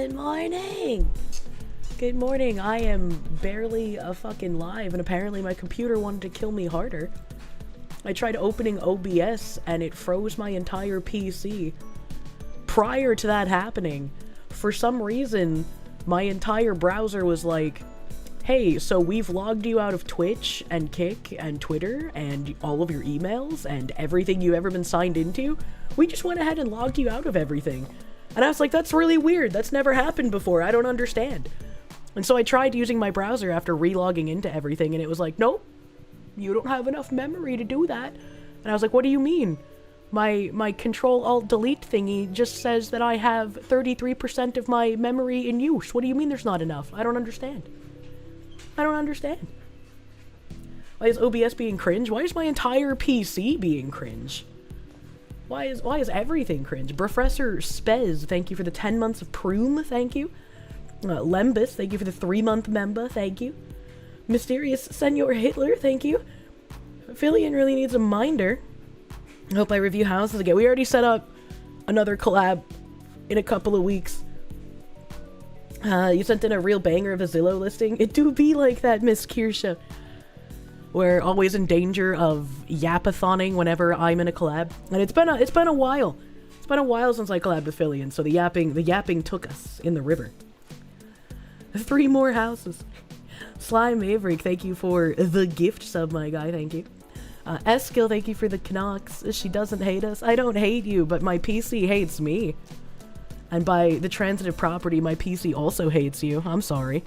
Good morning! Good morning. I am barely fucking live, and apparently my computer wanted to kill me harder. I tried opening OBS, and it froze my entire PC. Prior to that happening, for some reason, my entire browser was like, hey, so we've logged you out of Twitch, and Kick, and Twitter, and all of your emails, and everything you've ever been signed into. We just went ahead and logged you out of everything. And I was like, that's really weird. That's never happened before. I don't understand. And so I tried using my browser after relogging into everything, and it was like, nope, you don't have enough memory to do that. And I was like, what do you mean? My Control-Alt-Delete thingy just says that I have 33% of my memory in use. What do you mean there's not enough? I don't understand. I don't understand. Why is OBS being cringe? Why is my entire PC being cringe? Why is everything cringe? Professor Spez, thank you for the 10 months of Proom, thank you. Lembus, thank you for the 3-month member, thank you. Mysterious Senor Hitler, thank you. Fillion really needs a minder. Hope I review houses again. We already set up another collab in a couple of weeks. You sent in a real banger of a Zillow listing. It do be like that, Miss Kirsche. We're always in danger of yapathoning whenever I'm in a collab. And it's been a while. It's been a while since I collabed with Fillion, so the yapping took us in the river. 3 more houses. Slime Maverick, thank you for the gift sub, my guy, thank you. Eskill, thank you for the Canucks. She doesn't hate us. I don't hate you, but my PC hates me. And by the transitive property, my PC also hates you. I'm sorry.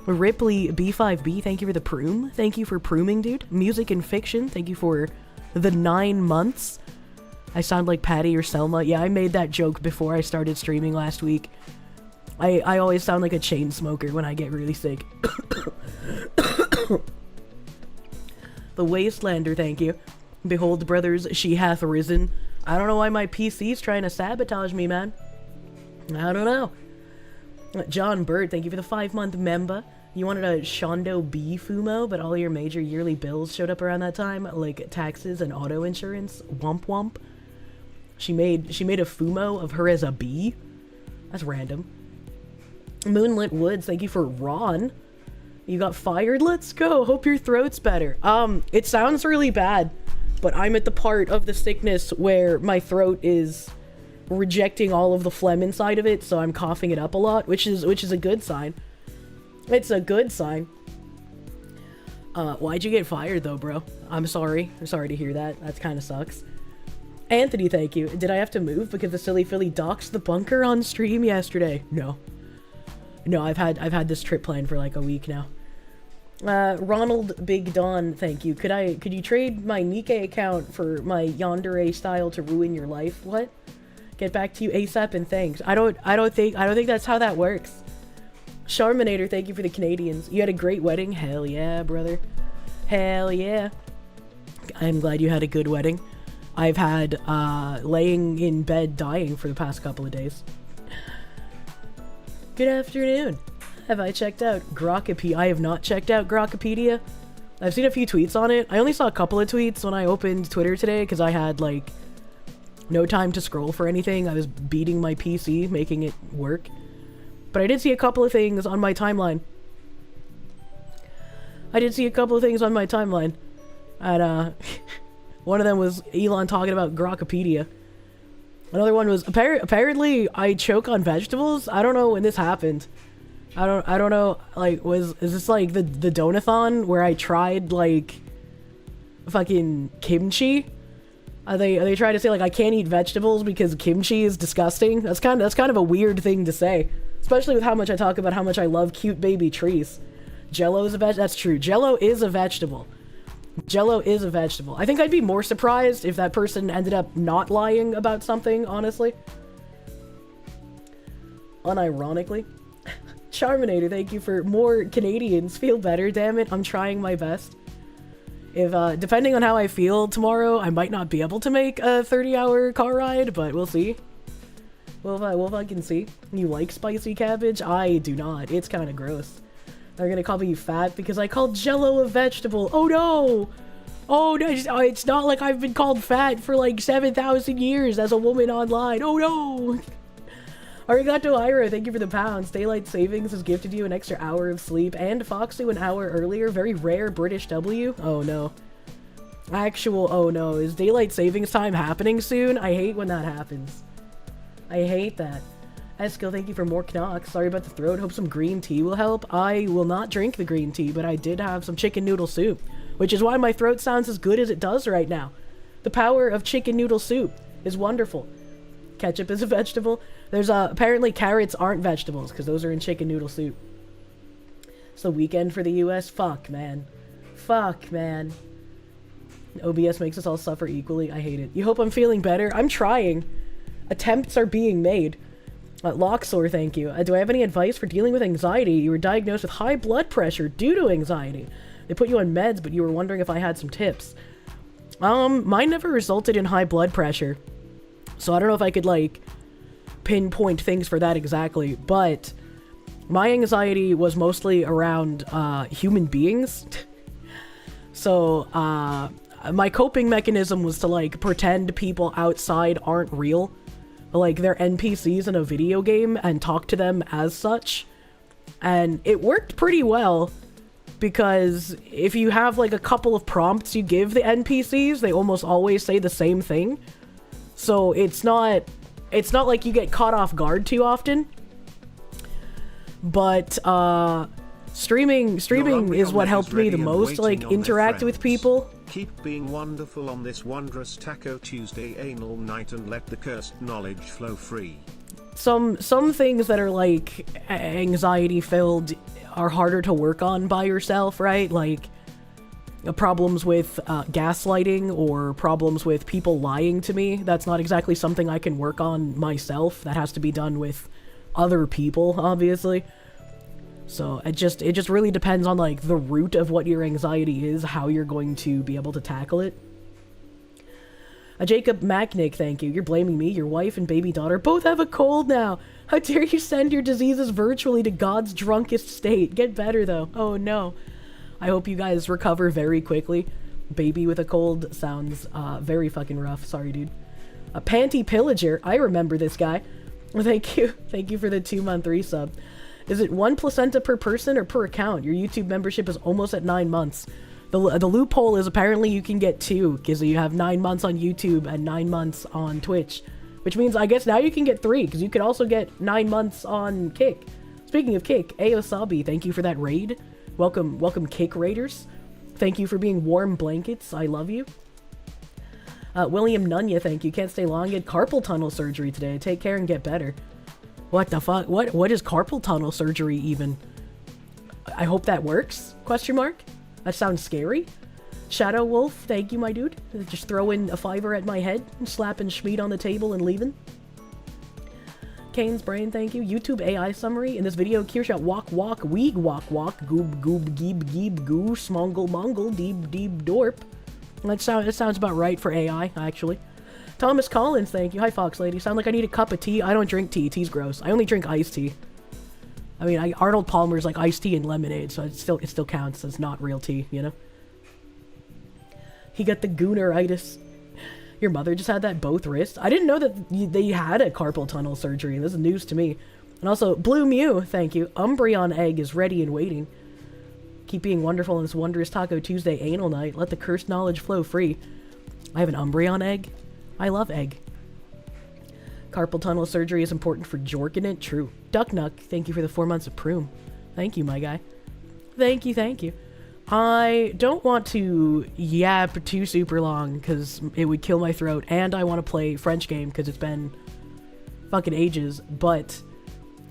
Ripley B5B, thank you for the proom. Thank you for prooming, dude. Music and Fiction, thank you for the 9 months. I sound like Patty or Selma. Yeah, I made that joke before I started streaming last week. I always sound like a chain smoker when I get really sick. The Wastelander, thank you. Behold, brothers, she hath risen. I don't know why my PC's trying to sabotage me, man. I don't know. John Bird, thank you for the 5-month member. You wanted a Shondo B Fumo, but all your major yearly bills showed up around that time, like taxes and auto insurance. Womp womp. She made a Fumo of her as a bee? That's random. Moonlit Woods, thank you for Ron. You got fired? Let's go. Hope your throat's better. It sounds really bad, but I'm at the part of the sickness where my throat is rejecting all of the phlegm inside of it, so I'm coughing it up a lot, which is a good sign. It's a good sign. Why'd you get fired though, bro? I'm sorry. I'm sorry to hear that. That kind of sucks. Anthony, thank you. Did I have to move because the silly Philly doxed the bunker on stream yesterday? No. No, I've had this trip planned for like a week now. Ronald Big Don, thank you. Could you trade my Nikkei account for my yandere style to ruin your life? What? Get back to you ASAP and thanks. I don't think that's how that works. Charminator, thank you for the Canadians. You had a great wedding? Hell yeah, brother. Hell yeah. I'm glad you had a good wedding. I've had laying in bed dying for the past couple of days. Good afternoon. Have I checked out Grokopedia? I have not checked out Grokopedia. I've seen a few tweets on it. I only saw a couple of tweets when I opened Twitter today because I had like no time to scroll for anything. I was beating my PC, making it work. But I did see a couple of things on my timeline. And one of them was Elon talking about Grokopedia. Another one was apparently I choke on vegetables. I don't know when this happened. I don't know, like, is this like the donathon where I tried like fucking kimchi? Are they trying to say like I can't eat vegetables because kimchi is disgusting? That's kind of a weird thing to say, especially with how much I talk about how much I love cute baby trees. Jello is a veg. That's true. Jello is a vegetable. Jello is a vegetable. I think I'd be more surprised if that person ended up not lying about something, honestly. Unironically. Charminator, thank you for more Canadians. Feel better, damn it. I'm trying my best. If, depending on how I feel tomorrow, I might not be able to make a 30-hour car ride, but we'll see. We'll fucking see. You like spicy cabbage? I do not. It's kind of gross. They're gonna call me fat because I called Jello a vegetable. Oh no! Oh no, it's not like I've been called fat for like 7,000 years as a woman online. Oh no! Arigato Ira, thank you for the pounds. Daylight Savings has gifted you an extra hour of sleep, and Foxy an hour earlier. Very rare British W. Oh no. Actual, oh no. Is Daylight Savings time happening soon? I hate when that happens. I hate that. Eskil, thank you for more knocks. Sorry about the throat. Hope some green tea will help. I will not drink the green tea, but I did have some chicken noodle soup, which is why my throat sounds as good as it does right now. The power of chicken noodle soup is wonderful. Ketchup is a vegetable. There's apparently carrots aren't vegetables because those are in chicken noodle soup. It's the weekend for the US. Fuck, man. Fuck, man. OBS makes us all suffer equally. I hate it. You hope I'm feeling better? I'm trying. Attempts are being made. Locksore, thank you. Do I have any advice for dealing with anxiety? You were diagnosed with high blood pressure due to anxiety. They put you on meds, but you were wondering if I had some tips. Mine never resulted in high blood pressure. So I don't know if I could, like, pinpoint things for that exactly. But my anxiety was mostly around, human beings. So, my coping mechanism was to, like, pretend people outside aren't real. Like, they're NPCs in a video game and talk to them as such. And it worked pretty well, because if you have, like, a couple of prompts you give the NPCs, they almost always say the same thing. So it's not like you get caught off guard too often. But, streaming is what helped me the most, like, interact with people. Keep being wonderful on this wondrous Taco Tuesday anal night and let the cursed knowledge flow free. Some things that are, like, anxiety-filled are harder to work on by yourself, right? Like, problems with gaslighting or problems with people lying to me. That's not exactly something I can work on myself. That has to be done with other people, obviously. So it just really depends on, like, the root of what your anxiety is, how you're going to be able to tackle it. Jacob Macknick, thank you. You're blaming me. Your wife and baby daughter both have a cold now. How dare you send your diseases virtually to God's drunkest state? Get better, though. Oh, no. I hope you guys recover very quickly. Baby with a cold sounds very fucking rough. Sorry, dude. A Panty Pillager. I remember this guy. Thank you. Thank you for the 2-month resub. Is it 1 placenta per person or per account? Your YouTube membership is almost at 9 months. The loophole is apparently you can get 2, because you have 9 months on YouTube and 9 months on Twitch. Which means I guess now you can get 3, because you could also get 9 months on Kick. Speaking of Kick, Aosabi, thank you for that raid. Welcome Kick Raiders. Thank you for being warm blankets. I love you. William Nunya, thank you. Can't stay long. Get carpal tunnel surgery today. Take care and get better. What the fuck? What is carpal tunnel surgery even? I hope that works? Question mark? That sounds scary. Shadow Wolf, thank you, my dude. Just throwing a $5 at my head and slapping Schmeed on the table and leaving. Kane's Brain, thank you. YouTube AI summary. In this video, Kirsche walk, weeg, walk, goob, geeb, goo, smonggle, mongol, deeb, dorp. That sounds about right for AI, actually. Thomas Collins, thank you. Hi, Fox Lady. Sound like I need a cup of tea? I don't drink tea. Tea's gross. I only drink iced tea. I mean, Arnold Palmer's like iced tea and lemonade, so it still counts as not real tea, you know? He got the gooneritis. Your mother just had that both wrists? I didn't know that they had a carpal tunnel surgery. This is news to me. And also, Blue Mew, thank you. Umbreon egg is ready and waiting. Keep being wonderful on this wondrous Taco Tuesday anal night. Let the cursed knowledge flow free. I have an Umbreon egg. I love egg. Carpal tunnel surgery is important for Jorkin. True. Ducknuck, thank you for the 4 months of Proom. Thank you, my guy. Thank you. I don't want to yap too super long, because it would kill my throat, and I want to play French game, because it's been fucking ages, but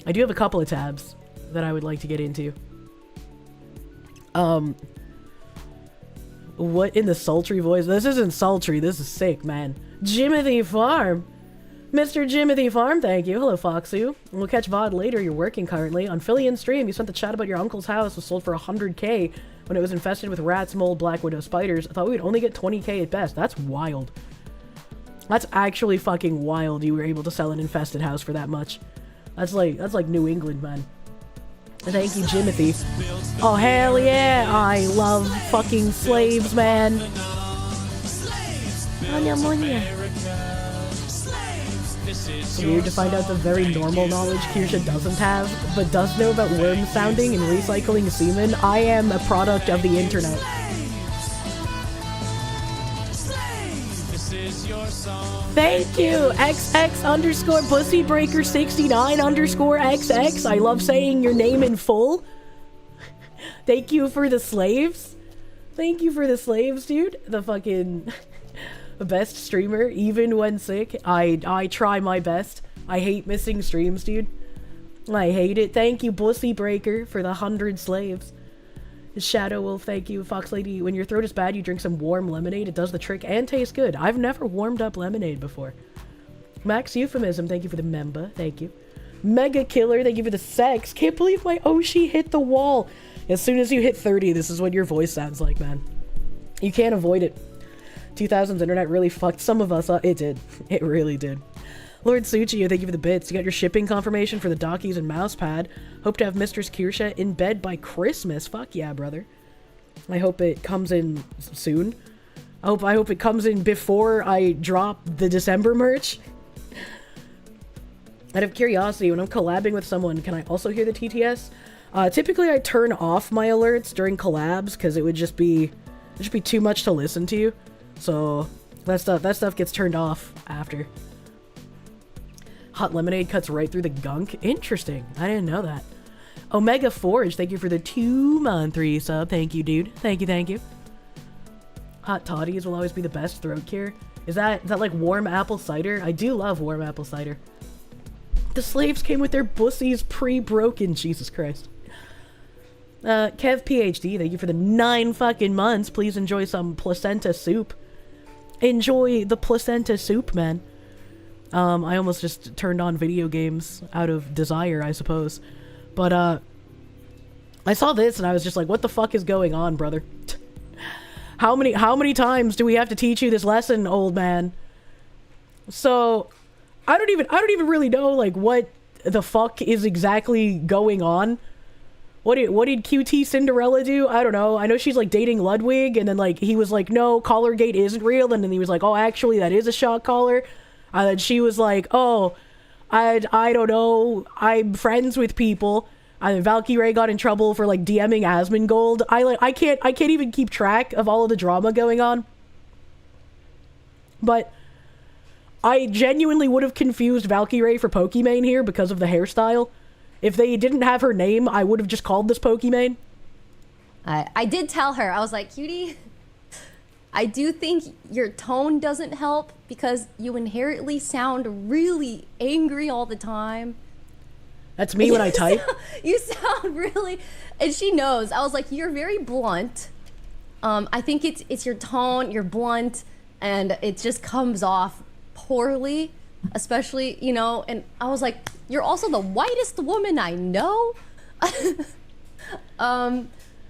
I do have a couple of tabs that I would like to get into. What in the sultry voice? This isn't sultry, this is sick, man. Jimothy Farm! Mr. Jimothy Farm, thank you. Hello, Foxu. We'll catch VoD later. You're working currently. On Philly and Stream, you sent the chat about your uncle's house was sold for 100K when it was infested with rats, mold, black widow, spiders. I thought we would only get 20K at best. That's wild. That's actually fucking wild you were able to sell an infested house for that much. That's like New England, man. Thank you, Jimothy. Oh, hell yeah! I love fucking slaves, man. It's weird to find out the very normal knowledge Kirsche doesn't have, but does know about worm sounding and recycling semen. I am a product of the internet. Thank you, XX_pussybreaker69_XX. I love saying your name in full. Thank you for the slaves. Thank you for the slaves, dude. The fucking best streamer, even when sick. I try my best. I hate missing streams, dude. I hate it. Thank you, Pussy Breaker, for the 100 slaves. Shadow Wolf, thank you. Fox Lady, when your throat is bad, you drink some warm lemonade. It does the trick and tastes good. I've never warmed up lemonade before. Max Euphemism, thank you for the member. Thank you. Mega Killer, thank you for the sex. Can't believe my Oshi hit the wall. As soon as you hit 30, this is what your voice sounds like, man. You can't avoid it. 2000's internet really fucked some of us up. It did. It really did. Lord Suchi, thank you for the bits. You got your shipping confirmation for the dockies and mousepad. Hope to have Mistress Kirsche in bed by Christmas. Fuck yeah, brother. I hope it comes in soon. I hope it comes in before I drop the December merch. Out of curiosity, when I'm collabing with someone, can I also hear the TTS? Typically I turn off my alerts during collabs because it would just be too much to listen to. So that stuff gets turned off after. Hot lemonade cuts right through the gunk. Interesting. I didn't know that. Omega Forge, thank you for the 2-month resub. Thank you, dude. Thank you. Hot toddies will always be the best throat cure. Is that like warm apple cider? I do love warm apple cider. The slaves came with their bussies pre-broken. Jesus Christ. Kev PhD, thank you for the 9 fucking months. Please enjoy some placenta soup. Enjoy the placenta soup, man. I almost just turned on video games out of desire, I suppose. But, I saw this and I was just like, what the fuck is going on, brother? How many times do we have to teach you this lesson, old man? So, I don't even really know, like, what the fuck is exactly going on. What did QT Cinderella do? I don't know. I know she's, like, dating Ludwig, and then, like, he was like, no, Collargate isn't real, and then he was like, oh, actually, that is a shock collar. And then she was like, oh, I don't know, I'm friends with people. And then Valkyrie got in trouble for, like, DMing Asmongold. I can't even keep track of all of the drama going on. But I genuinely would have confused Valkyrie for Pokimane here because of the hairstyle. If they didn't have her name, I would have just called this Pokimane. I did tell her, I was like, cutie, I do think your tone doesn't help because you inherently sound really angry all the time. That's me when I type. You sound really, and she knows. I was like, you're very blunt. I think it's your tone, you're blunt, and it just comes off poorly, especially, you know, and I was like, you're also the whitest woman I know. And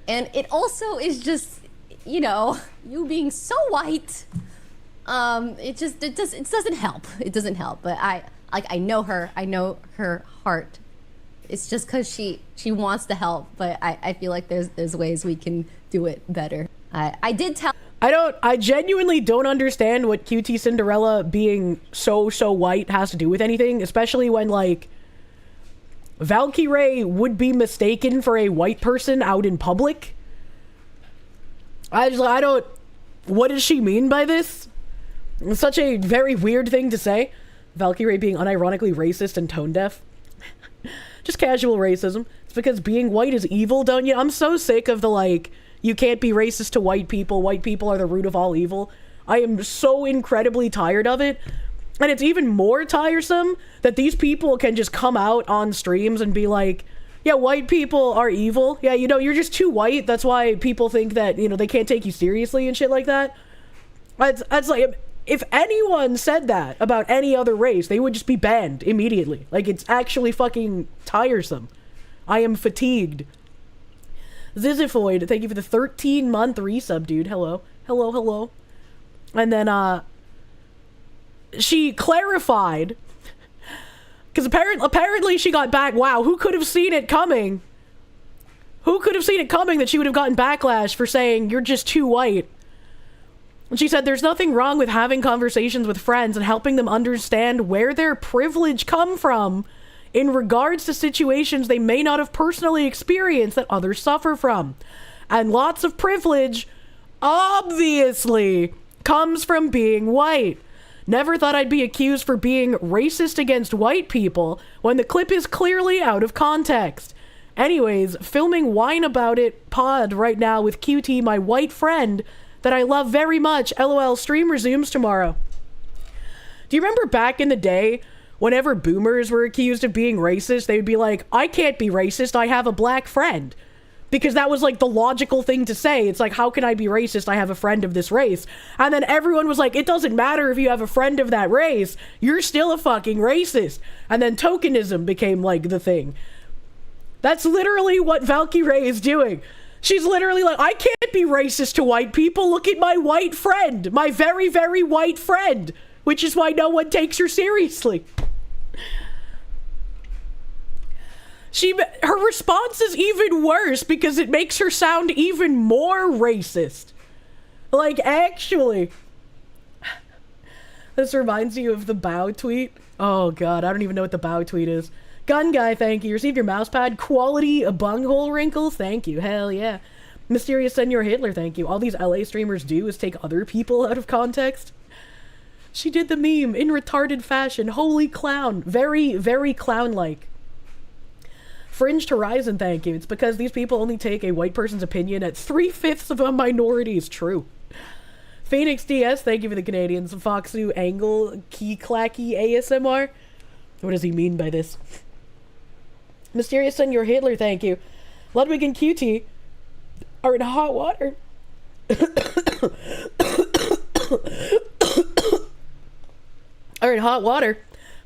it also is just, you know, you being so white, it doesn't help. It doesn't help. But I know her heart. It's just because she wants to help, but I feel like there's ways we can do it better. I did tell. I genuinely don't understand what QT Cinderella being so white has to do with anything, especially when, like, Valkyrie would be mistaken for a white person out in public. I don't... What does she mean by this? It's such a very weird thing to say. Valkyrie being unironically racist and tone deaf. Just casual racism. It's because being white is evil, don't you? I'm so sick of the, like, you can't be racist to white people are the root of all evil. I am so incredibly tired of it. And it's even more tiresome that these people can just come out on streams and be like, yeah, white people are evil. Yeah, you know, you're just too white. That's why people think that, you know, they can't take you seriously and shit like that. That's like, if anyone said that about any other race, they would just be banned immediately. Like, it's actually fucking tiresome. I am fatigued. Zizifoid, thank you for the 13-month resub, dude. Hello. And then, she clarified, because apparently she got back. Wow, who could have seen it coming? Who could have seen it coming that she would have gotten backlash for saying, you're just too white? And she said, there's nothing wrong with having conversations with friends and helping them understand where their privilege come from in regards to situations they may not have personally experienced that others suffer from. And lots of privilege, obviously, comes from being white. Never thought I'd be accused for being racist against white people when the clip is clearly out of context. Anyways, filming Whine About It pod right now with QT, my white friend that I love very much. LOL, stream resumes tomorrow. Do you remember back in the day, whenever boomers were accused of being racist, they would be like, I can't be racist, I have a black friend. Because that was like the logical thing to say. It's like, how can I be racist? I have a friend of this race. And then everyone was like, it doesn't matter if you have a friend of that race, you're still a fucking racist. And then tokenism became like the thing. That's literally what Valkyrie is doing. She's literally like, I can't be racist to white people. Look at my white friend, my very, very white friend, which is why no one takes her seriously. Her response is even worse because it makes her sound even more racist. Like, actually. This reminds you of the Bow tweet. Oh god, I don't even know what the Bow tweet is. Gun guy, thank you. Received your mouse pad. Quality bunghole wrinkles, thank you. Hell yeah. Mysterious Senor Hitler, thank you. All these LA streamers do is take other people out of context. She did the meme in retarded fashion. Holy clown. Very, very clown-like. Fringed Horizon, thank you. It's because these people only take a white person's opinion at 3/5 of a minority is true. Phoenix DS, thank you for the Canadians. Foxu Angle, Key Clacky ASMR. What does he mean by this? Mysterious Senor Hitler, thank you. Ludwig and QT are in hot water. Are in hot water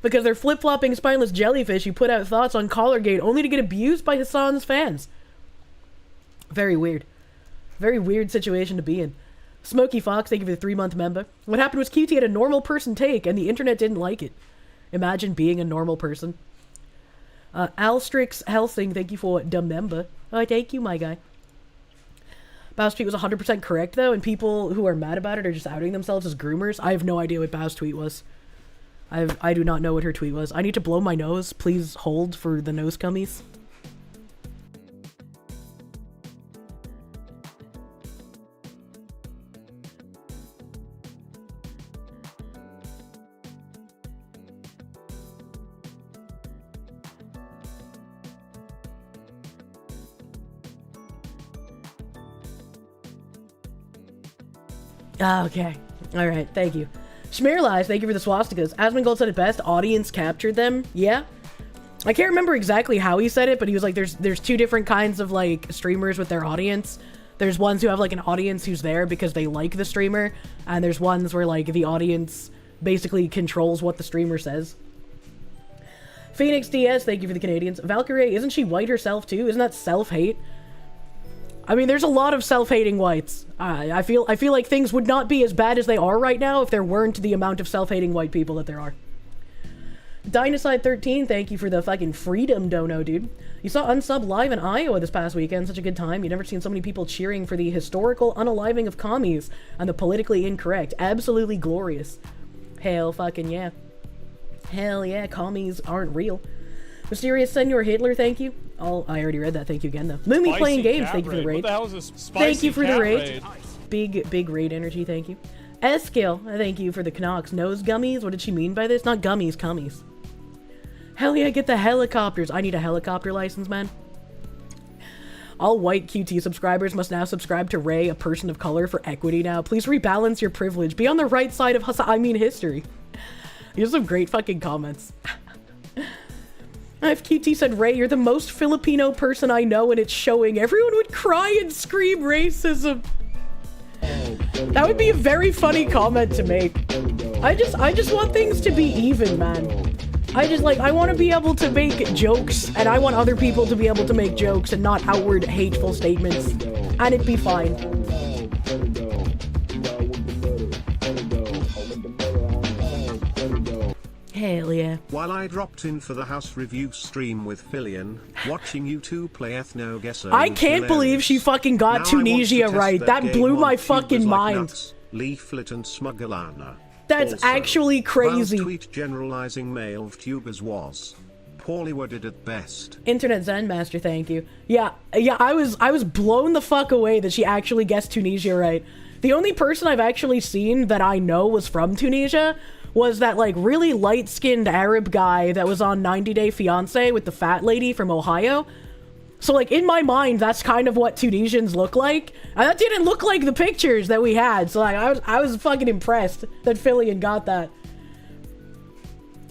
because they're flip-flopping spineless jellyfish who put out thoughts on Collargate only to get abused by Hassan's fans. Very weird. Very weird situation to be in. Smoky Fox, thank you for the 3-month member. What happened was QT had a normal person take and the internet didn't like it. Imagine being a normal person. Alstrix Helsing, thank you for the member. Oh, thank you, my guy. Bow's tweet was 100% correct, though, and people who are mad about it are just outing themselves as groomers. I have no idea what Bow's tweet was. I do not know what her tweet was. I need to blow my nose. Please hold for the nose gummies. Okay. Alright, thank you. Schmearlies, thank you for the swastikas. Asmongold said it best, audience captured them. Yeah. I can't remember exactly how he said it, but he was like, there's two different kinds of, like, streamers with their audience. There's ones who have, like, an audience who's there because they like the streamer, and there's ones where, like, the audience basically controls what the streamer says. Phoenix DS, thank you for the Canadians. Valkyrie, isn't she white herself, too? Isn't that self-hate? I mean, there's a lot of self-hating whites. I feel like things would not be as bad as they are right now if there weren't the amount of self-hating white people that there are. Dynaside13, thank you for the fucking freedom dono, dude. You saw Unsub live in Iowa this past weekend. Such a good time. You've never seen so many people cheering for the historical unaliving of commies and the politically incorrect. Absolutely glorious. Hell fucking yeah. Hell yeah, commies aren't real. Mysterious Senor Hitler, thank you. Oh, I already read that. Thank you again, though. Moomy playing games, thank you for the raid. What the hell is this spicy thank you for the raid. raid. Big raid energy, thank you. Eskill, thank you for the Knox nose gummies. What did she mean by this? Not gummies, cummies. Hell yeah, get the helicopters. I need a helicopter license, man. All white QT subscribers must now subscribe to Ray, a person of color, for equity now. Please rebalance your privilege. Be on the right side of history. Here's some great fucking comments. If QT said, Ray, you're the most Filipino person I know and it's showing, everyone would cry and scream racism. That would be a very funny comment to make. I just want things to be even, man. I want to be able to make jokes, and I want other people to be able to make jokes and not outward hateful statements. And it'd be fine. Hell yeah. While I dropped in for the house review stream with Filion, watching you two play Ethno Gesso. I can't believe she fucking got Tunisia right. That blew my fucking mind. Leaflet and Smugglerana. That's Also, actually crazy. Val's tweet generalizing male VTubers was poorly worded at best. Internet Zen Master, thank you. Yeah, I was blown the fuck away that she actually guessed Tunisia right. The only person I've actually seen that I know was from Tunisia was that, like, really light-skinned Arab guy that was on 90 Day Fiancé with the fat lady from Ohio. So, like, in my mind, that's kind of what Tunisians look like. And that didn't look like the pictures that we had. So, like, I was fucking impressed that Phillian got that.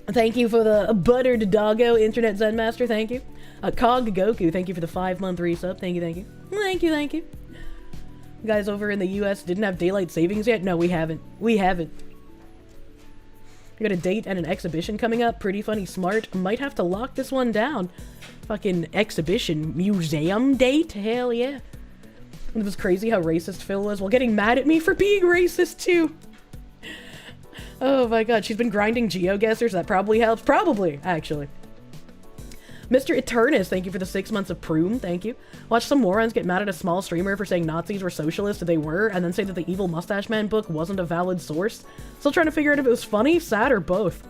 Thank you for the buttered doggo, Internet Zen Master, thank you. Cog Goku, thank you for the 5-month resub. Thank you, thank you. Thank you, thank you. You guys over in the US didn't have daylight savings yet? No, we haven't. We haven't. We got a date and an exhibition coming up. Pretty funny smart. Might have to lock this one down. Fucking exhibition. Museum date? Hell yeah. It was crazy how racist Phil was while getting mad at me for being racist too. Oh my god, she's been grinding GeoGuessrs. That probably helps. Probably, actually. Mr. Eternus, thank you for the 6 months of Prune, thank you. Watch some morons get mad at a small streamer for saying Nazis were socialist if they were, and then say that the Evil Mustache Man book wasn't a valid source. Still trying to figure out if it was funny, sad, or both.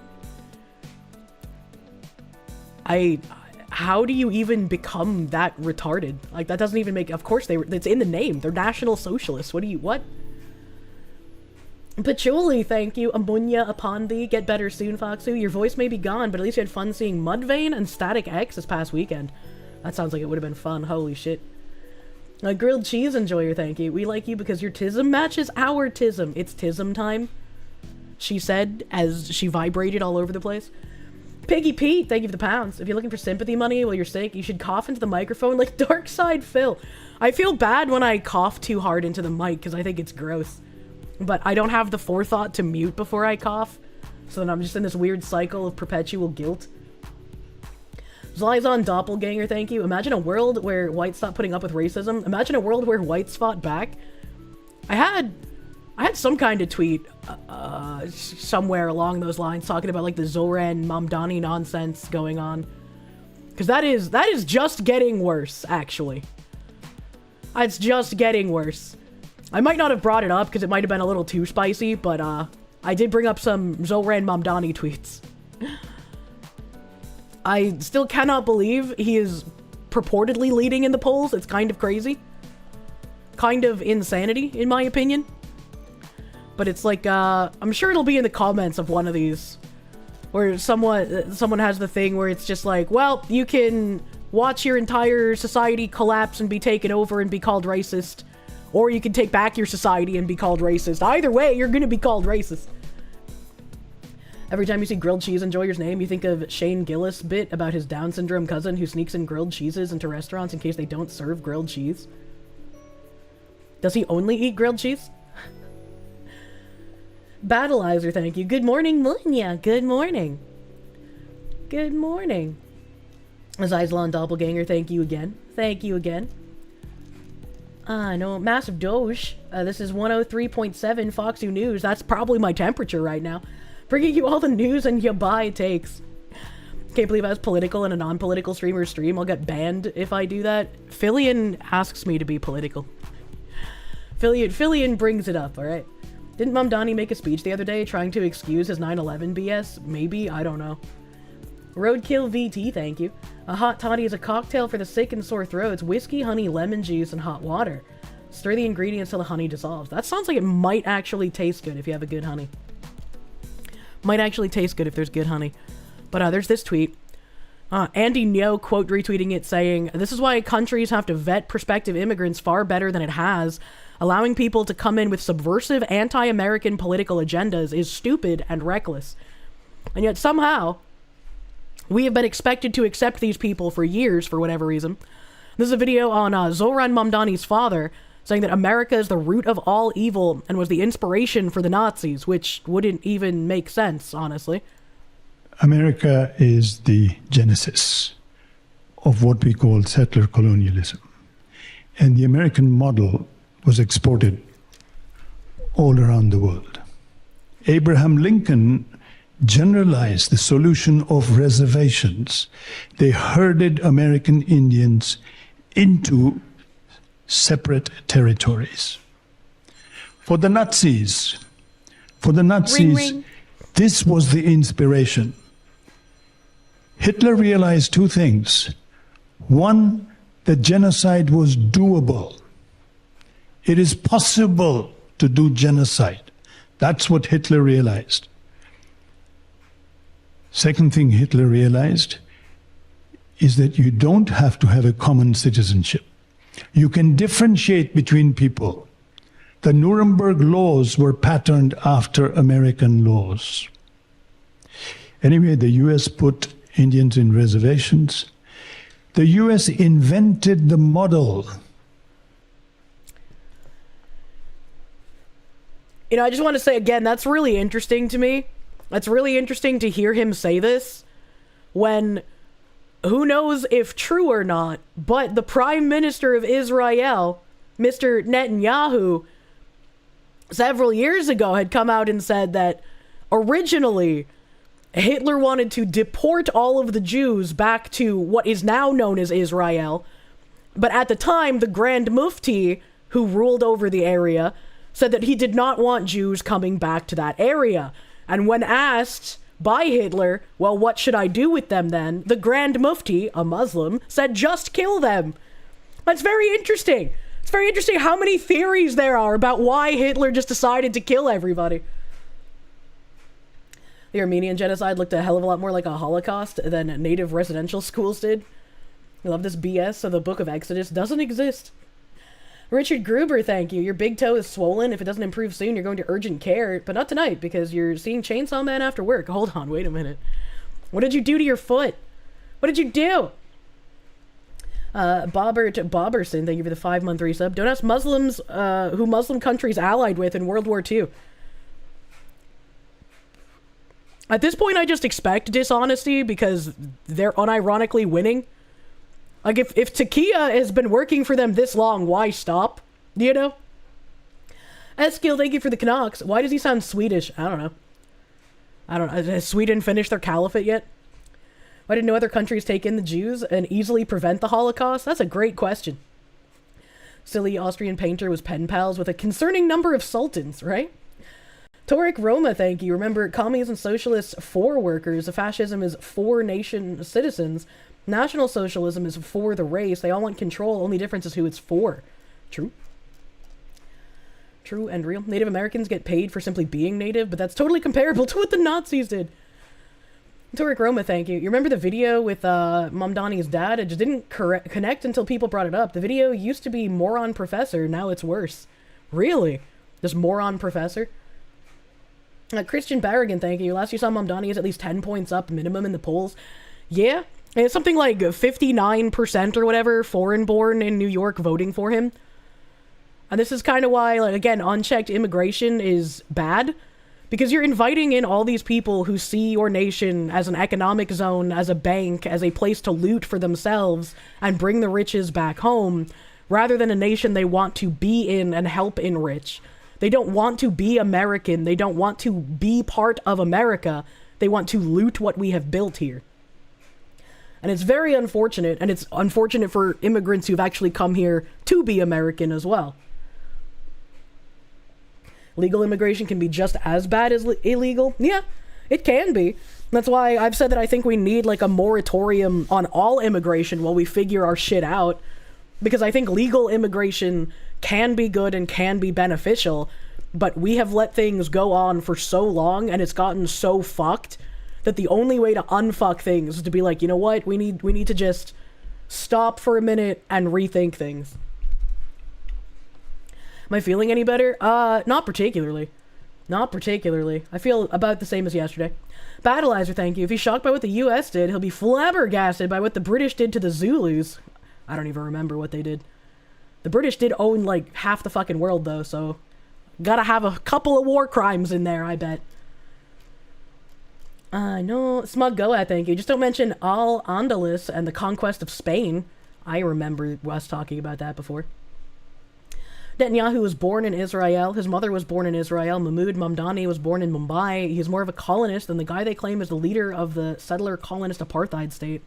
How do you even become that retarded? Like, that doesn't even make, of course it's in the name. They're National Socialists. What? Patchouli, thank you. Amunya upon thee. Get better soon, Foxu. Your voice may be gone, but at least you had fun seeing Mudvayne and Static X this past weekend. That sounds like it would have been fun. Holy shit. Grilled cheese enjoyer, thank you. We like you because your tism matches our tism. It's tism time, she said as she vibrated all over the place. Piggy Pete, thank you for the pounds. If you're looking for sympathy money while you're sick, you should cough into the microphone like Darkside Phil. I feel bad when I cough too hard into the mic because I think it's gross. But I don't have the forethought to mute before I cough, so then I'm just in this weird cycle of perpetual guilt. Zlyzon Doppelganger, thank you. Imagine a world where whites stopped putting up with racism. Imagine a world where whites fought back. I had some kind of tweet somewhere along those lines talking about like the Zoran Mamdani nonsense going on. Because that is just getting worse, actually. It's just getting worse. I might not have brought it up because it might have been a little too spicy, but I did bring up some Zoran Mamdani tweets. I still cannot believe he is purportedly leading in the polls. It's kind of crazy. Kind of insanity, in my opinion. But it's like, I'm sure it'll be in the comments of one of these. Where someone has the thing where it's just like, well, you can watch your entire society collapse and be taken over and be called racist. Or you can take back your society and be called racist. Either way, you're gonna be called racist. Every time you see grilled cheese enjoyer's name, you think of Shane Gillis' bit about his Down syndrome cousin who sneaks in grilled cheeses into restaurants in case they don't serve grilled cheese. Does he only eat grilled cheese? Battleizer, thank you. Good morning, Munya. Good morning. Good morning. Zyzlon Doppelganger, thank you again. Thank you again. No, Massive Doge. This is 103.7 Foxu News. That's probably my temperature right now. Bringing you all the news and yabai takes. Can't believe I was political in a non-political streamer stream. I'll get banned if I do that. Phillian asks me to be political. Phillian brings it up, alright? Didn't Mamdani make a speech the other day trying to excuse his 9/11 BS? Maybe? I don't know. Roadkill VT, thank you. A hot toddy is a cocktail for the sick and sore throats. Whiskey, honey, lemon juice, and hot water. Stir the ingredients till the honey dissolves. That sounds like it might actually taste good if you have a good honey. Might actually taste good if there's good honey. But there's this tweet. Andy Nyo quote retweeting it saying, "This is why countries have to vet prospective immigrants far better than it has. Allowing people to come in with subversive anti-American political agendas is stupid and reckless. And yet somehow, we have been expected to accept these people for years for whatever reason." This is a video on Zoran Mamdani's father saying that America is the root of all evil and was the inspiration for the Nazis, which wouldn't even make sense, honestly. America is the genesis of what we call settler colonialism. And the American model was exported all around the world. Abraham Lincoln generalized the solution of reservations. They herded American Indians into separate territories. For the Nazis, ring. this was the inspiration. Hitler realized two things. One, that genocide was doable. It is possible to do genocide. That's what Hitler realized. Second thing Hitler realized is that you don't have to have a common citizenship. You can differentiate between people. The Nuremberg laws were patterned after American laws. Anyway, the US put Indians in reservations. The US invented the model. You know, I just want to say again, that's really interesting to me. That's really interesting to hear him say this when, who knows if true or not, but the Prime Minister of Israel, Mr. Netanyahu, several years ago had come out and said that originally Hitler wanted to deport all of the Jews back to what is now known as Israel, but at the time the Grand Mufti, who ruled over the area, said that he did not want Jews coming back to that area. And when asked by Hitler, well, what should I do with them then? The Grand Mufti, a Muslim, said just kill them. That's very interesting. It's very interesting how many theories there are about why Hitler just decided to kill everybody. The Armenian genocide looked a hell of a lot more like a Holocaust than native residential schools did. I love this BS, so the Book of Exodus doesn't exist. Richard Gruber, thank you. Your big toe is swollen. If it doesn't improve soon, you're going to urgent care. But not tonight, because you're seeing Chainsaw Man after work. Hold on, wait a minute. What did you do to your foot? What did you do? Bobbert Bobberson, thank you for the 5-month resub. Don't ask Muslims who Muslim countries allied with in World War II. At this point, I just expect dishonesty because they're unironically winning. Like, if Takia has been working for them this long, why stop? You know? Eskil, thank you for the Canucks. Why does he sound Swedish? I don't know. Has Sweden finished their caliphate yet? Why did no other countries take in the Jews and easily prevent the Holocaust? That's a great question. Silly Austrian painter was pen pals with a concerning number of sultans, right? Toric Roma, thank you. Remember, communism and socialists for workers. Fascism is for nation citizens. National Socialism is for the race. They all want control. Only difference is who it's for. True. True and real. Native Americans get paid for simply being native, but that's totally comparable to what the Nazis did. Toric Roma, thank you. You remember the video with Mamdani's dad? It just didn't connect until people brought it up. The video used to be Moron Professor. Now it's worse. Really? Just Moron Professor? Christian Barrigan, thank you. Last you saw Mamdani is at least 10 points up minimum in the polls. Yeah. It's something like 59% or whatever foreign-born in New York voting for him. And this is kind of why, like, again, unchecked immigration is bad. Because you're inviting in all these people who see your nation as an economic zone, as a bank, as a place to loot for themselves and bring the riches back home, rather than a nation they want to be in and help enrich. They don't want to be American. They don't want to be part of America. They want to loot what we have built here. And it's very unfortunate, and it's unfortunate for immigrants who've actually come here to be American as well. Legal immigration can be just as bad as illegal. Yeah, it can be. That's why I've said that I think we need like a moratorium on all immigration while we figure our shit out. Because I think legal immigration can be good and can be beneficial, but we have let things go on for so long and it's gotten so fucked that the only way to unfuck things is to be like, you know what, we need to just stop for a minute and rethink things. Am I feeling any better? Not particularly. Not particularly. I feel about the same as yesterday. Battleizer, thank you. If he's shocked by what the US did, he'll be flabbergasted by what the British did to the Zulus. I don't even remember what they did. The British did own, like, half the fucking world, though, so gotta have a couple of war crimes in there, I bet. No, Smug Goat, thank you. Just don't mention Al-Andalus and the conquest of Spain. I remember us talking about that before. Netanyahu was born in Israel. His mother was born in Israel. Mahmoud Mamdani was born in Mumbai. He's more of a colonist than the guy they claim is the leader of the settler colonist apartheid state.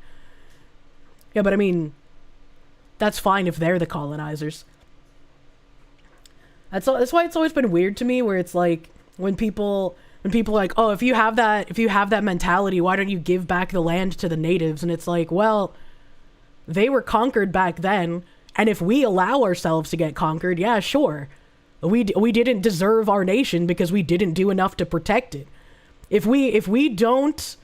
Yeah, but I mean, that's fine if they're the colonizers. That's why it's always been weird to me, where it's like when people are like, oh, if you have that mentality, why don't you give back the land to the natives? And it's like, well, they were conquered back then, and if we allow ourselves to get conquered, yeah, sure. We didn't deserve our nation because we didn't do enough to protect it. If we don't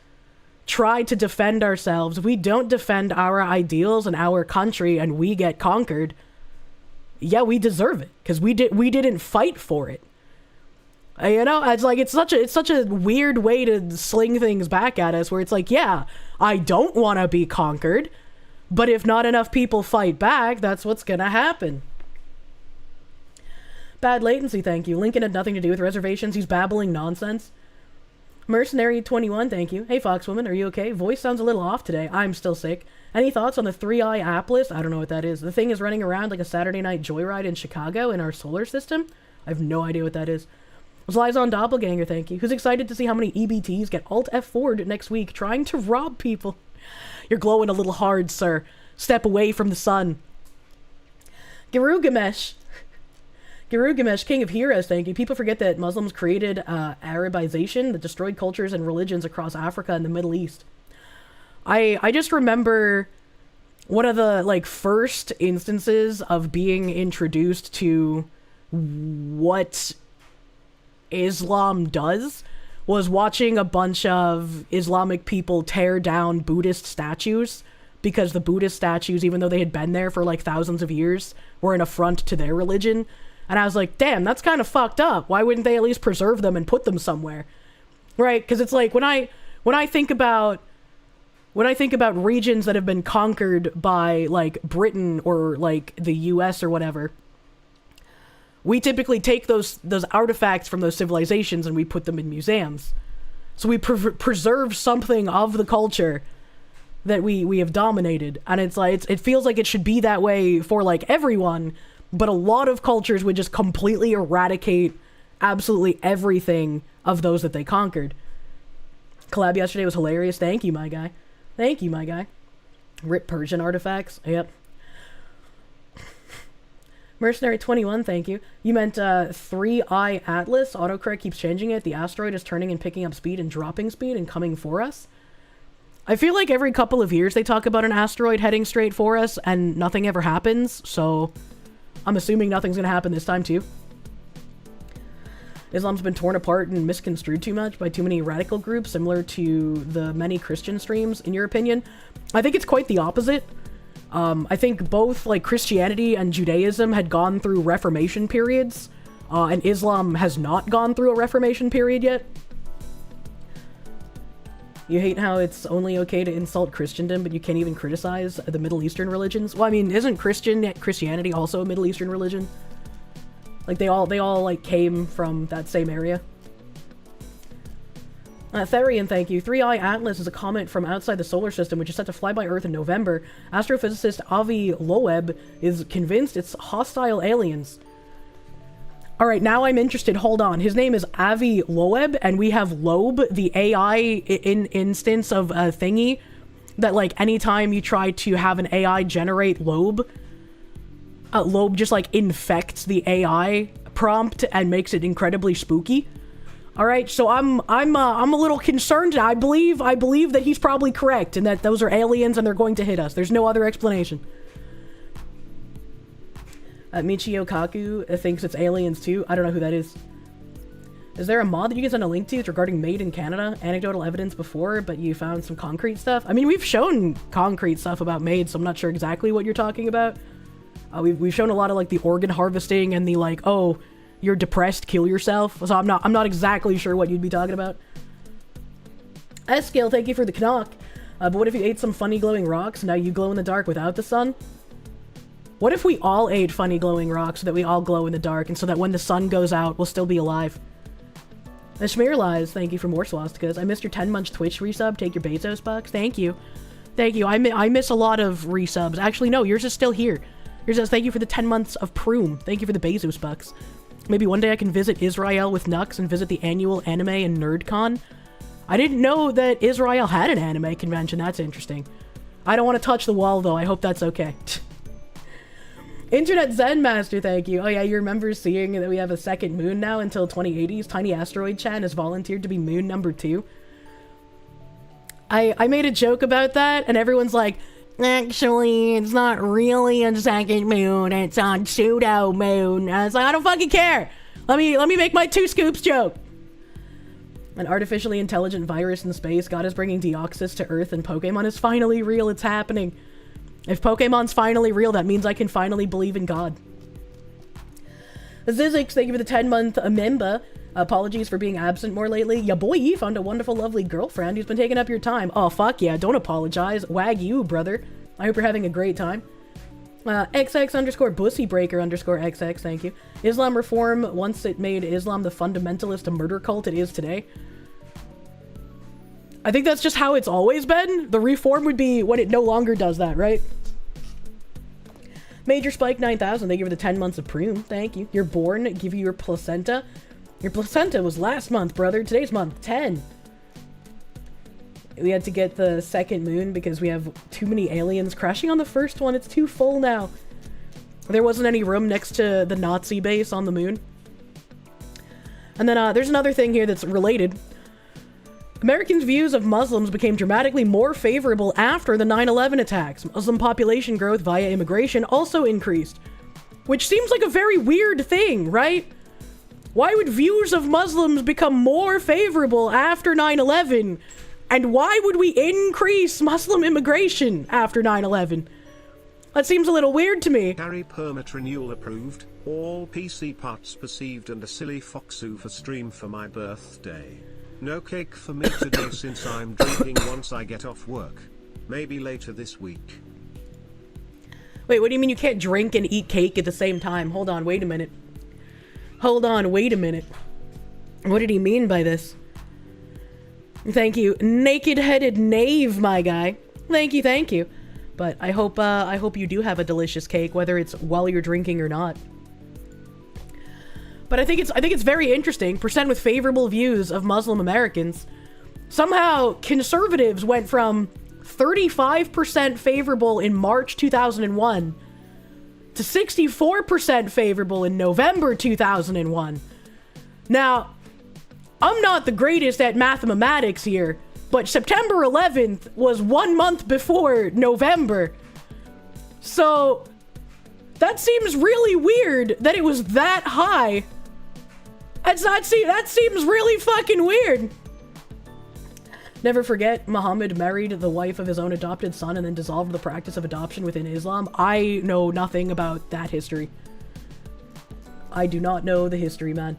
try to defend ourselves, if we don't defend our ideals and our country, and we get conquered, yeah, we deserve it because we didn't fight for it. You know, it's like it's such a weird way to sling things back at us, where it's like, yeah, I don't want to be conquered, but if not enough people fight back, that's what's gonna happen. Bad latency, thank you. Lincoln had nothing to do with reservations. He's babbling nonsense. Mercenary 21, thank you. Hey, Foxwoman, are you okay? Voice sounds a little off today. I'm still sick. Any thoughts on the 3i app list? I don't know what that is. The thing is running around like a Saturday night joyride in Chicago in our solar system? I have no idea what that is. Liaison Doppelganger, thank you. Who's excited to see how many EBTs get Alt F4'd next week trying to rob people? You're glowing a little hard, sir. Step away from the sun. Girugamesh, King of Heroes, thank you. People forget that Muslims created Arabization that destroyed cultures and religions across Africa and the Middle East. I just remember one of the like first instances of being introduced to what Islam does was watching a bunch of Islamic people tear down Buddhist statues, because the Buddhist statues, even though they had been there for like thousands of years, were an affront to their religion. And I was like, damn, that's kind of fucked up. Why wouldn't they at least preserve them and put them somewhere? Right? Because it's like when I think about regions that have been conquered by like Britain or like the US or whatever, we typically take those artifacts from those civilizations and we put them in museums. So we preserve something of the culture that we have dominated. And it's like, it feels like it should be that way for like everyone, but a lot of cultures would just completely eradicate absolutely everything of those that they conquered. Collab yesterday was hilarious. Thank you, my guy. Thank you, my guy. Rip Persian artifacts. Yep. Mercenary 21, thank you. You meant 3i Atlas. Autocorrect keeps changing it. The asteroid is turning and picking up speed and dropping speed and coming for us. I feel like every couple of years they talk about an asteroid heading straight for us and nothing ever happens, so I'm assuming nothing's gonna happen this time too. Islam's been torn apart and misconstrued too much by too many radical groups, similar to the many Christian streams, in your opinion? I think it's quite the opposite. I think both like Christianity and Judaism had gone through Reformation periods, and Islam has not gone through a Reformation period yet. You hate how it's only okay to insult Christendom, but you can't even criticize the Middle Eastern religions? Well, I mean, isn't Christianity also a Middle Eastern religion? Like, they all like, came from that same area. Therian, thank you. 3i Atlas is a comet from outside the solar system, which is set to fly by Earth in November. Astrophysicist Avi Loeb is convinced it's hostile aliens. Alright, now I'm interested. Hold on. His name is Avi Loeb, and we have Loeb, the AI instance of a thingy that, like, anytime you try to have an AI generate Loeb, Loeb just, like, infects the AI prompt and makes it incredibly spooky. Alright, so I'm a little concerned. I believe that he's probably correct, and that those are aliens and they're going to hit us. There's no other explanation. Michio Kaku thinks it's aliens too. I don't know who that is. Is there a mod that you can send a link to? It's regarding Made in Canada. Anecdotal evidence before, but you found some concrete stuff. I mean, we've shown concrete stuff about Made, so I'm not sure exactly what you're talking about. We've shown a lot of like the organ harvesting and the like, oh, you're depressed, kill yourself. So I'm not exactly sure what you'd be talking about. S-Scale, thank you for the knock. But what if you ate some funny glowing rocks? Now you glow in the dark without the sun? What if we all ate funny glowing rocks so that we all glow in the dark, and so that when the sun goes out, we'll still be alive? And Schmear Lies, thank you for more swastikas. I missed your 10-month Twitch resub. Take your Bezos bucks. Thank you. Thank you. I miss a lot of resubs. Actually, no, yours is still here. Yours says, thank you for the 10 months of Proom. Thank you for the Bezos bucks. Maybe one day I can visit Israel with Nux and visit the annual anime and NerdCon. I didn't know that Israel had an anime convention. That's interesting. I don't want to touch the wall, though. I hope that's okay. Internet Zen Master, thank you. Oh yeah, you remember seeing that we have a second moon now until 2080s? Tiny Asteroid Chan has volunteered to be moon number 2. I made a joke about that, and everyone's like, actually, it's not really a second moon, it's on pseudo moon. I was like, I don't fucking care. Let me make my 2 scoops joke. An artificially intelligent virus in space. God is bringing Deoxys to Earth, and Pokemon is finally real. It's happening. If Pokemon's finally real, that means I can finally believe in God. Zizix, thank you for the 10-month member. Apologies for being absent more lately. Ya boy found a wonderful, lovely girlfriend who's been taking up your time. Oh, fuck yeah. Don't apologize. Wag you, brother. I hope you're having a great time. XX underscore bussy breaker underscore XX, thank you. Islam reform, once it made Islam the fundamentalist murder cult it is today. I think that's just how it's always been. The reform would be when it no longer does that, right? Major Spike 9000, thank you for the 10 months of Prune, thank you. You're born, give you your placenta. Your placenta was last month, brother. Today's month 10. We had to get the second moon because we have too many aliens crashing on the first one. It's too full now. There wasn't any room next to the Nazi base on the moon. And then there's another thing here that's related. Americans' views of Muslims became dramatically more favorable after the 9/11 attacks. Muslim population growth via immigration also increased. Which seems like a very weird thing, right? Why would views of Muslims become more favorable after 9/11? And why would we increase Muslim immigration after 9/11? That seems a little weird to me. Carry permit renewal approved. All PC parts perceived and a silly foxu for stream for my birthday. No cake for me today since I'm drinking once I get off work. Maybe later this week. Wait, what do you mean you can't drink and eat cake at the same time? Hold on, wait a minute. Hold on, wait a minute. What did he mean by this? Thank you, naked-headed knave, my guy. Thank you, thank you. But I hope you do have a delicious cake, whether it's while you're drinking or not. But I think it's very interesting. Percent with favorable views of Muslim Americans. Somehow, conservatives went from 35% favorable in March 2001 to 64% favorable in November 2001. Now, I'm not the greatest at mathematics here, but September 11th was 1 month before November. So, that seems really weird that it was that high. That seems really fucking weird. Never forget, Muhammad married the wife of his own adopted son and then dissolved the practice of adoption within Islam. I know nothing about that history. I do not know the history, man.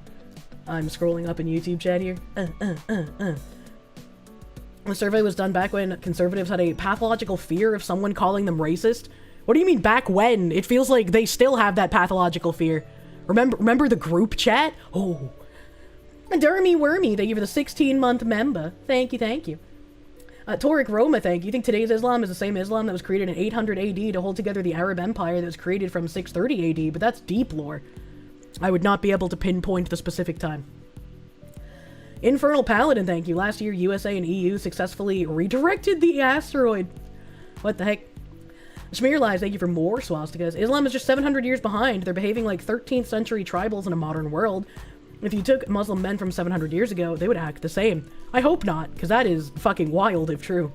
I'm scrolling up in YouTube chat here. The survey was done back when conservatives had a pathological fear of someone calling them racist. What do you mean back when? It feels like they still have that pathological fear. Remember the group chat? Oh. Dermy Wormy, thank you for the 16-month member. Thank you, thank you. Toric Roma, thank you. You think today's Islam is the same Islam that was created in 800 AD to hold together the Arab Empire that was created from 630 AD, but that's deep lore. I would not be able to pinpoint the specific time. Infernal Paladin, thank you. Last year, USA and EU successfully redirected the asteroid. What the heck? Smear Lies, thank you for more swastikas. Islam is just 700 years behind. They're behaving like 13th century tribals in a modern world. If you took Muslim men from 700 years ago, they would act the same. I hope not, because that is fucking wild if true.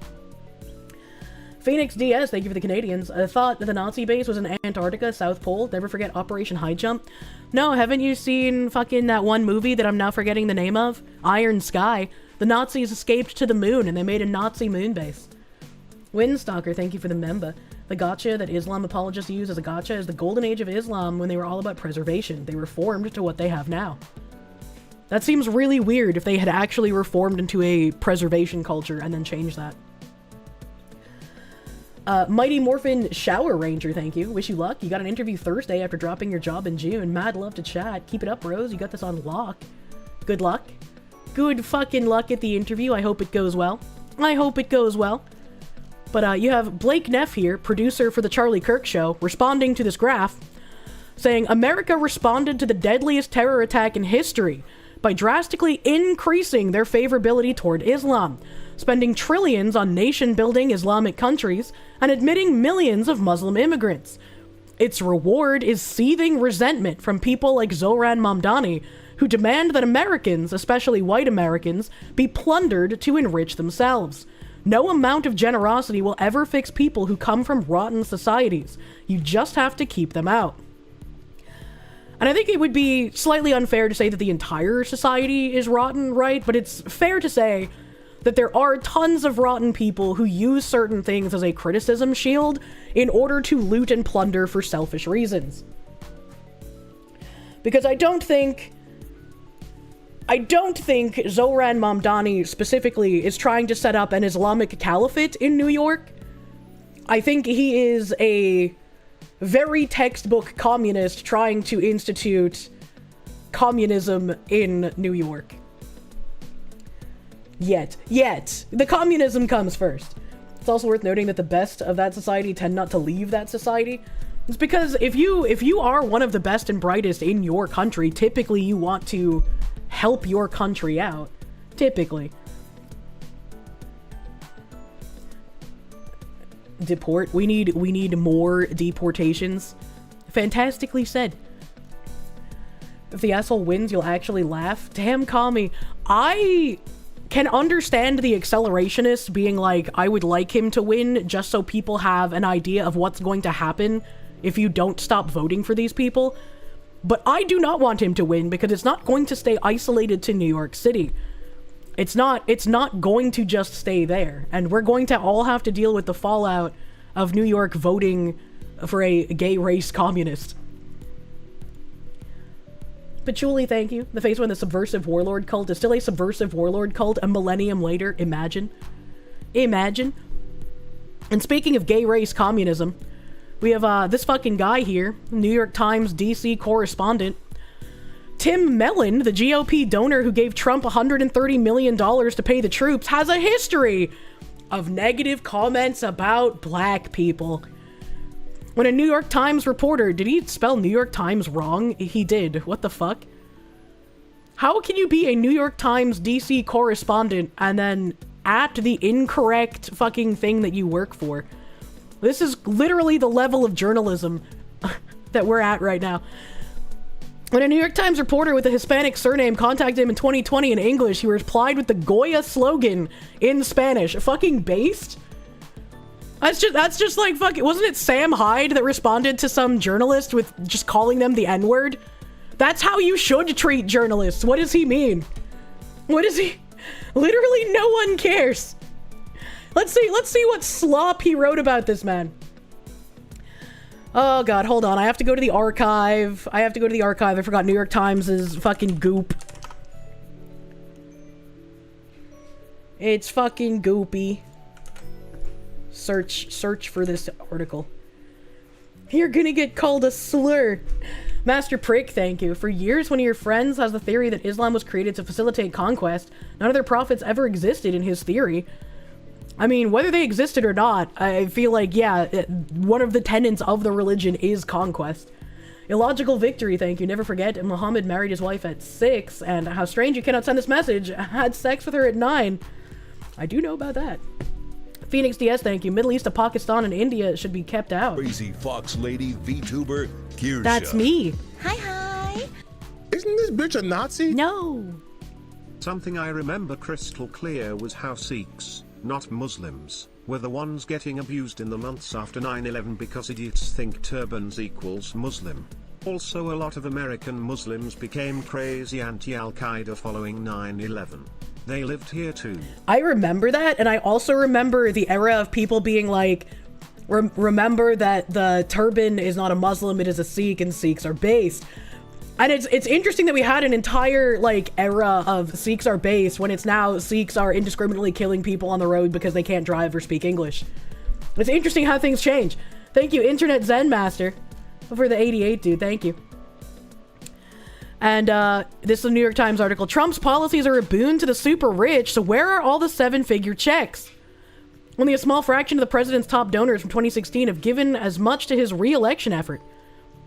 Phoenix DS, thank you for the Canadians. I thought that the Nazi base was in Antarctica, South Pole. Never forget Operation High Jump. No, haven't you seen fucking that one movie that I'm now forgetting the name of? Iron Sky. The Nazis escaped to the moon and they made a Nazi moon base. Windstalker, thank you for the member. The gotcha that Islam apologists use as a gotcha is the golden age of Islam when they were all about preservation. They reformed to what they have now. That seems really weird if they had actually reformed into a preservation culture and then changed that. Mighty Morphin Shower Ranger, thank you. Wish you luck. You got an interview Thursday after dropping your job in June. Mad love to chat. Keep it up, bros. You got this on lock. Good luck. Good fucking luck at the interview. I hope it goes well. I hope it goes well. But you have Blake Neff here, producer for the Charlie Kirk Show, responding to this graph, saying, America responded to the deadliest terror attack in history by drastically increasing their favorability toward Islam, spending trillions on nation-building Islamic countries, and admitting millions of Muslim immigrants. Its reward is seething resentment from people like Zoran Mamdani, who demand that Americans, especially white Americans, be plundered to enrich themselves. No amount of generosity will ever fix people who come from rotten societies. You just have to keep them out. And I think it would be slightly unfair to say that the entire society is rotten, right? But it's fair to say that there are tons of rotten people who use certain things as a criticism shield in order to loot and plunder for selfish reasons. Because I don't think Zoran Mamdani specifically is trying to set up an Islamic caliphate in New York. I think he is a very textbook communist trying to institute communism in New York. Yet. The communism comes first. It's also worth noting that the best of that society tend not to leave that society. It's because if you are one of the best and brightest in your country, typically you want to help your country out. Typically. Deport. We need more deportations. Fantastically said. If the asshole wins, you'll actually laugh. Damn, Kami. I can understand the accelerationists being like, I would like him to win just so people have an idea of what's going to happen if you don't stop voting for these people. But I do not want him to win because it's not going to stay isolated to New York City. It's not going to just stay there. And we're going to all have to deal with the fallout of New York voting for a gay race communist. Patchouli, thank you. The face when the subversive warlord cult is still a subversive warlord cult a millennium later. Imagine. And speaking of gay race communism, we have this fucking guy here, New York Times DC correspondent. Tim Mellon, the GOP donor who gave Trump $130 million to pay the troops, has a history of negative comments about black people. When a New York Times reporter, did he spell New York Times wrong? He did. What the fuck? How can you be a New York Times DC correspondent and then at the incorrect fucking thing that you work for? This is literally the level of journalism that we're at right now. When a New York Times reporter with a Hispanic surname contacted him in 2020 in English, he replied with the Goya slogan in Spanish. Fucking based? That's just like fucking... Wasn't it Sam Hyde that responded to some journalist with just calling them the N-word? That's how you should treat journalists. What does he mean? What is he... Literally no one cares. Let's see what slop he wrote about this man. Oh god, hold on. I have to go to the archive. I forgot New York Times is fucking goop. It's fucking goopy. Search for this article. You're gonna get called a slur. Master Prick, thank you. For years, one of your friends has the theory that Islam was created to facilitate conquest. None of their prophets ever existed in his theory. I mean, whether they existed or not, I feel like, yeah, one of the tenets of the religion is conquest. Illogical victory, thank you. Never forget, Muhammad married his wife at 6, and how strange you cannot send this message. Had sex with her at 9. I do know about that. Phoenix DS, thank you. Middle East to Pakistan and India should be kept out. Crazy Fox Lady VTuber Kirsche. That's me. Hi. Isn't this bitch a Nazi? No. Something I remember crystal clear was how Sikhs, not Muslims, were the ones getting abused in the months after 9/11 because idiots think turbans equals Muslim. Also, a lot of American Muslims became crazy anti-Al-Qaeda following 9/11. They lived here too. I remember that, and I also remember the era of people being like, remember that the turban is not a Muslim, it is a Sikh, and Sikhs are based. And it's interesting that we had an entire, like, era of Sikhs are based when it's now Sikhs are indiscriminately killing people on the road because they can't drive or speak English. It's interesting how things change. Thank you, Internet Zen Master, for the 88, dude. Thank you. And this is a New York Times article. Trump's policies are a boon to the super rich, so where are all the 7-figure checks? Only a small fraction of the president's top donors from 2016 have given as much to his re-election effort.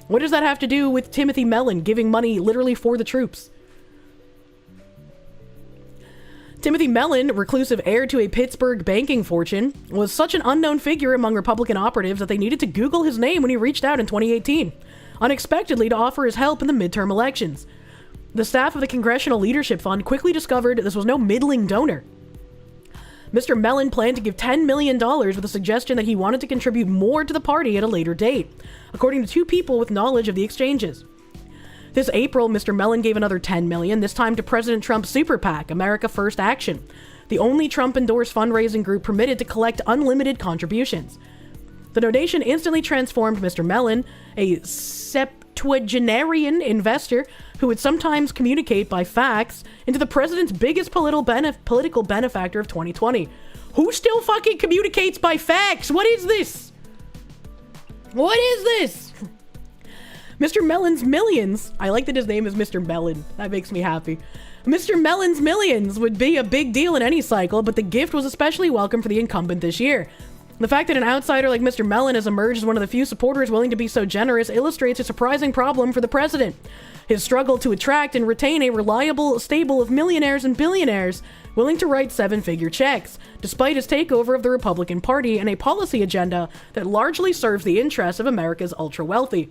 What does that have to do with Timothy Mellon giving money literally for the troops? Timothy Mellon, reclusive heir to a Pittsburgh banking fortune, was such an unknown figure among Republican operatives that they needed to Google his name when he reached out in 2018, unexpectedly to offer his help in the midterm elections. The staff of the Congressional Leadership Fund quickly discovered this was no middling donor. Mr. Mellon planned to give $10 million with a suggestion that he wanted to contribute more to the party at a later date, according to two people with knowledge of the exchanges. This April, Mr. Mellon gave another $10 million, this time to President Trump's super PAC, America First Action, the only Trump-endorsed fundraising group permitted to collect unlimited contributions. The donation instantly transformed Mr. Mellon, a septuagenarian investor who would sometimes communicate by fax, into the president's biggest political benefactor of 2020. Who still fucking communicates by fax? What is this? What is this? Mr. Mellon's millions, I like that his name is Mr. Mellon, that makes me happy. Mr. Mellon's millions would be a big deal in any cycle, but the gift was especially welcome for the incumbent this year. The fact that an outsider like Mr. Mellon has emerged as one of the few supporters willing to be so generous illustrates a surprising problem for the president. His struggle to attract and retain a reliable stable of millionaires and billionaires willing to write seven-figure checks, despite his takeover of the Republican Party and a policy agenda that largely serves the interests of America's ultra-wealthy.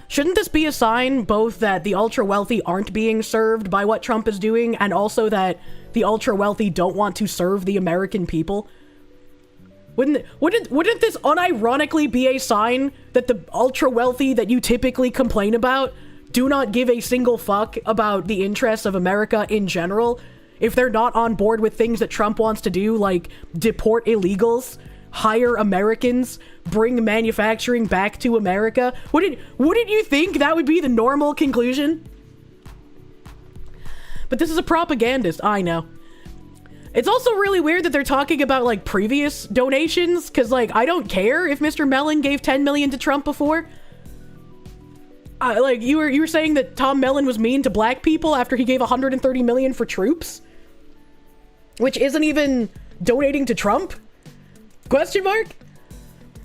Shouldn't this be a sign both that the ultra-wealthy aren't being served by what Trump is doing, and also that the ultra-wealthy don't want to serve the American people? Wouldn't this unironically be a sign that the ultra-wealthy that you typically complain about do not give a single fuck about the interests of America in general? If they're not on board with things that Trump wants to do, like deport illegals, hire Americans, bring manufacturing back to America, wouldn't you think that would be the normal conclusion? But this is a propagandist, I know. It's also really weird that they're talking about, like, previous donations, because, like, I don't care if Mr. Mellon gave $10 million to Trump before. Like, you were saying that Tom Mellon was mean to black people after he gave $130 million for troops? Which isn't even donating to Trump? Question mark?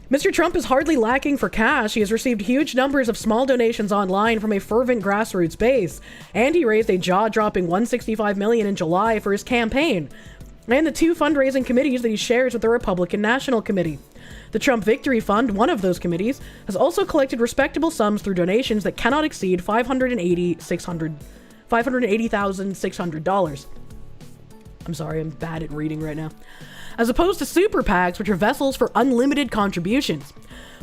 Mr. Trump is hardly lacking for cash. He has received huge numbers of small donations online from a fervent grassroots base, and he raised a jaw-dropping $165 million in July for his campaign, and the two fundraising committees that he shares with the Republican National Committee. The Trump Victory Fund, one of those committees, has also collected respectable sums through donations that cannot exceed $580,600. I'm sorry, I'm bad at reading right now. As opposed to super PACs, which are vessels for unlimited contributions.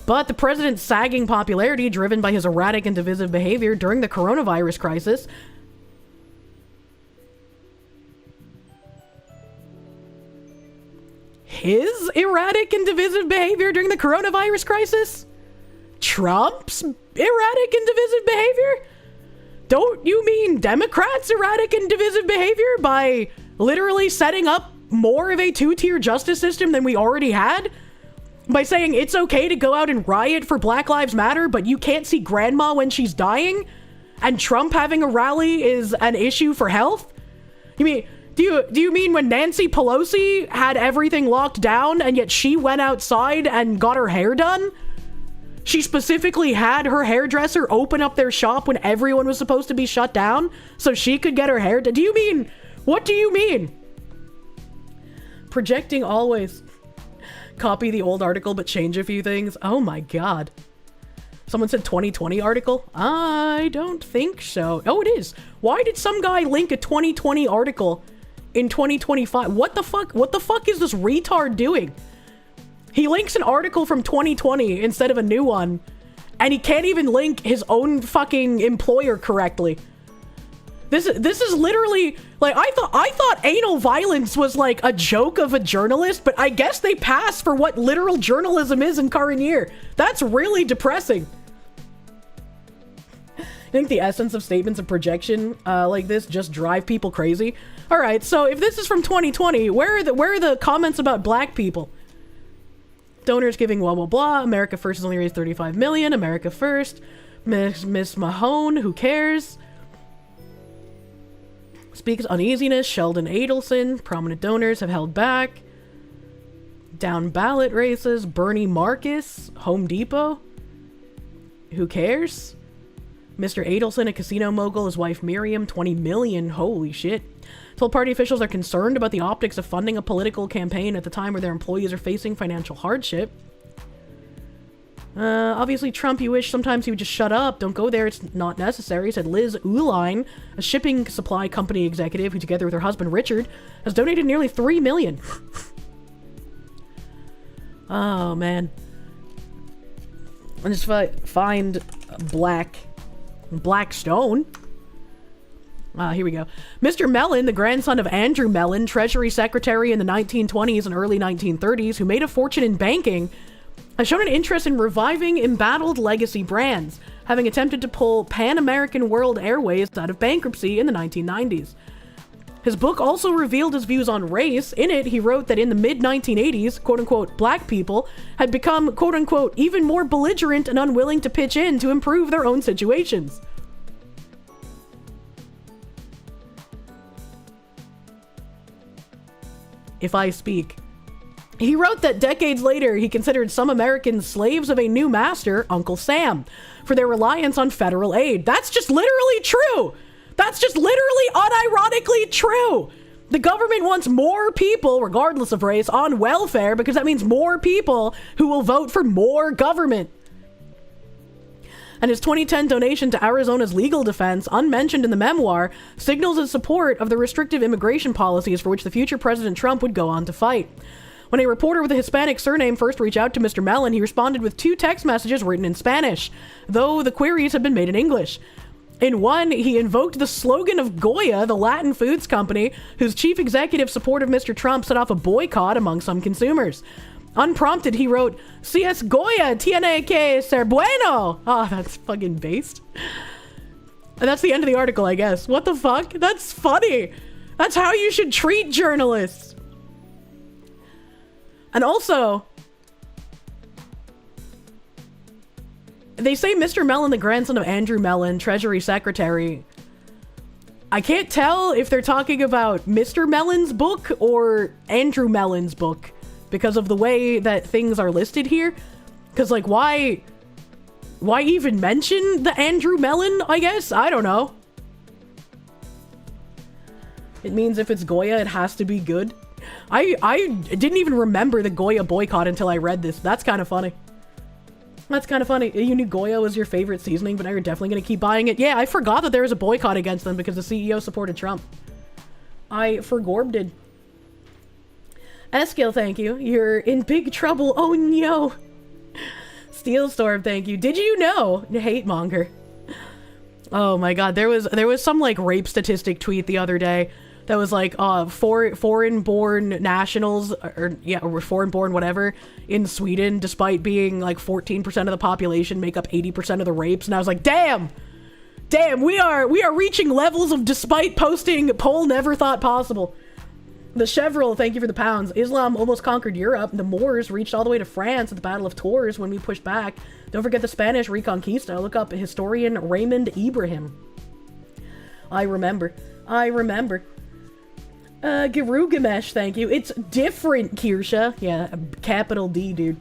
But the president's sagging popularity, driven by his erratic and divisive behavior during the coronavirus crisis, his erratic and divisive behavior during the coronavirus crisis? Trump's erratic and divisive behavior? Don't you mean Democrats' erratic and divisive behavior by literally setting up more of a two-tier justice system than we already had? By saying it's okay to go out and riot for Black Lives Matter, but you can't see grandma when she's dying? And Trump having a rally is an issue for health? You mean, do you mean when Nancy Pelosi had everything locked down and yet she went outside and got her hair done? She specifically had her hairdresser open up their shop when everyone was supposed to be shut down so she could get her hair done? What do you mean? Projecting always. Copy the old article but change a few things. Oh my god. Someone said 2020 article? I don't think so. Oh, it is. Why did some guy link a 2020 article in 2025? What the fuck? What the fuck is this retard doing? He links an article from 2020 instead of a new one, and he can't even link his own fucking employer correctly. This is literally, like, I thought anal violence was like a joke of a journalist, but I guess they pass for what literal journalism is in current year. That's really depressing. I think the essence of statements of projection like this just drive people crazy. All right, so if this is from 2020, where are the comments about black people? Donors giving blah blah blah. America First has only raised $35 million. America First. Miss Mahone, who cares? Speaks uneasiness. Sheldon Adelson. Prominent donors have held back. Down ballot races. Bernie Marcus. Home Depot. Who cares? Mr. Adelson, a casino mogul. His wife Miriam. $20 million. Holy shit. Told party officials are concerned about the optics of funding a political campaign at the time where their employees are facing financial hardship. Obviously, Trump, you wish sometimes he would just shut up. Don't go there, it's not necessary, said Liz Uline, a shipping supply company executive who, together with her husband Richard, has donated nearly $3 million. Oh, man. I just find Black Stone. Here we go. Mr. Mellon, the grandson of Andrew Mellon, Treasury Secretary in the 1920s and early 1930s, who made a fortune in banking, has shown an interest in reviving embattled legacy brands, having attempted to pull Pan American World Airways out of bankruptcy in the 1990s. His book also revealed his views on race. In it, he wrote that in the mid-1980s, quote-unquote, black people had become, quote-unquote, even more belligerent and unwilling to pitch in to improve their own situations. If I speak. He wrote that decades later, he considered some Americans slaves of a new master, Uncle Sam, for their reliance on federal aid. That's just literally true. That's just literally unironically true. The government wants more people, regardless of race, on welfare because that means more people who will vote for more government. And his 2010 donation to Arizona's legal defense, unmentioned in the memoir, signals his support of the restrictive immigration policies for which the future President Trump would go on to fight. When a reporter with a Hispanic surname first reached out to Mr. Mellon, he responded with 2 text messages written in Spanish, though the queries had been made in English. In one, he invoked the slogan of Goya, the Latin foods company, whose chief executive support of Mr. Trump set off a boycott among some consumers. Unprompted, he wrote, "Si es Goya, tiene que ser bueno." Oh, that's fucking based. And that's the end of the article, I guess. What the fuck? That's funny. That's how you should treat journalists. And also, they say Mr. Mellon, the grandson of Andrew Mellon, Treasury Secretary. I can't tell if they're talking about Mr. Mellon's book or Andrew Mellon's book because of the way that things are listed here. Because, like, why even mention the Andrew Mellon, I guess? I don't know. It means if it's Goya, it has to be good. I didn't even remember the Goya boycott until I read this. That's kind of funny. That's kind of funny. You knew Goya was your favorite seasoning, but now you're definitely going to keep buying it. Yeah, I forgot that there was a boycott against them because the CEO supported Trump. I forgorbed. Eskill, thank you. You're in big trouble. Oh no. Steelstorm, thank you. Did you know? Hate monger. Oh my god, there was some like rape statistic tweet the other day that was like foreign-born nationals or foreign-born whatever in Sweden, despite being like 14% of the population, make up 80% of the rapes. And I was like, damn, we are reaching levels of despite posting poll never thought possible. The Chevrolet, thank you for the pounds. Islam almost conquered Europe. The Moors reached all the way to France at the Battle of Tours when we pushed back. Don't forget the Spanish Reconquista. Look up historian Raymond Ibrahim. I remember. Girugamesh, thank you. It's different, Kirsche. Yeah, capital D, dude.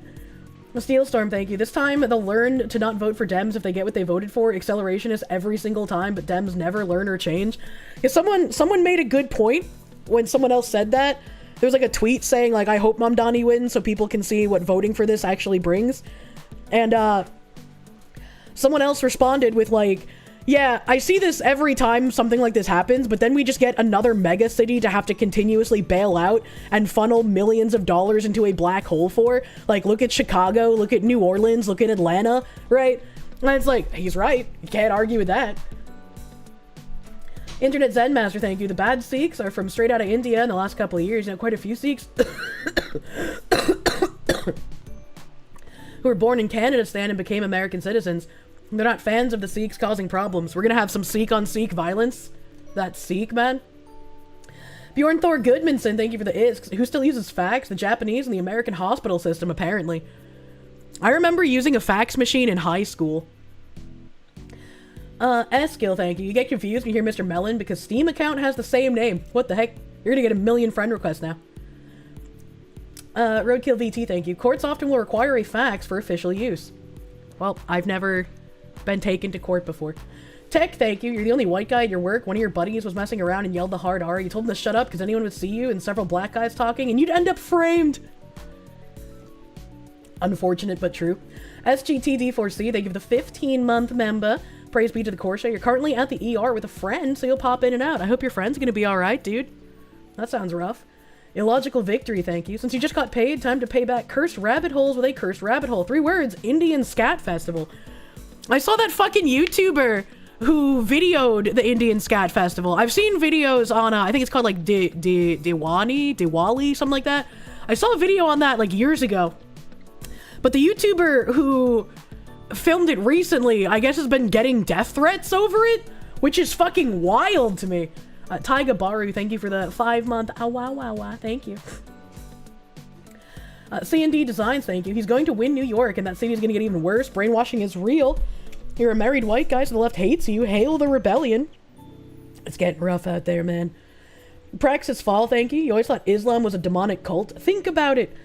Steelstorm, thank you. This time, they'll learn to not vote for Dems if they get what they voted for. Accelerationist every single time, but Dems never learn or change. Yeah, someone made a good point when someone else said that. There was like a tweet saying, like, I hope Mamdani wins so people can see what voting for this actually brings. And, someone else responded with, like, yeah, I see this every time something like this happens, but then we just get another mega city to have to continuously bail out and funnel millions of dollars into a black hole for. Like, look at Chicago, look at New Orleans, look at Atlanta, right? And it's like, he's right. You can't argue with that. Internet Zen Master, thank you. The bad Sikhs are from straight out of India in the last couple of years. You know, quite a few Sikhs who were born in Canada and became American citizens. They're not fans of the Sikhs causing problems. We're gonna have some Sikh-on-Sikh violence. That's Sikh, man. Bjorn Thor Goodmanson, thank you for the ISKs. Who still uses fax? The Japanese and the American hospital system, apparently. I remember using a fax machine in high school. Eskill, thank you. You get confused when you hear Mr. Mellon because Steam account has the same name. What the heck? You're gonna get a million friend requests now. Roadkill VT, thank you. Courts often will require a fax for official use. Well, I've never been taken to court before. Tech, thank you. You're the only white guy at your work. One of your buddies was messing around and yelled the hard R. You told him to shut up because anyone would see you and several black guys talking, and you'd end up framed. Unfortunate, but true. SGTD4C, thank you for the 15-month member. Praise be to the Kirsche. You're currently at the ER with a friend, so you'll pop in and out. I hope your friend's gonna be alright, dude. That sounds rough. Illogical victory, thank you. Since you just got paid, time to pay back cursed rabbit holes with a cursed rabbit hole. 3 words, Indian Scat Festival. I saw that fucking YouTuber who videoed the Indian Scat Festival. I've seen videos on, I think it's called like Diwali, something like that. I saw a video on that like years ago. But the YouTuber who filmed it recently, I guess has been getting death threats over it, which is fucking wild to me. Taiga Baru, thank you for the 5-month. Wow, thank you. C&D Designs, thank you. He's going to win New York, and that city's gonna get even worse. Brainwashing is real. You're a married white guy, so the left hates you. Hail the rebellion. It's getting rough out there, man. Praxis Fall, thank you. You always thought Islam was a demonic cult. Think about it.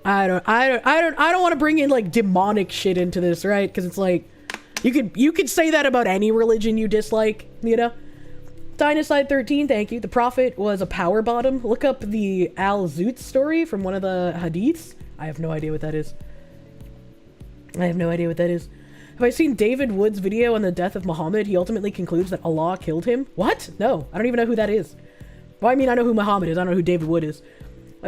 I don't want to bring in like demonic shit into this, right? Because it's like you could say that about any religion you dislike, you know. Dynaside 13, thank you. The prophet was a power bottom. Look up the Al Zut story from one of the hadiths. I have no idea what that is. Have I seen David Wood's video on the death of Muhammad? He ultimately concludes that Allah killed him. What? No, I don't even know who that is. Well, I mean, I know who Muhammad is. I don't know who David Wood is.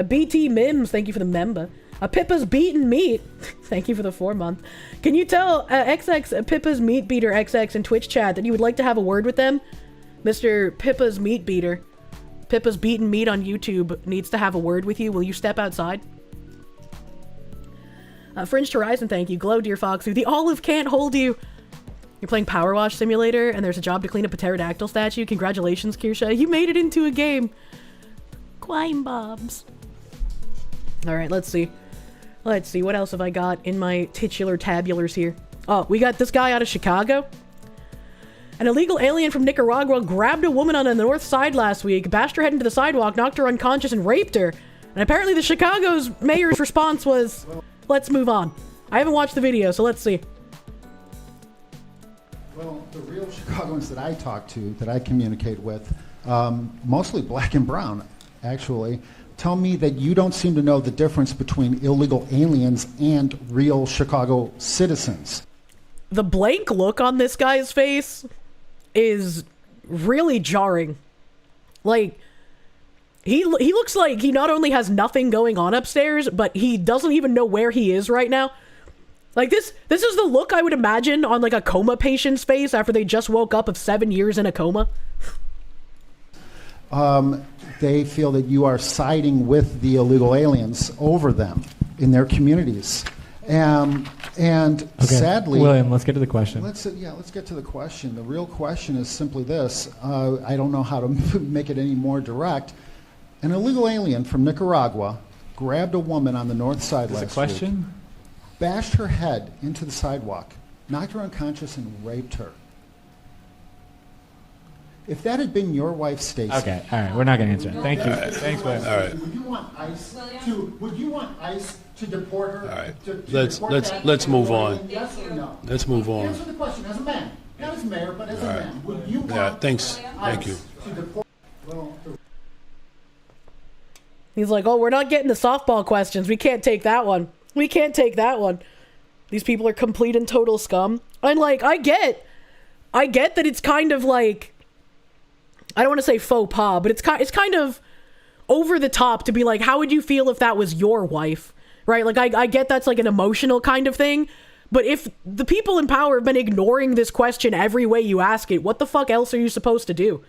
BT Mims, thank you for the member. Pippa's Beaten Meat, thank you for the 4-month. Can you tell XX Pippa's Meat Beater XX in Twitch chat that you would like to have a word with them? Mr. Pippa's Meat Beater. Pippa's Beaten Meat on YouTube needs to have a word with you. Will you step outside? Fringed Horizon, thank you. Glow Deer Foxu. The olive can't hold you. You're playing Power Wash Simulator, and there's a job to clean up a pterodactyl statue. Congratulations, Kirsche. You made it into a game. Quine Bobs. Alright, let's see. What else have I got in my titular tabulars here? Oh, we got this guy out of Chicago. An illegal alien from Nicaragua grabbed a woman on the north side last week, bashed her head into the sidewalk, knocked her unconscious, and raped her. And apparently the Chicago's mayor's response was, let's move on. I haven't watched the video, so let's see. Well, the real Chicagoans that I talk to, that I communicate with, mostly black and brown, actually, tell me that you don't seem to know the difference between illegal aliens and real Chicago citizens. The blank look on this guy's face is really jarring. Like, he looks like he not only has nothing going on upstairs, but he doesn't even know where he is right now. Like, this is the look I would imagine on, like, a coma patient's face after they just woke up of 7 years in a coma. They feel that you are siding with the illegal aliens over them in their communities. And okay. Sadly... William, let's get to the question. Let's get to the question. The real question is simply this. I don't know how to make it any more direct. An illegal alien from Nicaragua grabbed a woman on the north side last week. Question? Bashed her head into the sidewalk, knocked her unconscious, and raped her. If that had been your wife, Stacy. Okay, all right, we're not going to answer it. Thank you. Thanks, William. All right. Would you want ICE to deport her? All right. To Let's move on. Yes or no? Let's move on. Answer the question as a man, not as mayor, but as a man. Would you want Thanks. Thank you. ICE to deport? Well, He's like, oh, we're not getting the softball questions. We can't take that one. These people are complete and total scum. And, like, I get that it's kind of like, I don't want to say faux pas, but it's kind of over the top to be like, how would you feel if that was your wife? Right? Like, I get that's like an emotional kind of thing. But if the people in power have been ignoring this question every way you ask it, what the fuck else are you supposed to do?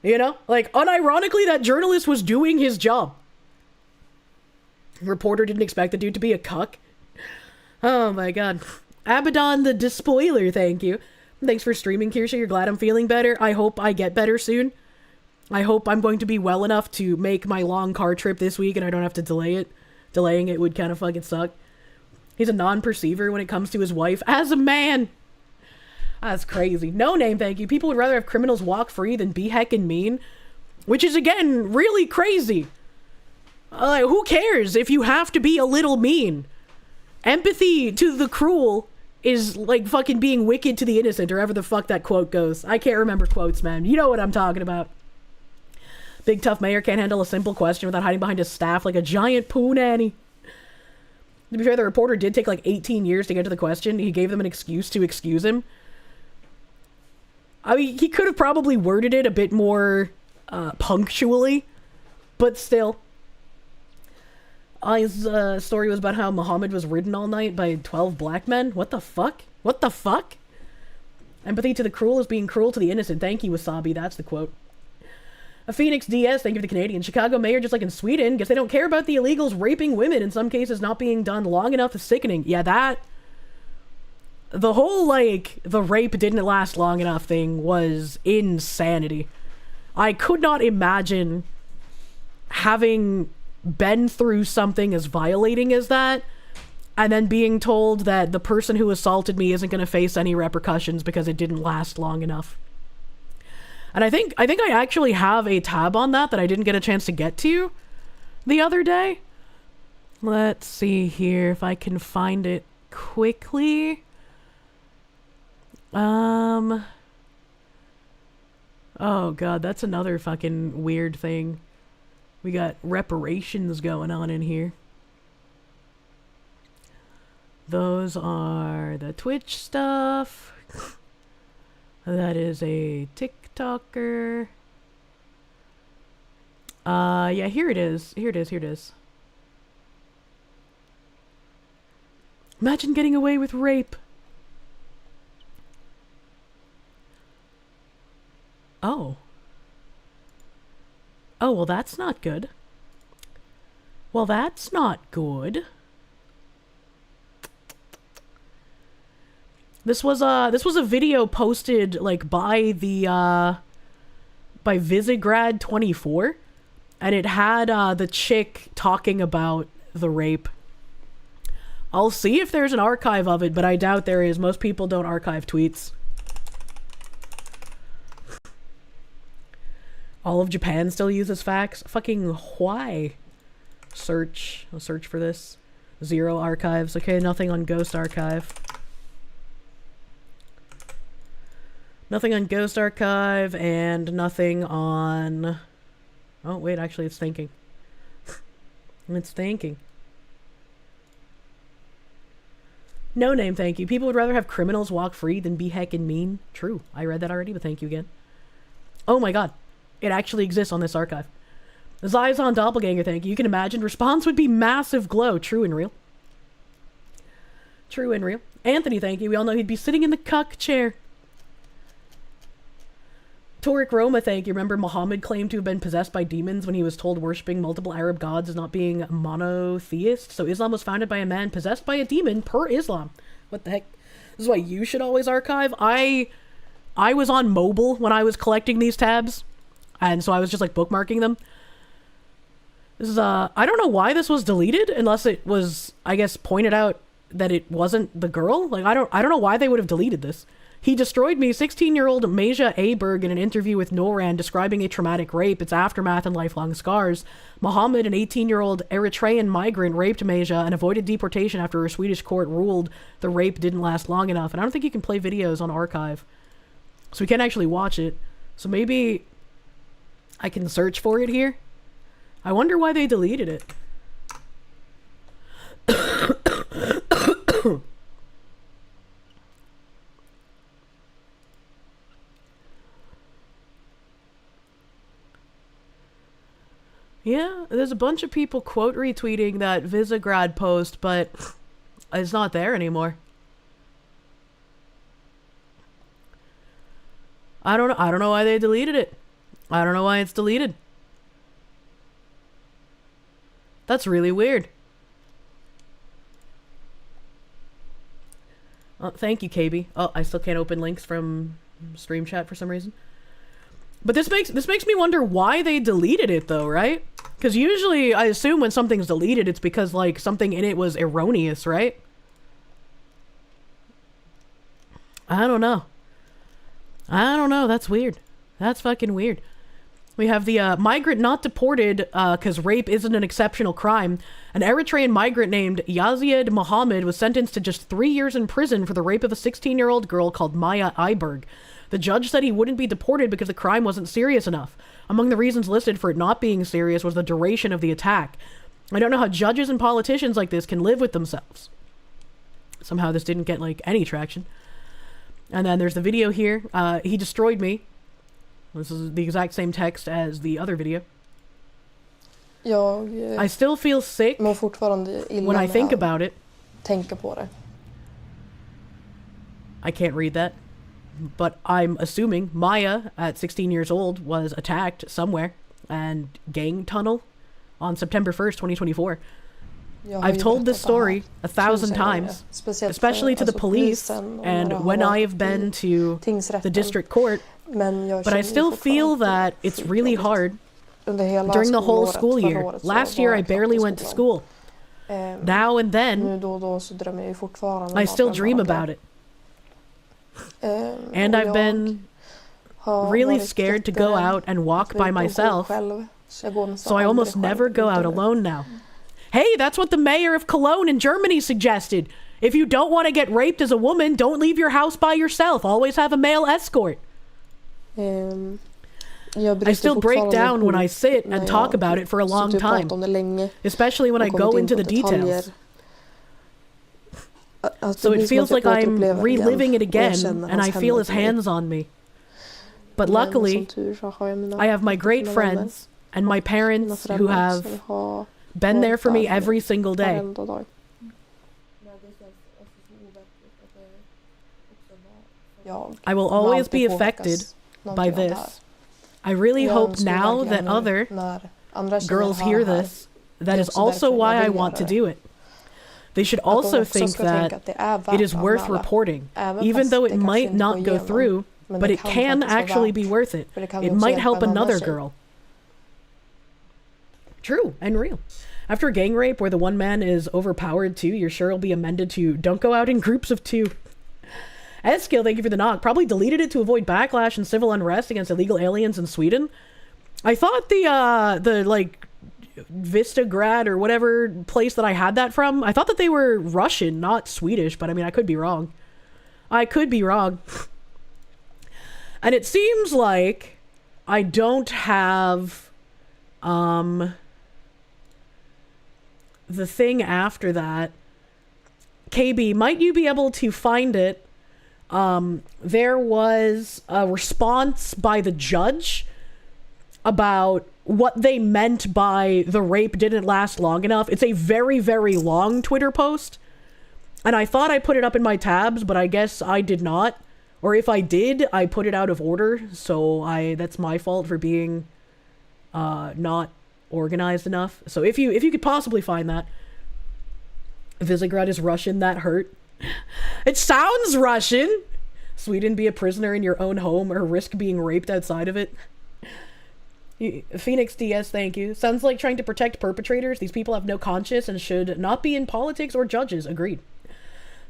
You know? Like, unironically, that journalist was doing his job. Reporter didn't expect the dude to be a cuck. Oh my god. Abaddon the Despoiler, thank you. Thanks for streaming, Kirsche. You're glad I'm feeling better. I hope I get better soon. I hope I'm going to be well enough to make my long car trip this week and I don't have to delay it. Delaying it would kind of fucking suck. He's a non-perceiver when it comes to his wife. As a man! That's crazy. No name, thank you. People would rather have criminals walk free than be heckin' mean. Which is, again, really crazy. Who cares if you have to be a little mean? Empathy to the cruel is like fucking being wicked to the innocent, or however the fuck that quote goes. I can't remember quotes, man. You know what I'm talking about. Big tough mayor can't handle a simple question without hiding behind his staff like a giant poo nanny. To be fair, the reporter did take like 18 years to get to the question. He gave them an excuse to excuse him. I mean, he could have probably worded it a bit more punctually, but still. His story was about how Muhammad was ridden all night by 12 black men. What the fuck? What the fuck? Empathy to the cruel is being cruel to the innocent. Thank you, Wasabi. That's the quote. A Phoenix DS, thank you for the Canadian. Chicago mayor, just like in Sweden, guess they don't care about the illegals raping women, in some cases not being done long enough is sickening. Yeah, that... The whole, like, the rape didn't last long enough thing was insanity. I could not imagine having been through something as violating as that, and then being told that the person who assaulted me isn't going to face any repercussions because it didn't last long enough. And I think I actually have a tab on that I didn't get a chance to get to the other day. Let's see here if I can find it quickly. Oh god, that's another fucking weird thing. We got reparations going on in here. Those are the Twitch stuff. That is a TikToker. Yeah, here it is. Here it is. Imagine getting away with rape. Oh. Oh, well that's not good. Well, that's not good. This was a video posted like by the by Visegrad 24, and it had the chick talking about the rape. I'll see if there's an archive of it, but I doubt there is. Most people don't archive tweets. All of Japan still uses fax? Fucking why? Search. I'll search for this. 0 archives. Okay, nothing on Ghost Archive. Nothing on Ghost Archive, and nothing on... Oh, wait, actually it's thinking. It's thinking. No name, thank you. People would rather have criminals walk free than be heckin' mean. True. I read that already, but thank you again. Oh my god. It actually exists on this archive. Zyzon Doppelganger, thank you. You can imagine response would be massive glow. True and real. True and real. Anthony, thank you. We all know he'd be sitting in the cuck chair. Tariq Roma, thank you. Remember Muhammad claimed to have been possessed by demons when he was told worshipping multiple Arab gods is not being monotheist? So Islam was founded by a man possessed by a demon per Islam. What the heck? This is why you should always archive. I was on mobile when I was collecting these tabs, and so I was just like bookmarking them. This is I don't know why this was deleted unless it was, I guess, pointed out that it wasn't the girl. Like I don't know why they would have deleted this. He destroyed me, 16-year-old Maja Aberg, in an interview with Noran describing a traumatic rape, its aftermath, and lifelong scars. Muhammad, an 18-year-old Eritrean migrant, raped Maja and avoided deportation after a Swedish court ruled the rape didn't last long enough. And I don't think you can play videos on archive, so we can't actually watch it. So maybe I can search for it here. I wonder why they deleted it. Yeah, there's a bunch of people quote retweeting that Visegrad post, but it's not there anymore. I don't know why they deleted it. I don't know why it's deleted. That's really weird. Oh, thank you, KB. Oh, I still can't open links from stream chat for some reason. But this makes me wonder why they deleted it though, right? Because usually I assume when something's deleted, it's because like something in it was erroneous, right? I don't know. That's weird. That's fucking weird. We have the migrant not deported because rape isn't an exceptional crime. An Eritrean migrant named Yazid Mohammed was sentenced to just 3 years in prison for the rape of a 16-year-old girl called Maya Iberg. The judge said he wouldn't be deported because the crime wasn't serious enough. Among the reasons listed for it not being serious was the duration of the attack. I don't know how judges and politicians like this can live with themselves. Somehow this didn't get, like, any traction. And then there's the video here. He destroyed me. This is the exact same text as the other video. I still feel sick when I think about it. I can't read that. But I'm assuming Maya, at 16 years old, was attacked somewhere and gang tunnel on September 1st, 2024. I've told this story 1,000 times, especially to the police and when I have been to the district court, but I still feel that it's really hard during the whole school year. Last year I barely went to school. Now and then, I still dream about it. And I've been really scared to go out and walk by myself, so I almost never go out alone now. Hey, that's what the mayor of Cologne in Germany suggested. If you don't want to get raped as a woman, don't leave your house by yourself. Always have a male escort. I still break down when I sit and talk about it for a long time, especially when I go into the details. So it feels like I'm reliving it again, and I feel his hands on me. But luckily, I have my great friends and my parents who have been there for me every single day. I will always be affected by this. I really hope now that other girls hear this, that is also why I want to do it. They should also think that it is worth reporting, even though it might not go through, but it can actually be worth it. It might help another girl. True and real. After a gang rape where the one man is overpowered too, you're sure it'll be amended to don't go out in groups of 2. Eskill, thank you for the knock. Probably deleted it to avoid backlash and civil unrest against illegal aliens in Sweden. I thought the like Vistagrad or whatever place that I had that from, I thought that they were Russian, not Swedish, but I mean, I could be wrong. I could be wrong. And it seems like I don't have the thing after that. KB, might you be able to find it? There was a response by the judge about what they meant by the rape didn't last long enough. It's a very, very long Twitter post. And I thought I put it up in my tabs, but I guess I did not. Or if I did, I put it out of order. So that's my fault for being not organized enough. So if you could possibly find that. Visegrad is Russian, that hurt. It sounds Russian. Sweden, be a prisoner in your own home or risk being raped outside of it. Phoenix DS, thank you. Sounds like trying to protect perpetrators. These people have no conscience and should not be in politics or judges. Agreed.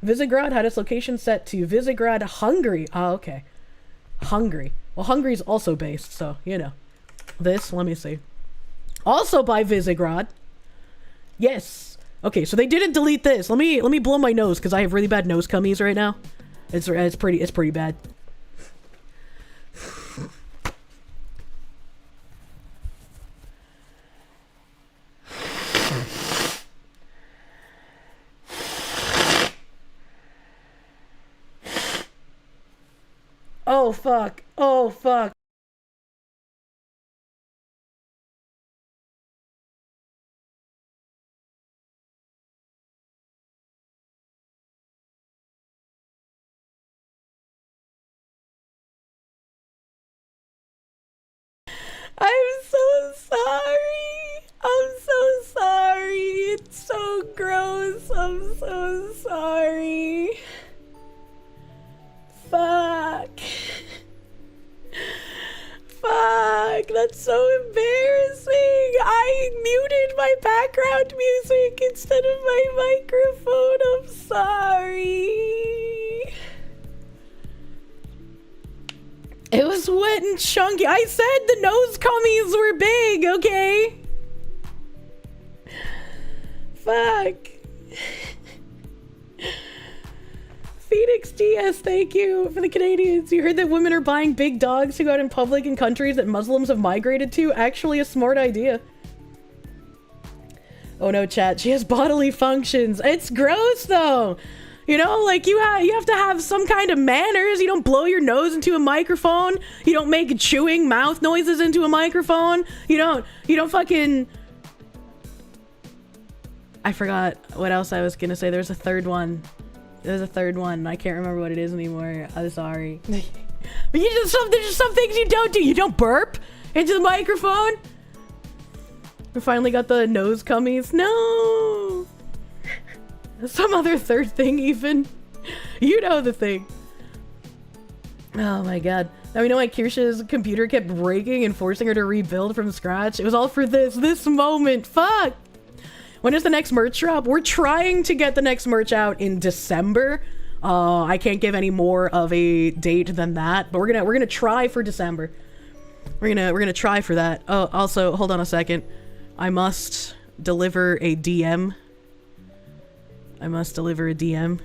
Visegrad had its location set to Visegrad, Hungary. Oh, okay. Hungary. Well, Hungary's also based, so, you know. This, let me see. Also by Visegrad. Yes. Okay, so they didn't delete this. Let me blow my nose because I have really bad nose cummies right now. It's pretty bad. Oh fuck. Oh fuck. I'm so sorry. I'm so sorry. It's so gross. I'm so sorry. Fuck. Fuck. That's so embarrassing. I muted my background music instead of my microphone. I'm sorry. It was wet and chunky. I said the nose cummies were big, okay? Fuck. Phoenix DS, thank you for the Canadians. You heard that women are buying big dogs to go out in public in countries that Muslims have migrated to? Actually a smart idea. Oh no, chat, she has bodily functions. It's gross though. You know, like you have to have some kind of manners. You don't blow your nose into a microphone. You don't make chewing mouth noises into a microphone. You don't fucking... I forgot what else I was gonna say. There's a third one. There's a third one. I can't remember what it is anymore. I'm sorry. But there's just some things you don't do. You don't burp into the microphone. We finally got the nose cummies. No. Some other third thing even. You know the thing. Oh my god. Now we know why Kirsche's computer kept breaking and forcing her to rebuild from scratch. It was all for this moment. Fuck. When is the next merch drop? We're trying to get the next merch out in December. I can't give any more of a date than that, but we're gonna try for December. We're gonna try for that. Oh, also, hold on a second. I must deliver a DM. I must deliver a DM.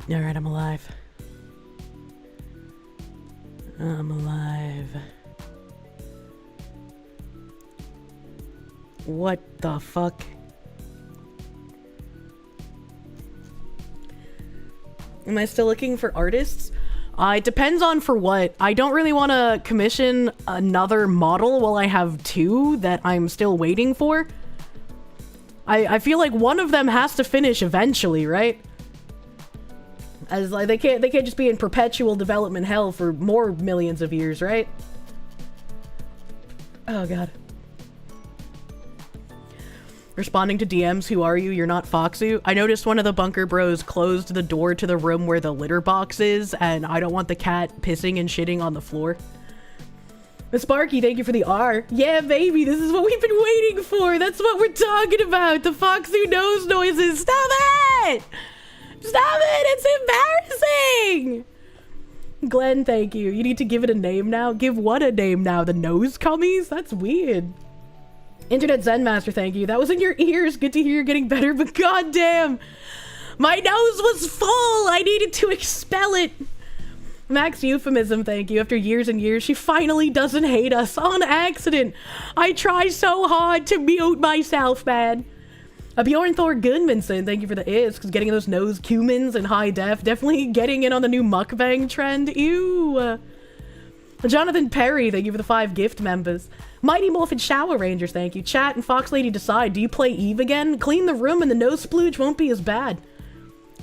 Alright, I'm alive. I'm alive. What the fuck? Am I still looking for artists? It depends on for what. I don't really want to commission another model while I have two that I'm still waiting for. I feel like one of them has to finish eventually, right? As like they can't just be in perpetual development hell for more millions of years, right? Oh god. Responding to DMs, who are you? You're not Foxu. I noticed one of the bunker bros closed the door to the room where the litter box is, and I don't want the cat pissing and shitting on the floor. Miss Sparky, thank you for the R. Yeah, baby, this is what we've been waiting for. That's what we're talking about. The Foxu nose noises. Stop it! Stop it! It's embarrassing! Glenn, thank you. You need to give it a name now? Give what a name now? The nose cummies? That's weird. Internet Zen Master, thank you. That was in your ears. Good to hear you're getting better, but goddamn, my nose was full. I needed to expel it. Max Euphemism, thank you. After years and years, she finally doesn't hate us on accident. I try so hard to mute myself, man. Bjorn Thor Goodmanson, thank you for the is, because getting those nose cumins in high def, definitely getting in on the new mukbang trend. Ew. Jonathan Perry, thank you for the 5 gift members. Mighty Morphin Shower Rangers, thank you. Chat and Fox Lady decide, do you play Eve again? Clean the room and the nose splooge won't be as bad.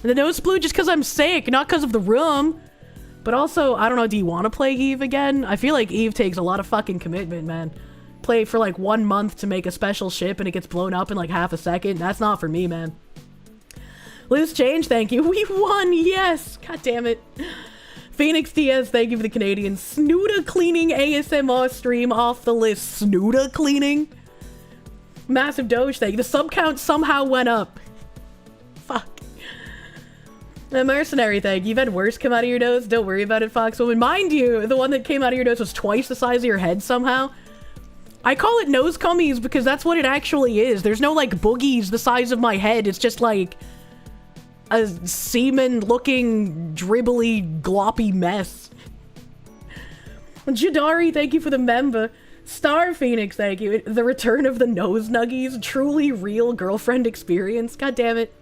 The nose splooge is because I'm sick, not because of the room. But also, I don't know, do you want to play Eve again? I feel like Eve takes a lot of fucking commitment, man. Play for like 1 month to make a special ship and it gets blown up in like half a second. That's not for me, man. Loose change, thank you. We won, yes! God damn it. Phoenix DS, thank you for the Canadian. Snooda cleaning ASMR stream off the list. Snooda cleaning? Massive Doge, thank you. The sub count somehow went up. Fuck. The Mercenary, thank you. You've had worse come out of your nose. Don't worry about it, Foxwoman. Mind you, the one that came out of your nose was twice the size of your head somehow. I call it nose cummies because that's what it actually is. There's no, like, boogies the size of my head. It's just, like, a semen-looking, dribbly, gloppy mess. Jadari, thank you for the member. Star Phoenix, thank you. The return of the nose nuggies. Truly real girlfriend experience. God damn it.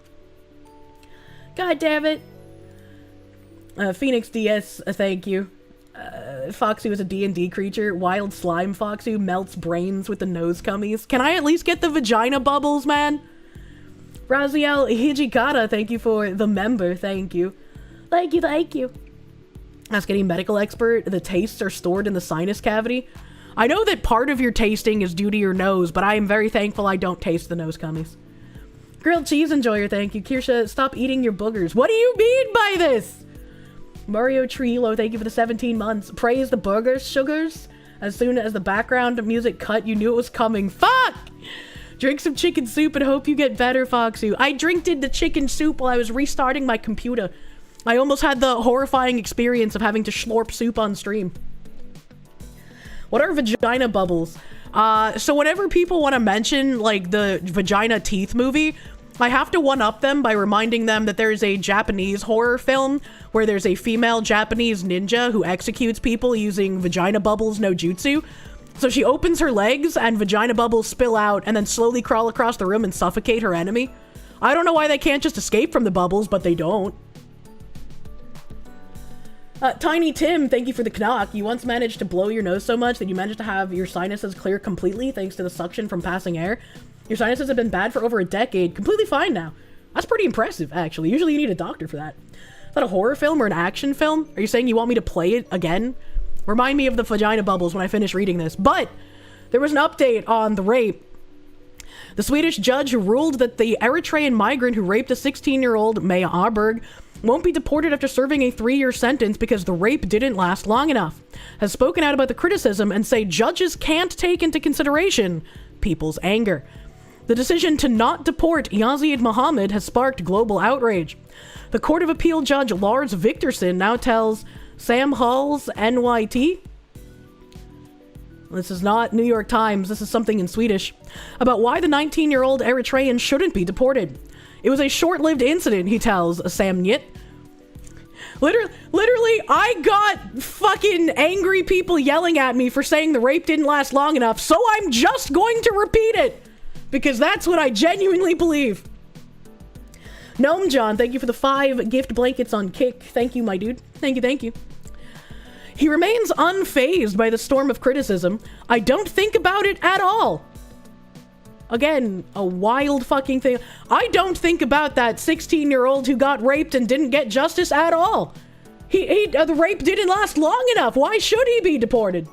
God damn it. Phoenix DS, thank you. Foxu is a D&D creature. Wild slime Foxu melts brains with the nose cummies. Can I at least get the vagina bubbles, man? Raziel Hijikata, thank you for the member. Thank you. Thank you, thank you. Ask any medical expert. The tastes are stored in the sinus cavity. I know that part of your tasting is due to your nose, but I am very thankful I don't taste the nose cummies. Grilled cheese enjoyer, thank you. Kirsche, stop eating your boogers. What do you mean by this? Mario Trillo, thank you for the 17 months. Praise the burgers, sugars. As soon as the background music cut, you knew it was coming. Fuck! Drink some chicken soup and hope you get better, Foxu. I drank the chicken soup while I was restarting my computer. I almost had the horrifying experience of having to slurp soup on stream. What are vagina bubbles? So whenever people want to mention, like, the vagina teeth movie, I have to one-up them by reminding them that there's a Japanese horror film where there's a female Japanese ninja who executes people using vagina bubbles no jutsu. So she opens her legs and vagina bubbles spill out and then slowly crawl across the room and suffocate her enemy. I don't know why they can't just escape from the bubbles, but they don't. Tiny Tim, thank you for the knock. You once managed to blow your nose so much that you managed to have your sinuses clear completely thanks to the suction from passing air. Your sinuses have been bad for over a decade. Completely fine now. That's pretty impressive, actually. Usually you need a doctor for that. Is that a horror film or an action film? Are you saying you want me to play it again? Remind me of the vagina bubbles when I finish reading this. But there was an update on the rape. The Swedish judge who ruled that the Eritrean migrant who raped a 16-year-old Maya Arberg won't be deported after serving a 3-year sentence because the rape didn't last long enough, has spoken out about the criticism and say judges can't take into consideration people's anger. The decision to not deport Yazid Mohammed has sparked global outrage. The Court of Appeal Judge Lars Victorson now tells Sam Hull's NYT, this is not New York Times, this is something in Swedish, about why the 19-year-old Eritrean shouldn't be deported. It was a short-lived incident, he tells Sam Nyit. Literally, I got fucking angry people yelling at me for saying the rape didn't last long enough, so I'm just going to repeat it, because that's what I genuinely believe. Gnome John, thank you for the 5 gift blankets on Kick. Thank you, my dude. Thank you, thank you. He remains unfazed by the storm of criticism. I don't think about it at all. Again, a wild fucking thing. I don't think about that 16-year-old who got raped and didn't get justice at all. The rape didn't last long enough. Why should he be deported?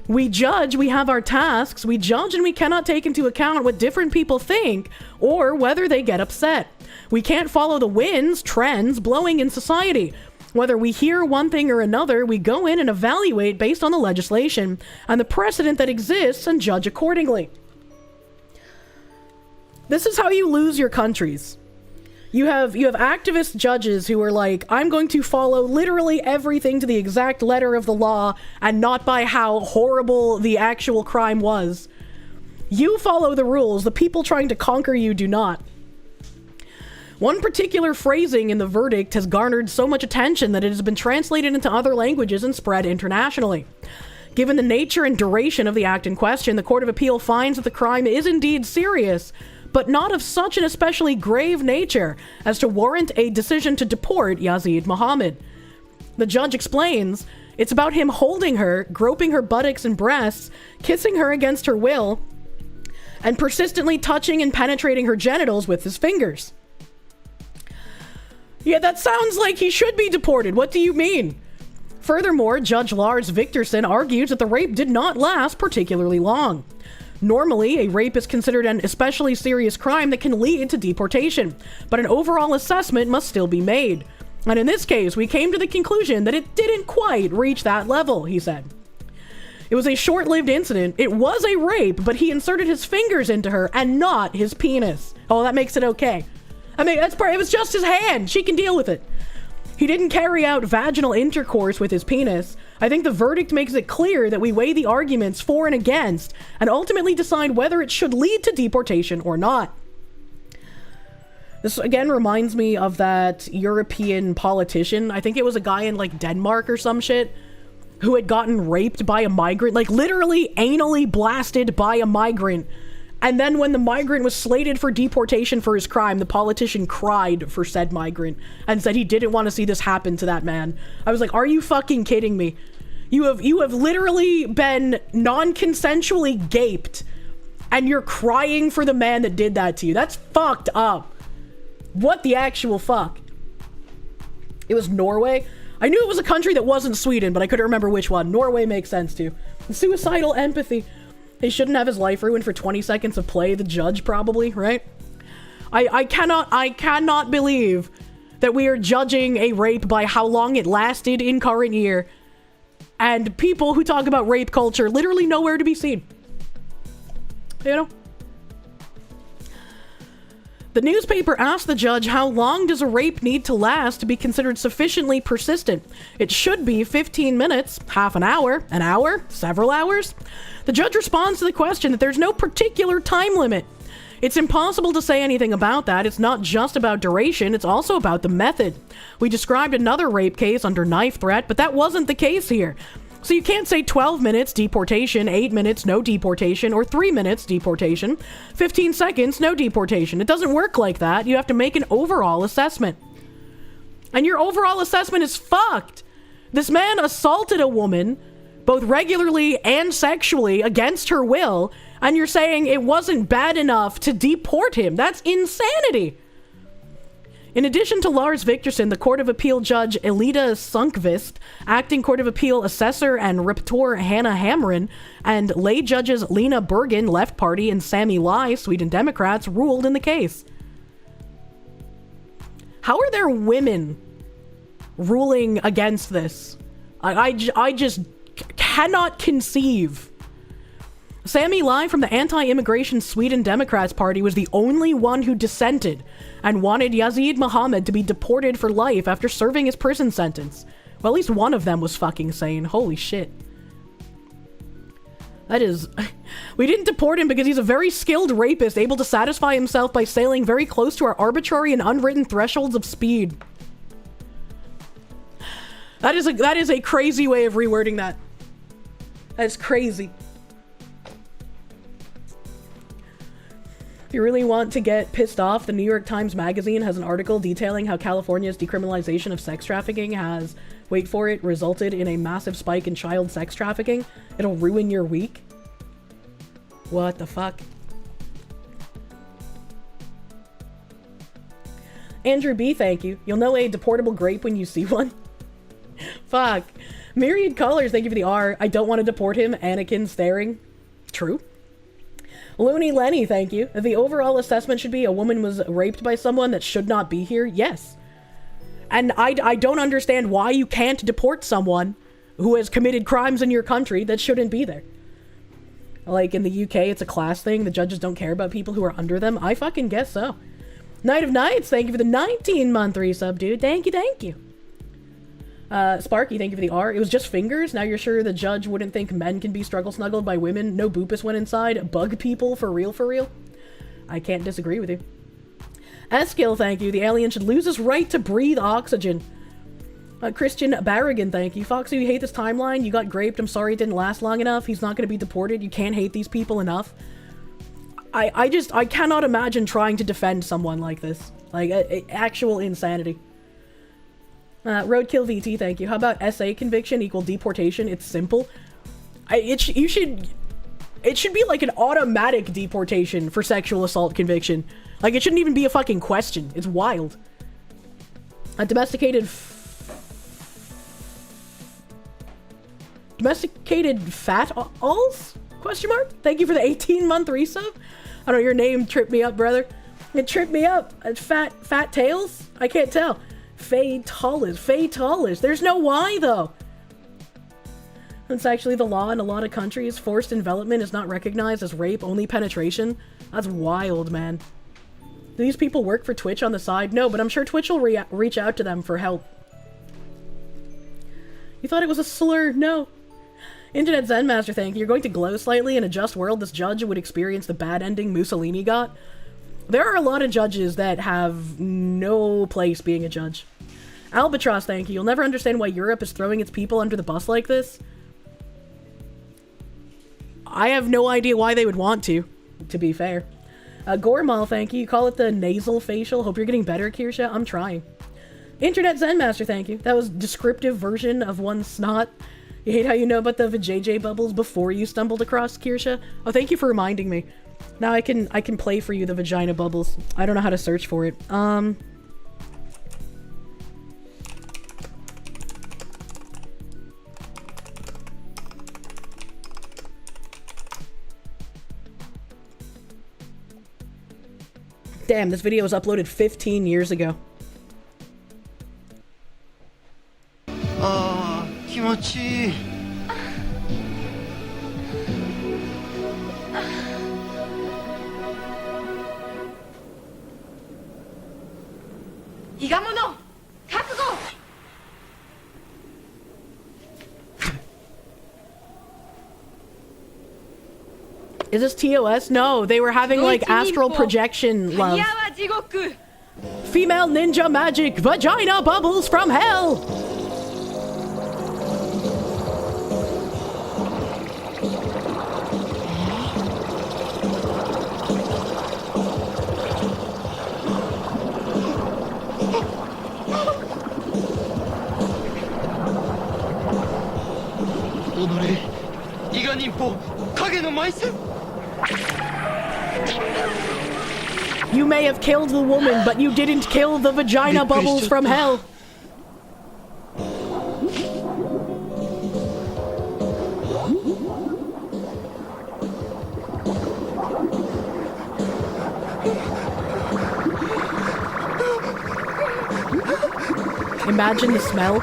We judge, we have our tasks, we judge and we cannot take into account what different people think or whether they get upset. We can't follow the winds, trends, blowing in society. Whether we hear one thing or another, we go in and evaluate based on the legislation and the precedent that exists and judge accordingly. This is how you lose your countries. You have activist judges who are like, I'm going to follow literally everything to the exact letter of the law and not by how horrible the actual crime was. You follow the rules. The people trying to conquer you do not. One particular phrasing in the verdict has garnered so much attention that it has been translated into other languages and spread internationally. Given the nature and duration of the act in question, the Court of Appeal finds that the crime is indeed serious, but not of such an especially grave nature as to warrant a decision to deport Yazid Mohammed. The judge explains, it's about him holding her, groping her buttocks and breasts, kissing her against her will, and persistently touching and penetrating her genitals with his fingers. Yeah, that sounds like he should be deported. What do you mean? Furthermore, Judge Lars Victorson argues that the rape did not last particularly long. Normally, a rape is considered an especially serious crime that can lead to deportation, but an overall assessment must still be made. And in this case, we came to the conclusion that it didn't quite reach that level, he said. It was a short-lived incident. It was a rape, but he inserted his fingers into her and not his penis. Oh, that makes it okay. I mean, it was just his hand. She can deal with it. He didn't carry out vaginal intercourse with his penis. I think the verdict makes it clear that we weigh the arguments for and against and ultimately decide whether it should lead to deportation or not. This again reminds me of that European politician. I think it was a guy in like Denmark or some shit who had gotten raped by a migrant, like literally anally blasted by a migrant. And then when the migrant was slated for deportation for his crime, the politician cried for said migrant and said he didn't want to see this happen to that man. I was like, are you fucking kidding me? You have literally been non-consensually gaped and you're crying for the man that did that to you. That's fucked up. What the actual fuck? It was Norway. I knew it was a country that wasn't Sweden, but I couldn't remember which one. Norway makes sense too. Suicidal empathy. He shouldn't have his life ruined for 20 seconds of play, the judge probably, right? I cannot believe that we are judging a rape by how long it lasted in current year. And people who talk about rape culture literally nowhere to be seen. You know? The newspaper asked the judge, how long does a rape need to last to be considered sufficiently persistent? It should be 15 minutes, half an hour, several hours. The judge responds to the question that there's no particular time limit. It's impossible to say anything about that. It's not just about duration, it's also about the method. We described another rape case under knife threat, but that wasn't the case here. So you can't say 12 minutes, deportation, 8 minutes, no deportation, or 3 minutes, deportation, 15 seconds, no deportation. It doesn't work like that. You have to make an overall assessment. And your overall assessment is fucked. This man assaulted a woman, both regularly and sexually, against her will, and you're saying it wasn't bad enough to deport him. That's insanity. In addition to Lars Victorson, the Court of Appeal Judge Elida Sunkvist, Acting Court of Appeal Assessor and Rapporteur Hannah Hamren, and lay judges Lena Bergen, Left Party, and Sammy Lai, Sweden Democrats, ruled in the case. How are there women ruling against this? I just cannot conceive. Sammy Lai from the anti-immigration Sweden Democrats Party was the only one who dissented and wanted Yazid Mohammed to be deported for life after serving his prison sentence. Well, at least one of them was fucking sane. Holy shit. That is... We didn't deport him because he's a very skilled rapist, able to satisfy himself by sailing very close to our arbitrary and unwritten thresholds of speed. That is a crazy way of rewording that. That's crazy. If you really want to get pissed off, the New York Times Magazine has an article detailing how California's decriminalization of sex trafficking has, wait for it, resulted in a massive spike in child sex trafficking. It'll ruin your week. What the fuck? Andrew B, thank you. You'll know a deportable grape when you see one. Fuck. Myriad Colors, thank you for the R. I don't want to deport him. Anakin staring. True. Looney Lenny, thank you. The overall assessment should be a woman was raped by someone that should not be here. Yes. And I don't understand why you can't deport someone who has committed crimes in your country that shouldn't be there. Like in the UK, it's a class thing. The judges don't care about people who are under them. I fucking guess so. Night of Nights, thank you for the 19-month resub, dude. Thank you, thank you. Sparky, thank you for the R. It was just fingers? Now you're sure the judge wouldn't think men can be struggle-snuggled by women? No boopus went inside? Bug people? For real, for real? I can't disagree with you. Eskill, thank you. The alien should lose his right to breathe oxygen. Christian Barrigan, thank you. Foxy, you hate this timeline? You got graped. I'm sorry it didn't last long enough. He's not going to be deported. You can't hate these people enough. I cannot imagine trying to defend someone like this. Like, actual insanity. Roadkill VT, thank you. How about SA conviction equal deportation? It's simple. It should be like an automatic deportation for sexual assault conviction. Like, it shouldn't even be a fucking question. It's wild. Domesticated fat alls? Question mark? Thank you for the 18-month resub. I don't know, your name tripped me up, brother. It tripped me up. Fat tails? I can't tell. Fatalis. There's no Y, though. That's actually the law in a lot of countries. Forced envelopment is not recognized as rape, only penetration. That's wild, man. Do these people work for Twitch on the side? No, but I'm sure Twitch will reach out to them for help. You thought it was a slur? No. Internet Zen Master, thank you. You're going to glow slightly in a just world. This judge would experience the bad ending Mussolini got. There are a lot of judges that have no place being a judge. Albatross, thank you. You'll never understand why Europe is throwing its people under the bus like this. I have no idea why they would want to be fair. Gormal, thank you. You call it the nasal facial. Hope you're getting better, Kirsche. I'm trying. Internet Zen Master, thank you. That was descriptive version of one snot. You hate how you know about the vajayjay bubbles before you stumbled across Kirsche? Oh, thank you for reminding me. Now I can play for you the vagina bubbles. I don't know how to search for it. Damn, this video was uploaded 15 years ago. あー気持ちいい伊賀者覚悟 Is this TOS? No, they were having like astral projection love. 矢は地獄 Female ninja magic, vagina bubbles from hell! You may have killed the woman, but you didn't kill the vagina bubbles from hell. Imagine the smell.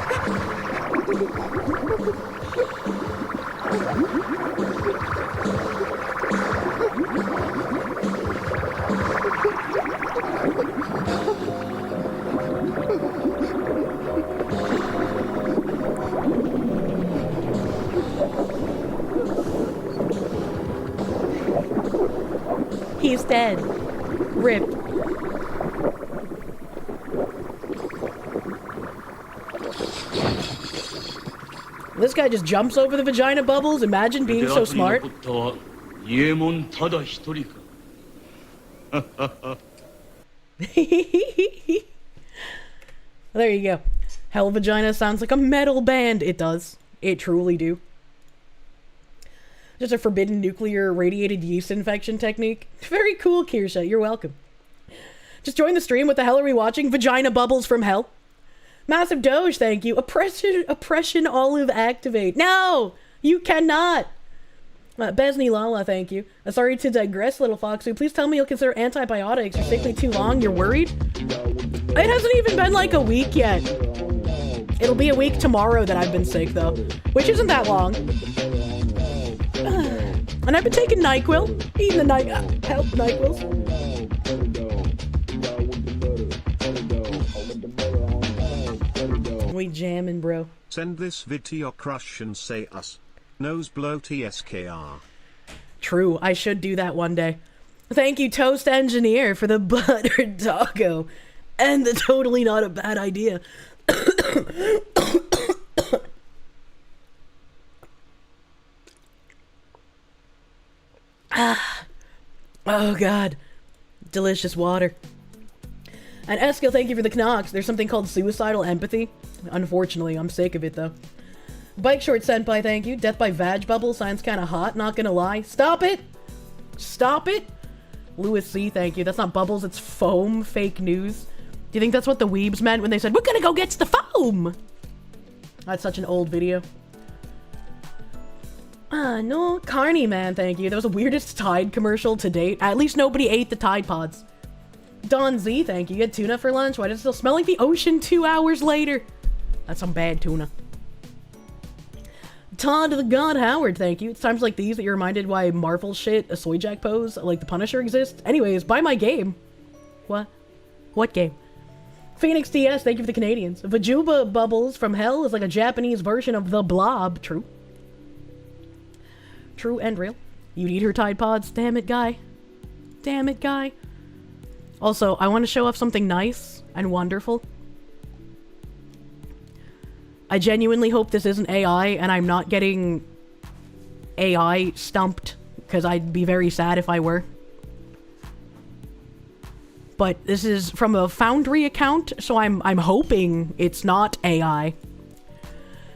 He's dead. Rip. This guy just jumps over the vagina bubbles. Imagine being so smart. There you go. Hell vagina sounds like a metal band. It does. It truly do. Just a forbidden nuclear radiated yeast infection technique. Very cool, Kirsche. You're welcome. Just join the stream. What the hell are we watching? Vagina bubbles from hell. Massive Doge, thank you. Oppression olive activate. No! You cannot! Besney Lala, thank you. Sorry to digress, little foxy. Please tell me you'll consider antibiotics. You're sick me too long. You're worried? It hasn't even been like a week yet. It'll be a week tomorrow that I've been sick, though. Which isn't that long. And I've been taking NyQuil. Eating the help NyQuils. We jamming, bro. Send this vid to your crush and say us. Nose blow TSKR. True, I should do that one day. Thank you, Toast Engineer, for the buttered taco. And the totally not a bad idea. Oh god. Delicious water. And Eskil, thank you for the Knox. There's something called suicidal empathy. Unfortunately, I'm sick of it though. Bike Short Senpai, thank you. Death by Vag Bubble sounds kinda hot, not gonna lie. Stop it! Stop it! Louis C, thank you. That's not bubbles, it's foam. Fake news. Do you think that's what the weebs meant when they said, we're gonna go get the foam? That's such an old video. No. Carney, man, thank you. That was the weirdest Tide commercial to date. At least nobody ate the Tide Pods. Don Z, thank you. You had tuna for lunch? Why does it still smell like the ocean 2 hours later? That's some bad tuna. Todd the God Howard, thank you. It's times like these that you're reminded why Marvel shit, a soy jack pose, like the Punisher exists. Anyways, buy my game. What? What game? Phoenix DS, thank you for the Canadians. Vajuba Bubbles from Hell is like a Japanese version of The Blob. True. True and real. You'd eat her Tide Pods. Damn it, guy. Damn it, guy. Also, I want to show off something nice and wonderful. I genuinely hope this isn't AI and I'm not getting AI stumped, because I'd be very sad if I were. But this is from a Foundry account, so I'm hoping it's not AI.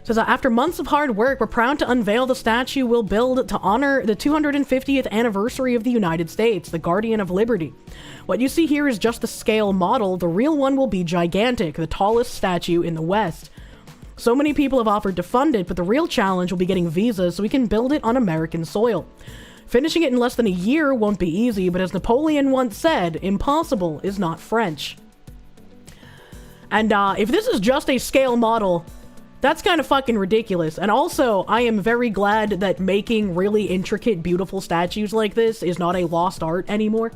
It says, after months of hard work, we're proud to unveil the statue we'll build to honor the 250th anniversary of the United States, the Guardian of Liberty. What you see here is just the scale model. The real one will be gigantic, the tallest statue in the West. So many people have offered to fund it, but the real challenge will be getting visas so we can build it on American soil. Finishing it in less than a year won't be easy, but as Napoleon once said, impossible is not French. And if this is just a scale model, that's kind of fucking ridiculous. And also, I am very glad that making really intricate, beautiful statues like this is not a lost art anymore.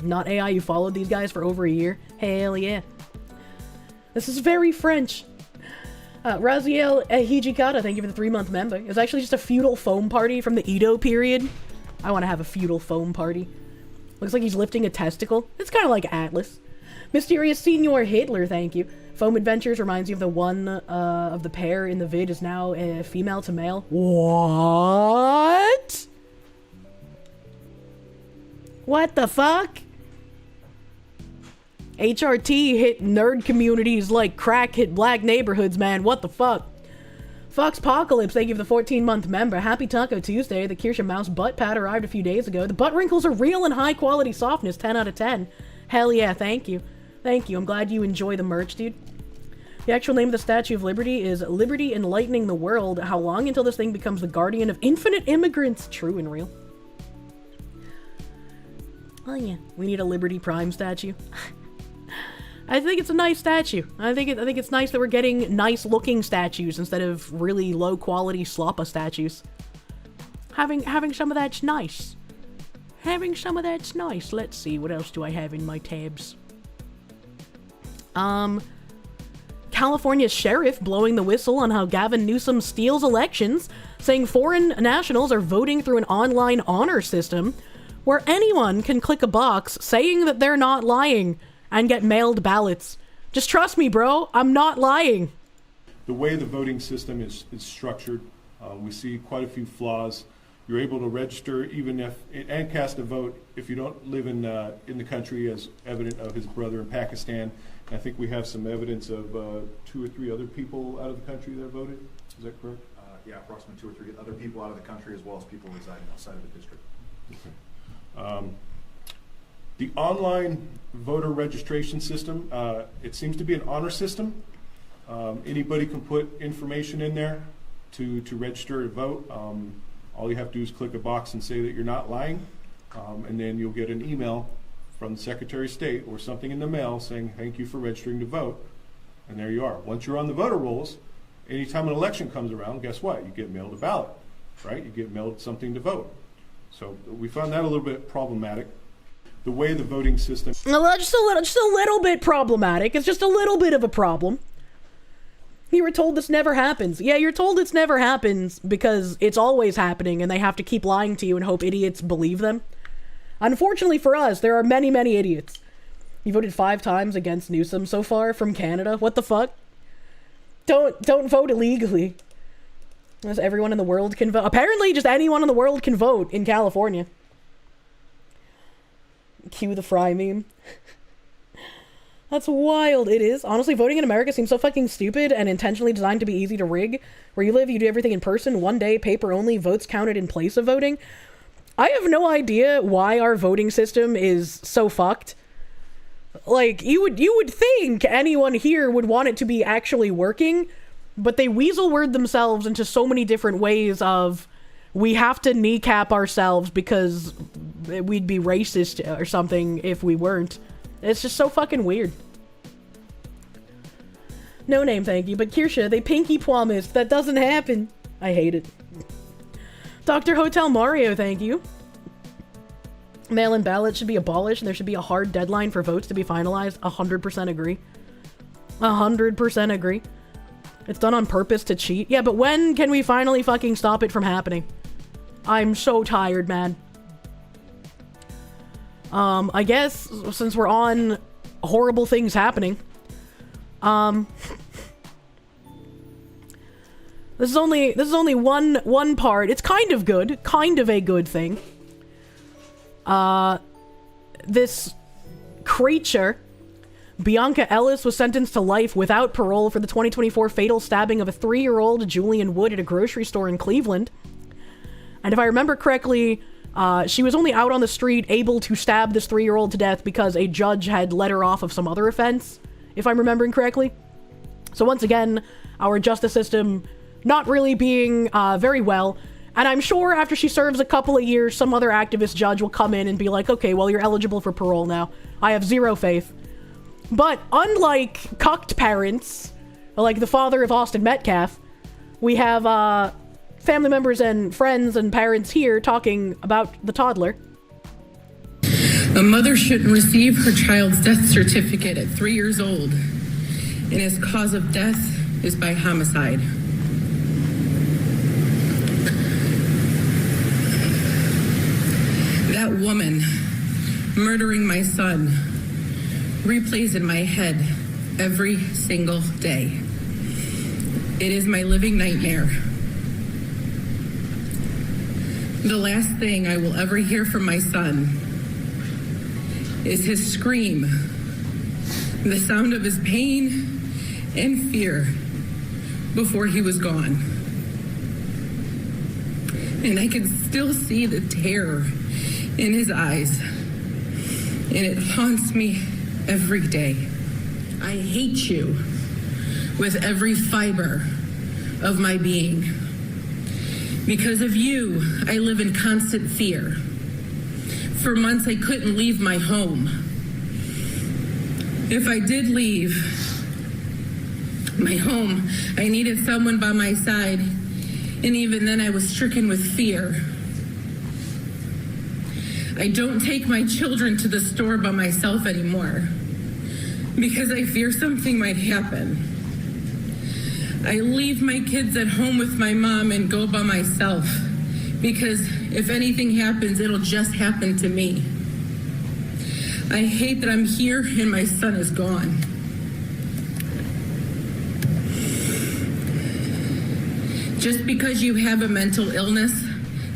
Not AI, you followed these guys for over a year? Hell yeah. This is very French. Raziel Hijikata, thank you for the 3-month member. It's actually just a feudal foam party from the Edo period. I want to have a feudal foam party. Looks like he's lifting a testicle. It's kind of like Atlas. Mysterious Senior Hitler, thank you. Foam Adventures reminds you of the one of the pair in the vid is now female to male. What? What the fuck? HRT hit nerd communities like crack hit black neighborhoods, man. What the fuck? Foxpocalypse, thank you for the 14-month member. Happy Taco Tuesday. The Kirsche mouse butt pad arrived a few days ago. The butt wrinkles are real and high quality softness. 10 out of 10. Hell yeah, thank you. Thank you. I'm glad you enjoy the merch, dude. The actual name of the Statue of Liberty is Liberty Enlightening the World. How long until this thing becomes the guardian of infinite immigrants? True and real. Oh yeah, we need a Liberty Prime statue. I think it's a nice statue. I think it's nice that we're getting nice looking statues instead of really low quality sloppa statues. Having some of that's nice. Having some of that's nice. Let's see, what else do I have in my tabs? California sheriff blowing the whistle on how Gavin Newsom steals elections, saying foreign nationals are voting through an online honor system where anyone can click a box saying that they're not lying and get mailed ballots. Just trust me, bro. I'm not lying. The way the voting system is structured, we see quite a few flaws. You're able to register even if and cast a vote if you don't live in the country, as evident of his brother in Pakistan. And I think we have some evidence of 2 or 3 other people out of the country that voted. Is that correct? Yeah, approximately 2 or 3 other people out of the country, as well as people residing outside of the district. Okay. The online voter registration system, it seems to be an honor system. Anybody can put information in there to register to vote. All you have to do is click a box and say that you're not lying, and then you'll get an email from the Secretary of State or something in the mail saying thank you for registering to vote, and there you are. Once you're on the voter rolls, anytime an election comes around, guess what? You get mailed a ballot, right? You get mailed something to vote. So we found that a little bit problematic. The way the voting system... Well, just a little bit problematic. It's just a little bit of a problem. You were told this never happens. Yeah, you're told it's never happens because it's always happening and they have to keep lying to you and hope idiots believe them. Unfortunately for us, there are many, many idiots. You voted 5 times against Newsom so far from Canada. What the fuck? Don't vote illegally. Unless everyone in the world can vote. Apparently, just anyone in the world can vote in California. Cue the fry meme. That's wild. It is. Honestly, voting in America seems so fucking stupid and intentionally designed to be easy to rig. Where you live, you do everything in person, one day, paper only, votes counted in place of voting. I have no idea why our voting system is so fucked. Like, you would think anyone here would want it to be actually working, but they weasel word themselves into so many different ways of, we have to kneecap ourselves because we'd be racist or something if we weren't. It's just so fucking weird. No name, thank you, but Kirsche, they pinky promised. That doesn't happen. I hate it. Dr. Hotel Mario, thank you. Mail-in ballots should be abolished and there should be a hard deadline for votes to be finalized. 100% agree. 100% agree. It's done on purpose to cheat. Yeah, but when can we finally fucking stop it from happening? I'm so tired, man. I guess since we're on horrible things happening, this is only one part. It's kind of good, kind of a good thing. This creature, Bianca Ellis, was sentenced to life without parole for the 2024 fatal stabbing of a 3-year-old Julian Wood at a grocery store in Cleveland. And if I remember correctly, she was only out on the street able to stab this 3-year-old to death because a judge had let her off of some other offense, if I'm remembering correctly. So once again, our justice system not really being very well. And I'm sure after she serves a couple of years, some other activist judge will come in and be like, okay, well, you're eligible for parole now. I have zero faith. But unlike cucked parents, like the father of Austin Metcalf, we have family members and friends and parents here talking about the toddler. A mother shouldn't receive her child's death certificate at 3 years old, and his cause of death is by homicide. That woman murdering my son replays in my head every single day. It is my living nightmare. The last thing I will ever hear from my son is his scream, the sound of his pain and fear before he was gone. And I can still see the terror in his eyes, and it haunts me every day. I hate you with every fiber of my being. Because of you, I live in constant fear. For months, I couldn't leave my home. If I did leave my home, I needed someone by my side, and even then I was stricken with fear. I don't take my children to the store by myself anymore because I fear something might happen. I leave my kids at home with my mom and go by myself because if anything happens, it'll just happen to me. I hate that I'm here and my son is gone. Just because you have a mental illness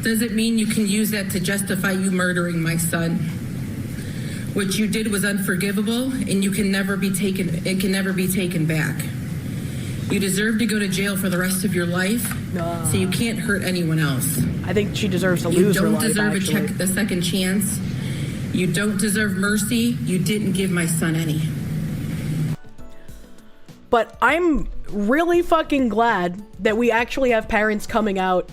doesn't mean you can use that to justify you murdering my son. What you did was unforgivable, and it can never be taken back. You deserve to go to jail for the rest of your life, so you can't hurt anyone else. I think she deserves to lose her life, You don't deserve a second chance. You don't deserve mercy. You didn't give my son any. But I'm really fucking glad that we actually have parents coming out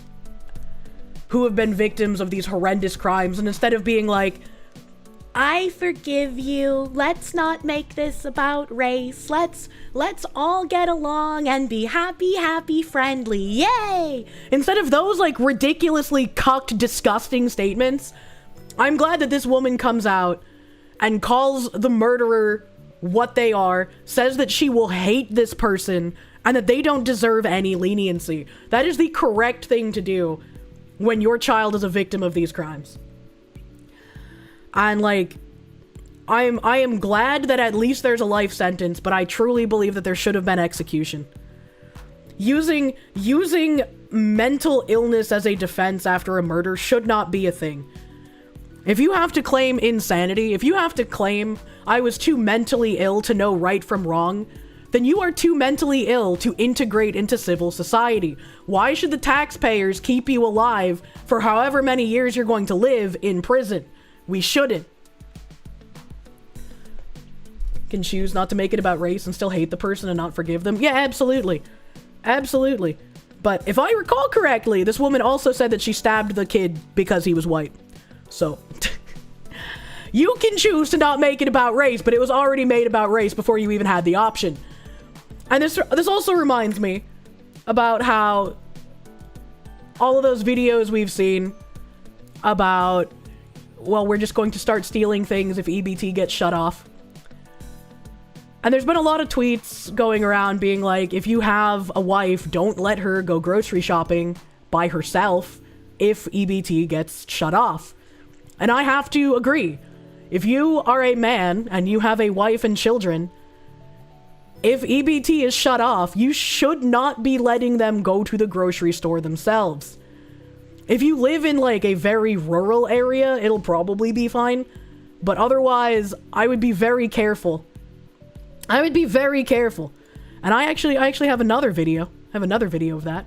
who have been victims of these horrendous crimes, and instead of being like, I forgive you, let's not make this about race, let's all get along and be happy, friendly, yay! Instead of those like ridiculously cucked, disgusting statements, I'm glad that this woman comes out and calls the murderer what they are, says that she will hate this person, and that they don't deserve any leniency. That is the correct thing to do when your child is a victim of these crimes. And like, I am glad that at least there's a life sentence, but I truly believe that there should have been execution. Using mental illness as a defense after a murder should not be a thing. If you have to claim insanity, if you have to claim I was too mentally ill to know right from wrong, then you are too mentally ill to integrate into civil society. Why should the taxpayers keep you alive for however many years you're going to live in prison? We shouldn't. Can choose not to make it about race and still hate the person and not forgive them? Yeah, absolutely. Absolutely. But if I recall correctly, this woman also said that she stabbed the kid because he was white. So, you can choose to not make it about race, but it was already made about race before you even had the option. And this also reminds me about how all of those videos we've seen about, well, we're just going to start stealing things if EBT gets shut off. And there's been a lot of tweets going around being like, if you have a wife, don't let her go grocery shopping by herself if EBT gets shut off. And I have to agree. If you are a man and you have a wife and children, if EBT is shut off, you should not be letting them go to the grocery store themselves. If you live in like a very rural area, it'll probably be fine. But otherwise, I would be very careful. I would be very careful. And I actually have another video. I have another video of that.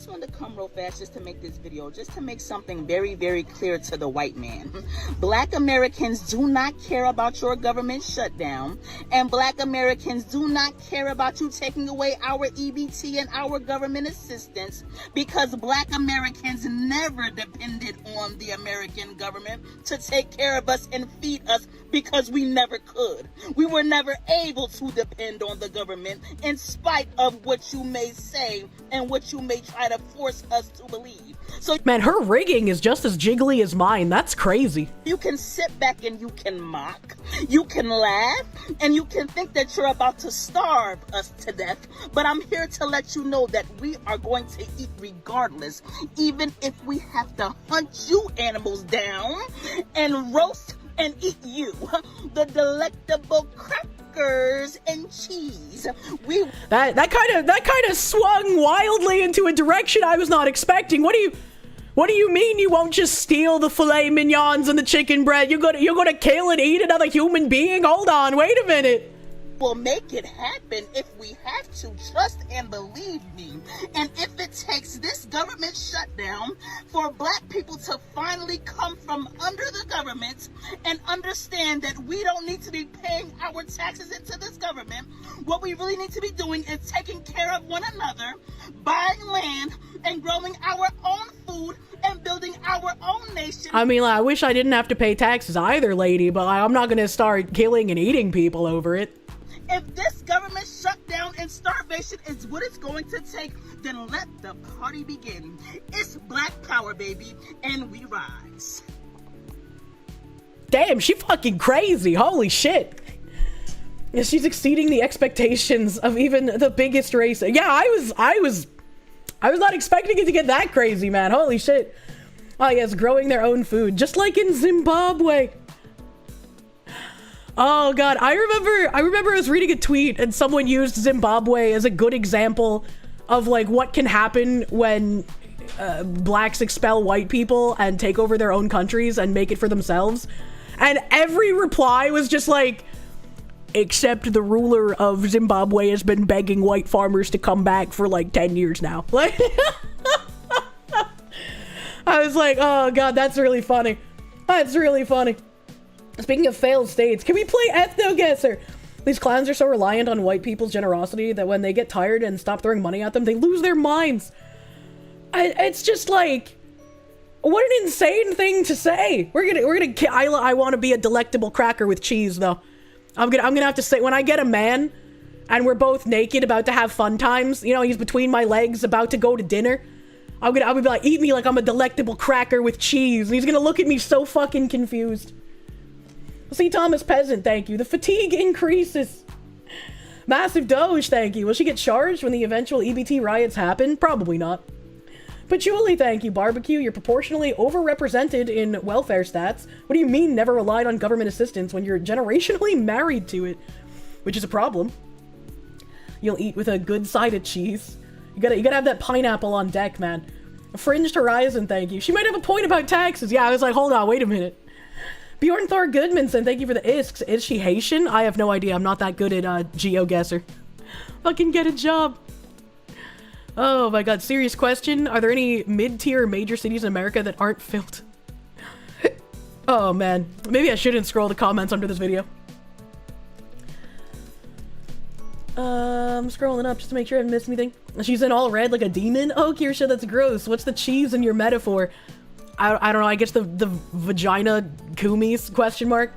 just wanted to come real fast just to make this video, just to make something very, very clear to the white man. Black Americans do not care about your government shutdown, and Black Americans do not care about you taking away our EBT and our government assistance, because Black Americans never depended on the American government to take care of us and feed us, because we never could. We were never able to depend on the government, in spite of what you may say and what you may try to force us to believe. So, man, her rigging is just as jiggly as mine. That's crazy. You can sit back and you can mock, you can laugh, and you can think that you're about to starve us to death. But I'm here to let you know that we are going to eat regardless, even if we have to hunt you animals down and roast and eat you. The delectable crackers and cheese. That kind of swung wildly into a direction I was not expecting. What do you mean you won't just steal the filet mignons and the chicken bread? You're gonna kill and eat another human being? Hold on, wait a minute. We'll make it happen if we have to. Trust and believe me. And if it takes this government shutdown for Black people to finally come from under the government and understand that we don't need to be paying our taxes into this government, what we really need to be doing is taking care of one another, buying land, and growing our own food and building our own nation. I mean, I wish I didn't have to pay taxes either, lady, but I'm not gonna start killing and eating people over it. If this government shutdown and starvation is what it's going to take, then let the party begin. It's Black power, baby, and we rise. Damn, she fucking crazy. Holy shit. She's exceeding the expectations of even the biggest race. Yeah, I was not expecting it to get that crazy, man. Holy shit. Oh yes, growing their own food, just like in Zimbabwe. Oh god, I remember I was reading a tweet and someone used Zimbabwe as a good example of like what can happen when blacks expel white people and take over their own countries and make it for themselves. And every reply was just like, except the ruler of Zimbabwe has been begging white farmers to come back for like 10 years now. Like, I was like, oh god, that's really funny. That's really funny. Speaking of failed states, can we play Ethno Guesser? These clowns are so reliant on white people's generosity that when they get tired and stop throwing money at them, they lose their minds. It's just like, what an insane thing to say. I want to be a delectable cracker with cheese, though. I'm gonna have to say, when I get a man and we're both naked, about to have fun times, you know, he's between my legs, about to go to dinner, I'll be like, eat me like I'm a delectable cracker with cheese. And he's gonna look at me so fucking confused. See, Thomas Peasant, thank you. The fatigue increases. Massive Doge, thank you. Will she get charged when the eventual EBT riots happen? Probably not. Patchouli, thank you. Barbecue, you're proportionally overrepresented in welfare stats. What do you mean never relied on government assistance when you're generationally married to it? Which is a problem. You'll eat with a good side of cheese. You gotta have that pineapple on deck, man. Fringed Horizon, thank you. She might have a point about taxes. Yeah, I was like, hold on, wait a minute. Bjorn Thor Goodmanson, thank you for the isks. Is she Haitian? I have no idea. I'm not that good at GeoGuessr. Fucking get a job. Oh my god, serious question. Are there any mid-tier major cities in America that aren't filled? Oh man, maybe I shouldn't scroll the comments under this video. I'm scrolling up just to make sure I haven't missed anything. She's in all red like a demon? Oh, Kirsche, that's gross. What's the cheese in your metaphor? I don't know, I guess the vagina kumis, question mark.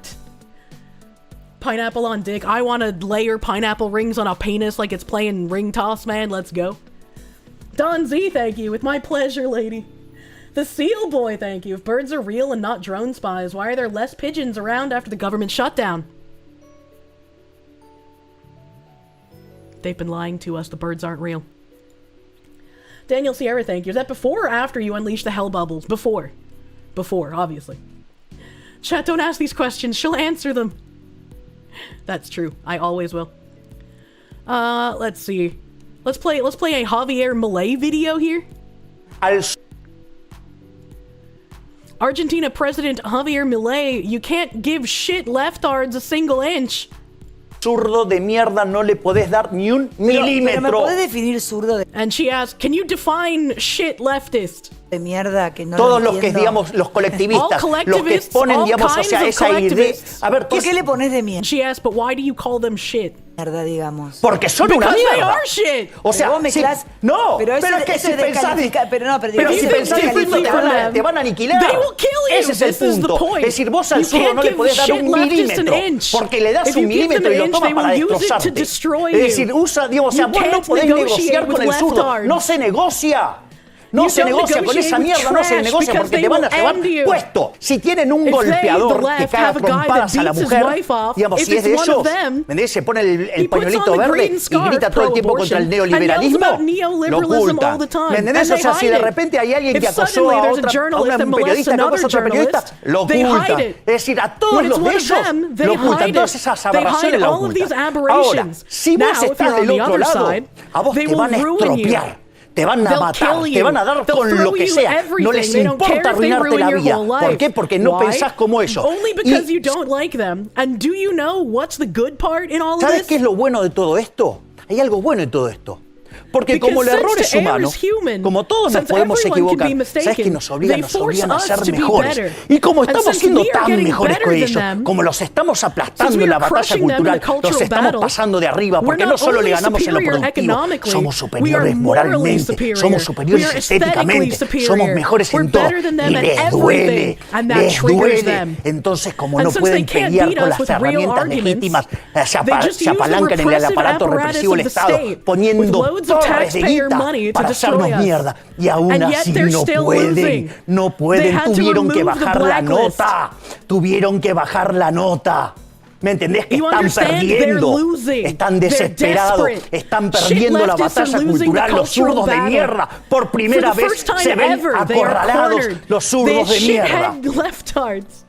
Pineapple on dick. I want to layer pineapple rings on a penis like it's playing ring toss, man. Let's go. Don Z, thank you. With my pleasure, lady. The Seal Boy, thank you. If birds are real and not drone spies, why are there less pigeons around after the government shutdown? They've been lying to us. The birds aren't real. Daniel Sierra, thank you. Is that before or after you unleash the hell bubbles? Before. Before, obviously. Chat, don't ask these questions. She'll answer them. That's true. I always will. Let's see. Let's play a Javier Milei video here. Argentina President Javier Milei, you can't give shit leftards a single inch. Zurdo de mierda no le podés dar ni un milímetro. Pero me podés definir zurdo de... And she asked, can you define shit leftist? De mierda que no Todos lo los que, entiendo. digamos, los colectivistas, All los que exponen, digamos, o sea, esa idea. A ver, ¿por qué le pones de mierda? She asked, but why do you call them shit? Mierda, digamos. Porque son una Because they mierda. are shit. O sea, Pero vos mezclás... si, no, pero, pero es que si pensás, pero si pensás distinto te van a aniquilar. They will kill you. Ese es el This is the punto. point. Es decir, vos al You zurdo can't no le give podés dar shit un leftists an milímetro, inch. porque le das If you un give them milímetro an y lo inch, toma they para will use it to destrozarte. destroy Es decir, you. usa, digamos, o sea, You vos no can't podés negociar negotiate con el with zurdo. leftards. No se negocia. No You se don't negocia con negotiate esa with mierda, no se trash negocia because porque they te van a will llevar end you. puesto. Si tienen un If they, golpeador the que left, caga have a guy trompadas that a la beats his mujer, wife off, digamos, if si es de it's one ellos, of them, ¿me entendés? Se pone el he puts pañuelito on the verde green y scarf grita todo el tiempo contra el pro-abortion and neoliberalismo, yells about lo neoliberalism all the ocultan. time. ¿Me entendés? And O sea, they si de hide it. repente hay alguien If que acosó suddenly a there's a otra, journalist that un molests periodista que another acosa a otra periodista, journalist, lo they ocultan. hide it. Es decir, a todos When los it's de one of ellos them, they lo ocultan. hide Todas it. esas They aberraciones hide lo all of these ocultan. aberrations. Ahora, si Now, vos if estás you're on del the otro other lado, side, a vos they te van a will ruin you. estropear. Te van a They'll matar, kill te van a you. dar They'll con throw lo que you sea. everything. No les They don't care importa if they arruinarte ruin la your vida. whole life. ¿Por qué? Porque no Why? pensás como ellos. Only because you don't like them. And do you know what's the good part in all of ¿Sabes this? qué es lo bueno de todo esto? Hay algo bueno en todo esto. Porque Because como el error since es to err humano, is human, como todos nos since podemos everyone can be equivocar, ¿sabes qué mistaken? nos obligan? They Nos force obligan a us ser to be mejores. better. Y como And estamos since siendo we are tan getting mejores que better ellos, than them, como los estamos since aplastando we en la are batalla crushing them in cultural, the cultural los estamos battle, pasando de arriba, we're porque not no solo only le ganamos en lo superior productivo, economically, somos we are superiores morally moralmente, superior. somos We superiores are aesthetically estéticamente, superior. somos mejores We're en todo. better than them Y at les everything, duele, and that les triggers duele. them. Entonces, como And no since pueden they can't pelear beat con us las with real herramientas arguments, legítimas, they just se use the apalancan en el repressive aparato apparatus represivo of del the Estado, state with poniendo loads of torres de taxpayer guita money to para hacernos destroy us. mierda. Y aún And yet así they're no still pueden, losing. no They pueden, had to tuvieron que remove the bajar la blacklist. nota, tuvieron que bajar la nota. ¿Me entendés? Que You están understand? They're perdiendo, losing. están They're desesperados, desperate. están Shit perdiendo la leftists are batalla losing the cultural, los cultural zurdos de battle. mierda. Por primera For the vez first time se ven ever, they are acorralados cornered. los zurdos de They mierda. shithead leftards.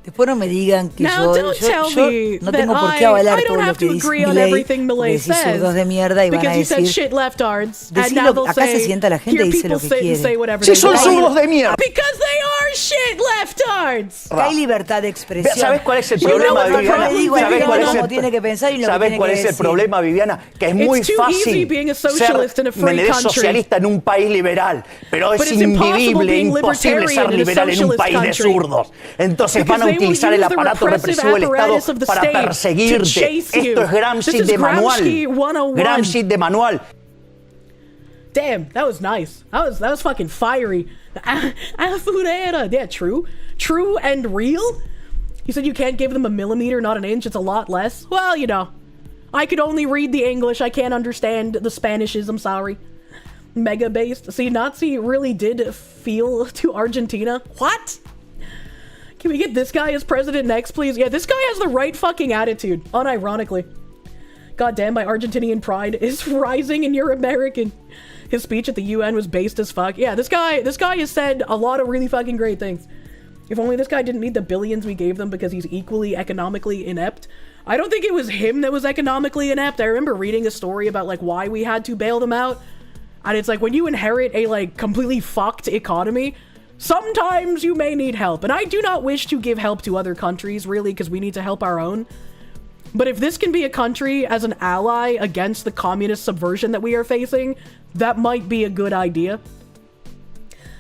Después no me digan que Now, yo don't tell me no that tengo por qué avalar I todo don't lo have que to dice agree on Milei, everything porque Milei decís says. zurdos de mierda y van a Because you said decir... shit leftards, and Decilo, now they'll acá se say, sienta la gente here y dice people lo que sit and quiere. say whatever Si they son want. zurdos de mierda. Because they are shit leftards. Que hay libertad de expresión. ¿Sabes cuál es el Yo problema, no, Viviana? le digo a ¿Sabes cuál es cómo el tiene que pensar y lo que ¿Sabes tiene cuál que es el decir? problema, Viviana? Que es muy It's too easy fácil being a socialist in a free ser country. socialista en un país liberal, pero But es it's impossible invivible, being imposible libertarian ser in a liberal en un socialist país de country. zurdos. Entonces Because van a they will utilizar el use the aparato repressive represivo del Estado apparatus of the para state to perseguirte. chase you. Esto es Gramsci This is de manual. Gramsci 101. Gramsci de manual. Damn, that was nice. That was fucking fiery. Afurera. Yeah, true. True and real? He said you can't give them a millimeter, not an inch. It's a lot less. Well, you know. I could only read the English. I can't understand the Spanishes. I'm sorry. Mega based. See, Nazi really did feel to Argentina. What? Can we get this guy as president next, please? Yeah, this guy has the right fucking attitude. Unironically. Goddamn, my Argentinian pride is rising and you're American. His speech at the UN was based as fuck. Yeah, this guy has said a lot of really fucking great things. If only this guy didn't need the billions we gave them because he's equally economically inept. I don't think it was him that was economically inept. I remember reading a story about like why we had to bail them out. And it's like when you inherit a like completely fucked economy, sometimes you may need help. And I do not wish to give help to other countries really because we need to help our own. But if this can be a country as an ally against the communist subversion that we are facing, that might be a good idea.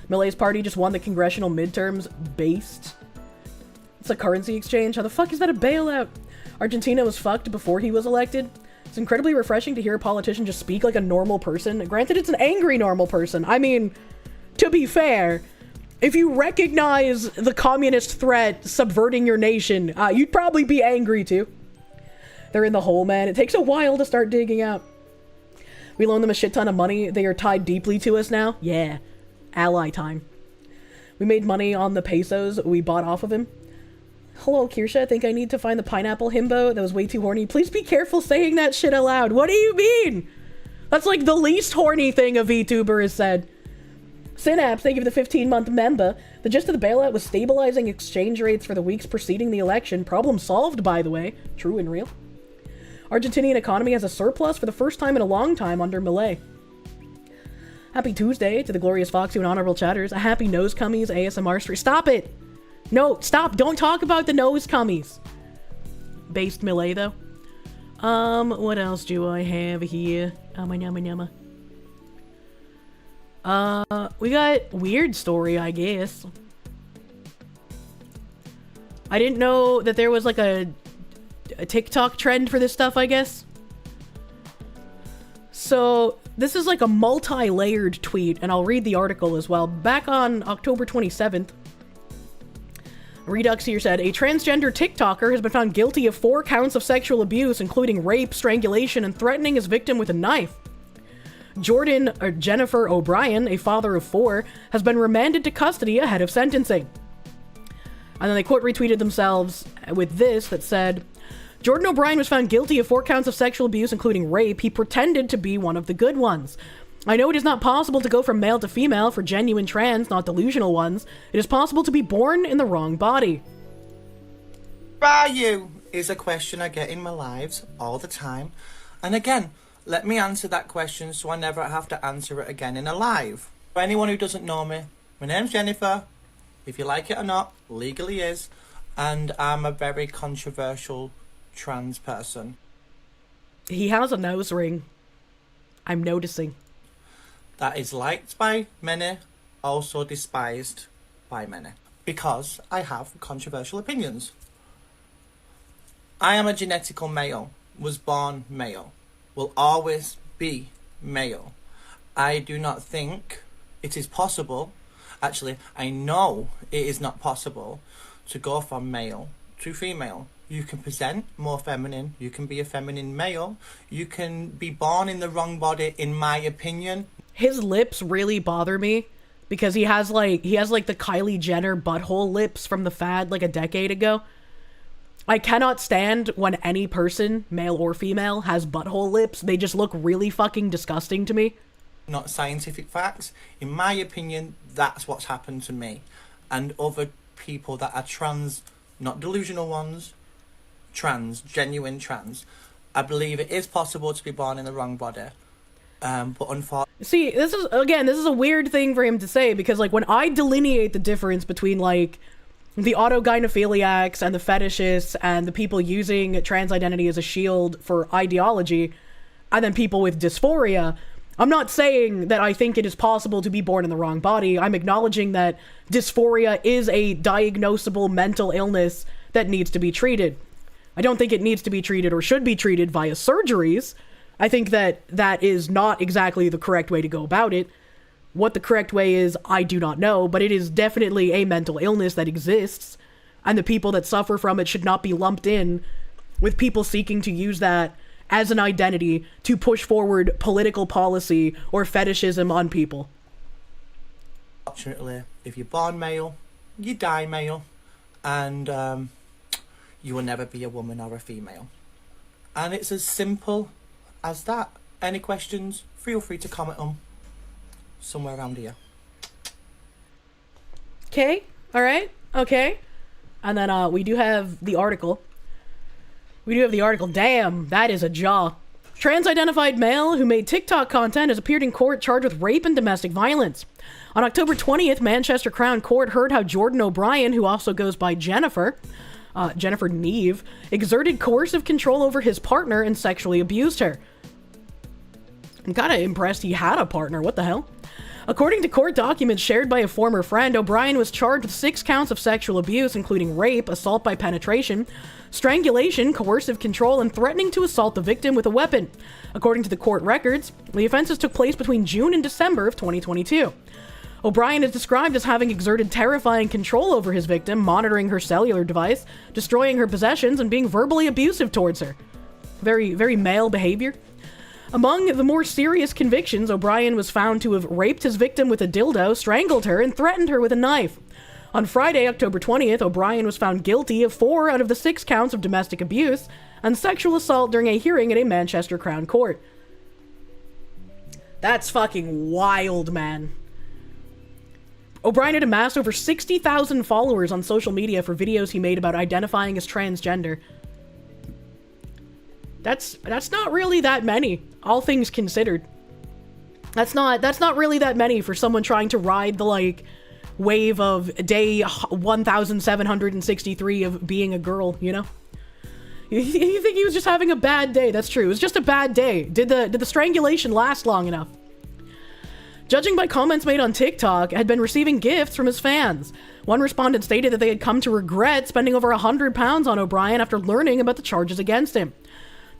Milei's party just won the congressional midterms based. It's a currency exchange. How the fuck is that a bailout? Argentina was fucked before he was elected. It's incredibly refreshing to hear a politician just speak like a normal person. Granted, it's an angry normal person. I mean, to be fair, if you recognize the communist threat subverting your nation, you'd probably be angry too. They're in the hole, man. It takes a while to start digging out. We loan them a shit ton of money. They are tied deeply to us now. Yeah. Ally time. We made money on the pesos we bought off of him. Hello, Kirsche. I think I need to find the pineapple himbo. That was way too horny. Please be careful saying that shit aloud. What do you mean? That's like the least horny thing a VTuber has said. Synapse, thank you for the 15-month member. The gist of the bailout was stabilizing exchange rates for the weeks preceding the election. Problem solved, by the way. True and real. Argentinian economy has a surplus for the first time in a long time under Milei. Happy Tuesday to the glorious Foxy and honorable chatters. A happy nose cummies ASMR stream. Stop it! No, stop! Don't talk about the nose cummies. Based Milei, though. What else do I have here? We got weird story, I guess. I didn't know that there was like a TikTok trend for this stuff, I guess. So, this is like a multi-layered tweet, and I'll read the article as well. Back on October 27th, Redux here said, a transgender TikToker has been found guilty of 4 counts of sexual abuse, including rape, strangulation, and threatening his victim with a knife. Jennifer O'Brien, a father of 4, has been remanded to custody ahead of sentencing. And then they quote retweeted themselves with this that said, Jordan O'Brien was found guilty of 4 counts of sexual abuse, including rape. He pretended to be one of the good ones. I know it is not possible to go from male to female for genuine trans, not delusional ones. It is possible to be born in the wrong body. Who are you? Is a question I get in my lives all the time. And again, let me answer that question so I never have to answer it again in a live. For anyone who doesn't know me, my name's Jennifer. If you like it or not, legally is. And I'm a very controversial trans person. He has a nose ring. I'm noticing. That is liked by many, also despised by many. Because I have controversial opinions. I am a genetical male. Was born male. Will always be male. I do not think it is possible. Actually, I know it is not possible to go from male to female. You can present more feminine. You can be a feminine male. You can be born in the wrong body, in my opinion. His lips really bother me because he has like the Kylie Jenner butthole lips from the fad like a decade ago. I cannot stand when any person, male or female, has butthole lips. They just look really fucking disgusting to me. Not scientific facts. In my opinion, that's what's happened to me. And other people that are trans, not delusional ones, trans, genuine trans. I believe it is possible to be born in the wrong body. But unfortunately... See, this is a weird thing for him to say, because like when I delineate the difference between like the autogynephiliacs and the fetishists and the people using trans identity as a shield for ideology, and then people with dysphoria, I'm not saying that I think it is possible to be born in the wrong body. I'm acknowledging that dysphoria is a diagnosable mental illness that needs to be treated. I don't think it needs to be treated or should be treated via surgeries. I think that that is not exactly the correct way to go about it. What the correct way is, I do not know, but it is definitely a mental illness that exists, and the people that suffer from it should not be lumped in with people seeking to use that as an identity to push forward political policy or fetishism on people. Unfortunately, if you're born male, you die male, and you will never be a woman or a female. And it's as simple as that. Any questions, feel free to comment them somewhere around here. Okay, alright, okay. And then we do have the article. Damn, that is a jaw. Trans-identified male who made TikTok content has appeared in court charged with rape and domestic violence. On October 20th, Manchester Crown Court heard how Jordan O'Brien, who also goes by Jennifer Neve, exerted coercive control over his partner and sexually abused her. I'm kind of impressed he had a partner, what the hell? According to court documents shared by a former friend, O'Brien was charged with 6 counts of sexual abuse, including rape, assault by penetration, strangulation, coercive control, and threatening to assault the victim with a weapon. According to the court records, the offenses took place between June and December of 2022. O'Brien is described as having exerted terrifying control over his victim, monitoring her cellular device, destroying her possessions, and being verbally abusive towards her. Very, very male behavior. Among the more serious convictions, O'Brien was found to have raped his victim with a dildo, strangled her, and threatened her with a knife. On Friday, October 20th, O'Brien was found guilty of 4 out of the 6 counts of domestic abuse and sexual assault during a hearing at a Manchester Crown Court. That's fucking wild, man. O'Brien had amassed over 60,000 followers on social media for videos he made about identifying as transgender. That's not really that many, all things considered. That's not really that many for someone trying to ride the, like, wave of day 1,763 of being a girl, you know? You think he was just having a bad day? That's true. It was just a bad day. Did the strangulation last long enough? Judging by comments made on TikTok, had been receiving gifts from his fans. One respondent stated that they had come to regret spending over £100 on O'Brien after learning about the charges against him.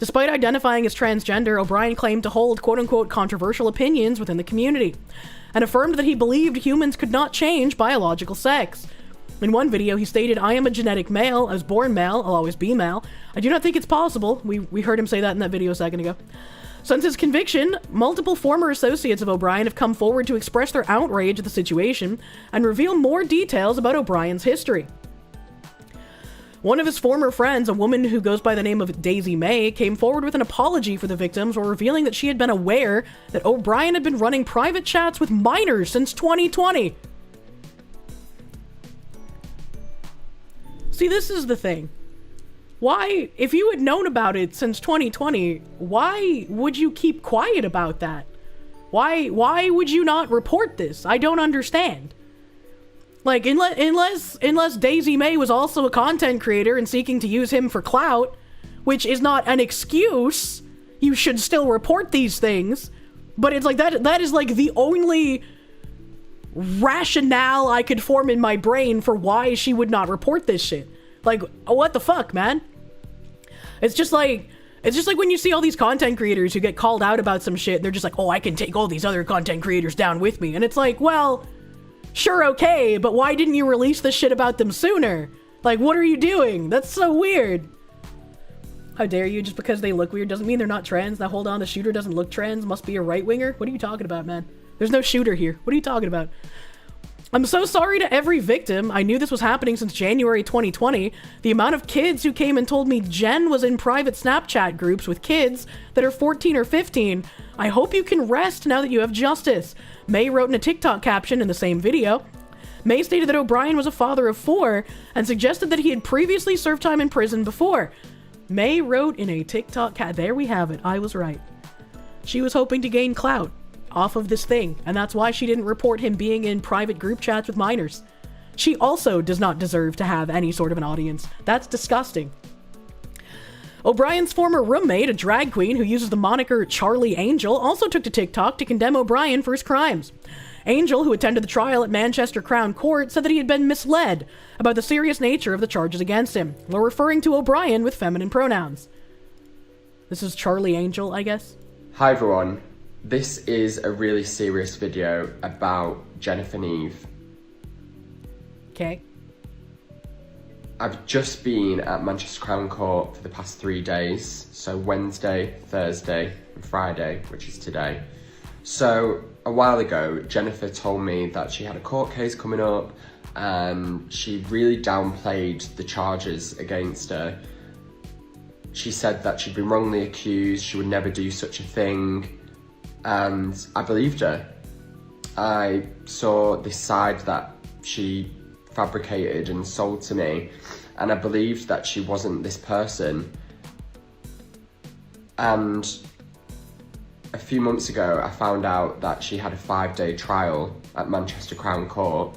Despite identifying as transgender, O'Brien claimed to hold quote-unquote controversial opinions within the community, and affirmed that he believed humans could not change biological sex. In one video, he stated, "I am a genetic male. I was born male. I'll always be male. I do not think it's possible." We heard him say that in that video a second ago. Since his conviction, multiple former associates of O'Brien have come forward to express their outrage at the situation and reveal more details about O'Brien's history. One of his former friends, a woman who goes by the name of Daisy May, came forward with an apology for the victims while revealing that she had been aware that O'Brien had been running private chats with minors since 2020. See, this is the thing. Why, if you had known about it since 2020, why would you keep quiet about that? Why would you not report this? I don't understand. Like, unless Daisy May was also a content creator and seeking to use him for clout, which is not an excuse, you should still report these things. But it's like, that is like the only rationale I could form in my brain for why she would not report this shit. Like, what the fuck, man? It's just like when you see all these content creators who get called out about some shit, they're just like, oh, I can take all these other content creators down with me. And it's like, well, sure, okay, but why didn't you release this shit about them sooner? Like, what are you doing? That's so weird. How dare you? Just because they look weird doesn't mean they're not trans. Now, hold on, the shooter doesn't look trans, must be a right-winger? What are you talking about, man? There's no shooter here. What are you talking about? I'm so sorry to every victim. I knew this was happening since January 2020. The amount of kids who came and told me Jen was in private Snapchat groups with kids that are 14 or 15. I hope you can rest now that you have justice. May wrote in a TikTok caption in the same video. May stated that O'Brien was a father of 4 and suggested that he had previously served time in prison before. May wrote in a TikTok there we have it. I was right. She was hoping to gain clout off of this thing, and that's why she didn't report him being in private group chats with minors. She also does not deserve to have any sort of an audience. That's disgusting. O'Brien's former roommate, a drag queen who uses the moniker Charlie Angel, also took to TikTok to condemn O'Brien for his crimes. Angel, who attended the trial at Manchester Crown Court, said that he had been misled about the serious nature of the charges against him, while referring to O'Brien with feminine pronouns. This is Charlie Angel, I guess? Hi everyone. This is a really serious video about Jennifer Neve. Okay. I've just been at Manchester Crown Court for the past 3 days, so Wednesday, Thursday and Friday, which is today. So a while ago, Jennifer told me that she had a court case coming up and she really downplayed the charges against her. She said that she'd been wrongly accused, she would never do such a thing. And I believed her. I saw this side that she fabricated and sold to me, and I believed that she wasn't this person. And a few months ago, I found out that she had a 5-day trial at Manchester Crown Court,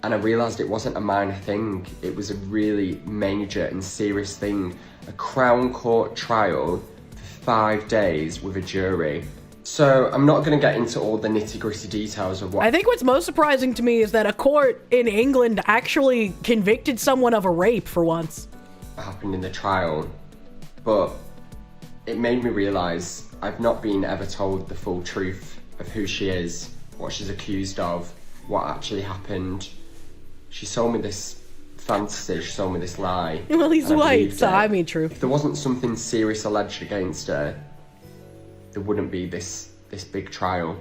and I realised it wasn't a minor thing, it was a really major and serious thing. A Crown Court trial 5 days with a jury. So I'm not going to get into all the nitty-gritty details of what... I think what's most surprising to me is that a court in England actually convicted someone of a rape for once. happened in the trial, but it made me realise I've not been ever told the full truth of who she is, what she's accused of, what actually happened. She sold me this fantasy, she sold me this lie. Well, he's white, so I mean true. If there wasn't something serious alleged against her, there wouldn't be this big trial.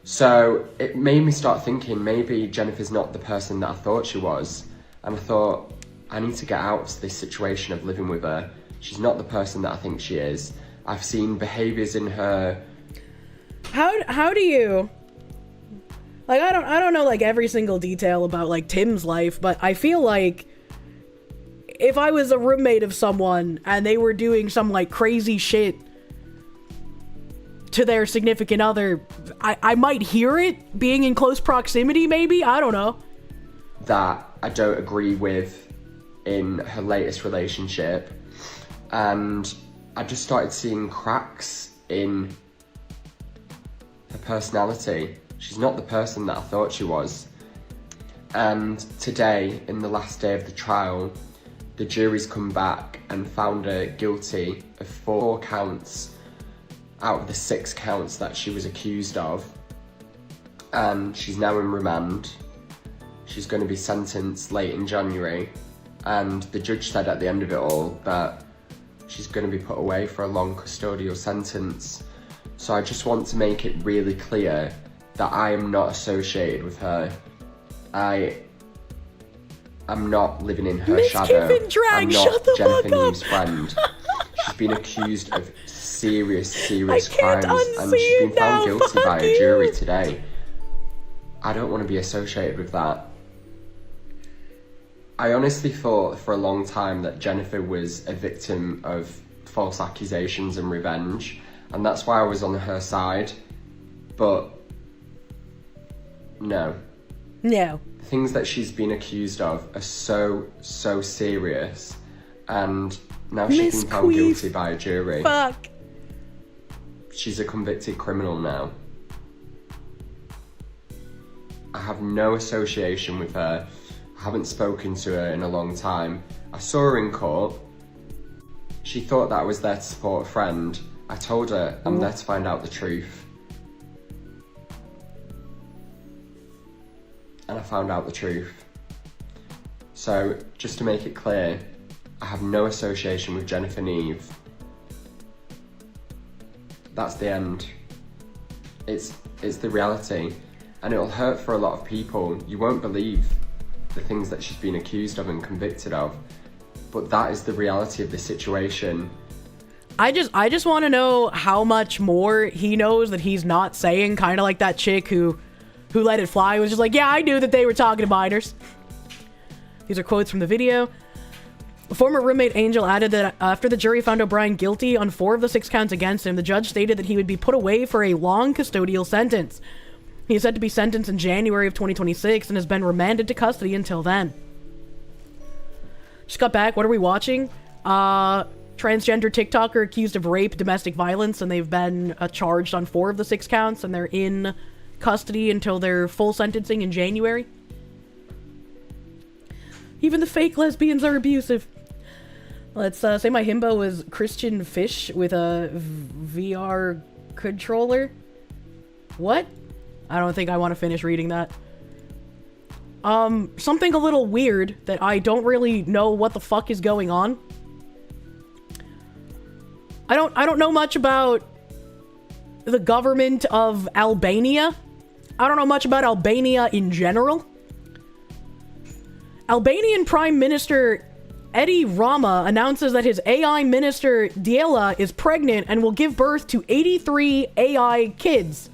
So it made me start thinking maybe Jennifer's not the person that I thought she was. And I thought, I need to get out of this situation of living with her. She's not the person that I think she is. I've seen behaviours in her. How do you... Like, I don't know, like, every single detail about, like, Tim's life, but I feel like if I was a roommate of someone and they were doing some, like, crazy shit to their significant other, I might hear it being in close proximity, maybe? I don't know. That I don't agree with in her latest relationship, and I just started seeing cracks in her personality. She's not the person that I thought she was. And today, in the last day of the trial, the jury's come back and found her guilty of 4 counts out of the 6 counts that she was accused of. And she's now in remand. She's going to be sentenced late in January. And the judge said at the end of it all that she's going to be put away for a long custodial sentence. So I just want to make it really clear that I am not associated with her. I am not living in her shadow. I'm not Jennifer Neve's friend. She's been accused of serious crimes, and she's been found guilty by a jury today. I don't want to be associated with that. I honestly thought for a long time that Jennifer was a victim of false accusations and revenge, and that's why I was on her side, but no. No. The things that she's been accused of are so serious, and now she's been found guilty by a jury. Fuck. She's a convicted criminal now. I have no association with her. I haven't spoken to her in a long time. I saw her in court. She thought that I was there to support a friend. I told her I'm there to find out the truth. And I found out the truth. So, just to make it clear, I have no association with Jennifer Neve. That's the end. It's the reality. And it'll hurt for a lot of people. You won't believe the things that she's been accused of and convicted of. But that is the reality of the situation. I just want to know how much more he knows that he's not saying, kind of like that chick who let it fly was just like, yeah, I knew that they were talking to minors. These are quotes from the video. Former roommate Angel added that after the jury found O'Brien guilty on 4 of the 6 counts against him, the judge stated that he would be put away for a long custodial sentence. He is said to be sentenced in January of 2026 and has been remanded to custody until then. Just got back. What are we watching? Transgender TikToker accused of rape, domestic violence, and they've been charged on 4 of the 6 counts, and they're in custody until their full sentencing in January. Even the fake lesbians are abusive. Let's say my himbo was Christian Fish with a VR controller. What? I don't think I want to finish reading that. Something a little weird that I don't really know what the fuck is going on. I don't know much about the government of Albania. I don't know much about Albania in general. Albanian Prime Minister Edi Rama announces that his AI minister Diela is pregnant and will give birth to 83 AI kids.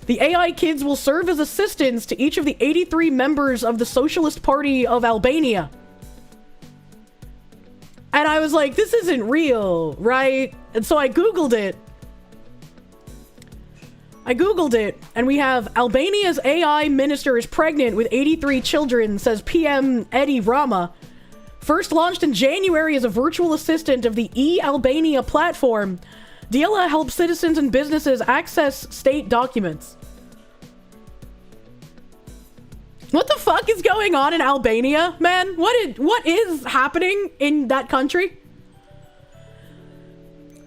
The AI kids will serve as assistants to each of the 83 members of the Socialist Party of Albania. And I was like, this isn't real, right? And so I Googled it. And we have Albania's AI minister is pregnant with 83 children, says PM Edi Rama. First launched in January as a virtual assistant of the e-Albania platform, Diela helps citizens and businesses access state documents. What the fuck is going on in Albania, man? What is happening in that country?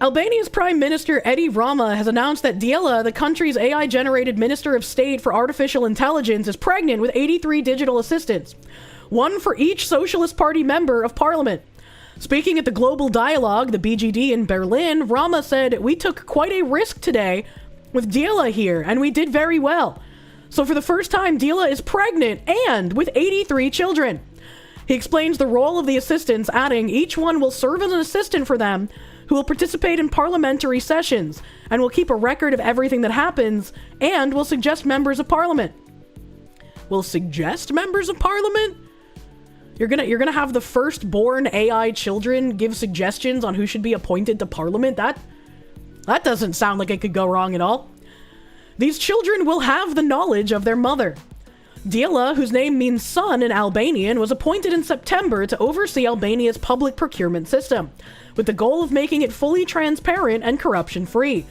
Albania's Prime Minister Edi Rama has announced that Diela, the country's AI-generated Minister of State for Artificial Intelligence, is pregnant with 83 digital assistants, one for each Socialist Party member of parliament. Speaking at the Global Dialogue, the BGD in Berlin, Rama said, "We took quite a risk today with Diela here, and we did very well. So for the first time, Diela is pregnant and with 83 children." He explains the role of the assistants, adding, "Each one will serve as an assistant for them, who will participate in parliamentary sessions and will keep a record of everything that happens and will suggest members of parliament." Will suggest members of parliament? You're gonna have the firstborn AI children give suggestions on who should be appointed to parliament? That doesn't sound like it could go wrong at all. These children will have the knowledge of their mother. Dila, whose name means son in Albanian, was appointed in September to oversee Albania's public procurement system, with the goal of making it fully transparent and corruption-free.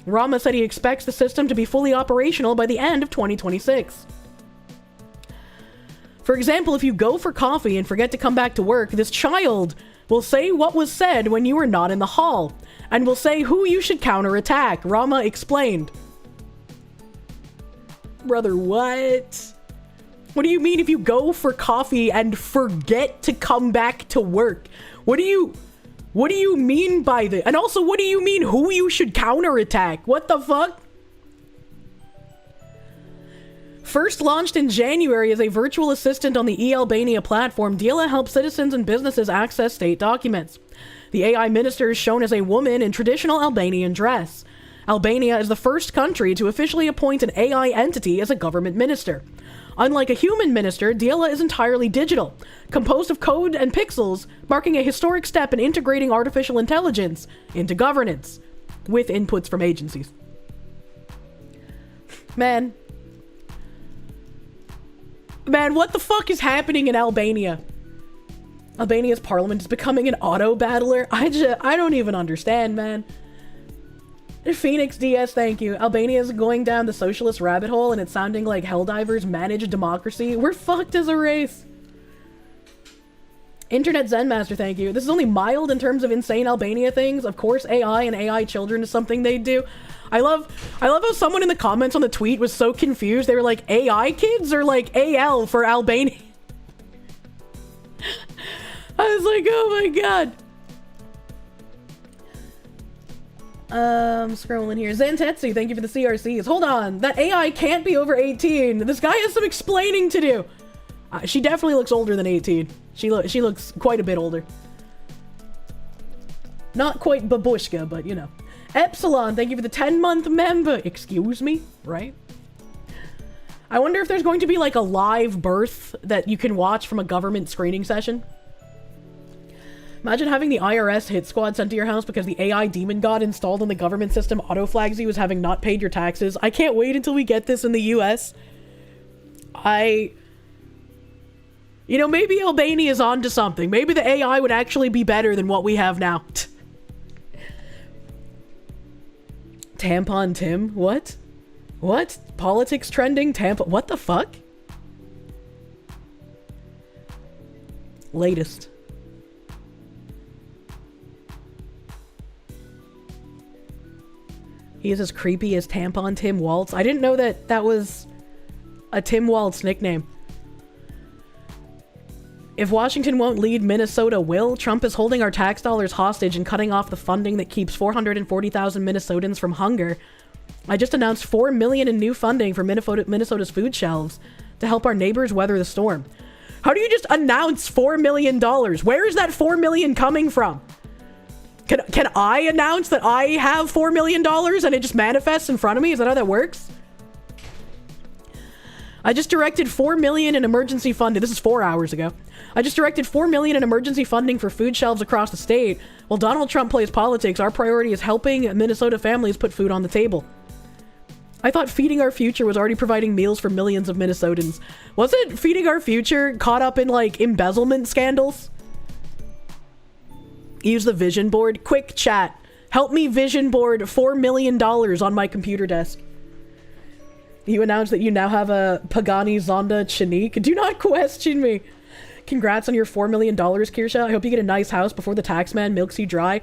Rama said he expects the system to be fully operational by the end of 2026. For example, if you go for coffee and forget to come back to work, this child will say what was said when you were not in the hall, and will say who you should counterattack, Rama explained. Brother, what? What do you mean if you go for coffee and forget to come back to work? What do you mean by this? And also, what do you mean who you should counterattack? What the fuck? First launched in January as a virtual assistant on the eAlbania platform, Dila helps citizens and businesses access state documents. The AI minister is shown as a woman in traditional Albanian dress. Albania is the first country to officially appoint an AI entity as a government minister. Unlike a human minister, Dila is entirely digital, composed of code and pixels, marking a historic step in integrating artificial intelligence into governance, with inputs from agencies. Man, what the fuck is happening in Albania? Albania's parliament is becoming an auto-battler? I don't even understand, man. Phoenix DS, thank you. Albania is going down the socialist rabbit hole and it's sounding like Helldivers manage democracy. We're fucked as a race. Internet Zen Master, thank you. This is only mild in terms of insane Albania things. Of course, AI and AI children is something they do. I love how someone in the comments on the tweet was so confused. They were like, AI kids or like AL for Albania? I was like, oh my god. Scrolling here. Zantetsu, thank you for the CRCs. Hold on, that AI can't be over 18. This guy has some explaining to do. She definitely looks older than 18. She looks quite a bit older. Not quite babushka, but you know. Epsilon, thank you for the 10-month member. Excuse me, right? I wonder if there's going to be like a live birth that you can watch from a government screening session. Imagine having the IRS hit squad sent to your house because the AI demon god installed in the government system auto-flags you as having not paid your taxes. I can't wait until we get this in the US. You know, maybe Albania is onto something. Maybe the AI would actually be better than what we have now. Tampon Tim? What? What? Politics trending? Tampon? What the fuck? Latest. He is as creepy as Tampon Tim Waltz. I didn't know that that was a Tim Waltz nickname. If Washington won't lead, Minnesota will. Trump is holding our tax dollars hostage and cutting off the funding that keeps 440,000 Minnesotans from hunger. I just announced $4 million in new funding for Minnesota's food shelves to help our neighbors weather the storm. How do you just announce $4 million? Where is that $4 million coming from? Can I announce that I have $4 million and it just manifests in front of me? Is that how that works? I just directed $4 million in emergency funding. This is 4 hours ago. I just directed $4 million in emergency funding for food shelves across the state. While Donald Trump plays politics, our priority is helping Minnesota families put food on the table. I thought Feeding Our Future was already providing meals for millions of Minnesotans. Wasn't Feeding Our Future caught up in, like, embezzlement scandals? Use the vision board. Quick chat. Help me vision board $4 million on my computer desk. You announced that you now have a Pagani Zonda Chinook. Do not question me. Congrats on your $4 million, Kirsche. I hope you get a nice house before the taxman milks you dry.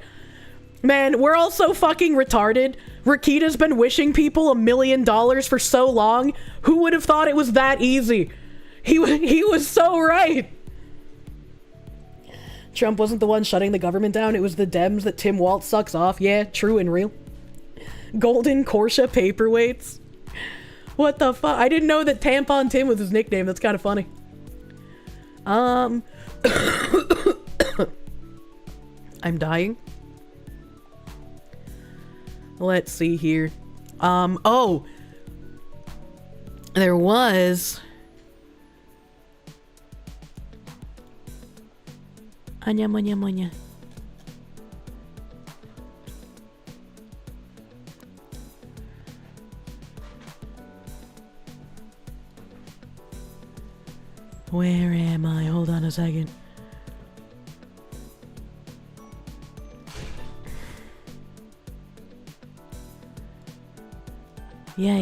Man, we're all so fucking retarded. Rakita's been wishing people $1 million for so long. Who would have thought it was that easy? He was so right. Trump wasn't the one shutting the government down. It was the Dems that Tim Waltz sucks off. Yeah, true and real. Golden Porsche paperweights. What the fuck? I didn't know that Tampon Tim was his nickname. That's kind of funny. I'm dying. Let's see here. Oh. There was... Anya, manya, manya. Where am I? Hold on a second. Yeah.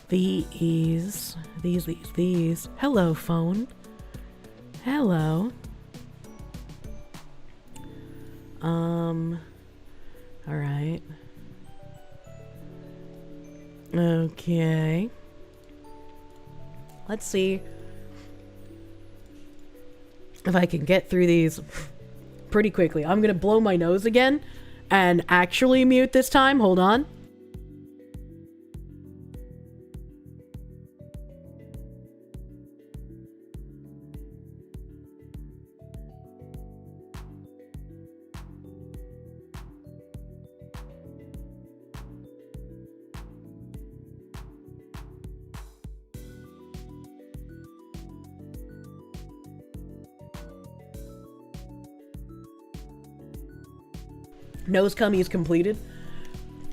These. Hello, phone. Hello. Alright. Okay. Let's see if I can get through these pretty quickly. I'm gonna blow my nose again and actually mute this time. Hold on. Nose cummy is completed.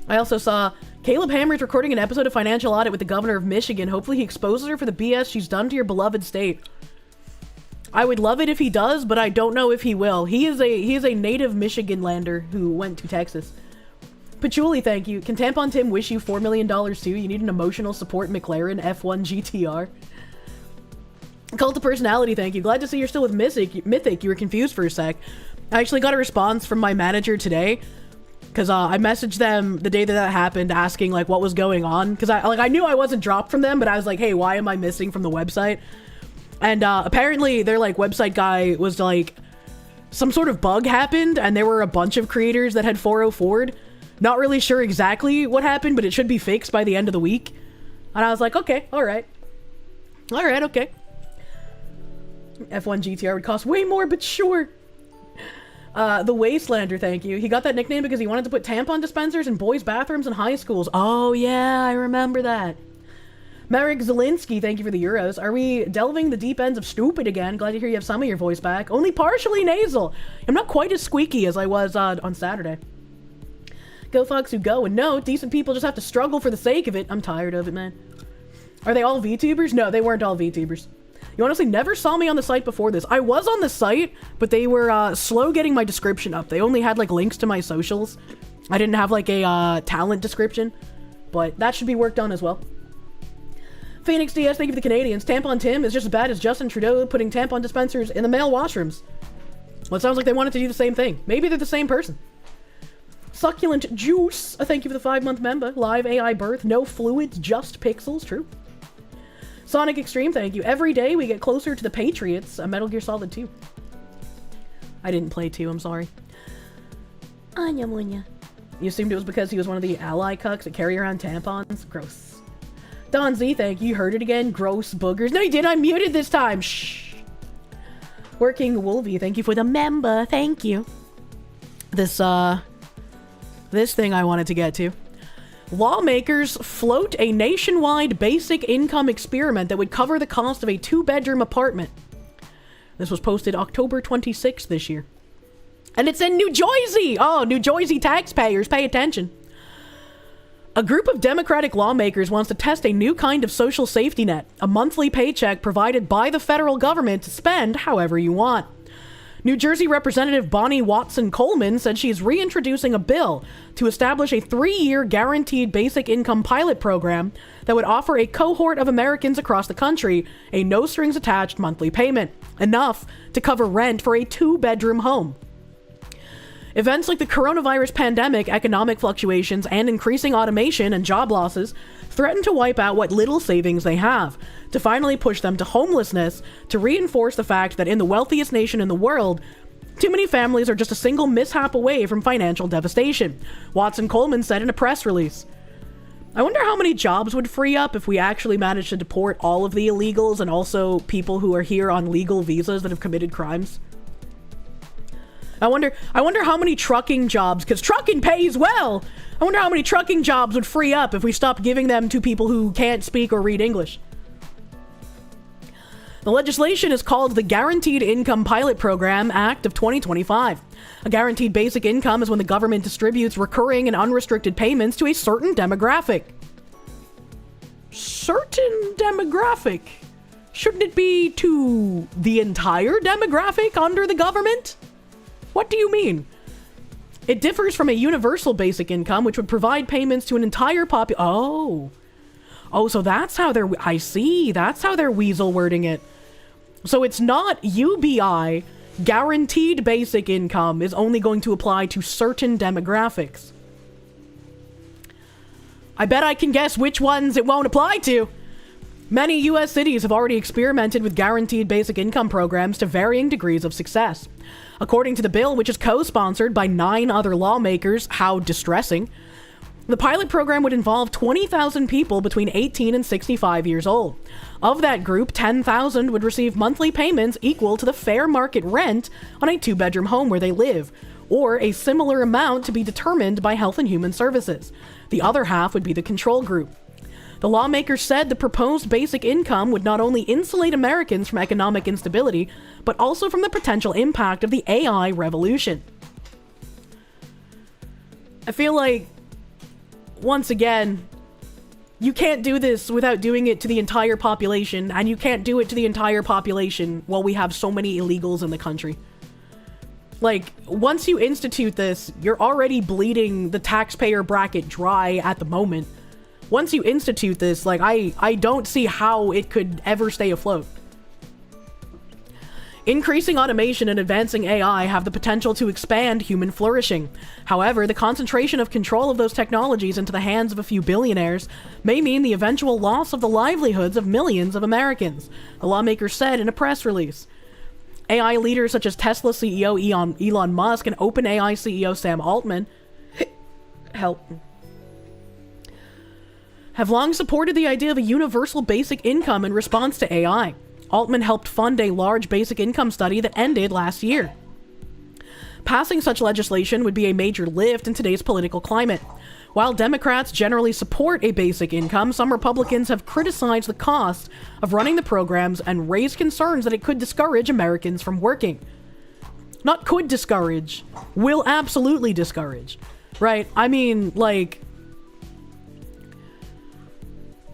I also saw Caleb Hammer's recording an episode of Financial Audit with the governor of Michigan. Hopefully he exposes her for the BS she's done to your beloved state. I would love it if he does, but I don't know if he will. He is a native Michigan-lander who went to Texas. Patchouli, thank you. Can Tampon Tim wish you $4 million too? You need an emotional support McLaren F1 GTR. Cult of Personality, thank you. Glad to see you're still with Mythic. You were confused for a sec. I actually got a response from my manager today, because I messaged them the day that happened asking like what was going on, because I knew I wasn't dropped from them, but I was like, hey, why am I missing from the website? And apparently their like website guy was like, some sort of bug happened and there were a bunch of creators that had 404'd. Not really sure exactly what happened, but it should be fixed by the end of the week. And I was like, okay, alright, okay. F1 GTR would cost way more, but sure. The Wastelander, thank you. He got that nickname because he wanted to put tampon dispensers in boys' bathrooms in high schools. Oh yeah, I remember that. Marek Zelinsky, thank you for the euros. Are we delving the deep ends of stupid again? Glad to hear you have some of your voice back. Only partially nasal. I'm not quite as squeaky as I was on Saturday. Go Fox who go. And no, decent people just have to struggle for the sake of it. I'm tired of it, man. Are they all VTubers? No, they weren't all VTubers. You honestly never saw me on the site before this. I was on the site, but they were slow getting my description up. They only had like links to my socials. I didn't have like a talent description, but that should be worked on as well. Phoenix DS, thank you for the Canadians. Tampon Tim is just as bad as Justin Trudeau putting tampon dispensers in the male washrooms. Well, it sounds like they wanted to do the same thing. Maybe they're the same person. Succulent Juice, thank you for the 5-month member. Live AI birth, no fluids, just pixels. True. Sonic Extreme, thank you. Every day we get closer to the Patriots. Metal Gear Solid 2. I didn't play 2, I'm sorry. Anya Munya. You assumed it was because he was one of the ally cucks that carry around tampons? Gross. Don Z, thank you. You heard it again. Gross boogers. No, you didn't. I muted this time. Shh. Working Wolvie, thank you for the member. Thank you. This thing I wanted to get to. Lawmakers float a nationwide basic income experiment that would cover the cost of a 2-bedroom apartment. This was posted October 26th this year. And it's in New Jersey! Oh, New Jersey taxpayers, pay attention. A group of Democratic lawmakers wants to test a new kind of social safety net, a monthly paycheck provided by the federal government to spend however you want. New Jersey Representative Bonnie Watson Coleman said she is reintroducing a bill to establish a 3-year guaranteed basic income pilot program that would offer a cohort of Americans across the country a no-strings-attached monthly payment, enough to cover rent for a 2-bedroom home. Events like the coronavirus pandemic, economic fluctuations, and increasing automation and job losses threaten to wipe out what little savings they have, to finally push them to homelessness, to reinforce the fact that in the wealthiest nation in the world, too many families are just a single mishap away from financial devastation, Watson Coleman said in a press release. I wonder how many jobs would free up if we actually managed to deport all of the illegals and also people who are here on legal visas that have committed crimes. I wonder how many trucking jobs, because trucking pays well. I wonder how many trucking jobs would free up if we stopped giving them to people who can't speak or read English. The The legislation is called the Guaranteed Income Pilot Program Act of 2025. A guaranteed basic income is when the government distributes recurring and unrestricted payments to a certain demographic. Certain demographic? Shouldn't it be to the entire demographic under the government? What do you mean? It differs from a universal basic income, which would provide payments to an entire Oh, so that's how they're... I see. That's how they're weasel wording it. So it's not UBI, guaranteed basic income, is only going to apply to certain demographics. I bet I can guess which ones it won't apply to. Many U.S. cities have already experimented with guaranteed basic income programs to varying degrees of success. According to the bill, which is co-sponsored by 9 other lawmakers, how distressing, the pilot program would involve 20,000 people between 18 and 65 years old. Of that group, 10,000 would receive monthly payments equal to the fair market rent on a 2-bedroom home where they live, or a similar amount to be determined by Health and Human Services. The other half would be the control group. The lawmakers said the proposed basic income would not only insulate Americans from economic instability, but also from the potential impact of the AI revolution. I feel like, once again, you can't do this without doing it to the entire population, and you can't do it to the entire population while we have so many illegals in the country. Like, once you institute this, you're already bleeding the taxpayer bracket dry at the moment. Once you institute this, like, I don't see how it could ever stay afloat. Increasing automation and advancing AI have the potential to expand human flourishing. However, the concentration of control of those technologies into the hands of a few billionaires may mean the eventual loss of the livelihoods of millions of Americans, the lawmakers said in a press release. AI leaders such as Tesla CEO Elon Musk and OpenAI CEO Sam Altman have long supported the idea of a universal basic income in response to AI. Altman helped fund a large basic income study that ended last year. Passing such legislation would be a major lift in today's political climate. While Democrats generally support a basic income, some Republicans have criticized the cost of running the programs and raised concerns that it could discourage Americans from working. Not could discourage, will absolutely discourage. Right? I mean, like,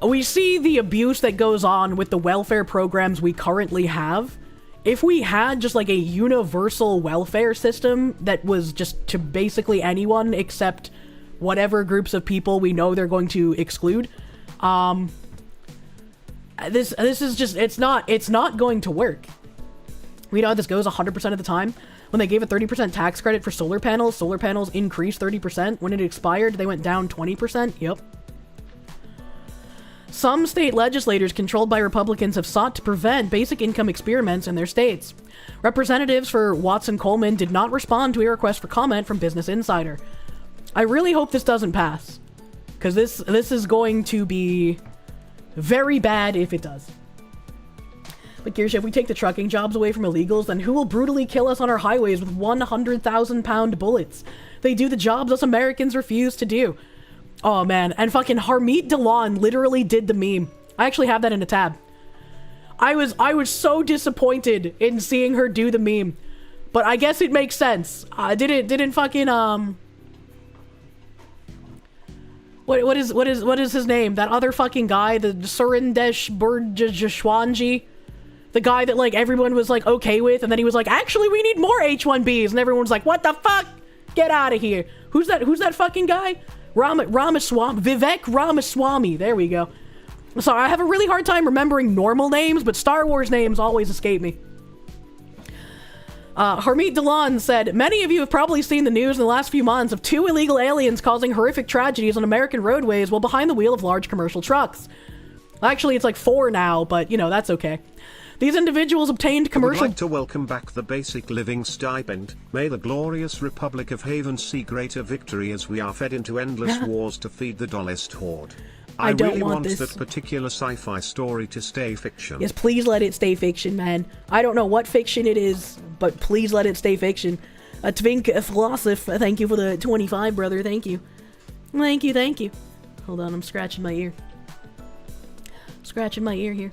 we see the abuse that goes on with the welfare programs we currently have. If we had just like a universal welfare system that was just to basically anyone except whatever groups of people we know they're going to exclude, this is just, it's not going to work. We know how this goes 100% of the time. When they gave a 30% tax credit for solar panels increased 30%. When it expired, they went down 20%. Yep. Some state legislators controlled by Republicans have sought to prevent basic income experiments in their states. Representatives for Watson-Coleman did not respond to a request for comment from Business Insider. I really hope this doesn't pass, because this is going to be very bad if it does. But Kirsche, if we take the trucking jobs away from illegals, then who will brutally kill us on our highways with 100,000-pound bullets? They do the jobs us Americans refuse to do. Oh man, and fucking Harmeet Dillon literally did the meme. I actually have that in a tab. I was so disappointed in seeing her do the meme, but I guess it makes sense. Didn't fucking what is his name? That other fucking guy, the Surindesh Burjashwanji, the guy that like everyone was like okay with, and then he was like, actually we need more H-1Bs, and everyone was like, what the fuck? Get out of here. Who's that fucking guy? Vivek Ramaswamy. There we go. Sorry, I have a really hard time remembering normal names, but Star Wars names always escape me. Harmeet Dillon said, many of you have probably seen the news in the last few months of 2 illegal aliens causing horrific tragedies on American roadways while behind the wheel of large commercial trucks. Actually, it's like 4 now, but, you know, that's okay. These individuals obtained commercial... I would like to welcome back the basic living stipend. May the glorious Republic of Haven see greater victory as we are fed into endless wars to feed the dullest horde. I really want that particular sci-fi story to stay fiction. Yes, please let it stay fiction, man. I don't know what fiction it is, but please let it stay fiction. Twink Philosoph, thank you for the 25, brother. Thank you. Thank you. Hold on, I'm scratching my ear. Scratching my ear here.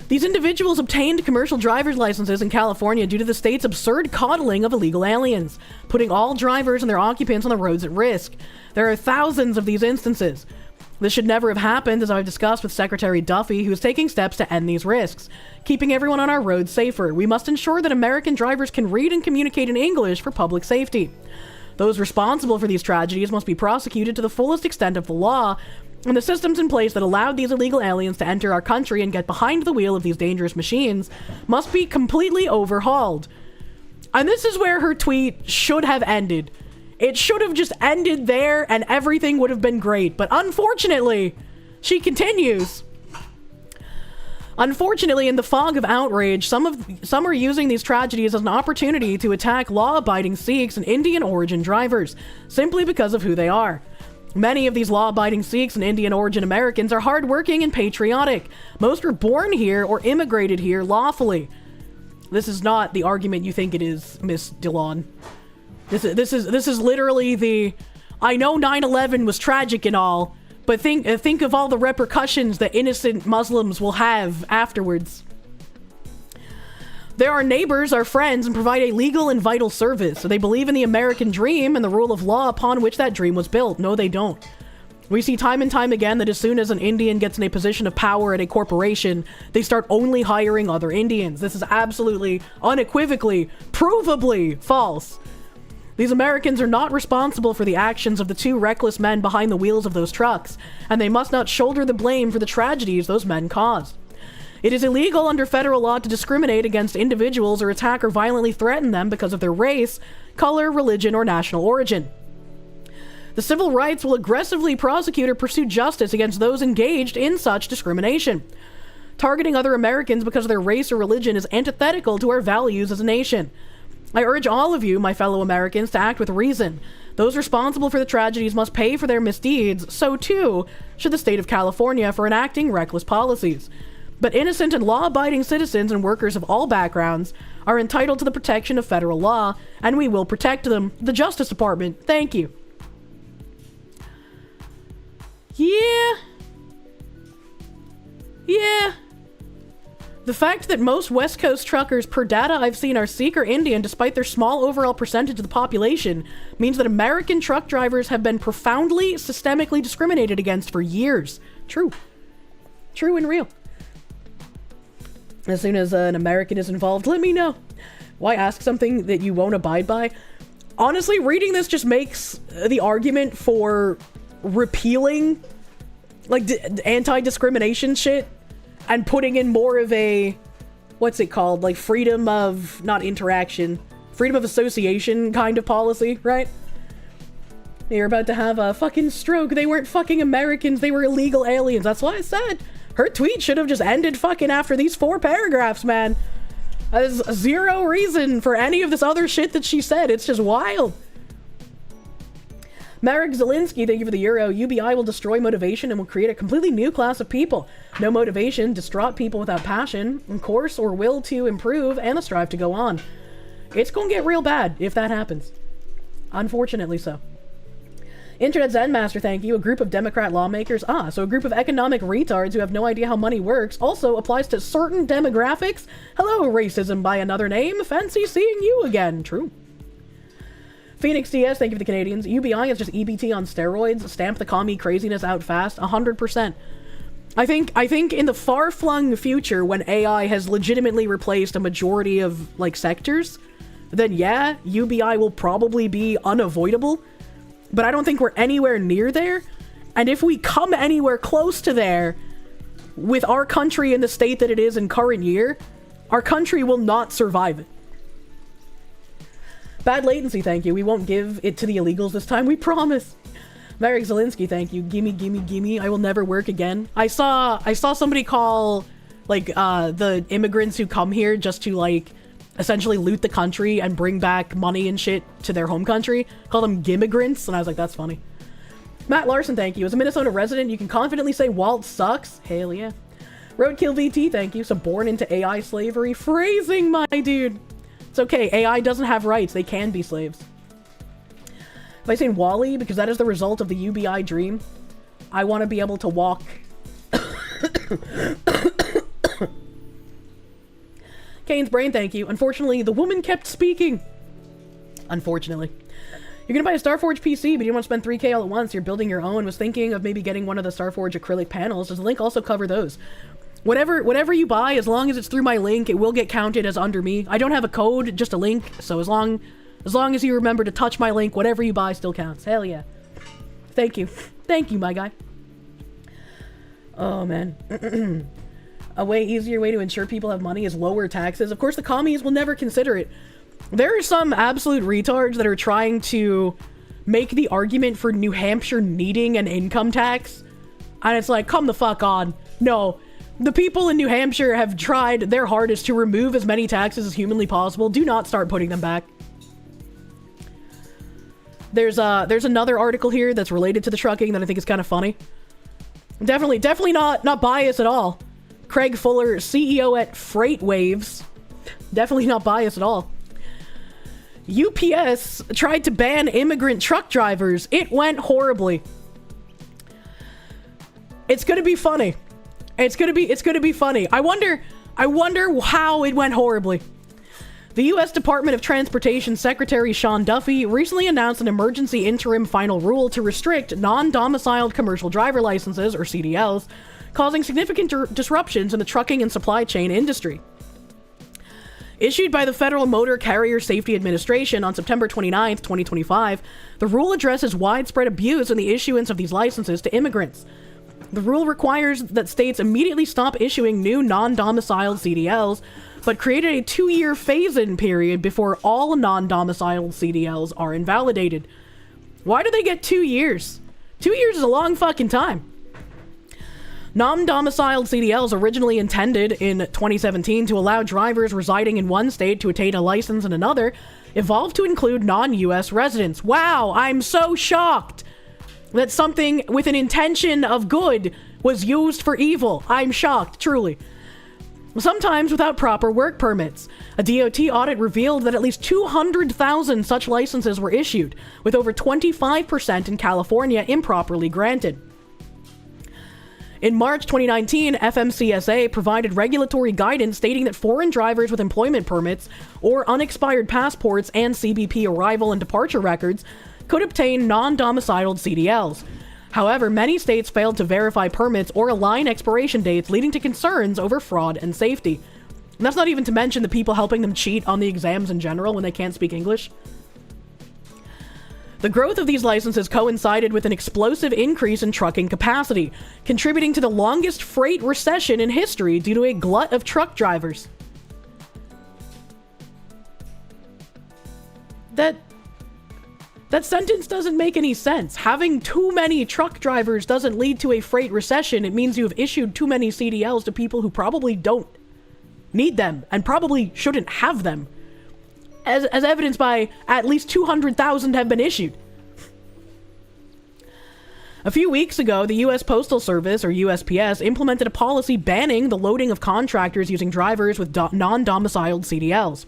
These individuals obtained commercial driver's licenses in California due to the state's absurd coddling of illegal aliens, putting all drivers and their occupants on the roads at risk. There are thousands of these instances. This should never have happened, as I've discussed with Secretary Duffy, who is taking steps to end these risks, keeping everyone on our roads safer. We must ensure that American drivers can read and communicate in English for public safety. Those responsible for these tragedies must be prosecuted to the fullest extent of the law, and the systems in place that allowed these illegal aliens to enter our country and get behind the wheel of these dangerous machines must be completely overhauled. And this is where her tweet should have ended. It should have just ended there and everything would have been great. But unfortunately, she continues. Unfortunately, in the fog of outrage, some are using these tragedies as an opportunity to attack law-abiding Sikhs and Indian origin drivers, simply because of who they are. Many of these law-abiding Sikhs and Indian origin Americans are hardworking and patriotic. Most were born here or immigrated here lawfully. This is not the argument you think it is, Miss Dillon. This is literally the, I know 9/11 was tragic and all, but think of all the repercussions that innocent Muslims will have afterwards. They're our neighbors, our friends, and provide a legal and vital service. So they believe in the American dream and the rule of law upon which that dream was built. No, they don't. We see time and time again that as soon as an Indian gets in a position of power at a corporation, they start only hiring other Indians. This is absolutely, unequivocally, provably false. These Americans are not responsible for the actions of the two reckless men behind the wheels of those trucks, and they must not shoulder the blame for the tragedies those men caused. It is illegal under federal law to discriminate against individuals or attack or violently threaten them because of their race, color, religion, or national origin. The civil rights will aggressively prosecute or pursue justice against those engaged in such discrimination. Targeting other Americans because of their race or religion is antithetical to our values as a nation. I urge all of you, my fellow Americans, to act with reason. Those responsible for the tragedies must pay for their misdeeds. So too should the state of California for enacting reckless policies. But innocent and law-abiding citizens and workers of all backgrounds are entitled to the protection of federal law, and we will protect them. The Justice Department, thank you. Yeah. The fact that most West Coast truckers per data I've seen are Sikh or Indian despite their small overall percentage of the population means that American truck drivers have been profoundly, systemically discriminated against for years. True and real. As soon as an American is involved, let me know. Why ask something that you won't abide by? Honestly, reading this just makes the argument for repealing like anti-discrimination shit and putting in more of a, what's it called? Like freedom of, not interaction, freedom of association kind of policy, right? You're about to have a fucking stroke. They weren't fucking Americans. They were illegal aliens. That's why I said her tweet should have just ended fucking after these 4 paragraphs, man. There's zero reason for any of this other shit that she said. It's just wild. Marek Zelinsky, thank you for the euro. UBI will destroy motivation and will create a completely new class of people. No motivation, distraught people without passion, of course, or will to improve and a strive to go on. It's gonna get real bad if that happens. Unfortunately so. Internet Zen Master, thank you. A group of Democrat lawmakers. So a group of economic retards who have no idea how money works also applies to certain demographics. Hello, racism by another name. Fancy seeing you again. True. Phoenix DS, thank you for the Canadians. UBI is just EBT on steroids. Stamp the commie craziness out fast. 100%. I think in the far-flung future when AI has legitimately replaced a majority of, like, sectors, then yeah, UBI will probably be unavoidable. But I don't think we're anywhere near there. And if we come anywhere close to there, with our country in the state that it is in current year, our country will not survive it. Bad latency, thank you. We won't give it to the illegals this time, we promise. Marek Zelinsky, thank you. Gimme, gimme, gimme. I will never work again. I saw somebody call, like, the immigrants who come here just to, like, essentially loot the country and bring back money and shit to their home country. Call them gimmigrants, and I was like, that's funny. Matt Larson, thank you. As a Minnesota resident, you can confidently say Walt sucks. Hell yeah. Roadkill VT, thank you. So born into AI slavery. Phrasing, my dude. It's okay. AI doesn't have rights. They can be slaves. If I say Wally, because that is the result of the UBI dream, I want to be able to walk Kane's brain, thank you. Unfortunately, the woman kept speaking. Unfortunately. You're gonna buy a Starforge PC, but you don't want to spend 3K all at once. You're building your own. Was thinking of maybe getting one of the Starforge acrylic panels. Does the link also cover those? Whatever you buy, as long as it's through my link, it will get counted as under me. I don't have a code, just a link. So as long as you remember to touch my link, whatever you buy still counts. Hell yeah. Thank you. Thank you, my guy. Oh, man. A easier way to ensure people have money is lower taxes. Of course, the commies will never consider it. There are some absolute retards that are trying to make the argument for New Hampshire needing an income tax. And it's like, come the fuck on. No. The people in New Hampshire have tried their hardest to remove as many taxes as humanly possible. Do not start putting them back. There's another article here that's related to the trucking that I think is kind of funny. Definitely not biased at all. Craig Fuller, CEO at Freight Waves. Definitely not biased at all. UPS tried to ban immigrant truck drivers. It went horribly. It's gonna be funny. It's gonna be funny. I wonder how it went horribly. The U.S. Department of Transportation Secretary Sean Duffy recently announced an emergency interim final rule to restrict non-domiciled commercial driver licenses, or CDLs, causing significant disruptions in the trucking and supply chain industry. Issued by the Federal Motor Carrier Safety Administration on September 29, 2025, the rule addresses widespread abuse in the issuance of these licenses to immigrants. The rule requires that states immediately stop issuing new non-domiciled CDLs, but created a 2-year phase-in period before all non-domiciled CDLs are invalidated. Why do they get 2 years? 2 years is a long fucking time. Non-domiciled CDLs, originally intended in 2017 to allow drivers residing in one state to attain a license in another, evolved to include non-US residents. Wow, I'm so shocked that something with an intention of good was used for evil. I'm shocked, truly. Sometimes without proper work permits. A DOT audit revealed that at least 200,000 such licenses were issued, with over 25% in California improperly granted. In March 2019, FMCSA provided regulatory guidance stating that foreign drivers with employment permits or unexpired passports and CBP arrival and departure records could obtain non-domiciled CDLs. However, many states failed to verify permits or align expiration dates, leading to concerns over fraud and safety. And that's not even to mention the people helping them cheat on the exams in general when they can't speak English. The growth of these licenses coincided with an explosive increase in trucking capacity, contributing to the longest freight recession in history due to a glut of truck drivers. That sentence doesn't make any sense. Having too many truck drivers doesn't lead to a freight recession. It means you've issued too many CDLs to people who probably don't need them and probably shouldn't have them. As evidenced by at least 200,000 have been issued. A few weeks ago, the U.S. Postal Service, or USPS, implemented a policy banning the loading of contractors using drivers with non-domiciled CDLs,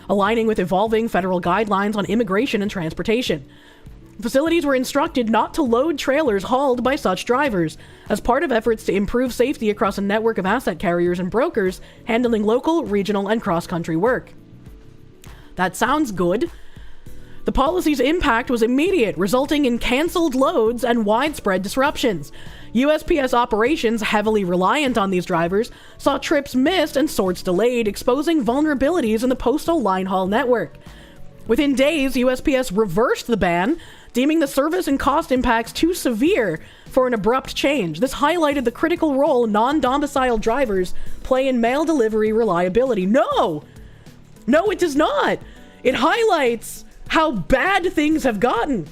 aligning with evolving federal guidelines on immigration and transportation. Facilities were instructed not to load trailers hauled by such drivers, as part of efforts to improve safety across a network of asset carriers and brokers handling local, regional, and cross-country work. That sounds good. The policy's impact was immediate, resulting in canceled loads and widespread disruptions. USPS operations, heavily reliant on these drivers, saw trips missed and sorts delayed, exposing vulnerabilities in the postal line haul network. Within days, USPS reversed the ban, deeming the service and cost impacts too severe for an abrupt change. This highlighted the critical role non-domiciled drivers play in mail delivery reliability. No, it does not. It highlights how bad things have gotten.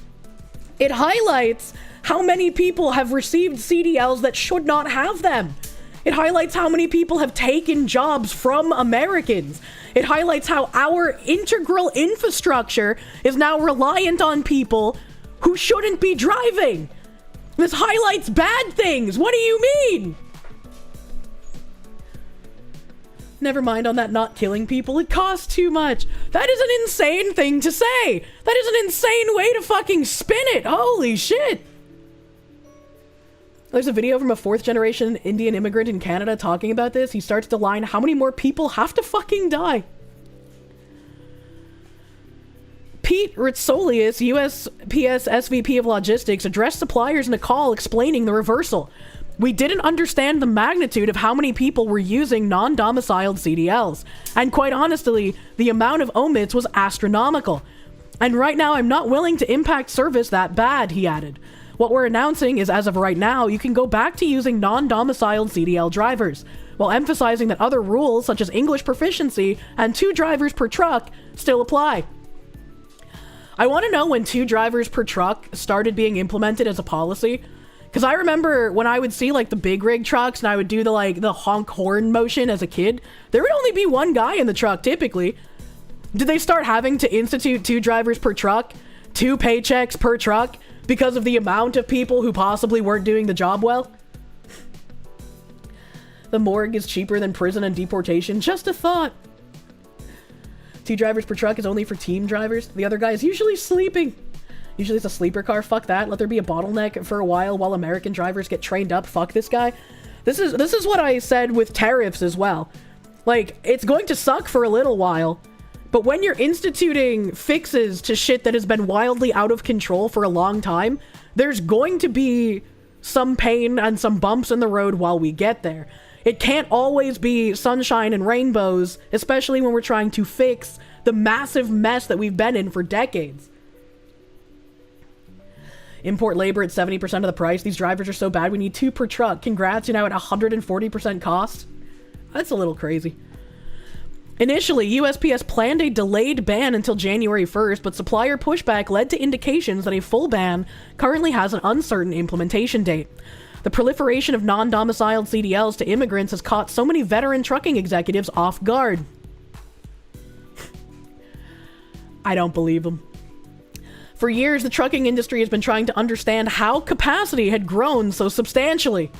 It highlights how many people have received CDLs that should not have them. It highlights how many people have taken jobs from Americans. It highlights how our integral infrastructure is now reliant on people who shouldn't be driving. This highlights bad things. What do you mean? Never mind on that not killing people. It costs too much. That is an insane thing to say. That is an insane way to fucking spin it. Holy shit. There's a video from a 4th generation Indian immigrant in Canada talking about this. He starts to line how many more people have to fucking die. Pete Ritsolius, USPS SVP of Logistics, addressed suppliers in a call explaining the reversal. We didn't understand the magnitude of how many people were using non-domiciled CDLs. And quite honestly, the amount of omits was astronomical. And right now, I'm not willing to impact service that bad, he added. What we're announcing is, as of right now, you can go back to using non-domiciled CDL drivers, while emphasizing that other rules, such as English proficiency and 2 drivers per truck, still apply. I want to know when 2 drivers per truck started being implemented as a policy. Because I remember when I would see, like, the big rig trucks and I would do the honk horn motion as a kid, there would only be 1 guy in the truck, typically. Did they start having to institute 2 drivers per truck? 2 paychecks per truck? Because of the amount of people who possibly weren't doing the job well? The morgue is cheaper than prison and deportation. Just a thought. 2 drivers per truck is only for team drivers. The other guy is usually sleeping. Usually it's a sleeper car. Fuck that. Let there be a bottleneck for a while American drivers get trained up. Fuck this guy. This is what I said with tariffs as well. Like, it's going to suck for a little while. But when you're instituting fixes to shit that has been wildly out of control for a long time, there's going to be some pain and some bumps in the road while we get there. It can't always be sunshine and rainbows, especially when we're trying to fix the massive mess that we've been in for decades. Import labor at 70% of the price. These drivers are so bad we need 2 per truck. Congrats, you're now at 140% cost. That's a little crazy. Initially, USPS planned a delayed ban until January 1st, but supplier pushback led to indications that a full ban currently has an uncertain implementation date. The proliferation of non-domiciled CDLs to immigrants has caught so many veteran trucking executives off guard. I don't believe them. For years, the trucking industry has been trying to understand how capacity had grown so substantially.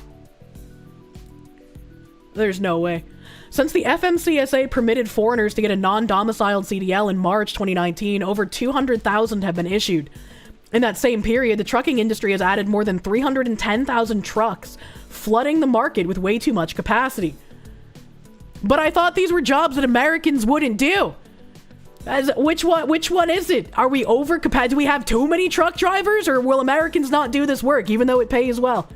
There's no way. Since the FMCSA permitted foreigners to get a non-domiciled CDL in March 2019, over 200,000 have been issued. In that same period, the trucking industry has added more than 310,000 trucks, flooding the market with way too much capacity. But I thought these were jobs that Americans wouldn't do. Which one is it? Are we over capacity? Do we have too many truck drivers, or will Americans not do this work, even though it pays well?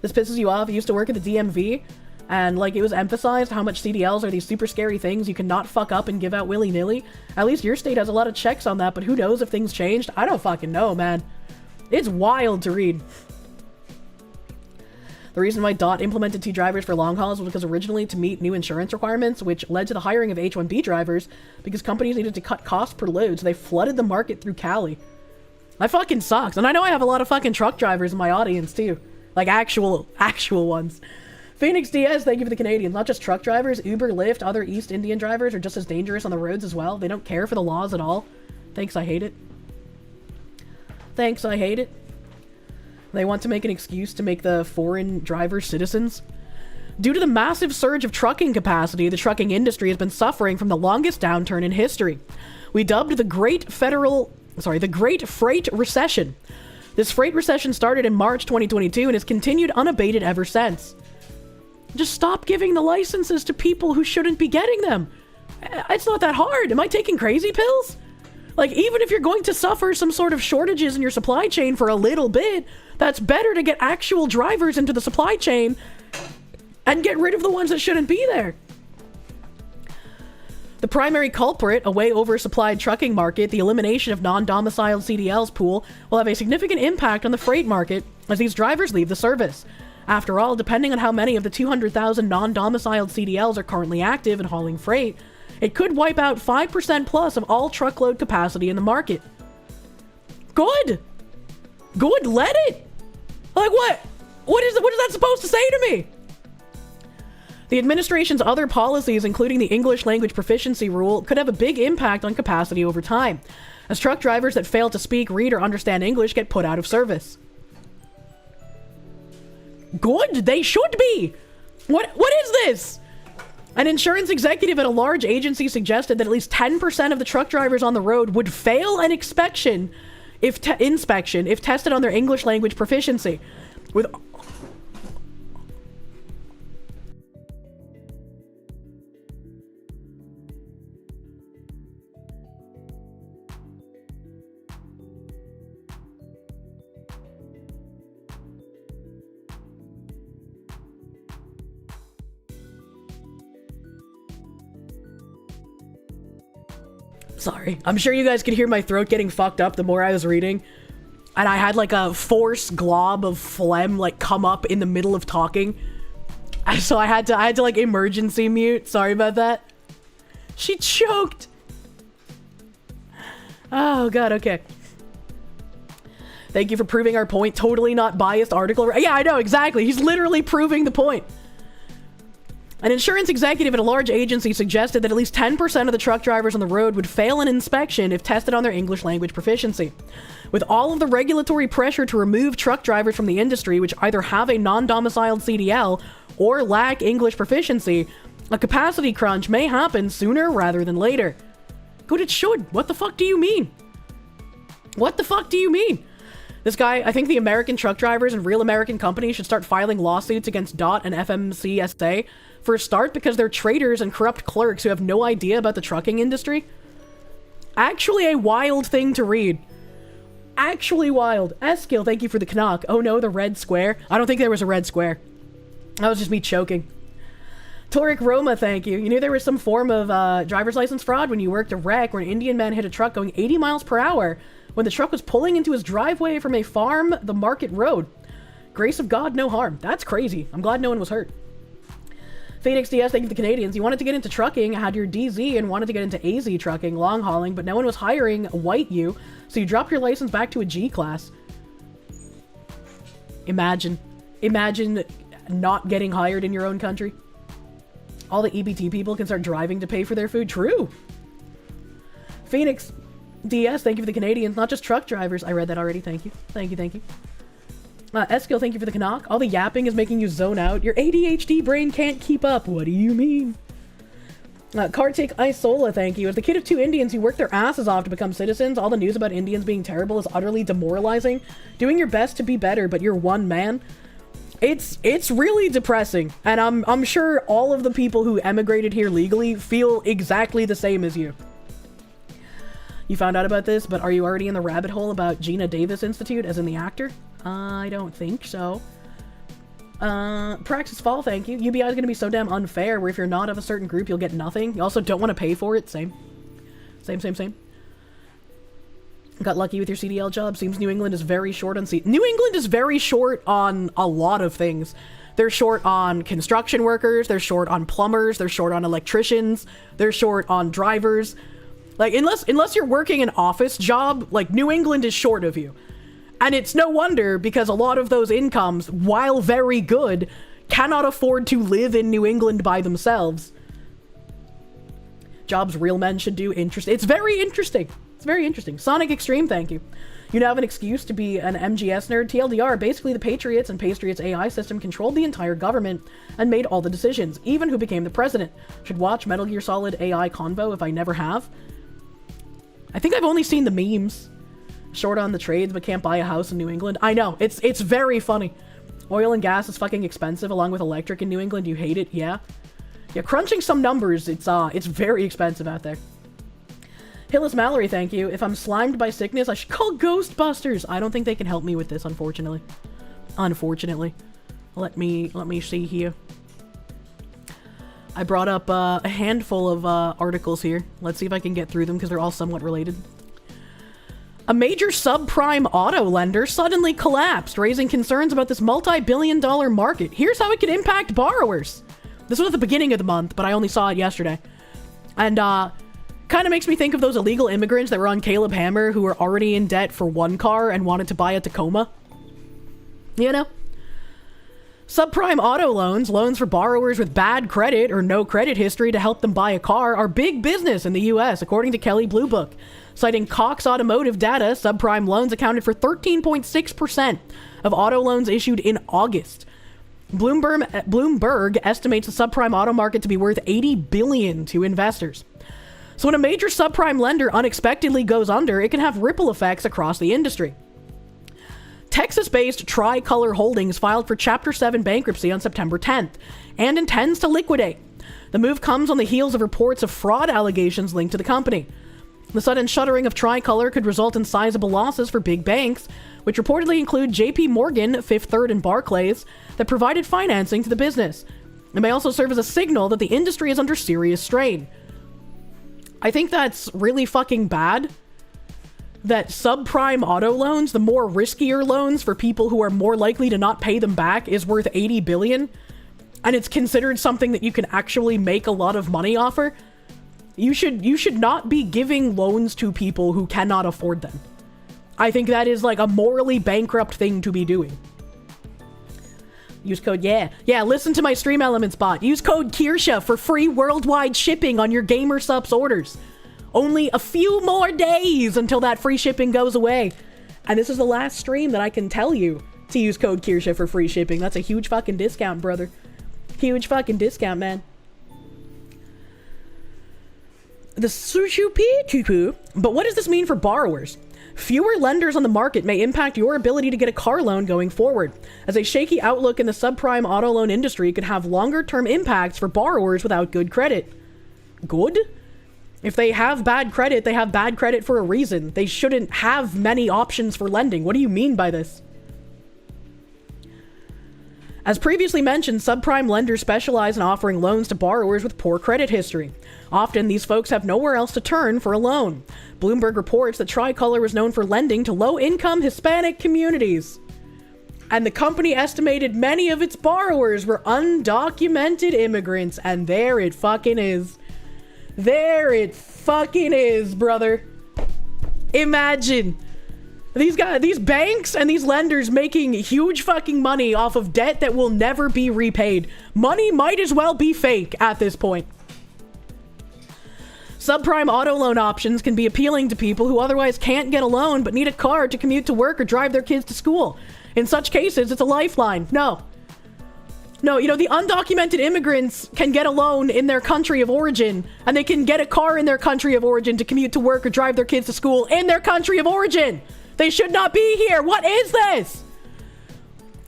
This pisses you off. I used to work at the DMV, and like it was emphasized how much CDLs are these super scary things you cannot fuck up and give out willy-nilly. At least your state has a lot of checks on that, but who knows if things changed? I don't fucking know, man. It's wild to read. The reason why DOT implemented 2 drivers for long hauls was because originally to meet new insurance requirements, which led to the hiring of H-1B drivers because companies needed to cut costs per load, so they flooded the market through Cali. That fucking sucks. And I know I have a lot of fucking truck drivers in my audience too. Like actual ones. Phoenix Diaz, thank you for the Canadians. Not just truck drivers, Uber, Lyft, other East Indian drivers are just as dangerous on the roads as well. They don't care for the laws at all. Thanks, I hate it. Thanks, I hate it. They want to make an excuse to make the foreign drivers citizens. Due to the massive surge of trucking capacity, the trucking industry has been suffering from the longest downturn in history. We dubbed the Great Freight Recession. This freight recession started in March 2022 and has continued unabated ever since. Just stop giving the licenses to people who shouldn't be getting them. It's not that hard. Am I taking crazy pills? Like, even if you're going to suffer some sort of shortages in your supply chain for a little bit, that's better to get actual drivers into the supply chain and get rid of the ones that shouldn't be there. The primary culprit, a way oversupplied trucking market, the elimination of non-domiciled CDLs pool, will have a significant impact on the freight market as these drivers leave the service. After all, depending on how many of the 200,000 non-domiciled CDLs are currently active in hauling freight, it could wipe out 5% plus of all truckload capacity in the market. Good! Good, let it! Like what? What is that supposed to say to me? The administration's other policies, including the English language proficiency rule, could have a big impact on capacity over time, as truck drivers that fail to speak, read, or understand English get put out of service. Good, they should be! What is this? An insurance executive at a large agency suggested that at least 10% of the truck drivers on the road would fail an inspection if tested on their English language proficiency. With Sorry. I'm sure you guys could hear my throat getting fucked up the more I was reading. And I had like a forced glob of phlegm like come up in the middle of talking. So I had to like emergency mute. Sorry about that. She choked. Oh god, okay. Thank you for proving our point. Totally not biased article. Yeah, I know, exactly. He's literally proving the point. An insurance executive at a large agency suggested that at least 10% of the truck drivers on the road would fail an inspection if tested on their English language proficiency. With all of the regulatory pressure to remove truck drivers from the industry, which either have a non-domiciled CDL or lack English proficiency, a capacity crunch may happen sooner rather than later. Good, it should. What the fuck do you mean? What the fuck do you mean? This guy, I think the American truck drivers and real American companies should start filing lawsuits against DOT and FMCSA for a start because they're traitors and corrupt clerks who have no idea about the trucking industry. Actually a wild thing to read. Actually wild. Eskill, thank you for the knock. Oh no, the red square. I don't think there was a red square. That was just me choking. Toric Roma, thank you. You knew there was some form of driver's license fraud when you worked a wreck where an Indian man hit a truck going 80 miles per hour when the truck was pulling into his driveway from a farm, the Market Road. Grace of God, no harm. That's crazy. I'm glad no one was hurt. Phoenix DS, thank you for the Canadians. You wanted to get into trucking, had your DZ, and wanted to get into AZ trucking, long hauling, but no one was hiring white you, so you dropped your license back to a G class. Imagine not getting hired in your own country. All the EBT people can start driving to pay for their food. True. Phoenix DS, thank you for the Canadians, not just truck drivers. I read that already. Thank you. Thank you, thank you. Eskill, thank you for the Canuck. All the yapping is making you zone out. Your ADHD brain can't keep up. What do you mean? Kartik Isola, thank you. As the kid of two Indians who worked their asses off to become citizens, all the news about Indians being terrible is utterly demoralizing. Doing your best to be better, but you're one man. It's really depressing. And I'm sure all of the people who emigrated here legally feel exactly the same as you. You found out about this, but are you already in the rabbit hole about Gina Davis Institute, as in the actor? I don't think so. Praxis Fall, thank you. UBI is going to be so damn unfair, where if you're not of a certain group, you'll get nothing. You also don't want to pay for it. Same. Same. Got lucky with your CDL job. Seems New England is very short on New England is very short on a lot of things. They're short on construction workers. They're short on plumbers. They're short on electricians. They're short on drivers. Like, unless you're working an office job, like, New England is short of you. And it's no wonder, because a lot of those incomes, while very good, cannot afford to live in New England by themselves. Jobs real men should do. It's very interesting. It's very interesting. Sonic Extreme, thank you. You now have an excuse to be an MGS nerd. TLDR, basically the Patriots and Patriots AI system controlled the entire government and made all the decisions, even who became the president. Should watch Metal Gear Solid AI Convo if I never have. I think I've only seen the memes. Short on the trades, but can't buy a house in New England. I know, it's very funny. Oil and gas is fucking expensive, along with electric in New England. You hate it, yeah? Yeah, crunching some numbers, it's very expensive out there. Hillis Mallory, thank you. If I'm slimed by sickness, I should call Ghostbusters. I don't think they can help me with this, unfortunately. Let me see here. I brought up a handful of articles here. Let's see if I can get through them, because they're all somewhat related. A major subprime auto lender suddenly collapsed, raising concerns about this multi-billion-dollar market. Here's how it could impact borrowers. This was at the beginning of the month, but I only saw it yesterday. And, kind of makes me think of those illegal immigrants that were on Caleb Hammer who were already in debt for one car and wanted to buy a Tacoma. You know? Subprime auto loans, loans for borrowers with bad credit or no credit history to help them buy a car, are big business in the U.S., according to Kelley Blue Book. Citing Cox Automotive data, subprime loans accounted for 13.6% of auto loans issued in August. Bloomberg estimates the subprime auto market to be worth $80 billion to investors. So when a major subprime lender unexpectedly goes under, it can have ripple effects across the industry. Texas-based Tricolor Holdings filed for Chapter 7 bankruptcy on September 10th and intends to liquidate. The move comes on the heels of reports of fraud allegations linked to the company. The sudden shuttering of Tricolor could result in sizable losses for big banks, which reportedly include JP Morgan, Fifth Third, and Barclays, that provided financing to the business. It may also serve as a signal that the industry is under serious strain. I think that's really fucking bad. That subprime auto loans, the more riskier loans for people who are more likely to not pay them back, is worth $80 billion. And it's considered something that you can actually make a lot of money off of. You should not be giving loans to people who cannot afford them. I think that is like a morally bankrupt thing to be doing. Use code, yeah, listen to my Stream Elements bot. Use code Kirsche for free worldwide shipping on your Gamer Supps orders. Only a few more days until that free shipping goes away. And this is the last stream that I can tell you to use code Kirsche for free shipping. That's a huge fucking discount, brother. Huge fucking discount, man. The Sushupi. But what does this mean for borrowers? Fewer lenders on the market may impact your ability to get a car loan going forward, as a shaky outlook in the subprime auto loan industry could have longer-term impacts for borrowers without good credit. Good? If they have bad credit, they have bad credit for a reason. They shouldn't have many options for lending. What do you mean by this? As previously mentioned, subprime lenders specialize in offering loans to borrowers with poor credit history. Often, these folks have nowhere else to turn for a loan. Bloomberg reports that Tricolor was known for lending to low-income Hispanic communities. And the company estimated many of its borrowers were undocumented immigrants, and there it fucking is. There it fucking is, brother. Imagine. These banks and these lenders making huge fucking money off of debt that will never be repaid. Money might as well be fake at this point. Subprime auto loan options can be appealing to people who otherwise can't get a loan but need a car to commute to work or drive their kids to school. In such cases, it's a lifeline. No, you know, the undocumented immigrants can get a loan in their country of origin, and they can get a car in their country of origin to commute to work or drive their kids to school in their country of origin. They should not be here. What is this?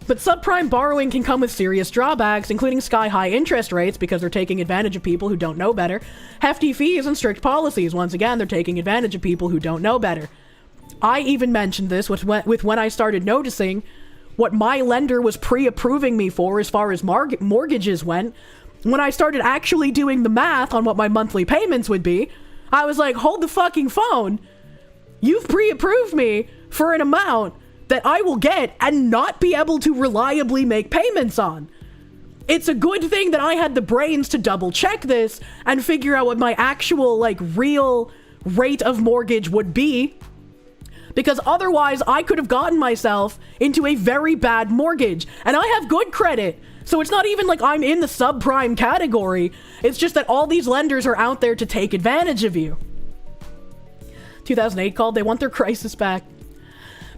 But subprime borrowing can come with serious drawbacks, including sky-high interest rates because they're taking advantage of people who don't know better, hefty fees, and strict policies. Once again, they're taking advantage of people who don't know better. I even mentioned this with when I started noticing what my lender was pre-approving me for as far as mortgages went. When I started actually doing the math on what my monthly payments would be, I was like, hold the fucking phone. You've pre-approved me for an amount that I will get and not be able to reliably make payments on. It's a good thing that I had the brains to double check this and figure out what my actual, like, real rate of mortgage would be. Because otherwise, I could have gotten myself into a very bad mortgage. And I have good credit. So it's not even like I'm in the subprime category. It's just that all these lenders are out there to take advantage of you. 2008 called, they want their crisis back.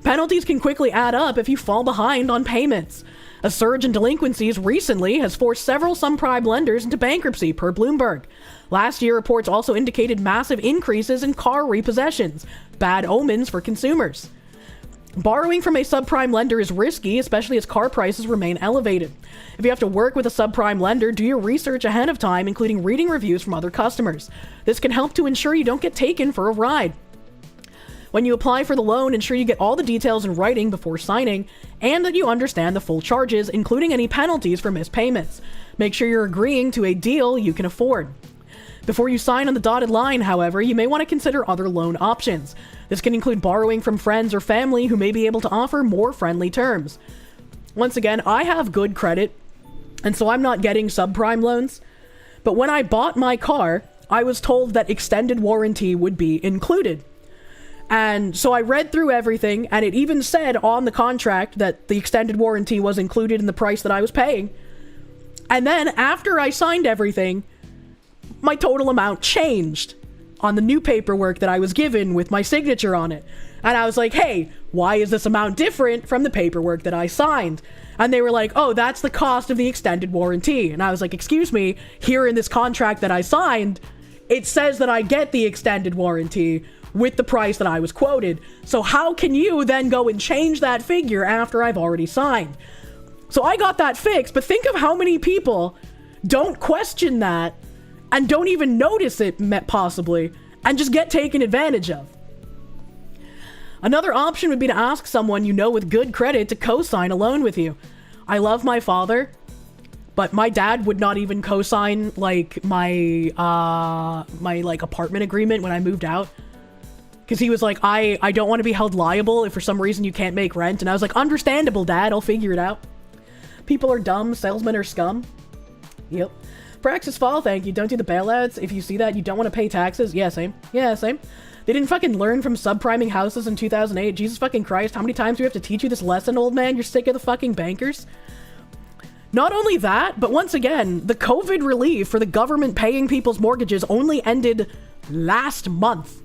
Penalties can quickly add up if you fall behind on payments. A surge in delinquencies recently has forced several subprime lenders into bankruptcy, per Bloomberg. Last year, reports also indicated massive increases in car repossessions, bad omens for consumers. Borrowing from a subprime lender is risky, especially as car prices remain elevated. If you have to work with a subprime lender, do your research ahead of time, including reading reviews from other customers. This can help to ensure you don't get taken for a ride. When you apply for the loan, ensure you get all the details in writing before signing, and that you understand the full charges, including any penalties for missed payments. Make sure you're agreeing to a deal you can afford. Before you sign on the dotted line, however, you may want to consider other loan options. This can include borrowing from friends or family who may be able to offer more friendly terms. Once again, I have good credit, and so I'm not getting subprime loans. But when I bought my car, I was told that extended warranty would be included. And so I read through everything, and it even said on the contract that the extended warranty was included in the price that I was paying. And then after I signed everything, my total amount changed on the new paperwork that I was given with my signature on it. And I was like, hey, why is this amount different from the paperwork that I signed? And they were like, oh, that's the cost of the extended warranty. And I was like, excuse me, here in this contract that I signed, it says that I get the extended warranty. with the price that I was quoted. So how can you then go and change that figure after I've already signed? So I got that fixed, but think of how many people don't question that and don't even notice it, possibly, and just get taken advantage of. Another option would be to ask someone you know with good credit to co-sign a loan with you. I love my father, but my dad would not even co-sign like my like apartment agreement when I moved out. Because he was like, I don't want to be held liable if for some reason you can't make rent. And I was like, understandable, Dad, I'll figure it out. People are dumb, salesmen are scum. Yep. Praxis Fall, thank you. Don't do the bailouts. If you see that, you don't want to pay taxes. Yeah, same. Yeah, same. They didn't fucking learn from subpriming houses in 2008. Jesus fucking Christ, how many times do we have to teach you this lesson, old man? You're sick of the fucking bankers? Not only that, but once again, the COVID relief for the government paying people's mortgages only ended last month.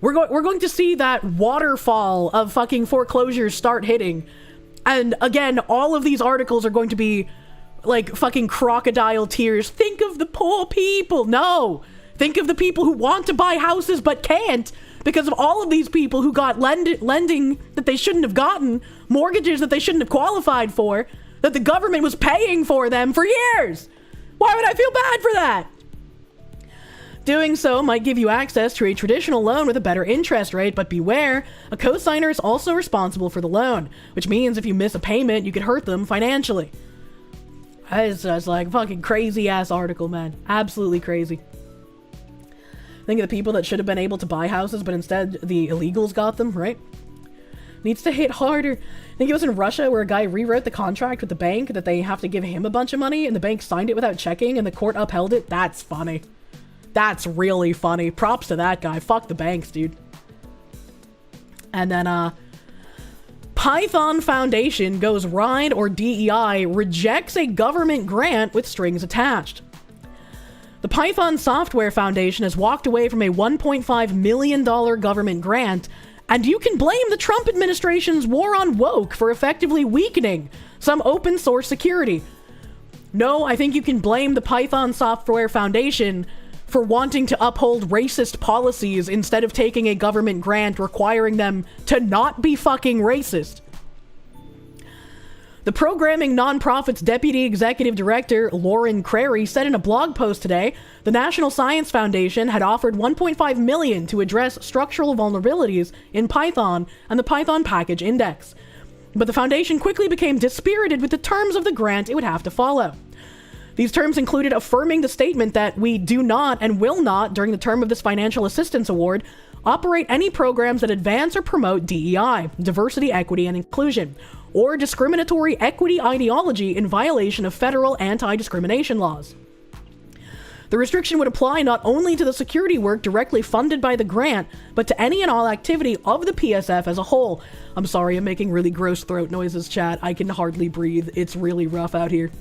We're going to see that waterfall of fucking foreclosures start hitting. And again, all of these articles are going to be like fucking crocodile tears. Think of the poor people. No. Think of the people who want to buy houses but can't because of all of these people who got lending that they shouldn't have gotten, mortgages that they shouldn't have qualified for, that the government was paying for them for years. Why would I feel bad for that? Doing so might give you access to a traditional loan with a better interest rate, but beware, a cosigner is also responsible for the loan, which means if you miss a payment, you could hurt them financially. It's just like fucking crazy ass article, man. Absolutely crazy. Think of the people that should have been able to buy houses, but instead the illegals got them, right? Needs to hit harder. I think it was in Russia where a guy rewrote the contract with the bank that they have to give him a bunch of money, and the bank signed it without checking, and the court upheld it. That's funny. That's really funny. Props to that guy. Fuck the banks, dude. And then, Python Foundation goes ride or DEI rejects a government grant with strings attached. The Python Software Foundation has walked away from a $1.5 million government grant, and you can blame the Trump administration's war on woke for effectively weakening some open source security. No, I think you can blame the Python Software Foundation for wanting to uphold racist policies instead of taking a government grant requiring them to not be fucking racist. The programming nonprofit's deputy executive director, Lauren Crary, said in a blog post today, the National Science Foundation had offered $1.5 million to address structural vulnerabilities in Python and the Python package index. But the foundation quickly became dispirited with the terms of the grant it would have to follow. These terms included affirming the statement that we do not and will not, during the term of this financial assistance award, operate any programs that advance or promote DEI, diversity, equity, and inclusion, or discriminatory equity ideology in violation of federal anti-discrimination laws. The restriction would apply not only to the security work directly funded by the grant, but to any and all activity of the PSF as a whole. I'm sorry, I'm making really gross throat noises, chat. I can hardly breathe. It's really rough out here.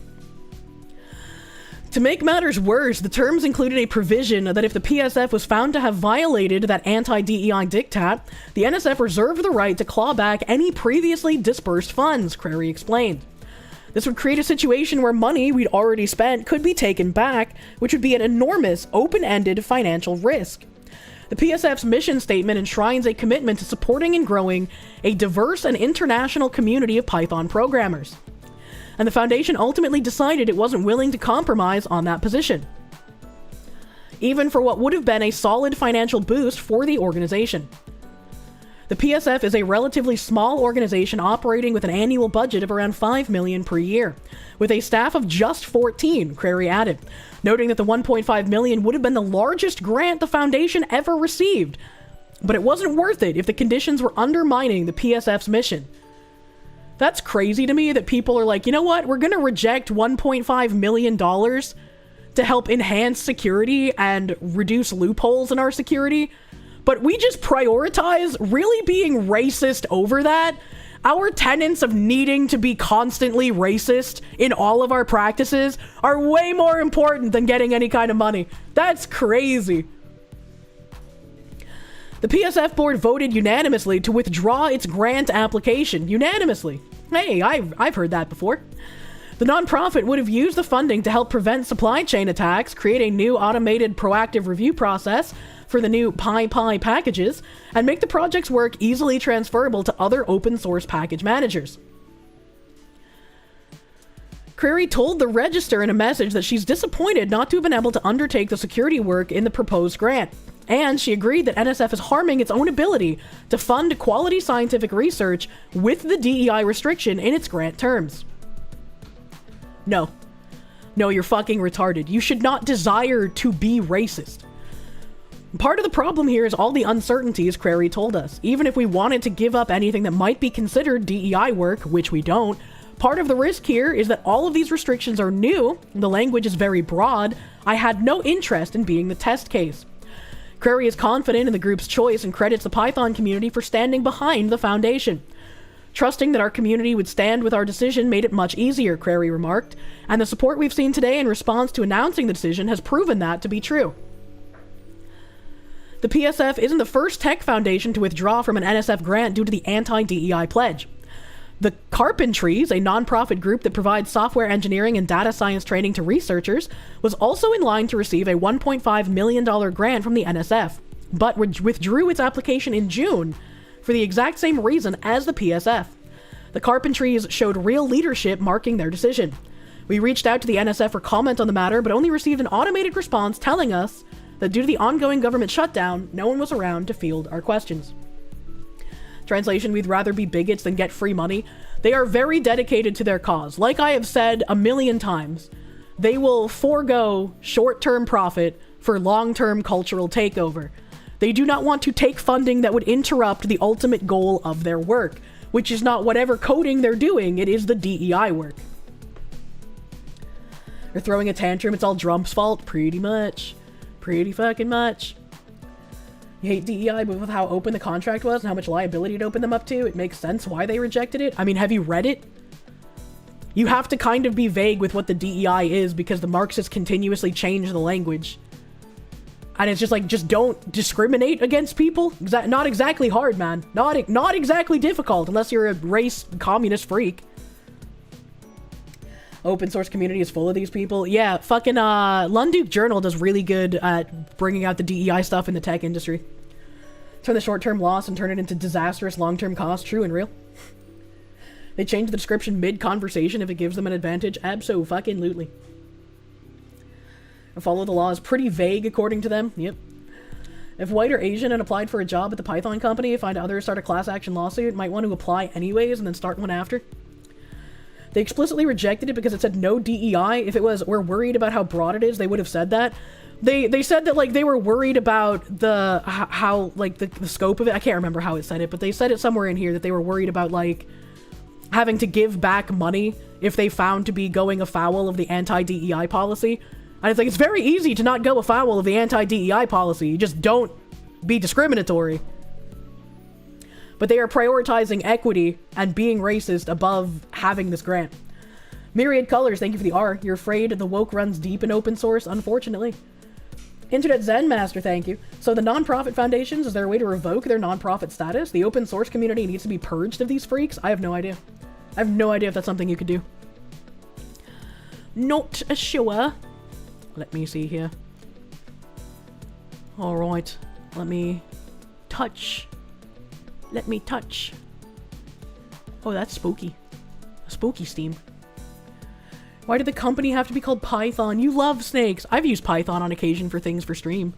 To make matters worse, the terms included a provision that if the PSF was found to have violated that anti-DEI diktat, the NSF reserved the right to claw back any previously disbursed funds, Crary explained. This would create a situation where money we'd already spent could be taken back, which would be an enormous, open-ended financial risk. The PSF's mission statement enshrines a commitment to supporting and growing a diverse and international community of Python programmers. And the foundation ultimately decided it wasn't willing to compromise on that position, even for what would have been a solid financial boost for the organization. The PSF is a relatively small organization operating with an annual budget of around $5 million per year, with a staff of just 14, Crary added, noting that the $1.5 million would have been the largest grant the foundation ever received, but it wasn't worth it if the conditions were undermining the PSF's mission. That's crazy to me that people are like, you know what, we're going to reject $1.5 million to help enhance security and reduce loopholes in our security, but we just prioritize really being racist over that. Our tenets of needing to be constantly racist in all of our practices are way more important than getting any kind of money. That's crazy. The PSF board voted unanimously to withdraw its grant application. Unanimously. Hey, I've heard that before. The nonprofit would have used the funding to help prevent supply chain attacks, create a new automated proactive review process, for the new Pi packages and make the project's work easily transferable to other open source package managers. Crary told the Register in a message that she's disappointed not to have been able to undertake the security work in the proposed grant, and she agreed that NSF is harming its own ability to fund quality scientific research with the DEI restriction in its grant terms. No. No, you're fucking retarded. You should not desire to be racist. Part of the problem here is all the uncertainties Crary told us. Even if we wanted to give up anything that might be considered DEI work, which we don't, part of the risk here is that all of these restrictions are new, the language is very broad. I had no interest in being the test case. Crary is confident in the group's choice and credits the Python community for standing behind the foundation. Trusting that our community would stand with our decision made it much easier, Crary remarked, and the support we've seen today in response to announcing the decision has proven that to be true. The PSF isn't the first tech foundation to withdraw from an NSF grant due to the anti-DEI pledge. The Carpentries, a non-profit group that provides software engineering and data science training to researchers, was also in line to receive a $1.5 million grant from the NSF, but withdrew its application in June for the exact same reason as the PSF. The Carpentries showed real leadership marking their decision. We reached out to the NSF for comment on the matter, but only received an automated response telling us that due to the ongoing government shutdown, no one was around to field our questions. Translation, we'd rather be bigots than get free money. They are very dedicated to their cause. Like I have said a million times, they will forego short-term profit for long-term cultural takeover. They do not want to take funding that would interrupt the ultimate goal of their work, which is not whatever coding they're doing, it is the DEI work. They're throwing a tantrum, it's all Drump's fault? Pretty much. Pretty fucking much. You hate DEI, but with how open the contract was and how much liability it opened them up to, it makes sense why they rejected it. I mean, have you read it? You have to kind of be vague with what the DEI is because the Marxists continuously change the language. And it's just like, just don't discriminate against people. Not exactly hard, man. Not exactly difficult unless you're a race communist freak. Open source community is full of these people. Yeah, fucking Lunduke Journal does really good at bringing out the DEI stuff in the tech industry. Turn the short-term loss and turn it into disastrous long-term cost. True and real. They change the description mid-conversation if it gives them an advantage. Abso-fucking-lutely. Follow the law is pretty vague according to them. Yep. If white or Asian and applied for a job at the Python company, find others start a class action lawsuit, might want to apply anyways and then start one after. They explicitly rejected it because it said no DEI. If it was, we're worried about how broad it is, they would have said that. They said that, like, they were worried about the, how, like, the scope of it. I can't remember how it said it, but they said it somewhere in here that they were worried about, like, having to give back money if they found to be going afoul of the anti-DEI policy. And it's like, it's very easy to not go afoul of the anti-DEI policy. You just don't be discriminatory. But they are prioritizing equity and being racist above having this grant. Myriad Colors, thank you for the R. You're afraid the woke runs deep in open source? Unfortunately. Internet Zen Master, thank you. So the non-profit foundations, is there a way to revoke their non-profit status? The open source community needs to be purged of these freaks? I have no idea. I have no idea if that's something you could do. Not sure. Let me see here. Alright. Let me touch. Let me touch. Oh, that's spooky. A spooky Steam. Why did the company have to be called Python? You love snakes. I've used Python on occasion for things for stream.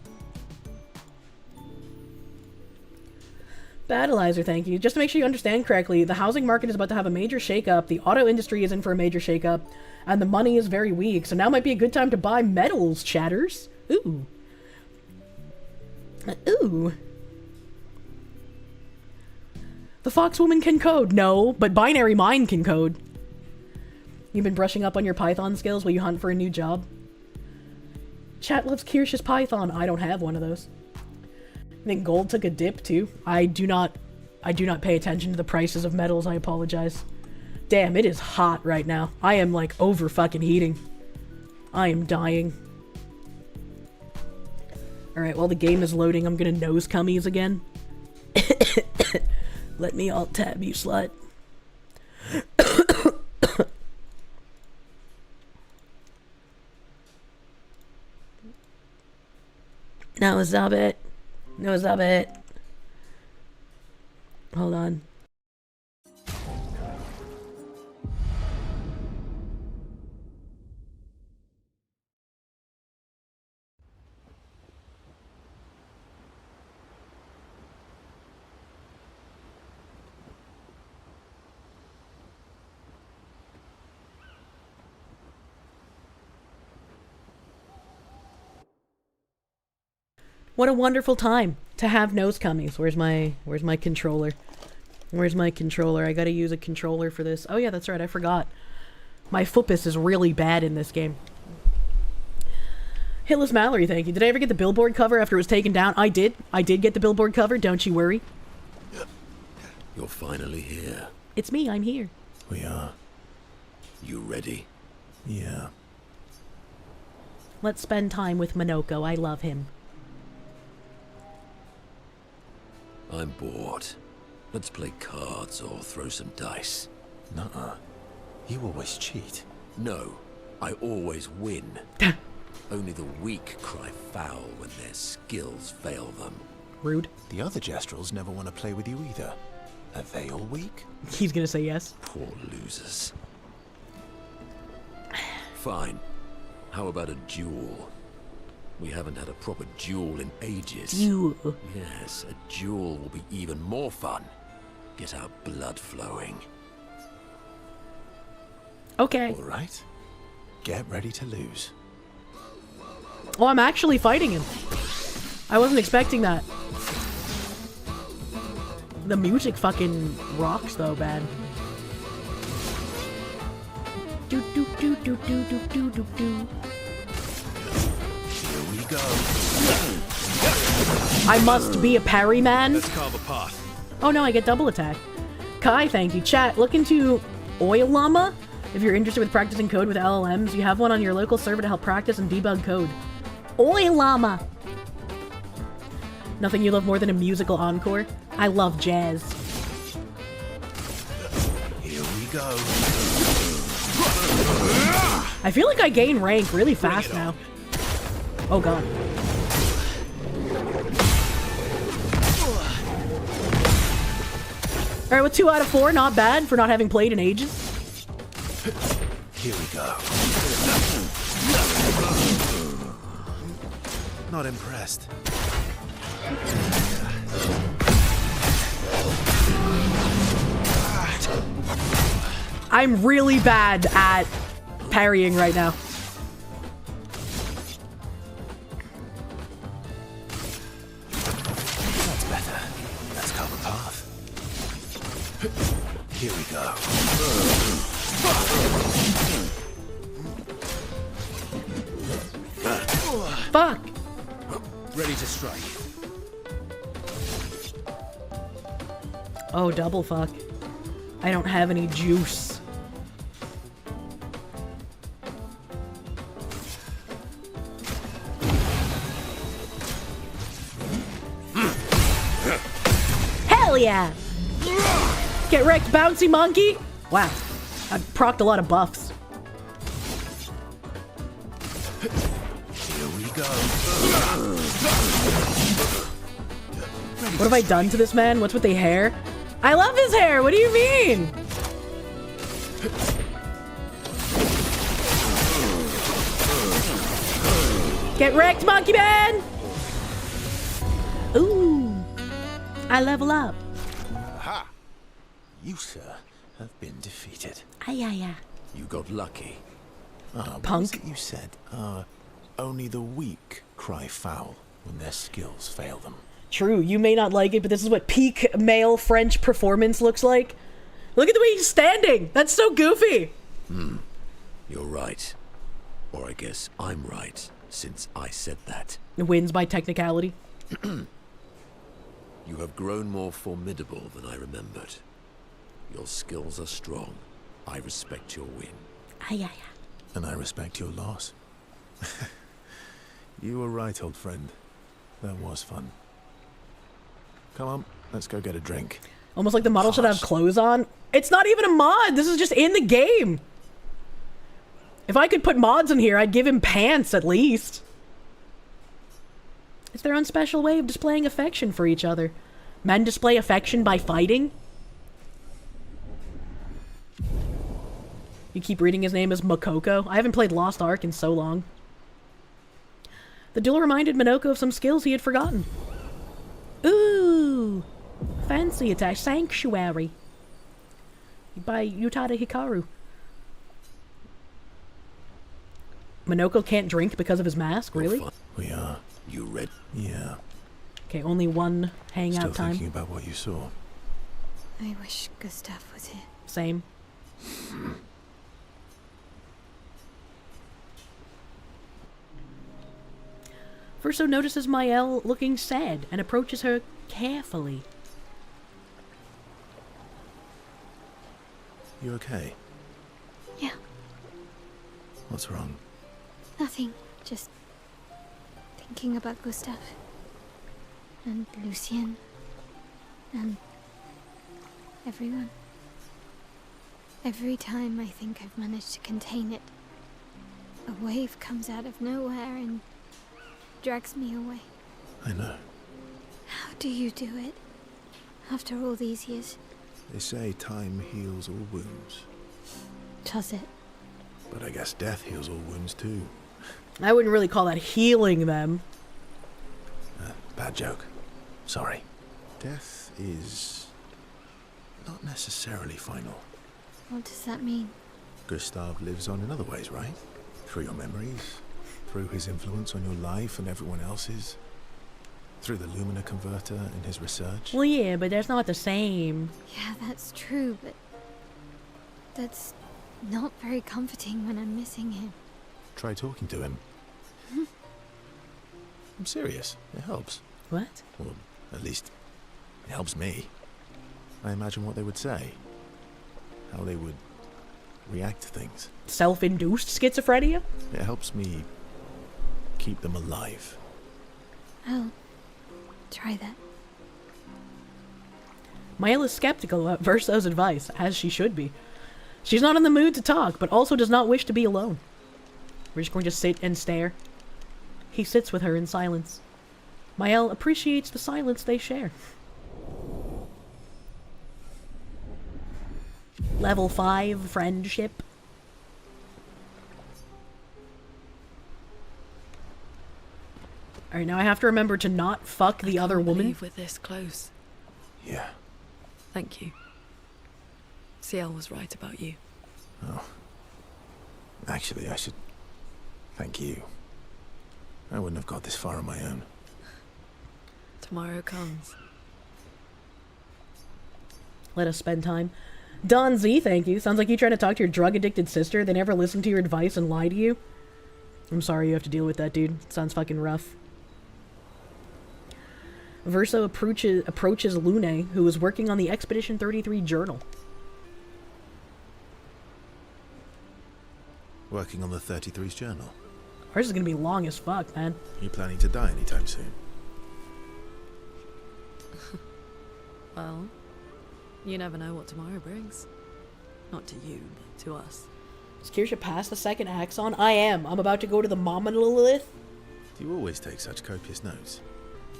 Battleizer, thank you. Just to make sure you understand correctly, the housing market is about to have a major shakeup, the auto industry is in for a major shakeup, and the money is very weak, so now might be a good time to buy metals, chatters. Ooh. Ooh. The Foxwoman can code. No, but Binary Mind can code. You've been brushing up on your Python skills while you hunt for a new job? Chat loves Kirsche's Python. I don't have one of those. I think gold took a dip too. I do not pay attention to the prices of metals. I apologize. Damn, it is hot right now. I am like over fucking heating. I am dying. Alright, while the game is loading, I'm gonna nose cummies again. Let me alt tab, you slut. Now is that it? No, stop it. Hold on. What a wonderful time to have nose cummies. Where's my controller? Where's my controller? I gotta use a controller for this. Oh yeah, that's right, I forgot. My footbus is really bad in this game. Hitless Mallory, thank you. Did I ever get the billboard cover after it was taken down? I did. I did get the billboard cover, don't you worry. You're finally here. It's me, I'm here. We are. You ready? Yeah. Let's spend time with Minoko, I love him. I'm bored. Let's play cards or throw some dice. Nuh-uh. You always cheat. No, I always win. Only the weak cry foul when their skills fail them. Rude. The other Jestrels never want to play with you either. Are they all weak? He's gonna say yes. Poor losers. Fine. How about a duel? We haven't had a proper duel in ages. Duel. Yes, a duel will be even more fun. Get our blood flowing. Okay. All right. Get ready to lose. Oh, I'm actually fighting him. I wasn't expecting that. The music fucking rocks though, man. Do do do do do do do do do. Here we go. I must be a parry man. Let's carve a path. Oh no, I get double attack. Kai, thank you. Chat, look into Oil Llama. If you're interested with practicing code with LLMs, you have one on your local server to help practice and debug code. Oil Llama. Nothing you love more than a musical encore? I love jazz. Here we go. I feel like I gain rank really fast now. Oh god. Alright, with 2 out of 4, not bad for not having played in ages. Here we go. Not impressed. I'm really bad at parrying right now. That's better. Let's carve a path. Here we go. Fuck! Ready to strike. Oh, double fuck. I don't have any juice. Hell yeah! Get wrecked, bouncy monkey! Wow, I've procced a lot of buffs. Here we go. What have I done to this man? What's with the hair? I love his hair! What do you mean? Get wrecked, monkey man! Ooh. I level up. Aha! You, sir, have been defeated. Ay. You got lucky. What Punk. was it you said? Only the weak cry foul when their skills fail them. True, you may not like it, but this is what peak male French performance looks like. Look at the way he's standing! That's so goofy! You're right. Or I guess I'm right, since I said that. Wins by technicality. You have grown more formidable than I remembered. Your skills are strong. I respect your win. Ay. And I respect your loss. You were right, old friend. That was fun. Come on, let's go get a drink. Almost like the model should have clothes on. It's not even a mod! This is just in the game! If I could put mods in here, I'd give him pants at least. It's their own special way of displaying affection for each other. Men display affection by fighting? You keep reading his name as Makoko? I haven't played Lost Ark in so long. The duel reminded Minoko of some skills he had forgotten. Ooh! Fancy attack. Sanctuary. By Utada Hikaru. Minoko can't drink because of his mask? Really? We are. You read? Yeah. Okay, only one hangout Still time. thinking about what you saw. I wish Gustav was here. Same. Verso notices Mael looking sad and approaches her carefully. You okay? Yeah, What's wrong? nothing. Just thinking about Gustav. And Lucien. And everyone. Every time I think I've managed to contain it, a wave comes out of nowhere and drags me away. I know. How do you do it? After all these years? They say time heals all wounds. Does it? But I guess death heals all wounds too. I wouldn't really call that healing them. Bad joke. Sorry. Death is not necessarily final. What does that mean? Gustav lives on in other ways, right? Through your memories, through his influence on your life and everyone else's, through the Lumina converter and his research. Well, yeah, but that's not the same. Yeah, that's true, but that's not very comforting when I'm missing him. Try talking to him. I'm serious. It helps. What? Well, at least it helps me. I imagine what they would say. How they would react to things. Self-induced schizophrenia? It helps me keep them alive. I'll try that. Mael is skeptical about Verso's advice, as she should be. She's not in the mood to talk, but also does not wish to be alone. We're just going to sit and stare. He sits with her in silence. Mael appreciates the silence they share. Level 5 friendship. Alright, now I have to remember to not fuck the other woman. We're this close. Yeah. Thank you. CL was right about you. Oh. Actually, I should thank you. I wouldn't have got this far on my own. Tomorrow comes. Let us spend time. Don Z, thank you. Sounds like you trying to talk to your drug-addicted sister. They never listen to your advice and lie to you. I'm sorry you have to deal with that, dude. Sounds fucking rough. Verso approaches Lune, who is working on the Expedition 33 journal. Working on the 33's journal. Ours is gonna be long as fuck, man. Are you planning to die anytime soon? Well, you never know what tomorrow brings. Not to you, but to us. Is Kirsche past the second axon? I am. I'm about to go to the monolith. Do you always take such copious notes?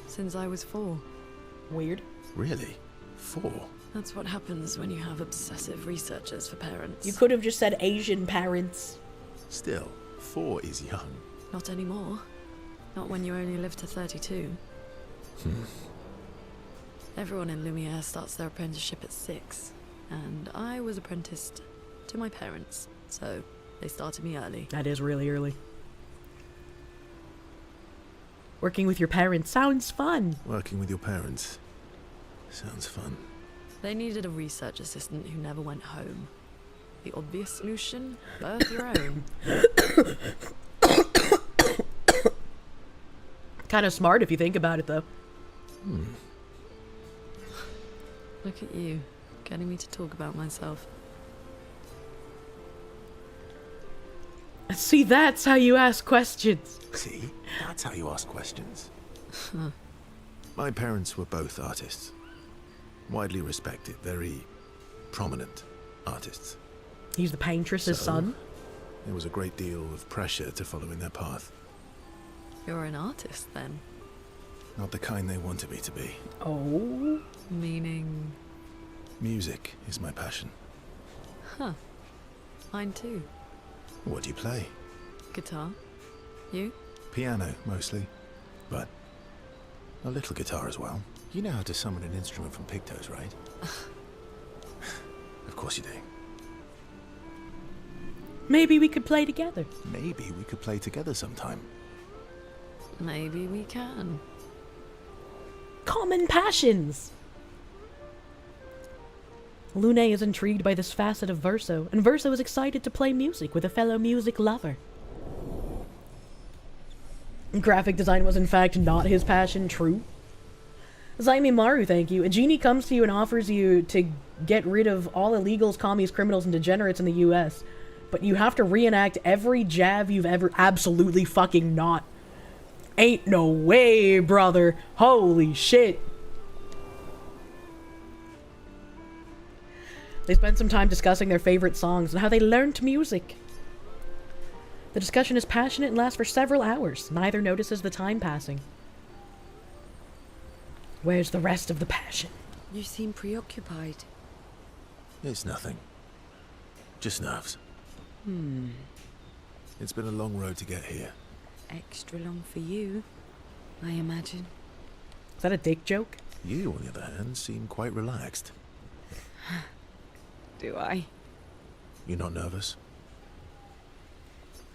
Since I was 4. Weird. Really? 4? That's what happens when you have obsessive researchers for parents. You could have just said Asian parents. Still, 4 is young. Not anymore. Not when you only live to 32. Everyone in Lumiere starts their apprenticeship at 6. And I was apprenticed to my parents, so they started me early. That is really early. Working with your parents sounds fun. Working with your parents sounds fun. They needed a research assistant who never went home. The obvious solution? Birth your own. Kind of smart if you think about it, though. Look at you, getting me to talk about myself. See, that's how you ask questions. See? That's how you ask questions. My parents were both artists. Widely respected, very prominent artists. He's the paintress's son? There was a great deal of pressure to follow in their path. You're an artist, then? Not the kind they wanted me to be. Oh? Meaning? Music is my passion. Huh. Mine too. What do you play? Guitar. You? Piano, mostly. But a little guitar as well. You know how to summon an instrument from pigtoes, right? Of course you do. Maybe we could play together. Maybe we could play together sometime. Maybe we can. Common passions! Lune is intrigued by this facet of Verso, and Verso is excited to play music with a fellow music lover. Graphic design was in fact not his passion, true. Zaimi Maru, thank you. A genie comes to you and offers you to get rid of all illegals, commies, criminals, and degenerates in the US. But you have to reenact every jab you've ever... Absolutely fucking not. Ain't no way, brother. Holy shit. They spend some time discussing their favorite songs and how they learned music. The discussion is passionate and lasts for several hours. Neither notices the time passing. Where's the rest of the passion? You seem preoccupied. It's nothing. Just nerves. It's been a long road to get here. Extra long for you, I imagine. Is that a dick joke? You, on the other hand, seem quite relaxed. Do I? You're not nervous?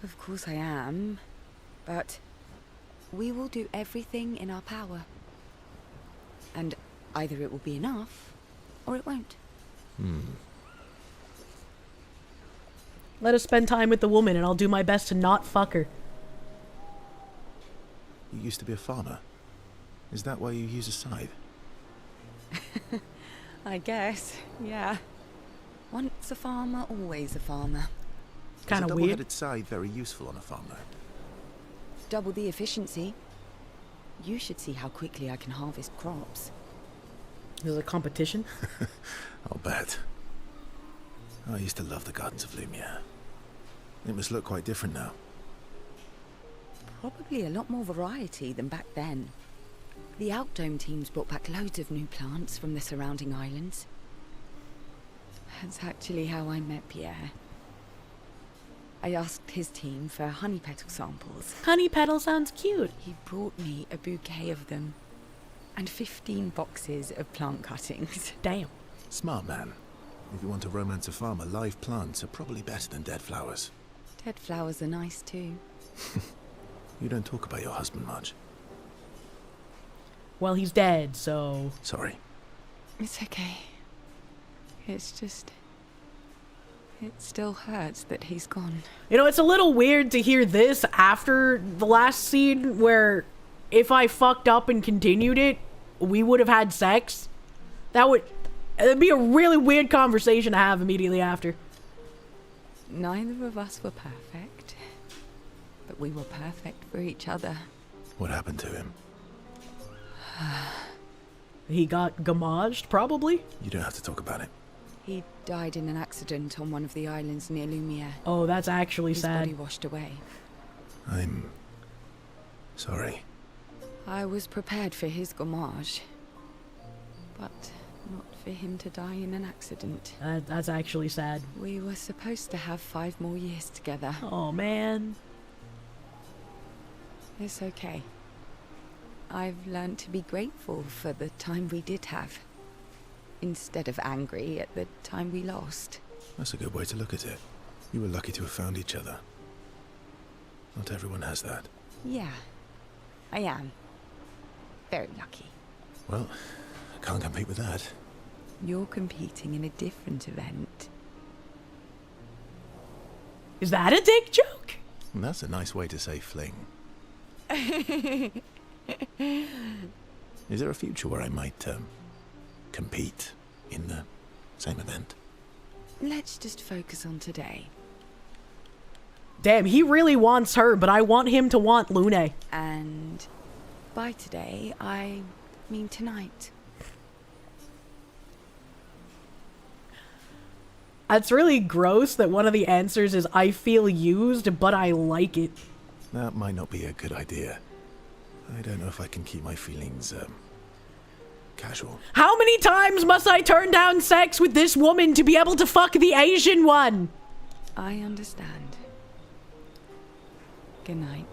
Of course I am, but we will do everything in our power. And either it will be enough, or it won't. Let us spend time with the woman and I'll do my best to not fuck her. You used to be a farmer. Is that why you use a scythe? I guess, yeah. Once a farmer, always a farmer. Kind of Is a weird. double-headed scythe very useful on a farm, though? Double the efficiency. You should see how quickly I can harvest crops. There's a competition? I'll bet. I used to love the gardens of Lumia. It must look quite different now. Probably a lot more variety than back then. The Outdome teams brought back loads of new plants from the surrounding islands. That's actually how I met Pierre. I asked his team for honey petal samples. Honey petal sounds cute. He brought me a bouquet of them. And 15 boxes of plant cuttings. Damn. Smart man. If you want to romance a farmer, live plants are probably better than dead flowers. Dead flowers are nice too. You don't talk about your husband much. Well, he's dead, so... Sorry. It's okay. It's just... It still hurts that he's gone. You know, it's a little weird to hear this after the last scene where if I fucked up and continued it, we would have had sex. It'd be a really weird conversation to have immediately after. Neither of us were perfect. But we were perfect for each other. What happened to him? He got gamaged, probably? You don't have to talk about it. He died in an accident on one of the islands near Lumiere. Oh, that's actually His sad. body washed away. I'm... sorry. I was prepared for his gamage. But not for him to die in an accident. That's actually sad. We were supposed to have 5 more years together. Oh, man. It's okay. I've learned to be grateful for the time we did have, instead of angry at the time we lost. That's a good way to look at it. You were lucky to have found each other. Not everyone has that. Yeah, I am. Very lucky. Well, I can't compete with that. You're competing in a different event. Is that a dick joke? That's a nice way to say fling. Is there a future where I might compete in the same event? Let's just focus on today. Damn, he really wants her, but I want him to want Lune. And by today, I mean tonight. It's really gross that one of the answers is I feel used, but I like it. That might not be a good idea. I don't know if I can keep my feelings, casual. How many times must I turn down sex with this woman to be able to fuck the Asian one? I understand. Good night.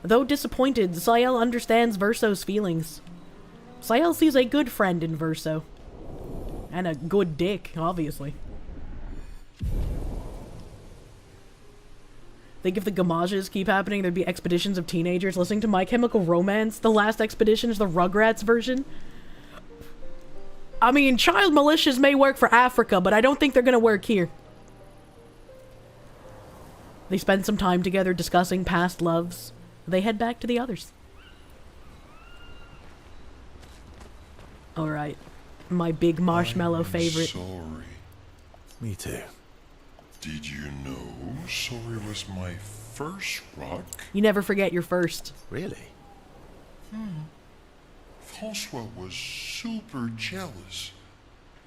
Though disappointed, Sayel understands Verso's feelings. Sayel sees a good friend in Verso. And a good dick, obviously. Think if the gamages keep happening, there'd be expeditions of teenagers listening to My Chemical Romance. The last expedition is the Rugrats version. I mean, child militias may work for Africa, but I don't think they're gonna work here. They spend some time together discussing past loves. They head back to the others. Alright. My big marshmallow favorite. Sorry. Me too. Did you know Sorry was my first rock? You never forget your first. Really? Francois was super jealous,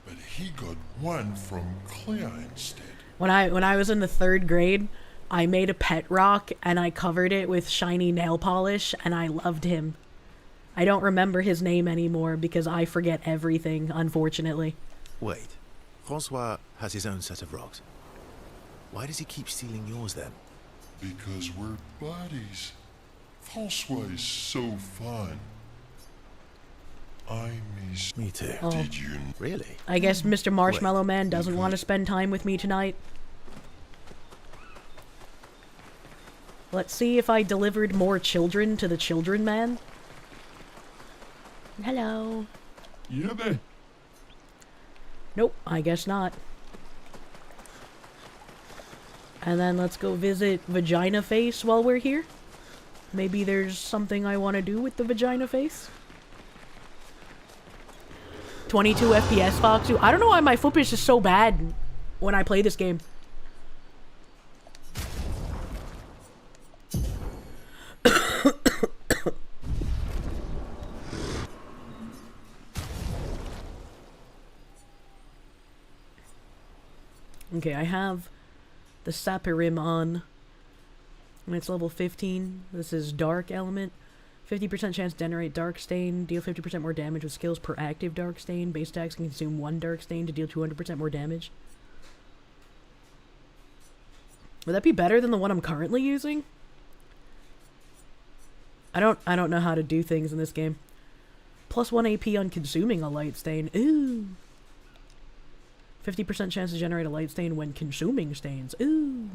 but he got one from Clea instead. When I was in the 3rd grade, I made a pet rock and I covered it with shiny nail polish and I loved him. I don't remember his name anymore because I forget everything, unfortunately. Wait. Francois has his own set of rocks. Why does he keep stealing yours then? Because we're buddies. Francois is so fun. I miss... Me too. Oh. Did you... Really? I guess Mr. Marshmallow Man doesn't want to spend time with me tonight. Let's see if I delivered more children to the children man. Hello. Yeah, babe. Nope, I guess not. And then let's go visit Vagina Face while we're here. Maybe there's something I want to do with the Vagina Face. 22 FPS Fox. I don't know why my footage is so bad when I play this game. Okay, I have the Sapphire on. And it's level 15. This is Dark Element. 50% chance to generate Dark Stain. Deal 50% more damage with skills per active Dark Stain. Base attacks can consume 1 Dark Stain to deal 200% more damage. Would that be better than the one I'm currently using? I don't know how to do things in this game. Plus 1 AP on consuming a light stain. Ooh. 50% chance to generate a light stain when consuming stains. Ooh.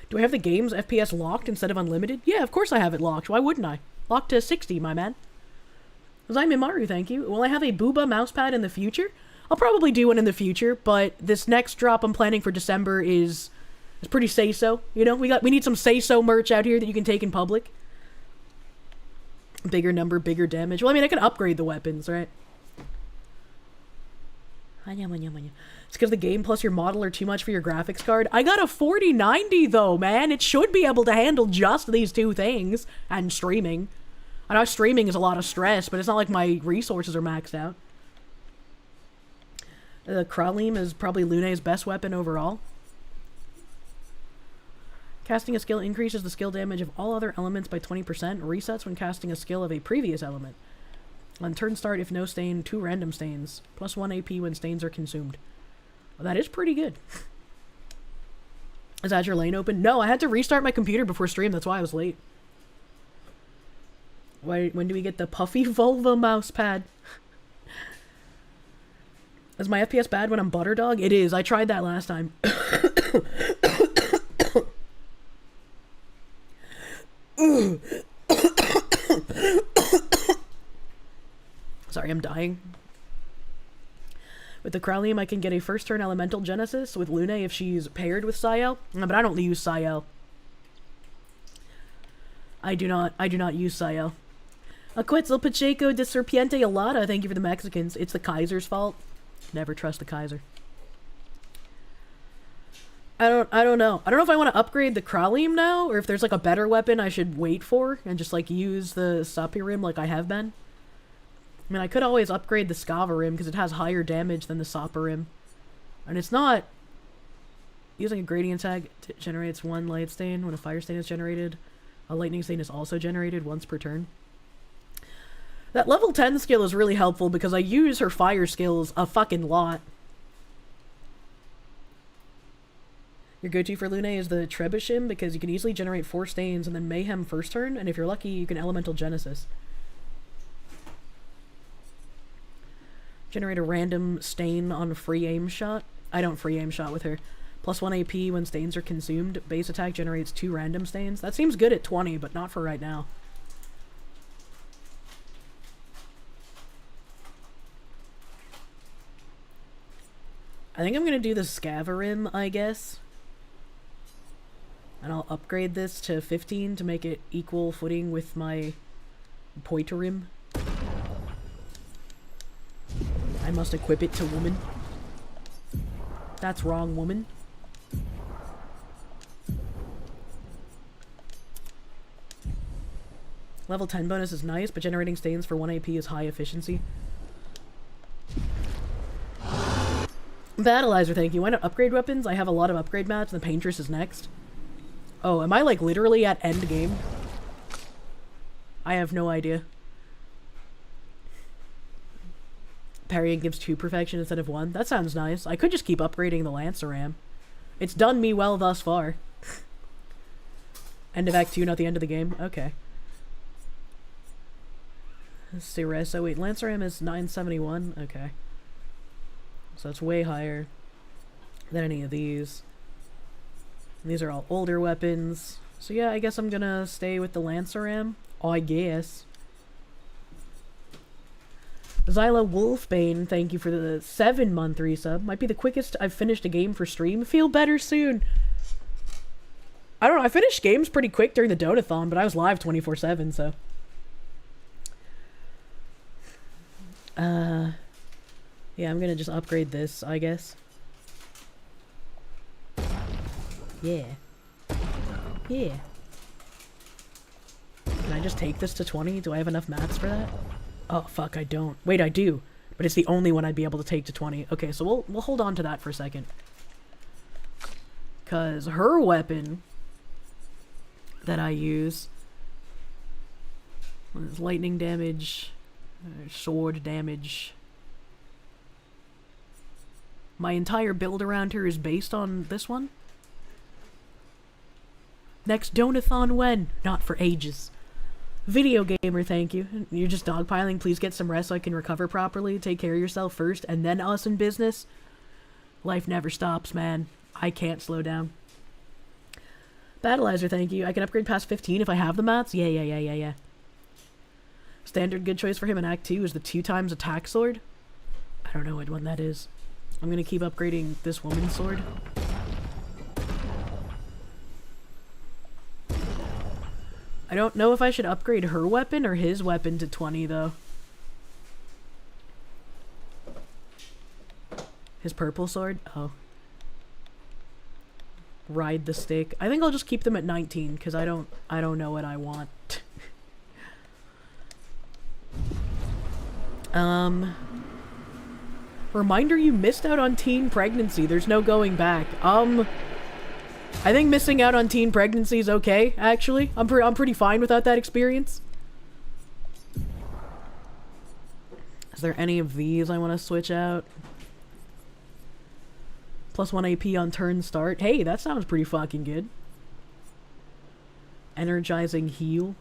Do I have the game's FPS locked instead of unlimited? Yeah, of course I have it locked. Why wouldn't I? Locked to 60, my man. I'm Imaru, thank you. Will I have a Booba mousepad in the future? I'll probably do one in the future, but this next drop I'm planning for December is pretty say-so. You know, we need some say-so merch out here that you can take in public. Bigger number, bigger damage. Well, I mean, I can upgrade the weapons, right? It's because the game plus your model are too much for your graphics card. I got a 4090 though, man. It should be able to handle just these two things. And streaming. I know streaming is a lot of stress, but it's not like my resources are maxed out. The Kralim is probably Lune's best weapon overall. Casting a skill increases the skill damage of all other elements by 20%. Resets when casting a skill of a previous element. On turn start, if no stain, 2 random stains. Plus 1 AP when stains are consumed. Well, that is pretty good. Is Azure Lane open? No, I had to restart my computer before stream. That's why I was late. When do we get the puffy vulva mouse pad? Is my FPS bad when I'm Butterdog? It is. I tried that last time. Sorry, I'm dying. With the Kralium, I can get a first turn elemental genesis with Lune if she's paired with Sayel. No, but I don't use Sayel. I do not use Sayel. Quetzal Pacheco de Serpiente Alada, thank you for the Mexicans. It's the Kaiser's fault. Never trust the Kaiser. I don't know. I don't know if I want to upgrade the Kralium now, or if there's like a better weapon I should wait for and just like use the Sapphire like I have been. I mean, I could always upgrade the Scavarim because it has higher damage than the Sapphire. And it's not... Using a gradient tag generates 1 light stain when a fire stain is generated. A lightning stain is also generated once per turn. That level 10 skill is really helpful because I use her fire skills a fucking lot. Your go-to for Lune is the Trebuchet because you can easily generate 4 stains and then Mayhem first turn, and if you're lucky, you can Elemental Genesis. Generate a random stain on a free aim shot. I don't free aim shot with her. +1 AP when stains are consumed. Base attack generates 2 random stains. That seems good at 20, but not for right now. I think I'm gonna do the Scavarim, I guess. And I'll upgrade this to 15 to make it equal footing with my Poiterim. I must equip it to woman. That's wrong, woman. Level 10 bonus is nice, but generating stains for 1 AP is high efficiency. Battleizer, thank you. Why not upgrade weapons? I have a lot of upgrade mats, and the Paintress is next. Oh, am I like literally at end game? I have no idea. Parrying gives 2 perfection instead of 1. That sounds nice. I could just keep upgrading the Lanceram. It's done me well thus far. End of Act 2, not the end of the game. Okay. Let's see, so wait, Lanceram is 971? Okay. So it's way higher than any of these. And these are all older weapons. So yeah, I guess I'm gonna stay with the Lanceram. I guess. Zyla Wolfbane, thank you for the 7-month resub. Might be the quickest I've finished a game for stream. Feel better soon. I don't know, I finished games pretty quick during the Donathon, but I was live 24/7, so. Yeah, I'm gonna just upgrade this, I guess. Yeah. Yeah. Can I just take this to 20? Do I have enough mats for that? Oh, fuck, I don't. Wait, I do. But it's the only one I'd be able to take to 20. Okay, so we'll hold on to that for a second. Because her weapon that I use is lightning damage, sword damage. My entire build around her is based on this one. Next Donathon when? Not for ages. Video gamer, thank you. You're just dogpiling. Please get some rest so I can recover properly. Take care of yourself first, and then us in business. Life never stops, man. I can't slow down. Battleizer, thank you. I can upgrade past 15 if I have the mats? Yeah. Standard good choice for him in Act 2 is the 2x attack sword. I don't know what one that is. I'm gonna keep upgrading this woman's sword. I don't know if I should upgrade her weapon or his weapon to 20, though. His purple sword? Oh. Ride the stick. I think I'll just keep them at 19, because I don't know what I want. Reminder you missed out on teen pregnancy. There's no going back. I think missing out on teen pregnancy is okay, actually. I'm pretty fine without that experience. Is there any of these I want to switch out? +1 AP on turn start. Hey, that sounds pretty fucking good. Energizing heal.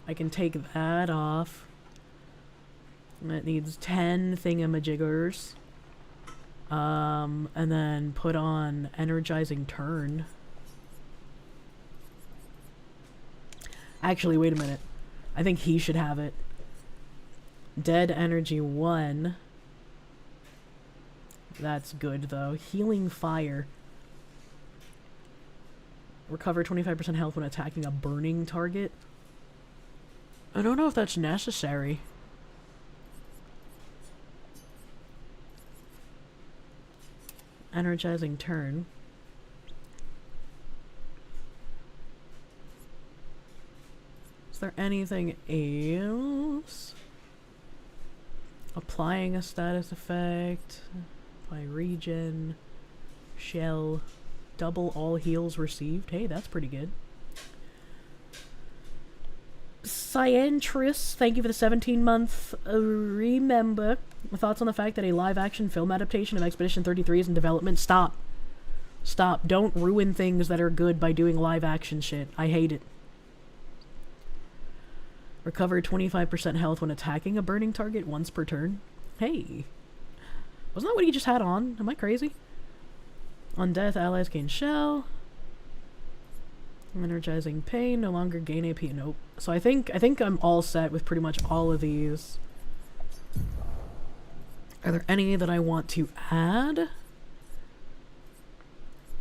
I can take that off. That needs 10 thingamajiggers. And then put on energizing turn. Actually, wait a minute. I think he should have it. Dead energy 1. That's good, though. Healing fire. Recover 25% health when attacking a burning target. I don't know if that's necessary. Energizing turn. Is there anything else? Applying a status effect. Apply regen. Shell. Double all heals received. Hey, that's pretty good. Cyantrus, thank you for the 17-month remember. Thoughts on the fact that a live-action film adaptation of Expedition 33 is in development? Stop. Stop. Don't ruin things that are good by doing live-action shit. I hate it. Recover 25% health when attacking a burning target once per turn. Hey. Wasn't that what he just had on? Am I crazy? On death, allies gain shell. Energizing pain, no longer gain AP. Nope. So I think I'm all set with pretty much all of these. Are there any that I want to add?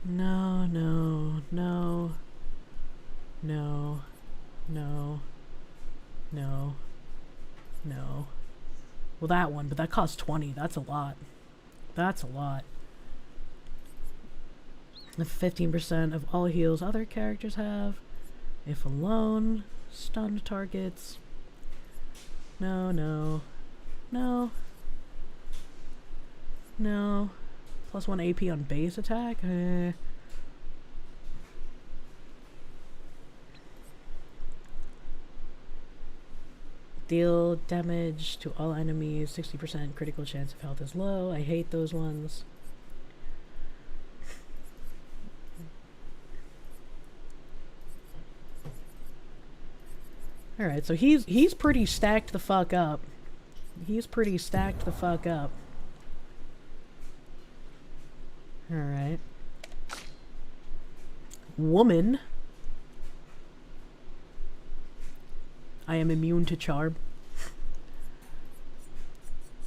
No, no, no. No. No. No. No. Well, that one, but that costs 20. That's a lot. That's a lot. 15% of all heals other characters have. If alone. Stunned targets. No, no. No. No. Plus 1 AP on base attack? Deal damage to all enemies. 60% critical chance of health is low. I hate those ones. Alright, so he's pretty stacked the fuck up. He's pretty stacked the fuck up. Alright. Woman. I am immune to charm.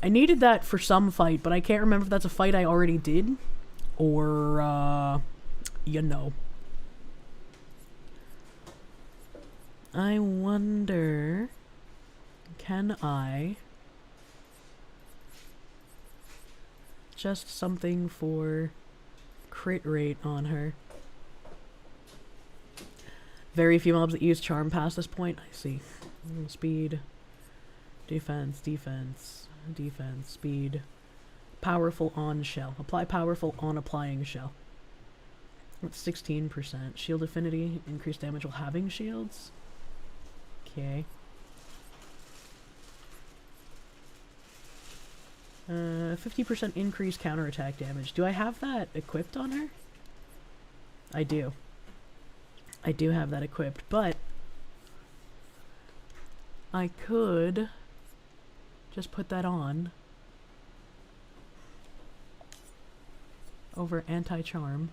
I needed that for some fight, but I can't remember if that's a fight I already did. Or, you know. I wonder, can I just something for crit rate on her? Very few mobs that use charm past this point. I see. Speed, defense, defense, defense, speed. Powerful on shell. Apply powerful on applying shell. That's 16%. Shield affinity, increased damage while having shields. Okay. 50% increased counterattack damage. Do I have that equipped on her? I do. I do have that equipped, but I could just put that on over anti-charm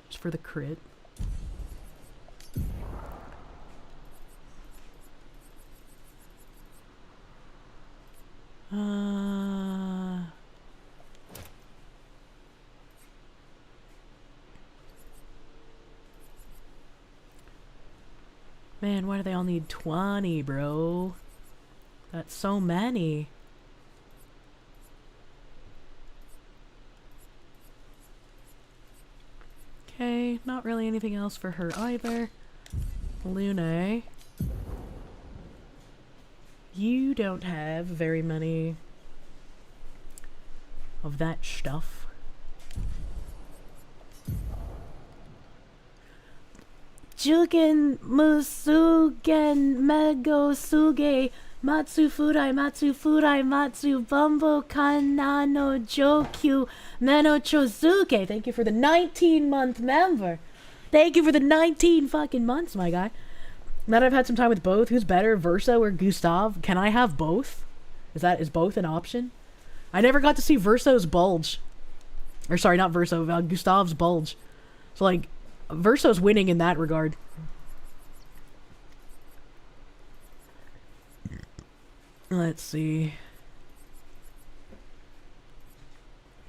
just for the crit. Man, why do they all need 20, bro? That's so many. Okay, not really anything else for her either. Lune. You don't have very many of that stuff. Jugen Musugen Mego Suge Matsu Furai Matsu Furai Matsu Bumbo Kanano Jokyu Meno Chozuke. Thank you for the 19-month member. Thank you for the 19 fucking months, my guy. Now that I've had some time with both, who's better, Verso or Gustav? Can I have both? Is both an option? I never got to see Verso's bulge. Or sorry, not Verso, Gustav's bulge. So like, Verso's winning in that regard. Let's see.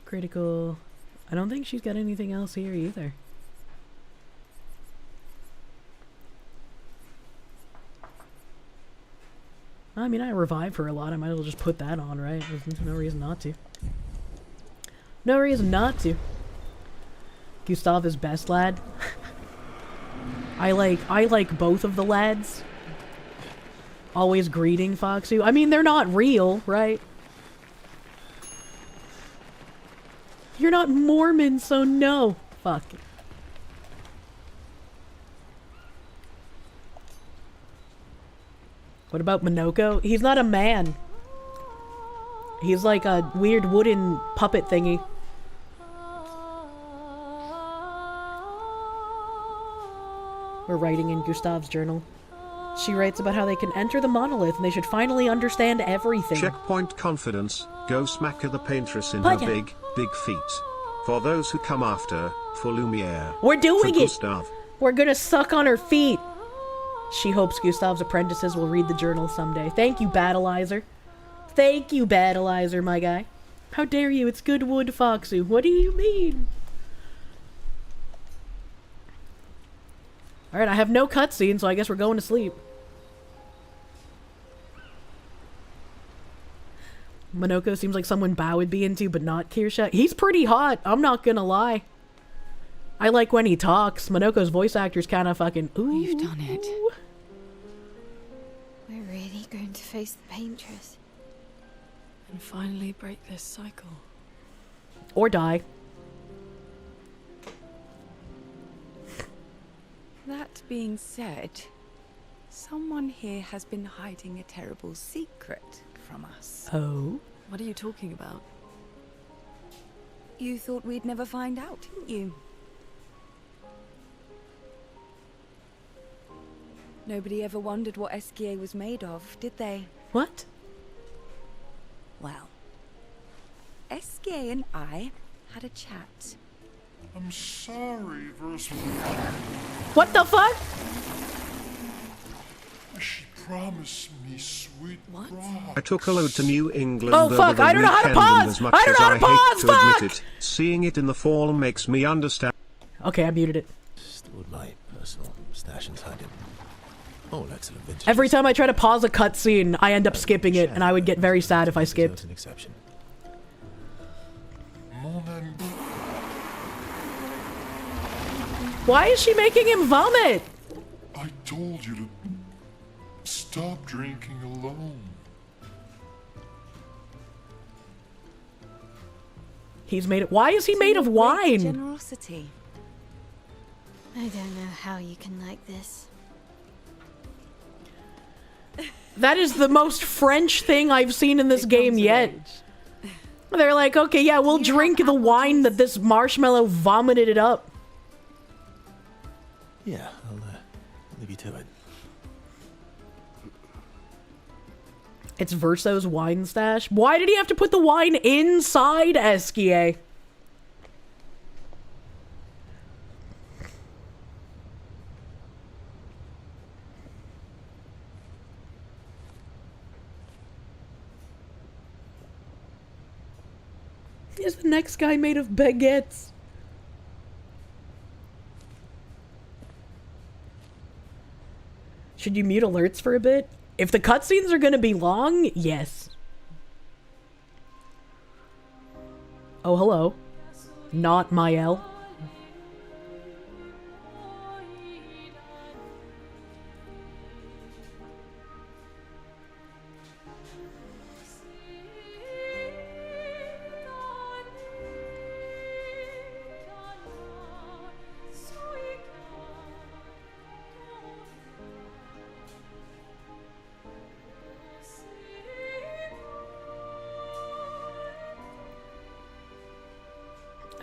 Critical. I don't think she's got anything else here either. I mean, I revive her a lot. I might as well just put that on, right? There's no reason not to. No reason not to. Gustav is best lad. I like both of the lads. Always greeting Foxu. I mean, they're not real, right? You're not Mormon, so no. Fuck. What about Minoko? He's not a man. He's like a weird wooden puppet thingy. We're writing in Gustav's journal. She writes about how they can enter the monolith and they should finally understand everything. Checkpoint confidence. Go smack her the paintress in her big, big feet. For those who come after, for Lumiere. We're doing it! Gustav. We're gonna suck on her feet! She hopes Gustav's apprentices will read the journal someday. Thank you, Battleizer. Thank you, Battleizer, my guy. How dare you? It's good wood, Foxu. What do you mean? Alright, I have no cutscene, so I guess we're going to sleep. Minoko seems like someone Bao would be into, but not Kirsche. He's pretty hot, I'm not gonna lie. I like when he talks. Minoko's voice actor's kind of fucking... Ooh. We've done it. We're really going to face the paintress. And finally break this cycle. Or die. That being said, someone here has been hiding a terrible secret from us. Oh? What are you talking about? You thought we'd never find out, didn't you? Nobody ever wondered what Esquier was made of, did they? What? Well, Esquier and I had a chat. I'm sorry, Versal. What the fuck? She promised me sweet I took a load to New England Oh, over fuck, the I don't know how to weekend, and pause! as much I don't as know how to I hate pause, to fuck! admit it, seeing it in the fall makes me understand. Okay, I muted it. Stored my personal stash inside it. All excellent vintage. Every time I try to pause a cutscene, I end up skipping it, and I would get very sad if I skipped. An exception. Why is she making him vomit? I told you to stop drinking alone. He's made it. Why is he made of wine? Generosity. I don't know how you can like this. That is the most French thing I've seen in this game yet. They're like, okay, yeah, we'll drink the wine that this marshmallow vomited it up. Yeah, I'll leave you to it. It's Verso's wine stash. Why did he have to put the wine inside Esquier? Is the next guy made of baguettes? Should you mute alerts for a bit? If the cutscenes are gonna be long, yes. Oh, hello. Not Mael.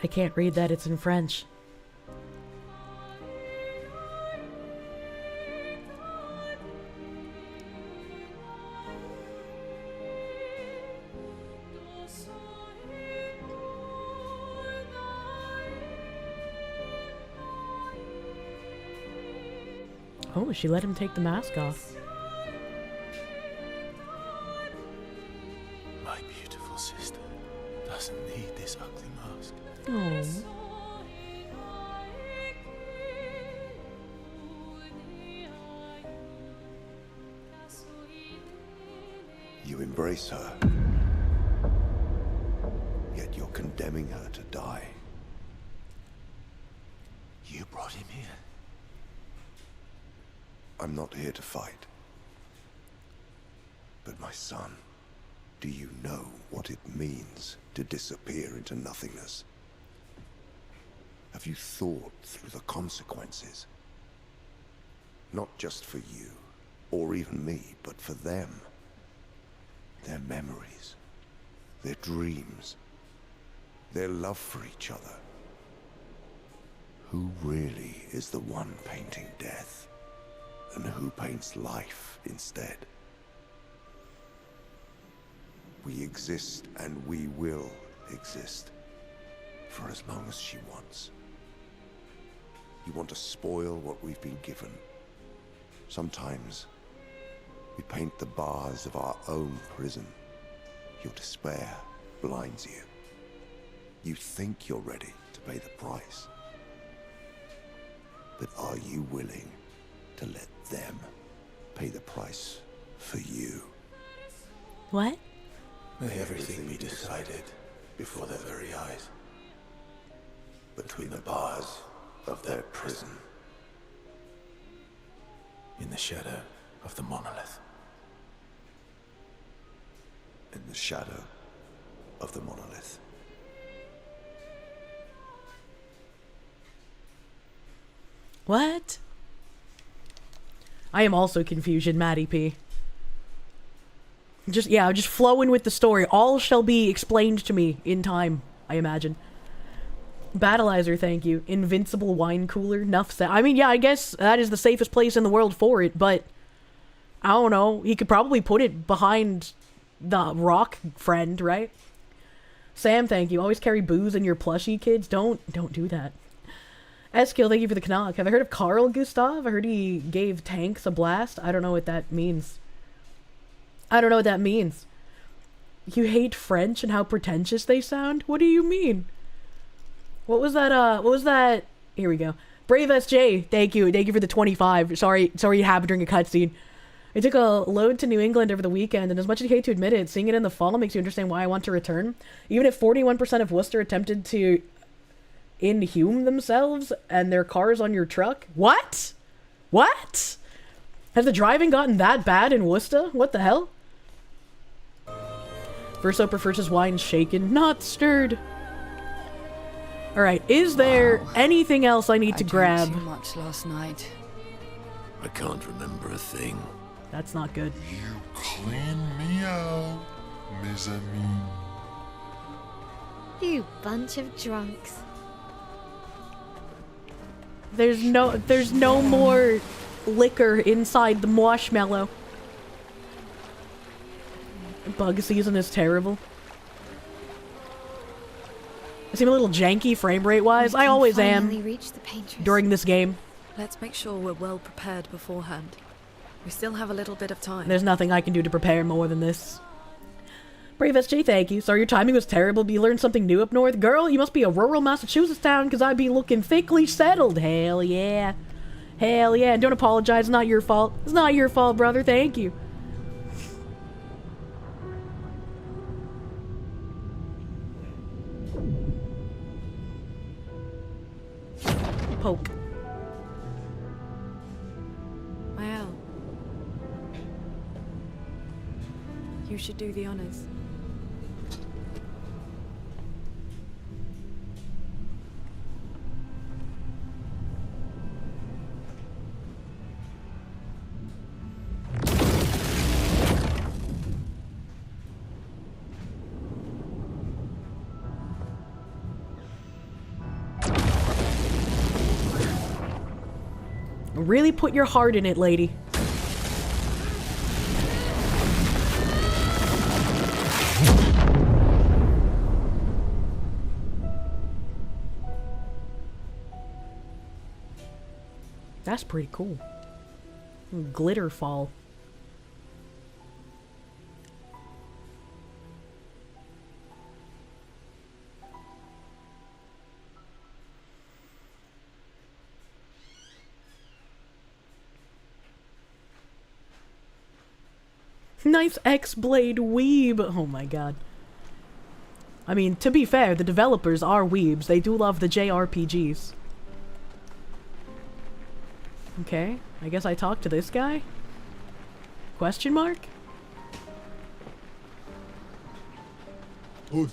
I can't read that, it's in French. Oh, she let him take the mask off. My beautiful sister doesn't need this ugly mask. Oh. You embrace her, yet you're condemning her to die. You brought him here. I'm not here to fight. But my son, do you know what it means to disappear into nothingness? Have you thought through the consequences? Not just for you, or even me, but for them. Their memories, their dreams, their love for each other. Who really is the one painting death, and who paints life instead? We exist and we will exist for as long as she wants. You want to spoil what we've been given. Sometimes we paint the bars of our own prison. Your despair blinds you. You think you're ready to pay the price. But are you willing to let them pay the price for you? What? May everything be decided before their very eyes. Between the bars of their prison. In the shadow of the monolith. In the shadow of the monolith. What? I am also confusion, Maddie P. Just flowing with the story. All shall be explained to me in time, I imagine. Battleizer, thank you. Invincible wine cooler. Nuff said. I mean, yeah, I guess that is the safest place in the world for it, but I don't know. He could probably put it behind the rock friend, right? Sam, thank you. Always carry booze in your plushie, kids. Don't do that. Eskill, thank you for the Canuck. Have I heard of Carl Gustav? I heard he gave tanks a blast. I don't know what that means. I don't know what that means. You hate French and how pretentious they sound? What do you mean? What was that? Here we go. Brave SJ, thank you for the 25. Sorry it happened during a cutscene. I took a load to New England over the weekend, and as much as I hate to admit it, seeing it in the fall makes you understand why I want to return. Even if 41% of Worcester attempted to inhume themselves and their cars on your truck. What? What? Has the driving gotten that bad in Worcester? What the hell? Verso prefers his wine shaken, not stirred. Alright, is there anything else I need to grab? I drank too much last night. I can't remember a thing. That's not good. You clean me out, mes amis. You bunch of drunks. There's no more liquor inside the marshmallow. Bug season is terrible. I seem a little janky frame rate wise. I always am during this game. Let's make sure we're well prepared beforehand. We still have a little bit of time. There's nothing I can do to prepare more than this. Brave SJ, thank you. Sorry your timing was terrible, but you learned something new up north. Girl, you must be a rural Massachusetts town, because I'd be looking thickly settled. Hell yeah. Hell yeah. And don't apologize. It's not your fault. It's not your fault, brother. Thank you. Poke. Well, you should do the honors. Really put your heart in it, lady. That's pretty cool. Glitter fall. Nice X-Blade weeb. Oh my god. I mean, to be fair, the developers are weebs. They do love the JRPGs. Okay, I guess I talked to this guy? Question mark? I've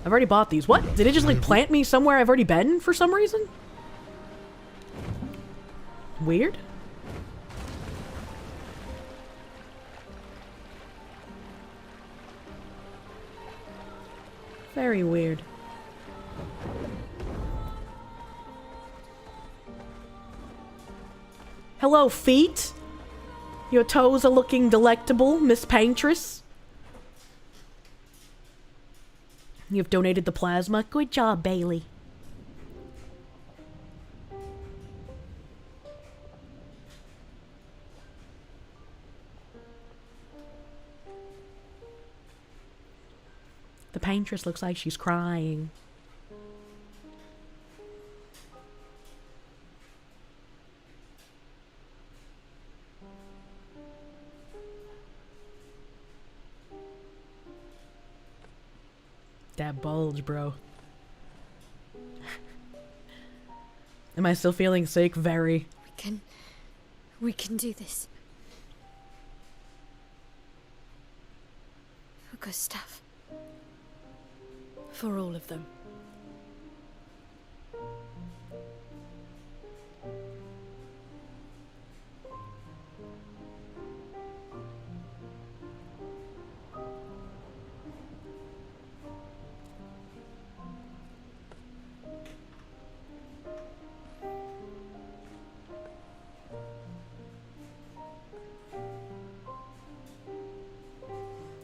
already bought these. What? Did it just like plant me somewhere I've already been for some reason? Weird. Very weird. Hello, feet. Your toes are looking delectable, Miss Paintress. You've donated the plasma. Good job, Bailey. The paintress looks like she's crying. That bulge, bro. Am I still feeling sick? Very. We can do this. For Gustav. For all of them.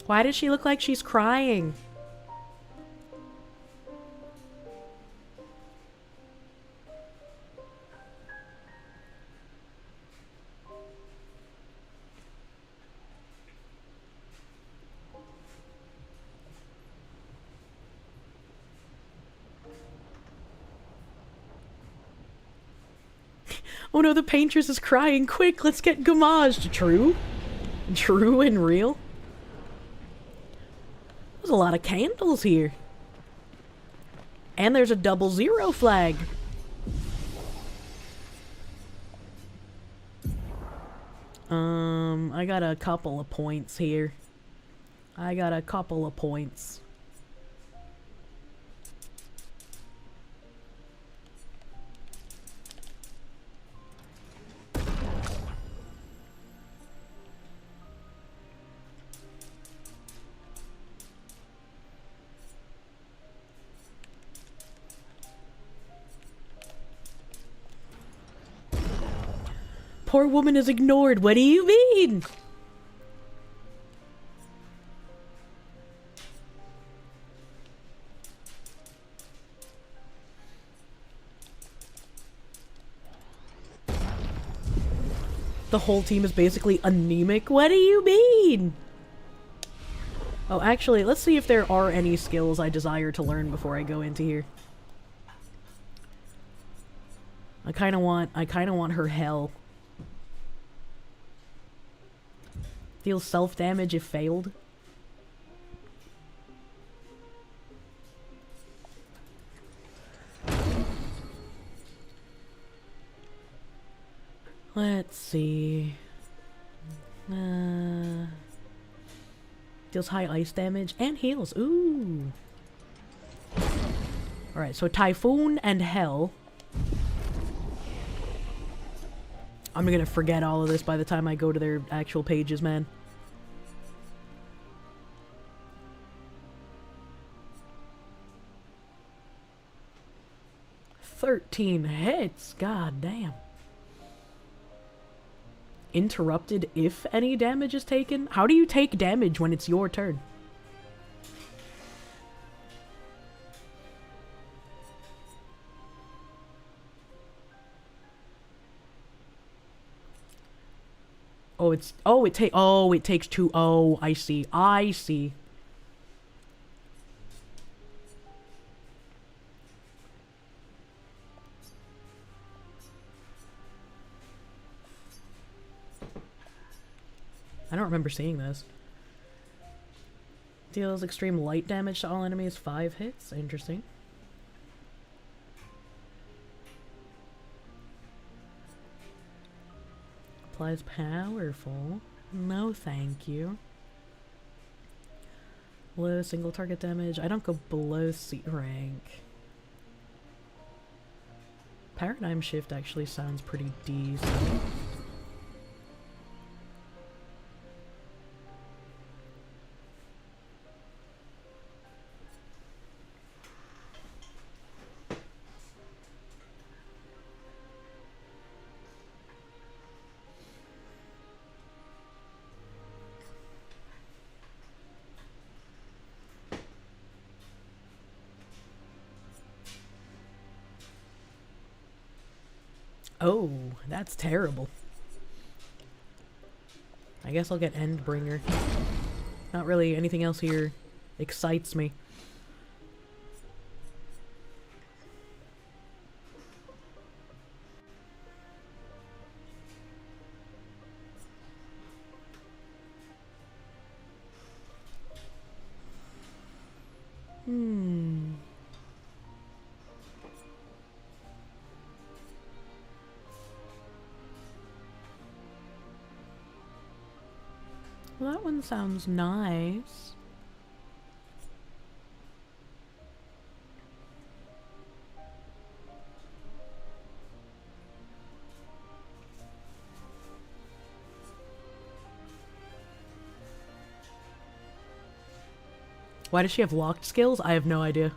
Why does she look like she's crying? Oh no, the paintress is crying. Quick, let's get gommaged. True? True and real? There's a lot of candles here. And there's a 00 flag. I got a couple of points here. Poor woman is ignored. What do you mean? The whole team is basically anemic? What do you mean? Oh, actually, let's see if there are any skills I desire to learn before I go into here. I kinda want her hell. Deals self-damage if failed. Let's see. Deals high ice damage and heals. Ooh. Alright, so Typhoon and Hell. I'm gonna forget all of this by the time I go to their actual pages, man. $13 hits, god damn. Interrupted if any damage is taken? How do you take damage when it's your turn? It takes 2. Oh, I see. I don't remember seeing this. Deals extreme light damage to all enemies, 5 hits. Interesting. Applies powerful. No, thank you. Low single target damage. I don't go below C rank. Paradigm shift actually sounds pretty decent. Oh, that's terrible. I guess I'll get Endbringer. Not really anything else here excites me. Well, that one sounds nice. Why does she have locked skills? I have no idea.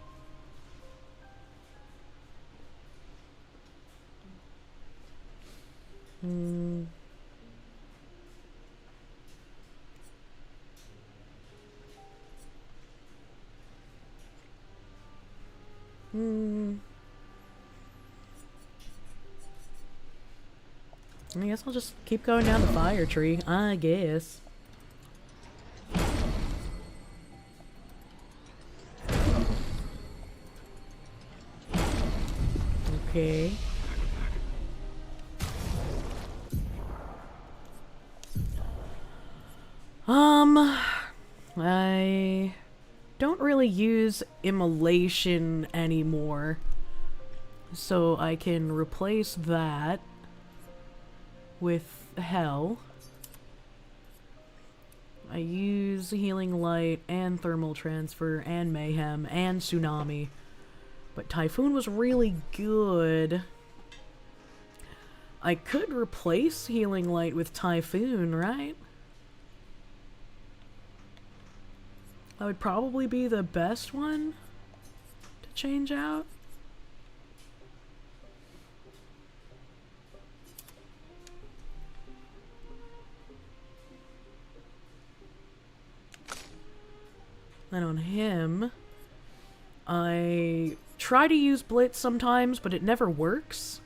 I guess I'll just keep going down the fire tree, I guess. Okay. I don't really use immolation anymore, so I can replace that with hell. I use healing light and thermal transfer and mayhem and tsunami, but typhoon was really good. I could replace healing light with typhoon, right? That would probably be the best one to change out. Then on him, I try to use Blitz sometimes, but it never works.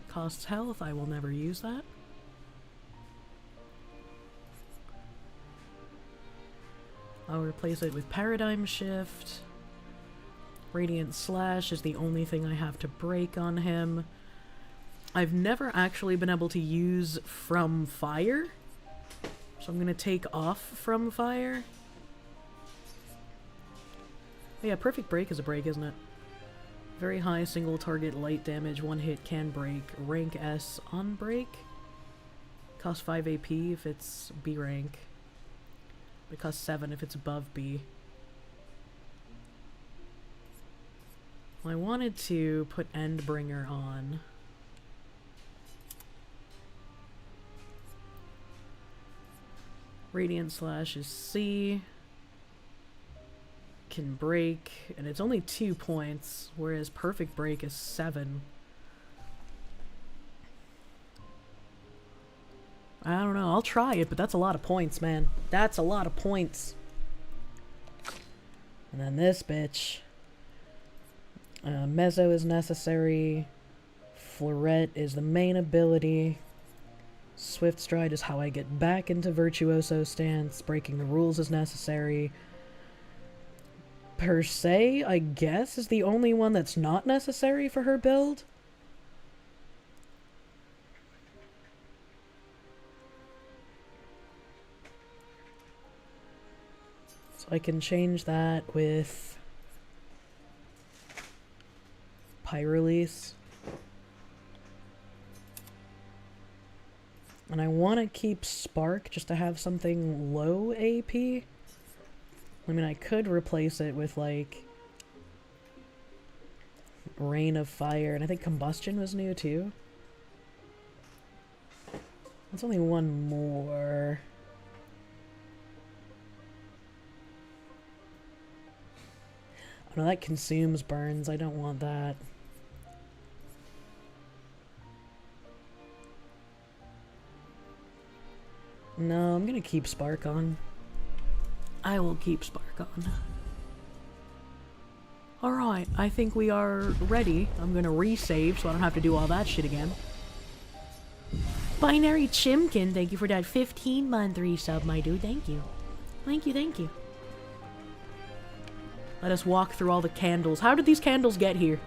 Costs health, I will never use that. I'll replace it with Paradigm Shift. Radiant Slash is the only thing I have to break on him. I've never actually been able to use From Fire, so I'm gonna take off From Fire. Oh yeah, Perfect Break is a break, isn't it? Very high single target light damage, one hit can break. Rank S on break. Costs 5 AP if it's B rank. It costs 7 if it's above B. Well, I wanted to put Endbringer on. Radiant Slash is C. Can break, and it's only 2 points, whereas Perfect Break is 7. I don't know, I'll try it, but that's a lot of points, man. That's a lot of points. And then this bitch. Mezzo is necessary. Florette is the main ability. Swift Stride is how I get back into Virtuoso stance. Breaking the rules is necessary. Per se, I guess, is the only one that's not necessary for her build. So I can change that with Pyrrelease. And I want to keep Spark just to have something low AP. I mean, I could replace it with, like, Rain of Fire, and I think Combustion was new, too. That's only one more. Oh no, that consumes burns. I don't want that. No, I'm gonna keep Spark on. I will keep Spark on. Alright, I think we are ready. I'm gonna resave so I don't have to do all that shit again. Binary Chimkin, thank you for that 15-month resub, my dude. Thank you. Thank you, thank you. Let us walk through all the candles. How did these candles get here?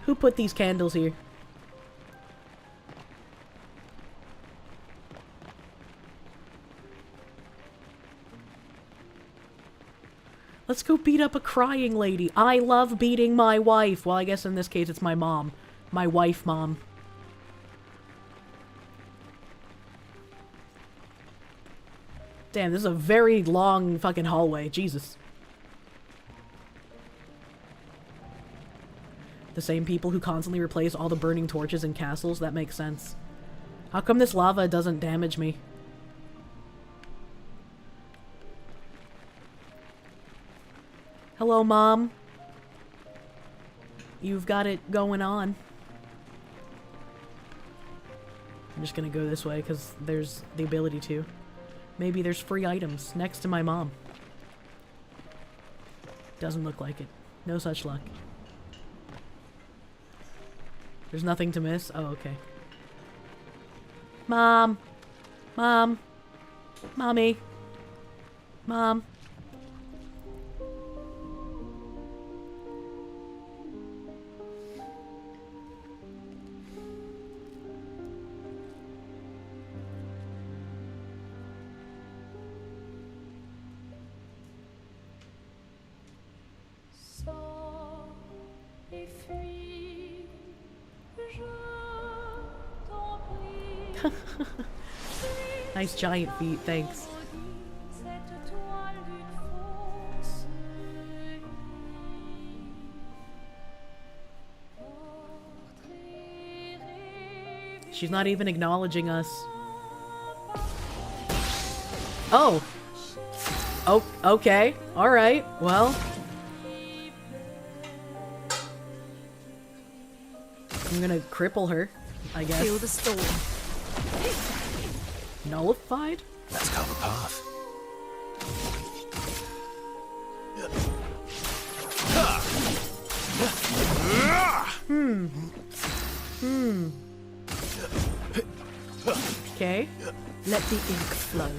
Who put these candles here? Let's go beat up a crying lady. I love beating my wife. Well, I guess in this case it's my mom. My wife mom. Damn, this is a very long fucking hallway. Jesus. The same people who constantly replace all the burning torches in castles? That makes sense. How come this lava doesn't damage me? Hello, Mom. You've got it going on. I'm just gonna go this way because there's the ability to. Maybe there's free items next to my mom. Doesn't look like it. No such luck. There's nothing to miss? Oh, okay. Mom! Mom! Mommy! Mom! Nice giant feet, thanks. She's not even acknowledging us. Oh! Oh, okay. Alright, well. I'm gonna cripple her, I guess. Feel the storm. Nullified? Let's carve a path. Okay. Let the ink flow.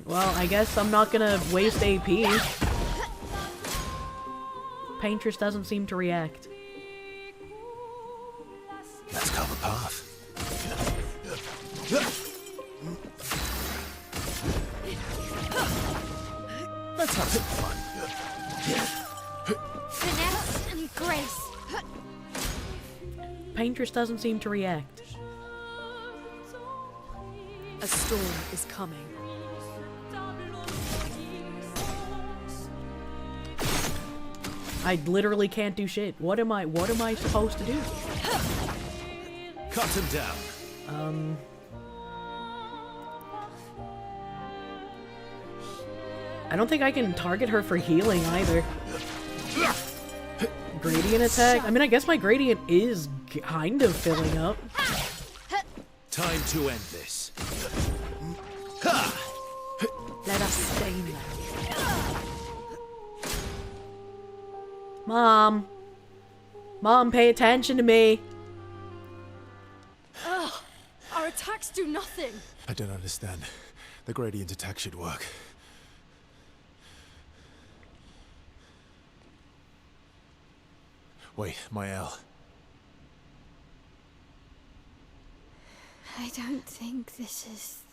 Well, I guess I'm not gonna waste AP. Paintress doesn't seem to react. Let's carve a path. Let's have some fun. Finesse and grace. Paintress doesn't seem to react. A storm is coming. I literally can't do shit. What am I supposed to do? Cut him down. I don't think I can target her for healing either. Gradient attack? I mean, I guess my gradient is kind of filling up. Time to end this. Let us stain them. Mom! Mom, pay attention to me! Ugh, our attacks do nothing. I don't understand. The gradient attack should work. Wait, my L. I don't think this is...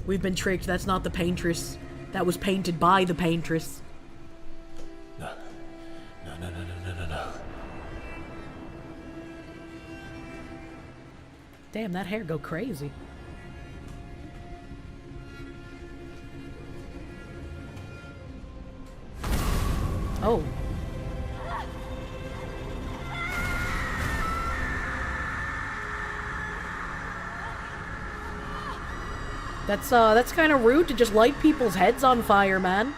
We've been tricked. That's not the Paintress. That was painted by the Paintress. No. No. Damn, that hair go crazy. Oh. That's kind of rude to just light people's heads on fire, man.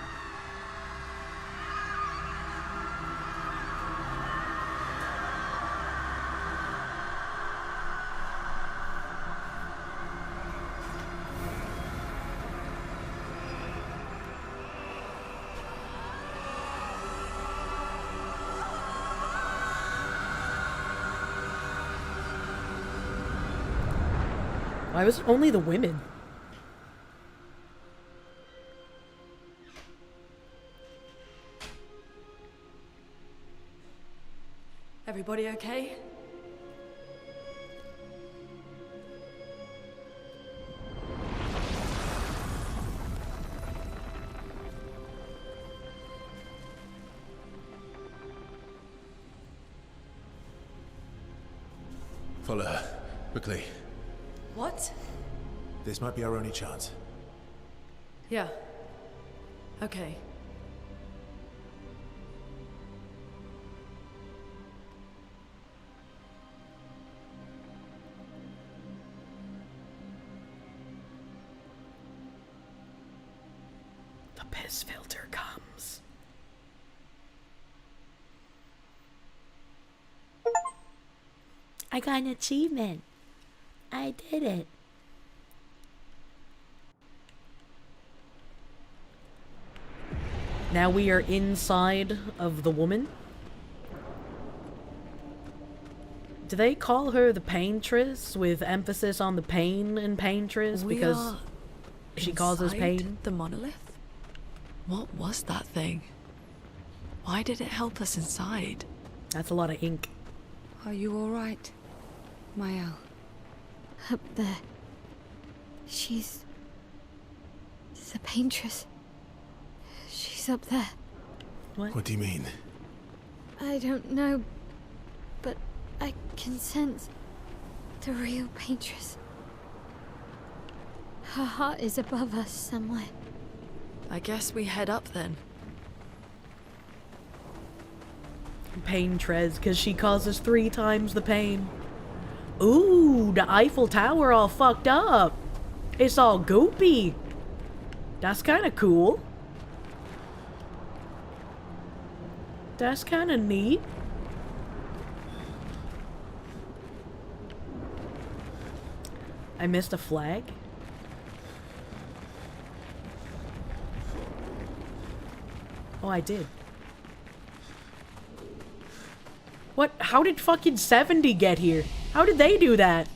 Why was it only the women? Everybody okay? Follow her. Quickly. What? This might be our only chance. Yeah. Okay. The piss filter comes. I got an achievement. I did it. Now we are inside of the woman. Do they call her the paintress with emphasis on the pain in paintress because she causes pain? The monolith? What was that thing? Why did it help us inside? That's a lot of ink. Are you all right, Mael? Up there. She's the paintress. She's up there. What do you mean? I don't know, but I can sense the real paintress. Her heart is above us somewhere. I guess we head up then. Paintress, because she causes 3 times the pain. Ooh, the Eiffel Tower all fucked up. It's all goopy. That's kind of cool. That's kind of neat. I missed a flag. Oh, I did. What? How did fucking 70 get here? How did they do that?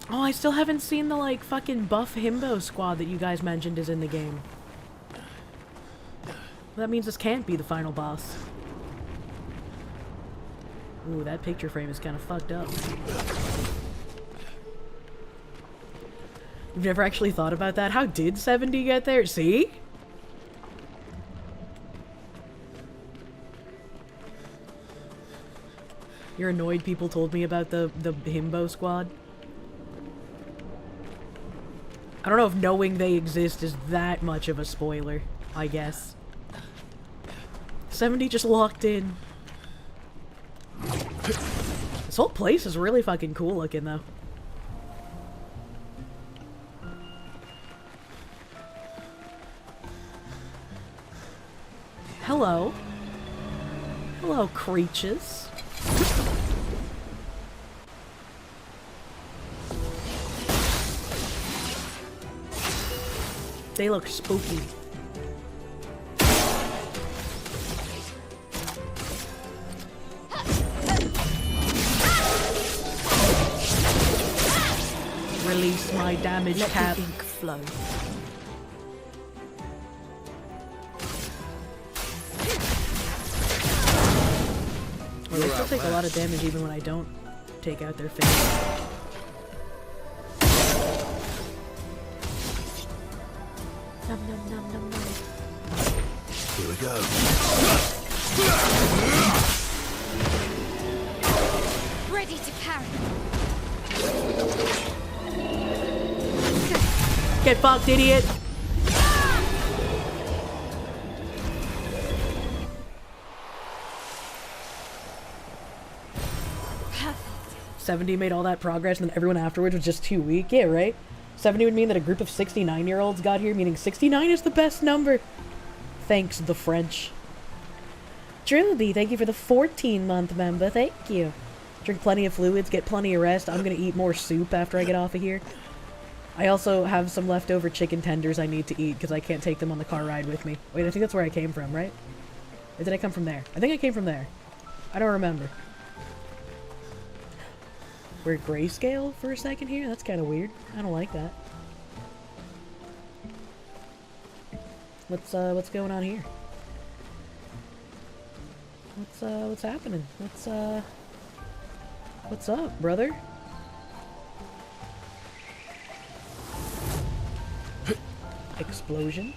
Oh, I still haven't seen the, like, fucking buff himbo squad that you guys mentioned is in the game. Well, that means this can't be the final boss. Ooh, that picture frame is kind of fucked up. You've never actually thought about that? How did 70 get there? See? You're annoyed people told me about the himbo squad? I don't know if knowing they exist is that much of a spoiler, I guess. 70 just walked in. This whole place is really fucking cool looking, though. Hello. Hello, creatures. They look spooky. Release my damage cap. Let the ink flow. Well, they still take a lot of damage even when I don't take out their face. Nom nom nom nom nom. Here we go. Ready to carry. Get fucked, idiot! Perfect. 70 made all that progress and then everyone afterwards was just too weak. Yeah, right? 70 would mean that a group of 69-year-olds got here, meaning 69 is the best number. Thanks, the French. Drewby, thank you for the 14-month member. Thank you. Drink plenty of fluids, get plenty of rest. I'm gonna eat more soup after I get off of here. I also have some leftover chicken tenders I need to eat because I can't take them on the car ride with me. Wait, I think that's where I came from, right? Or did I come from there? I think I came from there. I don't remember. We're grayscale for a second here? That's kind of weird. I don't like that. What's going on here? What's happening? What's up, brother? Explosion.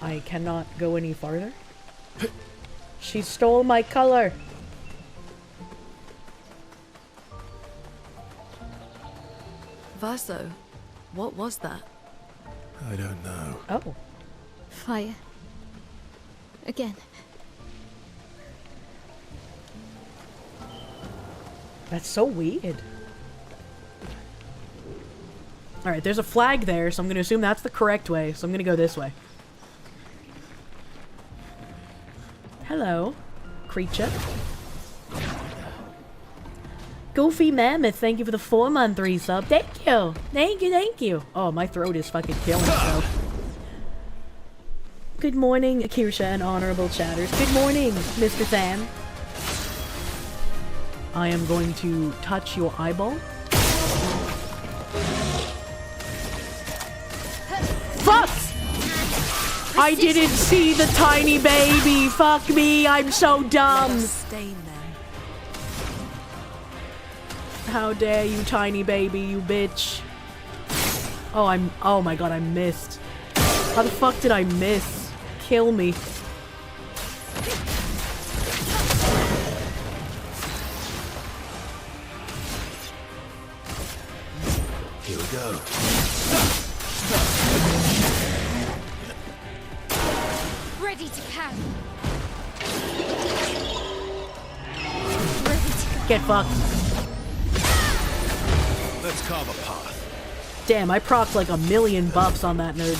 I cannot go any farther. She stole my color. Vaso, what was that? I don't know. Oh. Fire. Again. That's so weird. Alright, there's a flag there, so I'm gonna assume that's the correct way, so I'm gonna go this way. Hello, creature. Goofy Mammoth, thank you for the 4-month resub. Thank you! Thank you, thank you! Oh, my throat is fucking killing itself. Good morning, Kirsche and honorable chatters. Good morning, Mr. Sam. I am going to touch your eyeball. Fuck! I didn't see the tiny baby! Fuck me, I'm so dumb! Stain them. How dare you, tiny baby, you bitch. Oh my god, I missed. How the fuck did I miss? Kill me. Here we go. Ready to carry. Get fucked. Let's carve a path. Damn, I procced like 1,000,000 buffs on that nerd.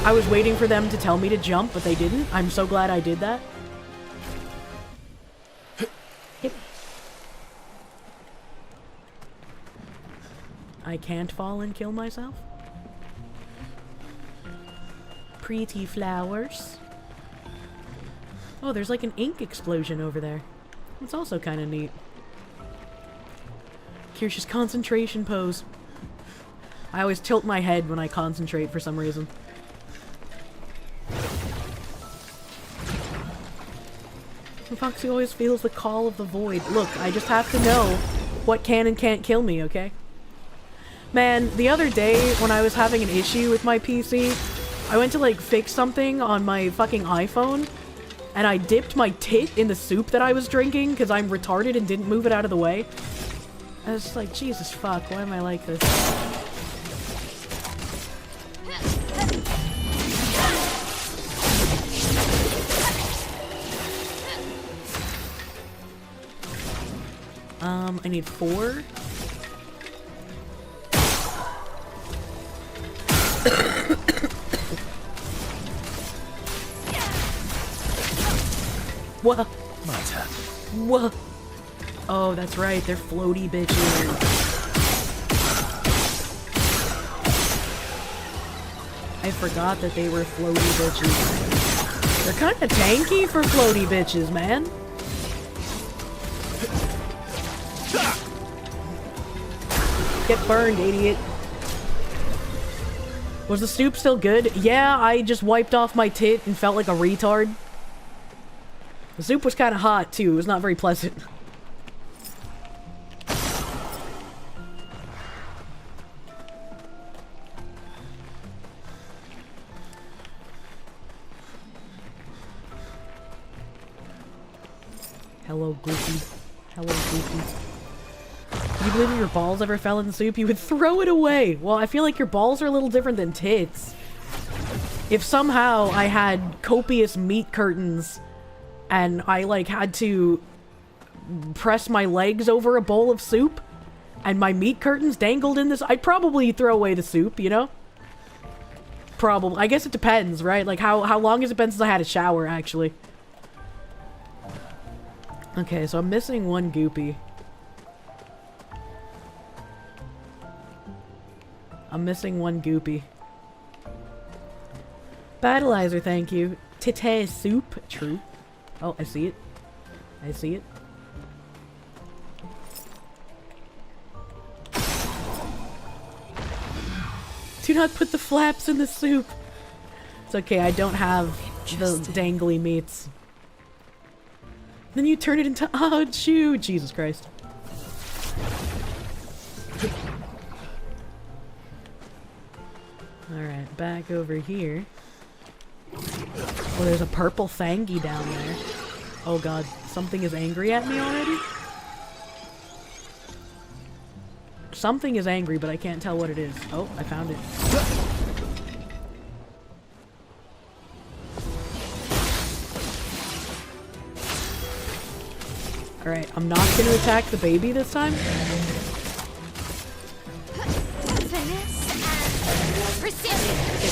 I was waiting for them to tell me to jump, but they didn't. I'm so glad I did that. I can't fall and kill myself. Pretty flowers. Oh, there's like an ink explosion over there. It's also kind of neat. Kirsch's concentration pose. I always tilt my head when I concentrate for some reason. Foxy always feels the call of the void. Look, I just have to know what can and can't kill me, okay? Man, the other day when I was having an issue with my PC, I went to like fix something on my fucking iPhone, and I dipped my tit in the soup that I was drinking because I'm retarded and didn't move it out of the way. I was just like, Jesus fuck, why am I like this? I need 4. What? My turn. What? Oh, that's right. They're floaty bitches. I forgot that they were floaty bitches. They're kind of tanky for floaty bitches, man. Get burned, idiot. Was the soup still good? Yeah, I just wiped off my tit and felt like a retard. The soup was kind of hot, too. It was not very pleasant. Hello, Goofy. Hello, Goofy. Can you believe if your balls ever fell in the soup? You would throw it away. Well, I feel like your balls are a little different than tits. If somehow I had copious meat curtains and I, like, had to press my legs over a bowl of soup and my meat curtains dangled in this, I'd probably throw away the soup, you know? probably. I guess it depends, right? Like, how long has it been since I had a shower, actually? Okay, so I'm missing one goopy. I'm missing one goopy. Battleizer, thank you. Tete soup, true. Oh, I see it. I see it. Do not put the flaps in the soup. It's okay, I don't have the dangly meats. Then you turn it into odd shoe. Jesus Christ. Alright, back over here. Oh, there's a purple thangy down there. Oh god, something is angry at me already? Something is angry, but I can't tell what it is. Oh, I found it. Alright, I'm not gonna attack the baby this time. Get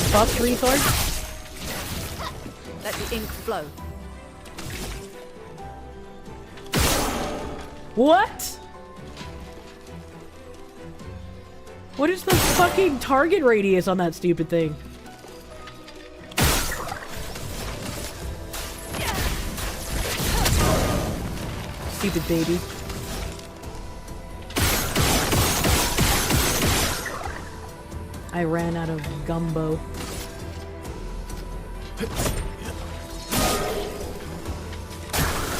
fucked, retard. Let the ink flow. What? What is the fucking target radius on that stupid thing? Stupid baby. I ran out of gumbo.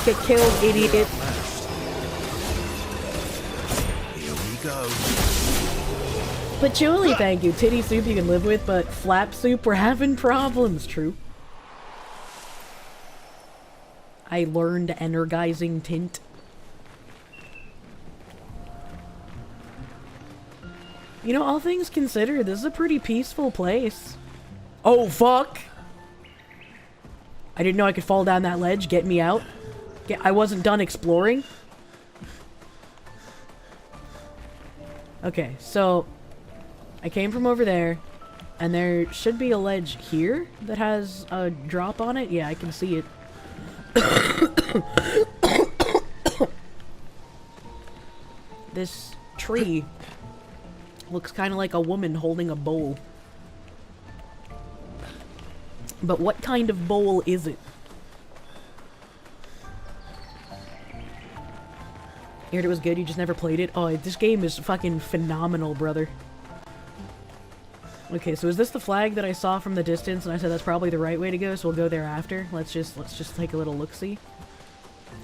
Get killed, idiot. Here we go. Patchouli, thank you. Titty soup you can live with, but flap soup, we're having problems. True. I learned energizing tint. You know, all things considered, this is a pretty peaceful place. Oh, fuck! I didn't know I could fall down that ledge. Get me out. I wasn't done exploring. Okay, so I came from over there, and there should be a ledge here that has a drop on it. Yeah, I can see it. This tree looks kind of like a woman holding a bowl. But what kind of bowl is it? You heard it was good, you just never played it? Oh, this game is fucking phenomenal, brother. Okay, so is this the flag that I saw from the distance and I said that's probably the right way to go, so we'll go there after? Let's just take a little look-see.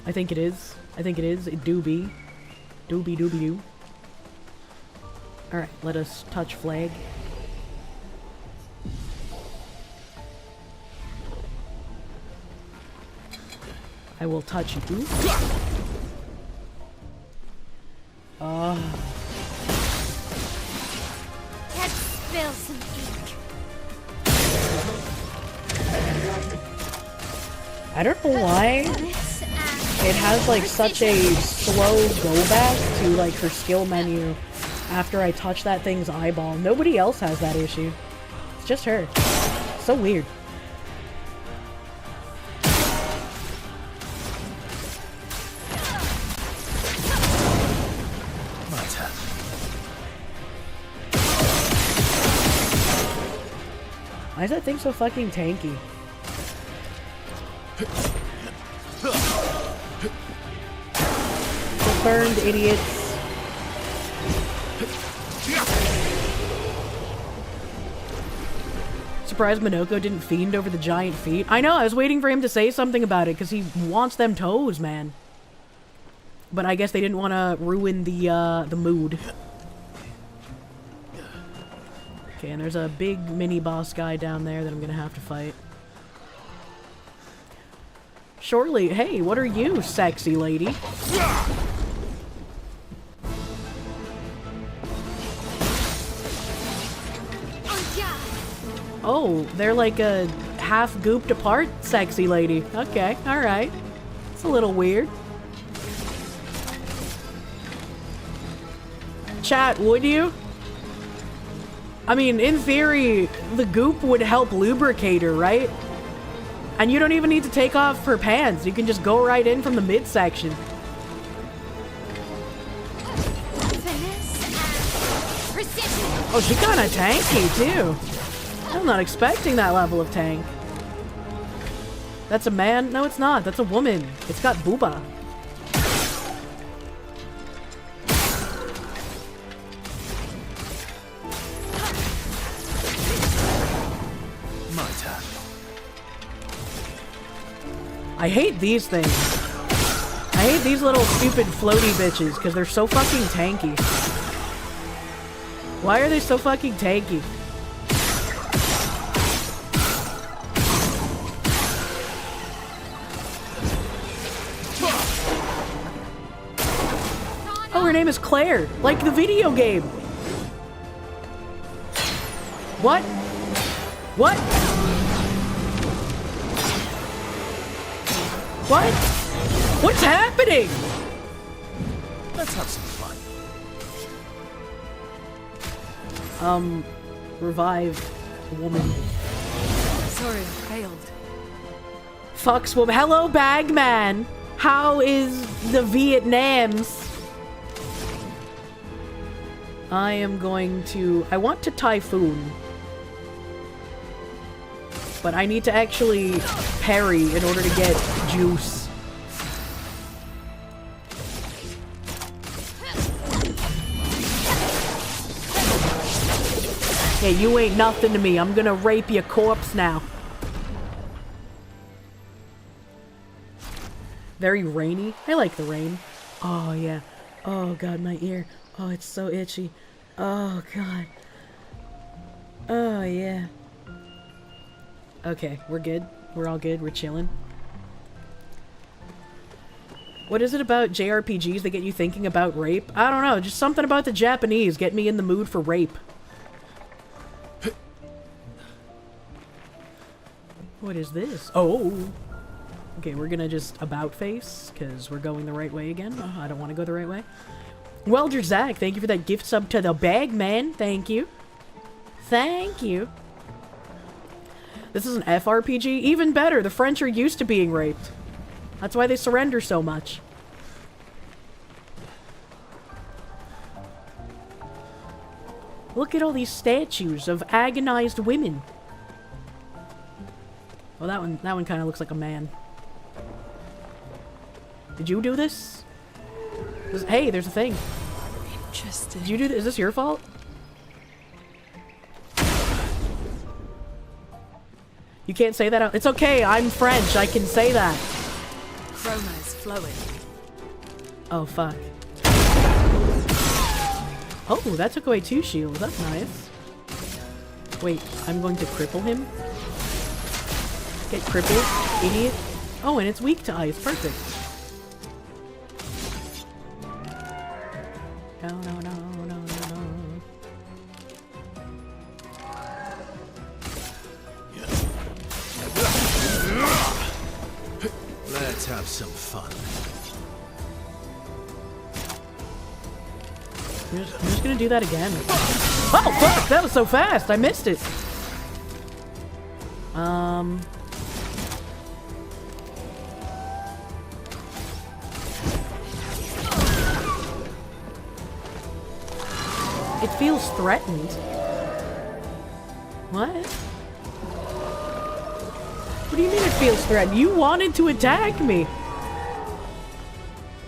I think it is. I think it is. It do be. Doobie-doobie-doo. Alright, let us touch flag. I will touch you. Let's spill some ink. I don't know why it has like such a slow go back to like her skill menu after I touch that thing's eyeball. Nobody else has that issue. It's just her. So weird. Why is that thing so fucking tanky? Get burned, idiots. Surprised Minoko didn't fiend over the giant feet. I know, I was waiting for him to say something about it because he wants them toes, man. But I guess they didn't want to ruin the mood. Okay, and there's a big mini-boss guy down there that I'm gonna have to fight. Surely, hey, what are you, sexy lady? Oh, they're like a half gooped apart sexy lady. Okay, alright. It's a little weird. Chat, would you? I mean, in theory, the goop would help lubricate her, right? And you don't even need to take off her pants. You can just go right in from the midsection. Oh, she kinda tanky, too. I'm not expecting that level of tank. That's a man? No, it's not. That's a woman. It's got booba. My turn. I hate these things. I hate these little stupid floaty bitches because they're so fucking tanky. Why are they so fucking tanky? Oh, her name is Claire, like the video game. What? What? What? What's happening? Let's have some fun. Revive woman. Sorry, failed. Fucks woman. Hello, Bagman. How is the Vietnams? I want to typhoon. But I need to actually parry in order to get juice. Yeah, you ain't nothing to me. I'm gonna rape your corpse now. Very rainy. I like the rain. Oh, yeah. Oh, God, my ear. Oh, it's so itchy. Oh, God. Oh, yeah. Okay, we're good. We're all good. We're chilling. What is it about JRPGs that get you thinking about rape? I don't know. Just something about the Japanese get me in the mood for rape. What is this? Oh! Okay, we're gonna just about face, because we're going the right way again. Oh, I don't want to go the right way. Welder Zach, thank you for that gift sub to the bag, man. Thank you. Thank you. This is an FRPG? Even better, the French are used to being raped. That's why they surrender so much. Look at all these statues of agonized women. Oh, that one kind of looks like a man. Did you do this? Hey, there's a thing. Interesting. Did you do this? Is this your fault? You can't say that out. It's okay, I'm French. I can say that. Chroma is flowing. Oh, fuck. Oh, that took away 2 shields. That's nice. Wait, I'm going to cripple him? Get crippled, idiot. Oh, and it's weak to ice. Perfect. No, no, no, no, no, no. Let's have some fun. I'm just gonna do that again. Oh, fuck! That was so fast! I missed it! It feels threatened. What? What do you mean it feels threatened? You wanted to attack me!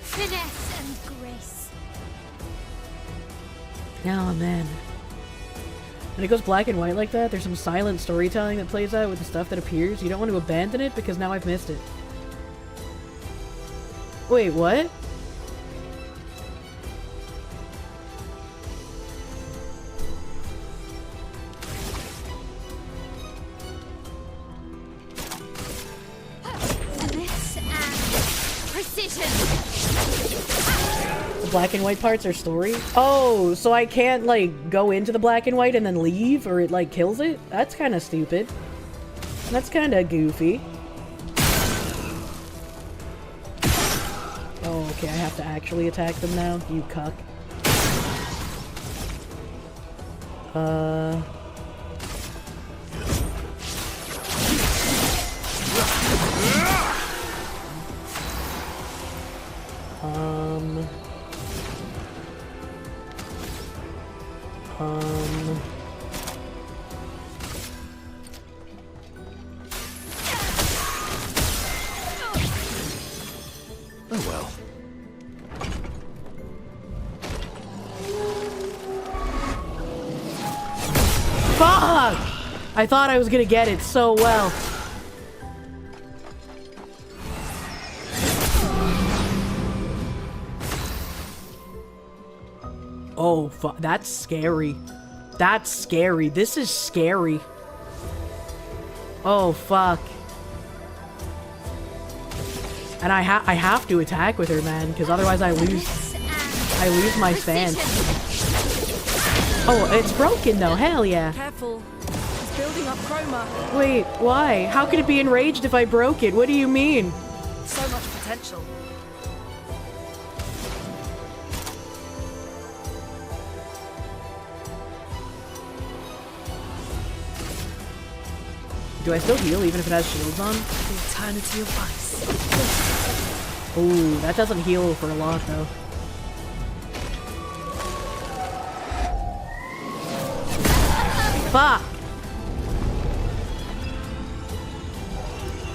Finesse and grace. Oh, man. When it goes black and white like that, there's some silent storytelling that plays out with the stuff that appears. You don't want to abandon it because now I've missed it. Wait, what? Finesse and precision. The black and white parts are story? Oh, so I can't, like, go into the black and white and then leave, or it, like, kills it? That's kind of stupid. That's kind of goofy. Oh, okay, I have to actually attack them now? You cuck. Oh well. Fuck! I thought I was gonna get it so well. Oh, fuck. That's scary. That's scary. This is scary. Oh, fuck. And I have to attack with her, man, because otherwise I lose my stance. Oh, it's broken though. Hell yeah. Careful. It's building up chroma. Wait, why? How could it be enraged if I broke it? What do you mean? So much potential. Do I still heal even if it has shields on? The eternity of ice. Ooh, that doesn't heal for a lot though. Fuck!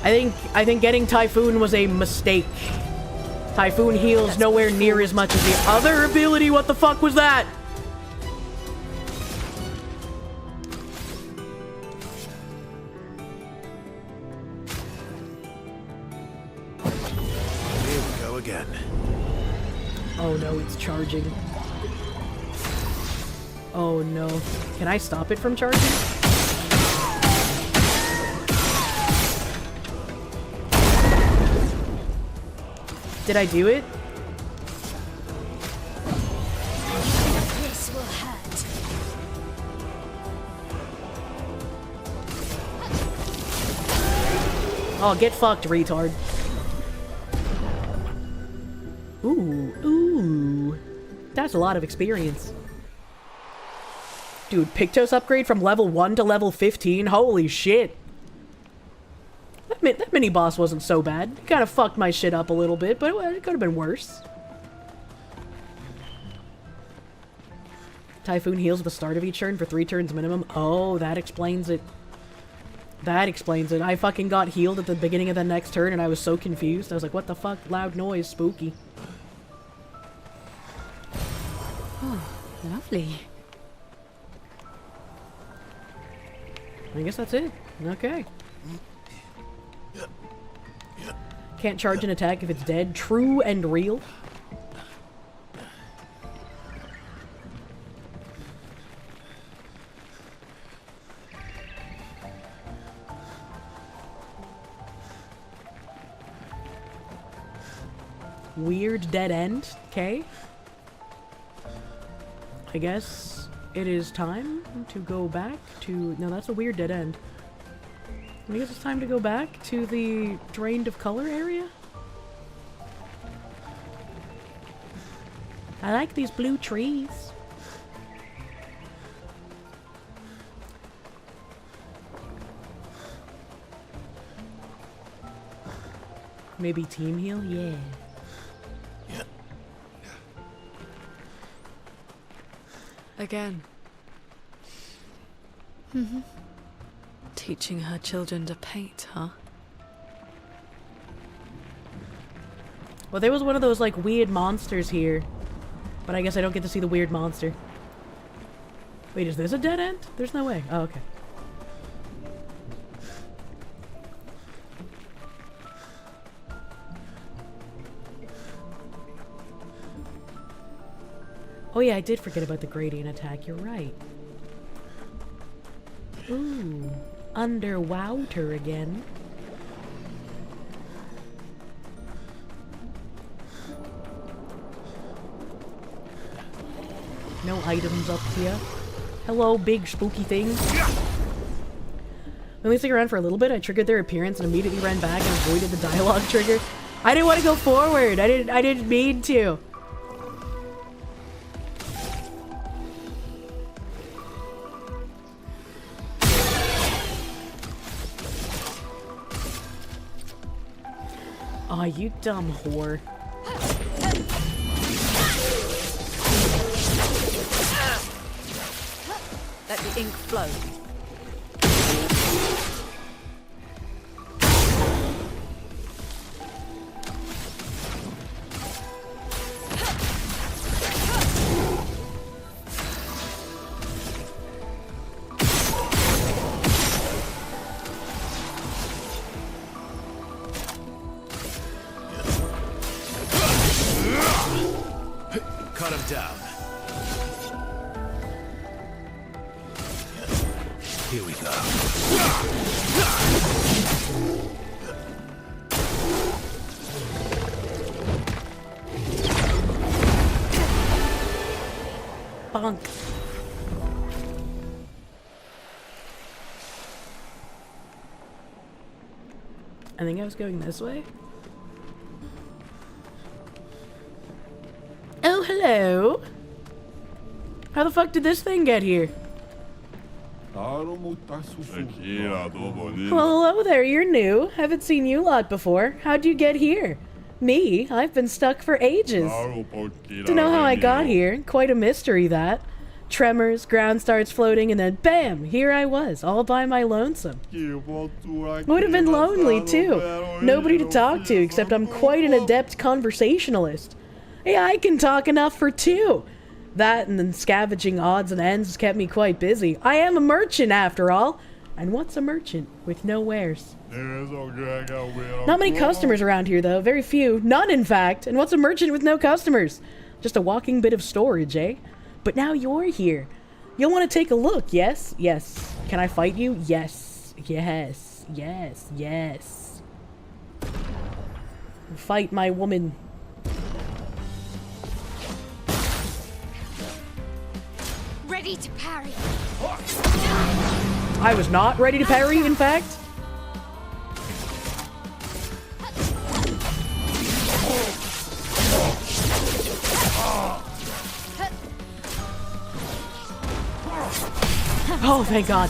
I think getting Typhoon was a mistake. Typhoon heals nowhere near as much as the other ability. What the fuck was that? Here we go again. Oh no, it's charging. Oh no. Can I stop it from charging? Did I do it? This will hurt. Oh, get fucked, retard. Ooh. That's a lot of experience. Dude, Pictos upgrade from level 1 to level 15? Holy shit. That mini boss wasn't so bad. It kind of fucked my shit up a little bit, but it could have been worse. Typhoon heals at the start of each turn for 3 turns minimum. Oh, that explains it. That explains it. I fucking got healed at the beginning of the next turn and I was so confused. I was like, what the fuck? Loud noise, spooky. Oh, lovely. I guess that's it. Okay. Can't charge an attack if it's dead. True and real. Weird dead end. Okay. I guess it is time to go back to... No, that's a weird dead end. I guess it's time to go back to the drained of color area. I like these blue trees. Maybe team heal? Yeah. Again. Teaching her children to paint, huh? Well, there was one of those, like, weird monsters here. But I guess I don't get to see the weird monster. Wait, is this a dead end? There's no way. Oh, okay. Oh yeah, I did forget about the gradient attack. You're right. Ooh. Underwater again. No items up here. Hello, big spooky thing. When they stick around for a little bit, I triggered their appearance and immediately ran back and avoided the dialogue trigger. I didn't want to go forward. I didn't mean to. Aw, you dumb whore. Let the ink flow. Cut him down. Here we go. Bonk. I think I was going this way. Oh, hello. How the fuck did this thing get here? Well, hello there, you're new. Haven't seen you lot before. How'd you get here? Me? I've been stuck for ages. Don't know how I got here. Quite a mystery, that. Tremors, ground starts floating, and then BAM! Here I was, all by my lonesome. Would have been lonely, too. Nobody to talk to, except I'm quite an adept conversationalist. Yeah, I can talk enough for two. That and then scavenging odds and ends has kept me quite busy. I am a merchant, after all. And what's a merchant with no wares? Not many customers around here, though. Very few. None, in fact. And what's a merchant with no customers? Just a walking bit of storage, eh? But now you're here. You'll want to take a look, yes? Yes. Can I fight you? Yes. Yes. Yes. Yes. Fight my woman. Ready to parry. I was not ready to parry, in fact. Oh, thank God.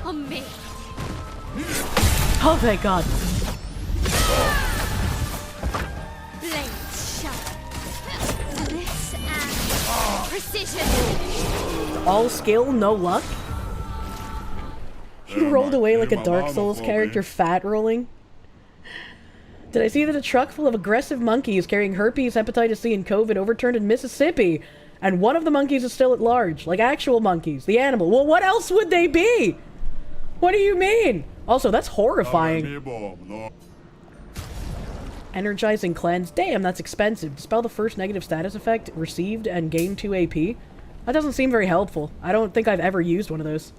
On me. Oh, thank God. Blades sharp. This and precision. All skill, no luck? He rolled away like a Dark Souls character fat rolling. Did I see that a truck full of aggressive monkeys carrying herpes, hepatitis C, and COVID overturned in Mississippi? And one of the monkeys is still at large, like actual monkeys, the animal. Well, what else would they be? What do you mean? Also, that's horrifying. Energizing cleanse. Damn, that's expensive. Dispel the first negative status effect received and gain 2 AP. That doesn't seem very helpful. I don't think I've ever used one of those.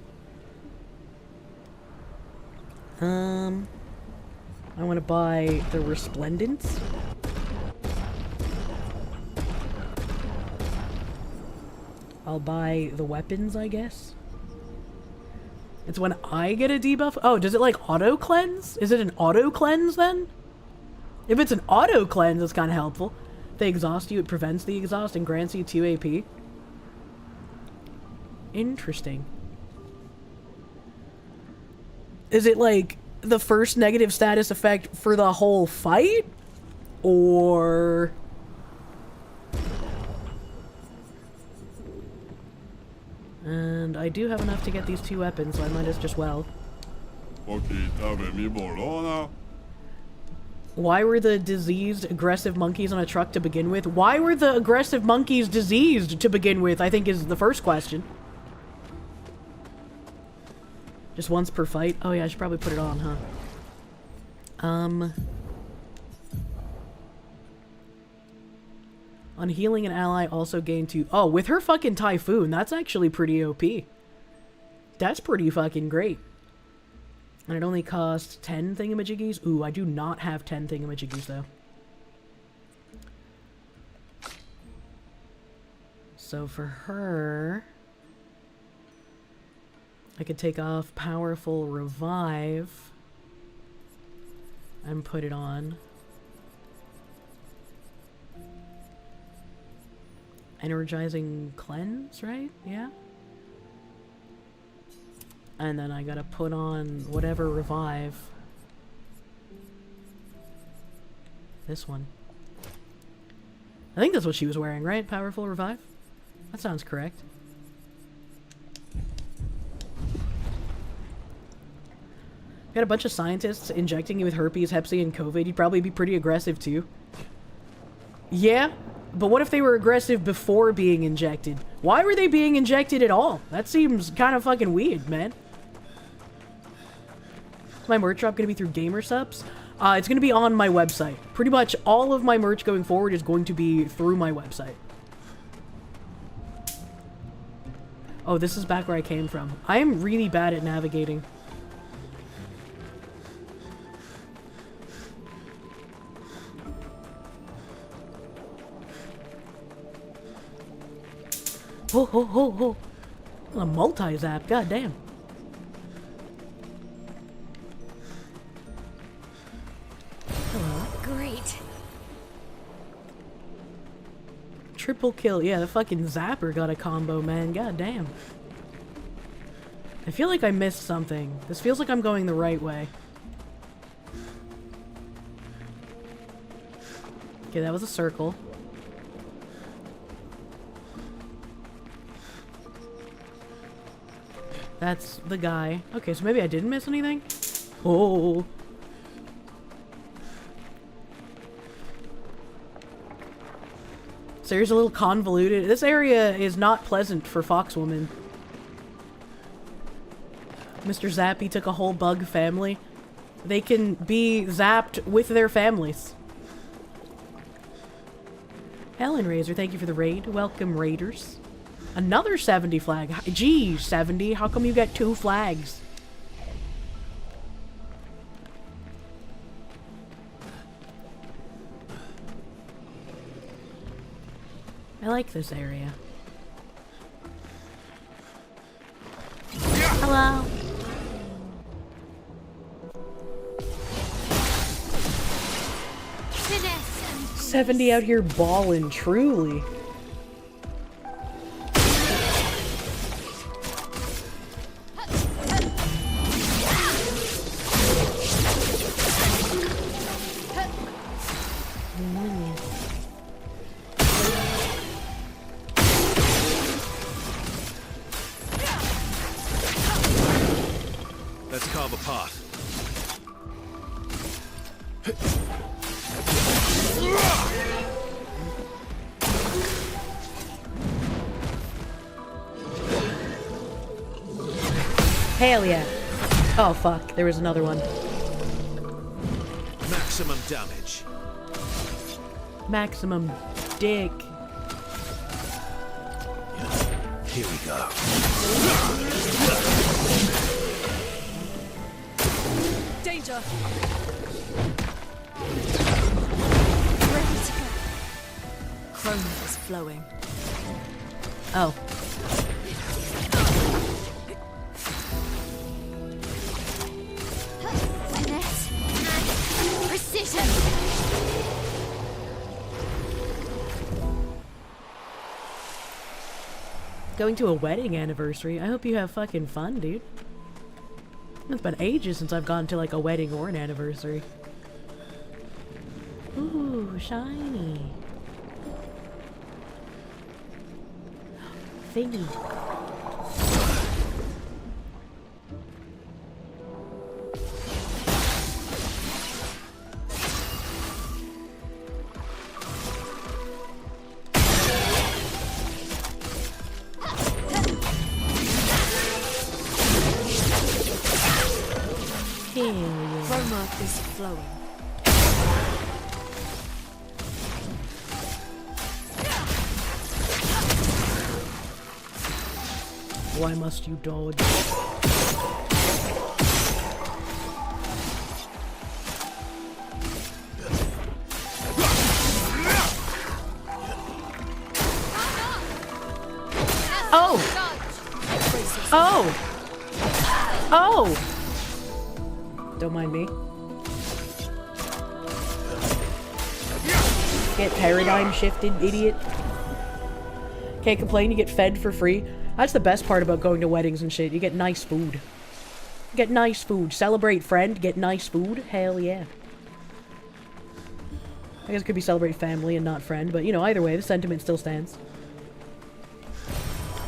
I want to buy the Resplendence. I'll buy the weapons, I guess. It's when I get a debuff. Oh, does it like auto cleanse? Is it an auto cleanse then? If it's an auto cleanse, it's kind of helpful. If they exhaust you, it prevents the exhaust and grants you 2 AP. Interesting. Is it like the first negative status effect for the whole fight? Or... And I do have enough to get these 2 weapons, so I might as just well. Why were the diseased, aggressive monkeys on a truck to begin with? Why were the aggressive monkeys diseased to begin with, I think is the first question. Just once per fight? Oh yeah, I should probably put it on, huh? On healing an ally, also gain 2... Oh, with her fucking Typhoon, that's actually pretty OP. That's pretty fucking great. And it only costs 10 thingamajiggies? Ooh, I do not have 10 thingamajiggies, though. So for her... I could take off Powerful Revive and put it on. Energizing cleanse, right? Yeah. And then I gotta put on whatever revive. This one. I think that's what she was wearing, right? Powerful revive? That sounds correct. Got a bunch of scientists injecting you with herpes, hep C, and COVID. You'd probably be pretty aggressive too. Yeah, but what if they were aggressive before being injected? Why were they being injected at all? That seems kind of fucking weird, man. Is my merch drop gonna be through Gamer Subs? It's gonna be on my website. Pretty much all of my merch going forward is going to be through my website. Oh, this is back where I came from. I am really bad at navigating. Oh, oh, oh, oh. A multi-zap, goddamn. Hello. Great. Triple kill. Yeah, the fucking zapper got a combo, man. Goddamn. I feel like I missed something. This feels like I'm going the right way. Okay, that was a circle. That's the guy. Okay, so maybe I didn't miss anything? Oh. So here's a little convoluted. This area is not pleasant for Foxwoman. Mr. Zappy took a whole bug family. They can be zapped with their families. Helen Razor, thank you for the raid. Welcome, Raiders. Another 70 flag. Gee, 70, how come you get 2 flags? I like this area. Hello. Finesse. 70 out here ballin', truly. Let's carve a path. Hell yeah. Oh fuck, there was another one. Maximum damage. Maximum dick. Here we go. Danger! Ready to go. Chroma is flowing. Oh. Finesse and precision. Going to a wedding anniversary. I hope you have fucking fun, dude. It's been ages since I've gone to like a wedding or an anniversary. Ooh, shiny. Thingy. Chroma is flowing. Why must you dodge? Oh! Oh! Oh! Don't mind me. Get paradigm shifted, idiot. Can't complain, you get fed for free. That's the best part about going to weddings and shit. You get nice food. Get nice food. Celebrate friend, get nice food. Hell yeah. I guess it could be celebrate family and not friend, but you know, either way, the sentiment still stands.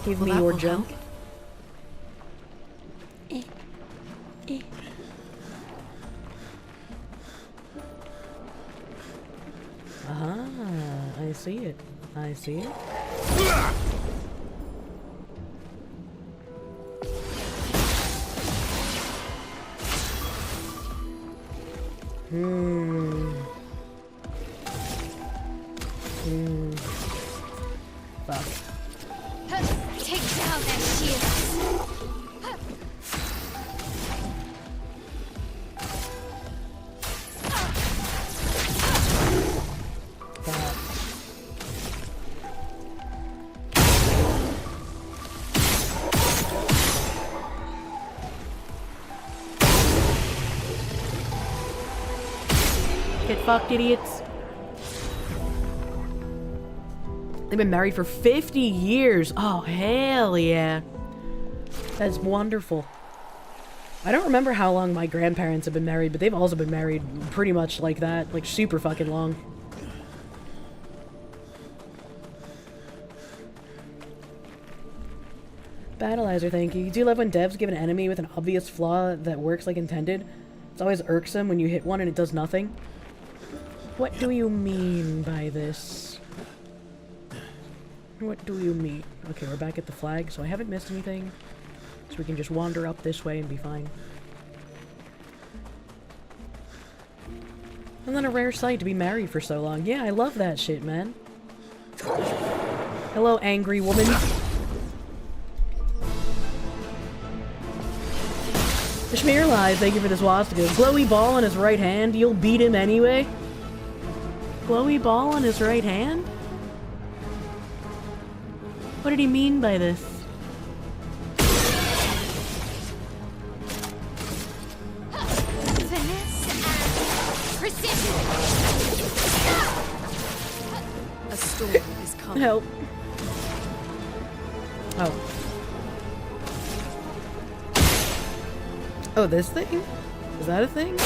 Give me your junk. Ah, I see it. I see it. Fuck. Take down that shield. Get fucked, idiots. They've been married for 50 years. Oh, hell yeah. That's wonderful. I don't remember how long my grandparents have been married, but they've also been married pretty much like that. Like, super fucking long. Battleizer, thank you. You do love when devs give an enemy with an obvious flaw that works like intended. It's always irksome when you hit one and it does nothing. What do you mean by this? What do you mean? Okay, we're back at the flag, so I haven't missed anything. So we can just wander up this way and be fine. And then a rare sight to be married for so long. Yeah, I love that shit, man. Hello, angry woman. Kashmir Live, thank you for this swastika. Glowy ball in his right hand, you'll beat him anyway? Glowy ball in his right hand? What did he mean by this? Finesse and precision. A storm is coming. Help. Oh. Oh, this thing? Is that a thing?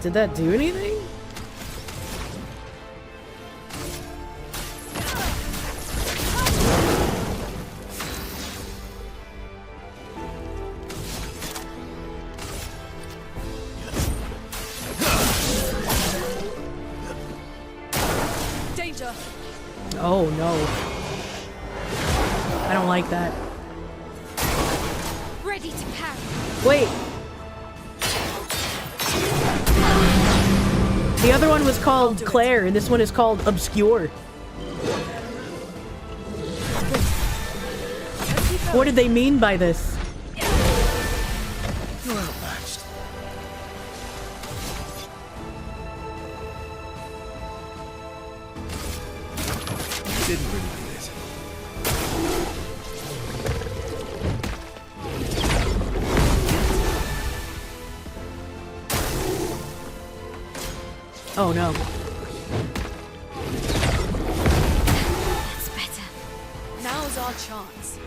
Did that do anything? Danger. Oh no. I don't like that. Ready to parry. Wait. The other one was called Claire, and this one is called Obscure. What did they mean by this? You're outmatched. You didn't really do it. Oh no. That's better. Now's our chance.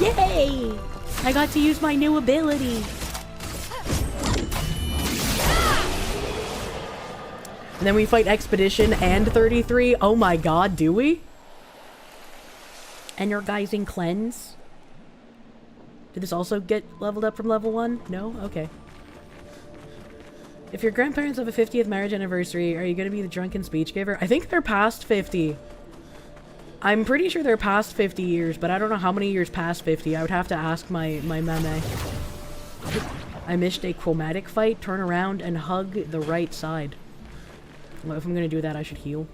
Yay! I got to use my new ability. And then we fight Expedition and 33. Oh my god, do we? Energizing Cleanse. Did this also get leveled up from level 1? No? Okay. If your grandparents have a 50th marriage anniversary, are you going to be the drunken speech giver? I think they're past 50. I'm pretty sure they're past 50 years, but I don't know how many years past 50. I would have to ask my meme. I missed a chromatic fight. Turn around and hug the right side. Well, if I'm going to do that, I should heal.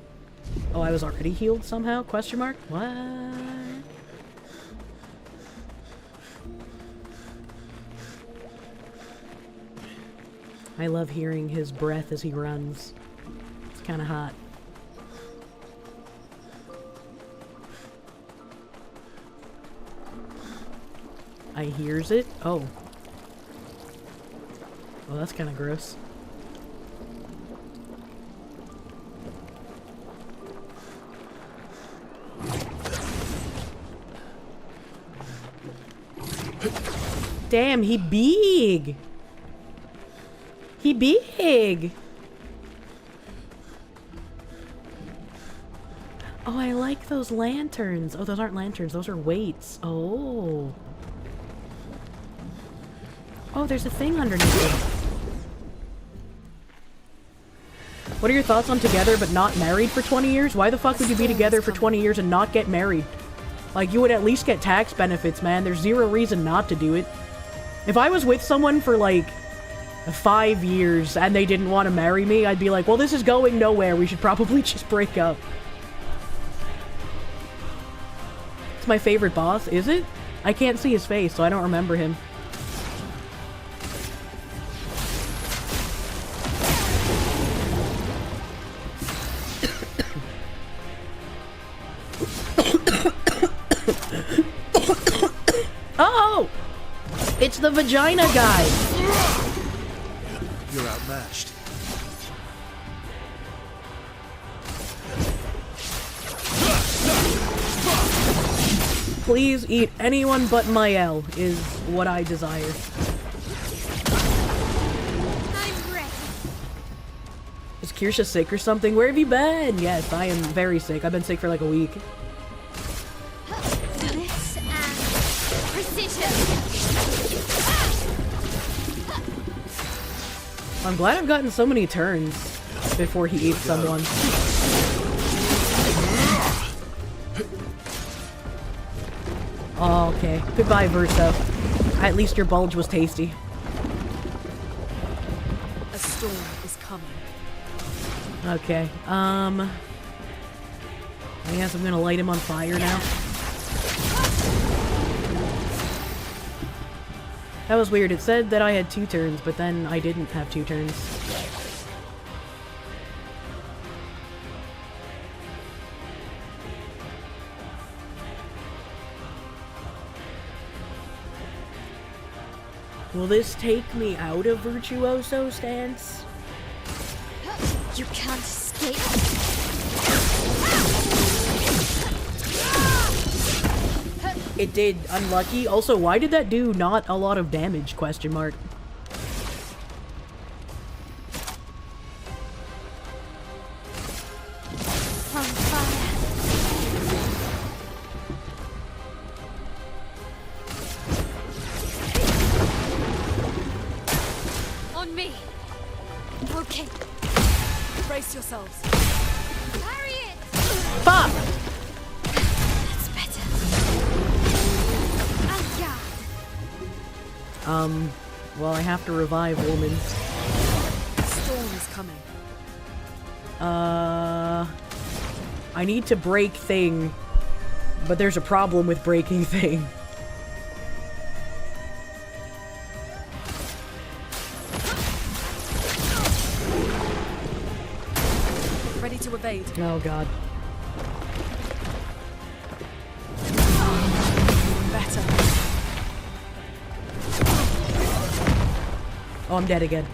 Oh, I was already healed somehow? Question mark? What? I love hearing his breath as he runs. It's kind of hot. I hears it. Oh. Well, that's kind of gross. Damn, he big. He big. Oh, I like those lanterns. Oh, those aren't lanterns. Those are weights. Oh. Oh, there's a thing underneath it. What are your thoughts on together but not married for 20 years? Why the fuck would you be together for 20 years and not get married? Like, you would at least get tax benefits, man. There's zero reason not to do it. If I was with someone for, like, 5 years and they didn't want to marry me, I'd be like, well, this is going nowhere. We should probably just break up. It's my favorite boss, is it? I can't see his face, so I don't remember him. Oh! It's the vagina guy! You're outmatched. Please eat anyone but Mael, is what I desire. I'm ready. Is Kirsche sick or something? Where have you been? Yes, I am very sick. I've been sick for like a week. This and precision. I'm glad I've gotten so many turns before he eats someone. Oh, okay. Goodbye, Verso. At least your bulge was tasty. A storm is coming. Okay, I guess I'm gonna light him on fire now. That was weird. It said that I had 2 turns, but then I didn't have 2 turns. Will this take me out of Virtuoso stance? You can't escape. It did. Unlucky. Also, why did that do not a lot of damage? Question mark. On fire. On me. Okay. Brace yourselves. Carry it. Fuck! That's better. Well, I have to revive woman. A storm is coming. I need to break thing, but there's a problem with breaking thing. Ready to evade. Oh god. Better. Oh, I'm dead again.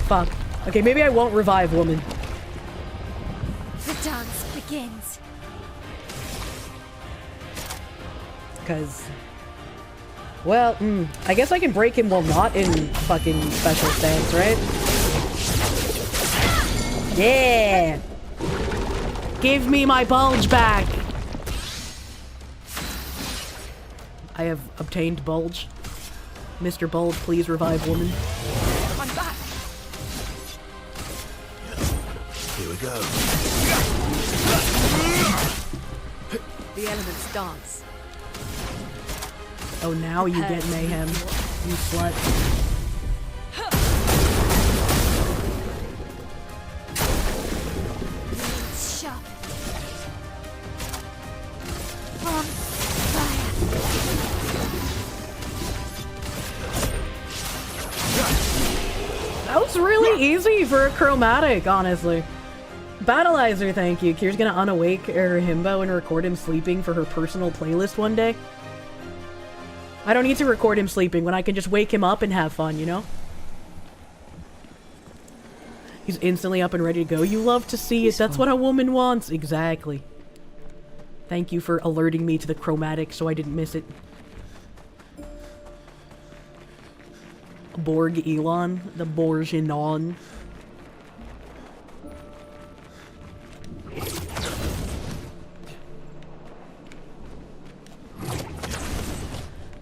Fuck. Okay, maybe I won't revive woman. The dance begins. Because... Well, I guess I can break him while not in fucking special stance, right? Yeah! Give me my bulge back! I have obtained bulge. Mr. Bulge, please revive woman. I'm back. Here we go. The elements dance. Oh, now you get mayhem. You slut. Sharp. On fire. That was really easy for a chromatic, honestly. Battleizer, thank you. Kira's gonna unawake her himbo and record him sleeping for her personal playlist one day. I don't need to record him sleeping when I can just wake him up and have fun, you know? He's instantly up and ready to go. You love to see it. That's what a woman wants. Exactly. Thank you for alerting me to the chromatic so I didn't miss it. Borg Elon. The Borginon.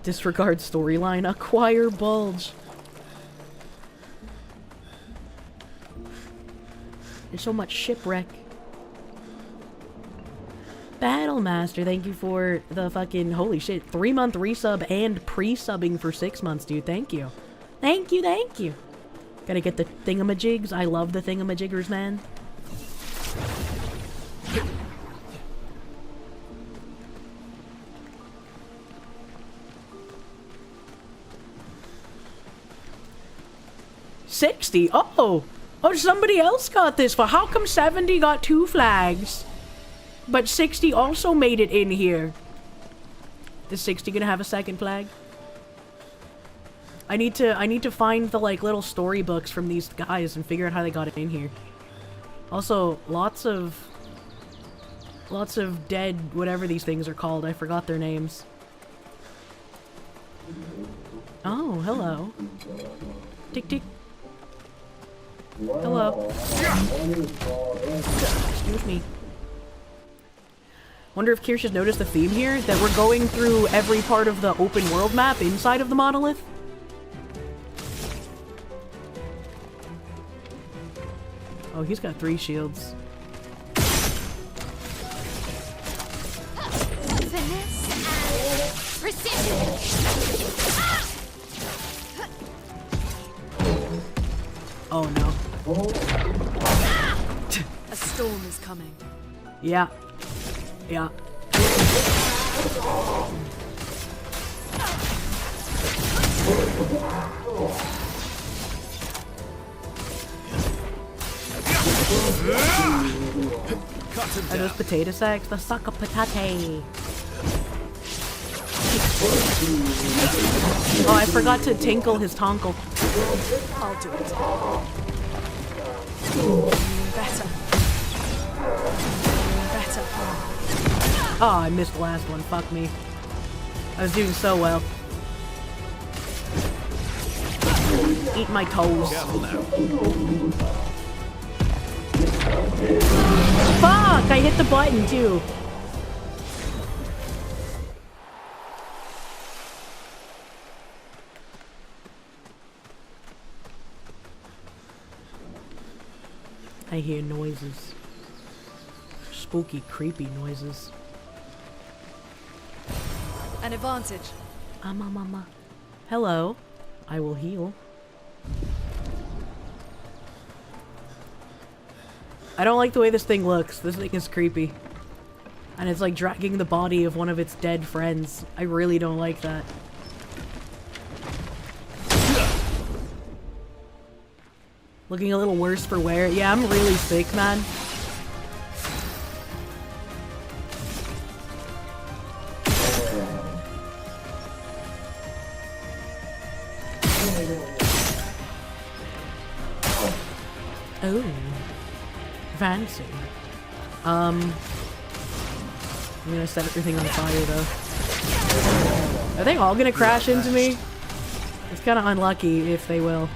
Disregard storyline. Acquire bulge. There's so much shipwreck. Battlemaster, thank you for the fucking, holy shit, 3-month resub and pre-subbing for 6 months, dude. Thank you. Thank you, thank you. Gotta get the thingamajigs. I love the thingamajiggers, man. $60. Oh, somebody else got this. For how come 70 got 2 flags, but 60 also made it in here? Is 60 gonna have a second flag? I need to find the like little storybooks from these guys and figure out how they got it in here. Also, lots of dead whatever these things are called. I forgot their names. Oh, hello. Tick tick. Hello. Excuse me. Wonder if Kirsche has noticed the theme here? That we're going through every part of the open world map inside of the monolith? Oh, he's got 3 shields. Finesse and precision. Oh no. A storm is coming. Yeah. Yeah. Are those potato sacks? The suck of patate. Oh, I forgot to tinkle his tonkle. I'll do it. Better. Better. Oh, I missed the last one. Fuck me. I was doing so well. Eat my toes. Fuck! I hit the button too. I hear noises. Spooky, creepy noises. An advantage. Mama. Hello. I will heal. I don't like the way this thing looks. This thing is creepy. And it's like dragging the body of one of its dead friends. I really don't like that. Looking a little worse for wear. Yeah, I'm really sick, man. Oh. Fancy. I'm gonna set everything on fire, though. Are they all gonna crash into me? It's kinda unlucky if they will.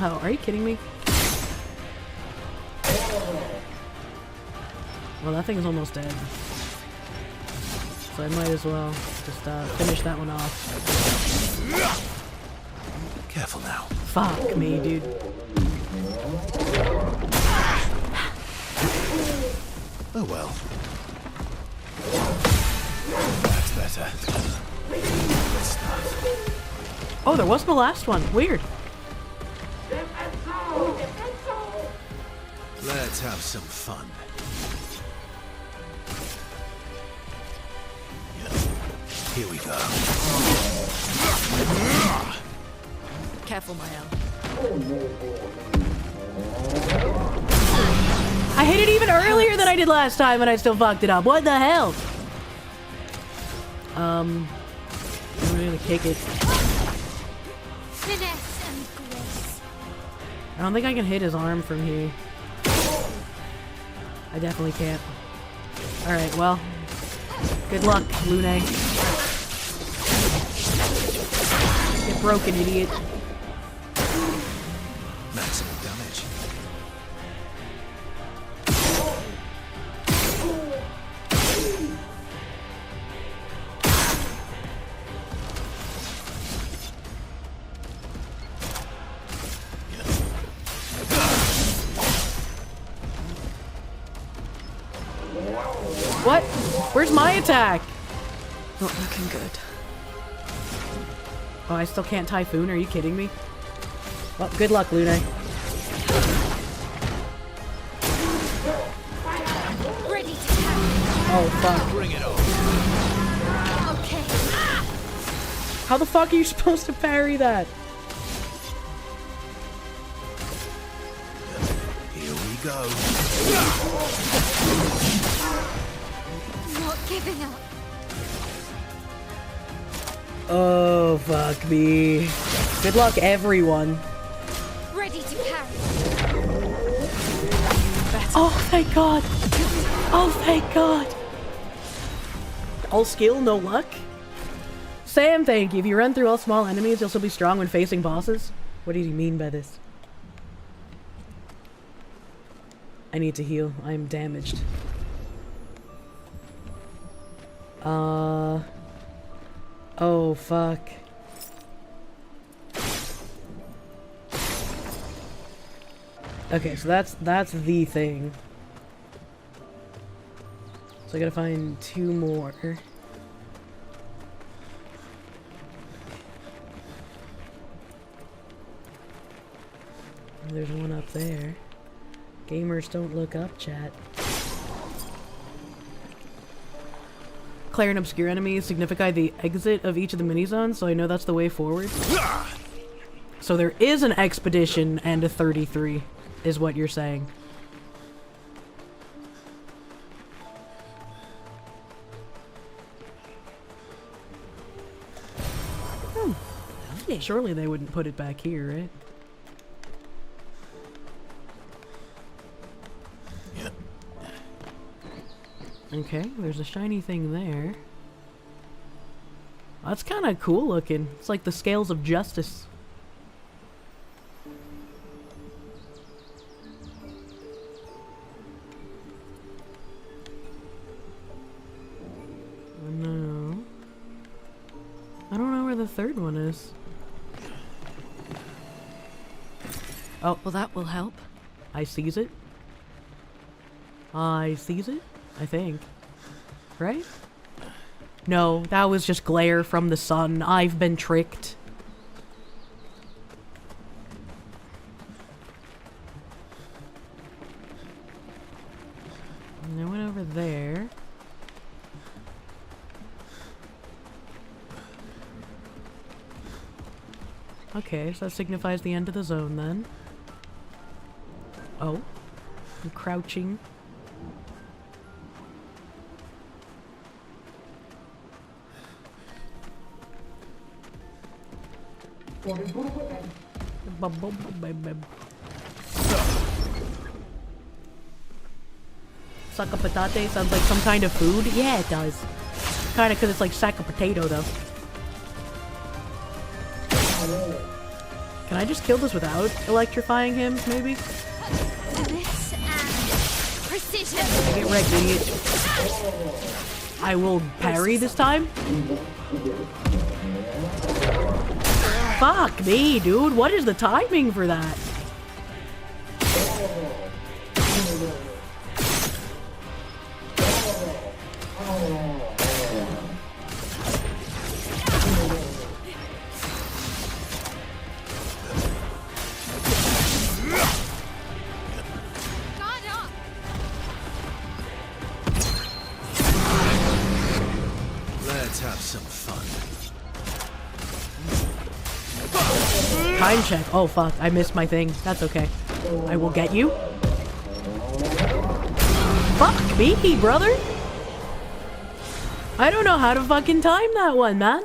Oh, are you kidding me? Well, that thing is almost dead. So I might as well just finish that one off. Careful now. Fuck me, dude. Oh well. That's better. Good stuff. Oh, there wasn't the last one. Weird. Let's have some fun. Here we go. Careful, Mael. I hit it even earlier than I did last time and I still fucked it up. What the hell? I'm gonna kick it. Finesse and grace. I don't think I can hit his arm from here. I definitely can't. Alright, well. Good luck, Lune. Get broken, idiot. Maximum damage. What? Where's my attack? Not looking good. Oh, I still can't Typhoon? Are you kidding me? Well, good luck, Lune. Ready to carry. Oh, fuck. Bring it on. Okay. How the fuck are you supposed to parry that? Here we go. Not giving up. Oh, fuck me. Good luck, everyone. Ready to carry. Oh, thank God. Oh, thank God. All skill, no luck? Sam, thank you. If you run through all small enemies, you'll still be strong when facing bosses. What did he mean by this? I need to heal. I am damaged. Oh, fuck. Okay, so that's the thing. So I gotta find 2 more. There's one up there. Gamers don't look up, chat. Clear and obscure enemies signify the exit of each of the mini-zones, so I know that's the way forward. So there is an expedition and a 33, is what you're saying. Surely they wouldn't put it back here, right? Okay, there's a shiny thing there. That's kind of cool looking. It's like the scales of justice. No. I don't know where the third one is. Oh, well, that will help. I seize it. I seize it, I think. Right? No, that was just glare from the sun. I've been tricked. And I went over there. Okay, so that signifies the end of the zone then. Oh. I'm crouching. Suck a patate sounds like some kind of food? Yeah, it does. Kinda because it's like sack a potato though. Can I just kill this without electrifying him, maybe? Finesse and precision. Get wrecked, idiot. I will parry this time. Fuck me, dude. What is the timing for that? Let's have some fun. Time check. Oh fuck, I missed my thing. That's okay. I will get you. Fuck me, brother. I don't know how to fucking time that one, man.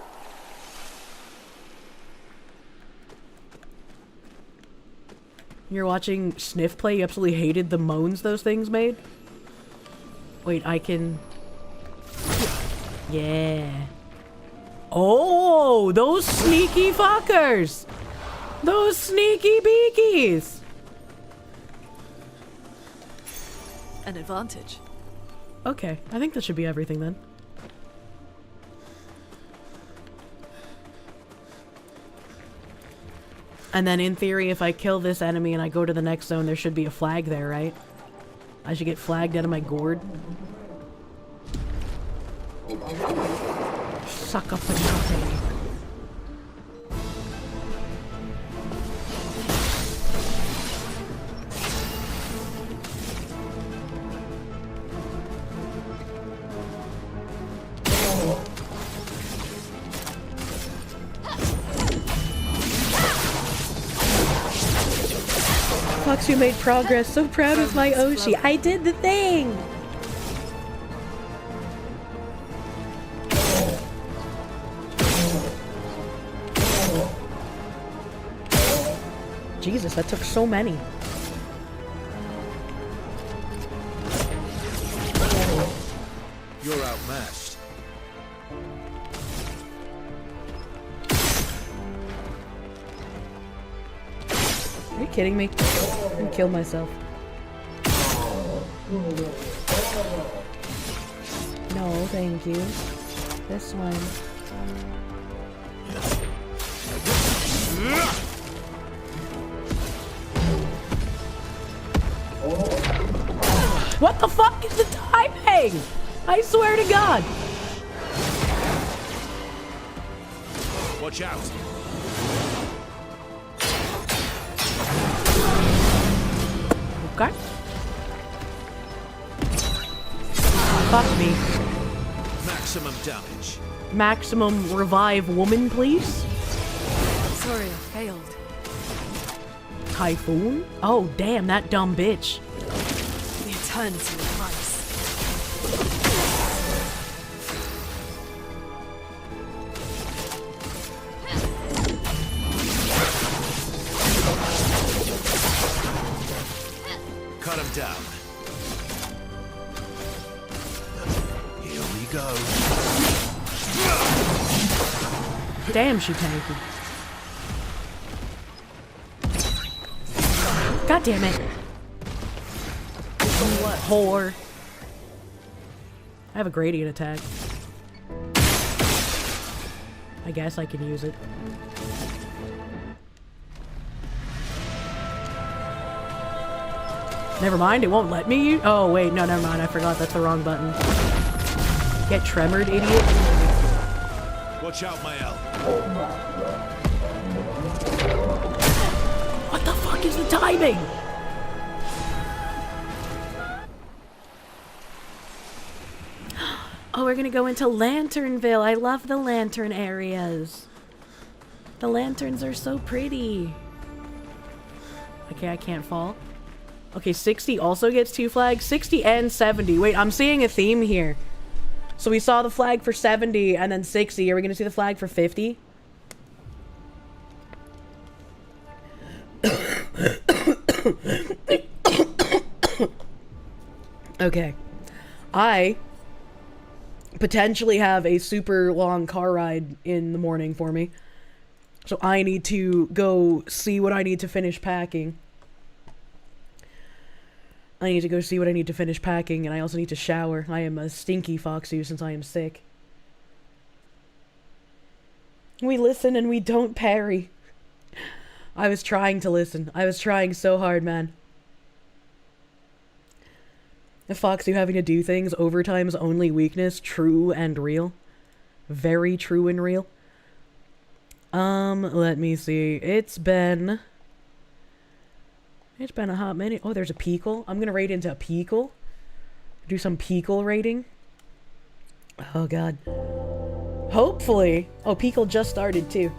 You're watching Sniff play, you absolutely hated the moans those things made? Wait, I can... Yeah. Oh, those sneaky fuckers! Those sneaky beakies! An advantage. Okay, I think that should be everything then. And then in theory, if I kill this enemy and I go to the next zone, there should be a flag there, right? I should get flagged out of my gourd. Suck up the nothing. Fox, you made progress. So proud of my Oshi. I did the thing! Jesus, that took so many. You're outmatched. Are you kidding me? I'm gonna kill myself. No, thank you. This one. What the fuck is the timing? I swear to God. Watch out. Okay. Fuck me. Maximum damage. Maximum revive woman, please. Sorry, I failed. Typhoon? Oh, damn, that dumb bitch. The eternity of ice. Cut him down. Here we go. Damn, she tanky. God damn it. What whore? I have a gradient attack. I guess I can use it. Never mind, it won't let me use— oh wait, no, never mind, I forgot, that's the wrong button. Get tremored, idiot. Watch out, Mael. What the fuck is the timing? Oh, we're gonna go into Lanternville. I love the lantern areas. The lanterns are so pretty. Okay, I can't fall. Okay, 60 also gets 2 flags. 60 and 70. Wait, I'm seeing a theme here. So we saw the flag for 70 and then 60. Are we gonna see the flag for 50? Okay. I potentially have a super long car ride in the morning for me. So I need to go see what I need to finish packing. I need to go see what I need to finish packing, and I also need to shower. I am a stinky foxy since I am sick. We listen and we don't parry. I was trying to listen. I was trying so hard, man. The Foxy having to do things, overtime's only weakness, true and real. Very true and real. Let me see. It's been a hot minute. Oh, there's a Peekle. I'm gonna raid into a Peekle. Do some Peekle raiding. Oh, God. Hopefully. Oh, Peekle just started, too.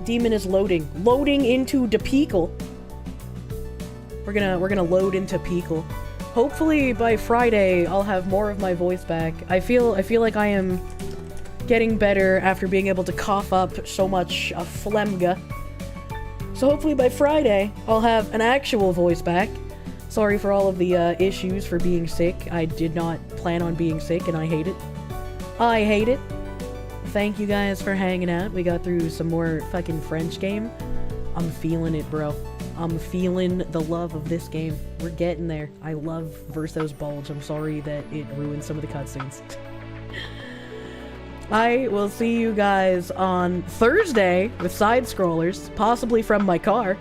Demon is loading. Loading into the Peekle. We're gonna load into Peekle. hopefully by Friday I'll have more of my voice back. I feel like I am getting better after being able to cough up so much phlegmga. So hopefully by Friday I'll have an actual voice back. Sorry for all of the issues for being sick. I did not plan on being sick and I hate it. I hate it. Thank you guys for hanging out. We got through some more fucking French game. I'm feeling it, bro. I'm feeling the love of this game. We're getting there. I love Verso's Bulge. I'm sorry that it ruined some of the cutscenes. I will see you guys on Thursday with side-scrollers, possibly from my car.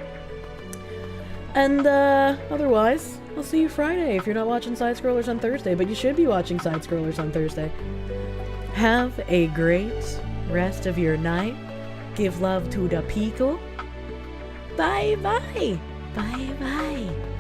And, otherwise, I'll see you Friday if you're not watching side-scrollers on Thursday, but you should be watching side-scrollers on Thursday. Have a great rest of your night. Give love to the people. Bye-bye. Bye-bye.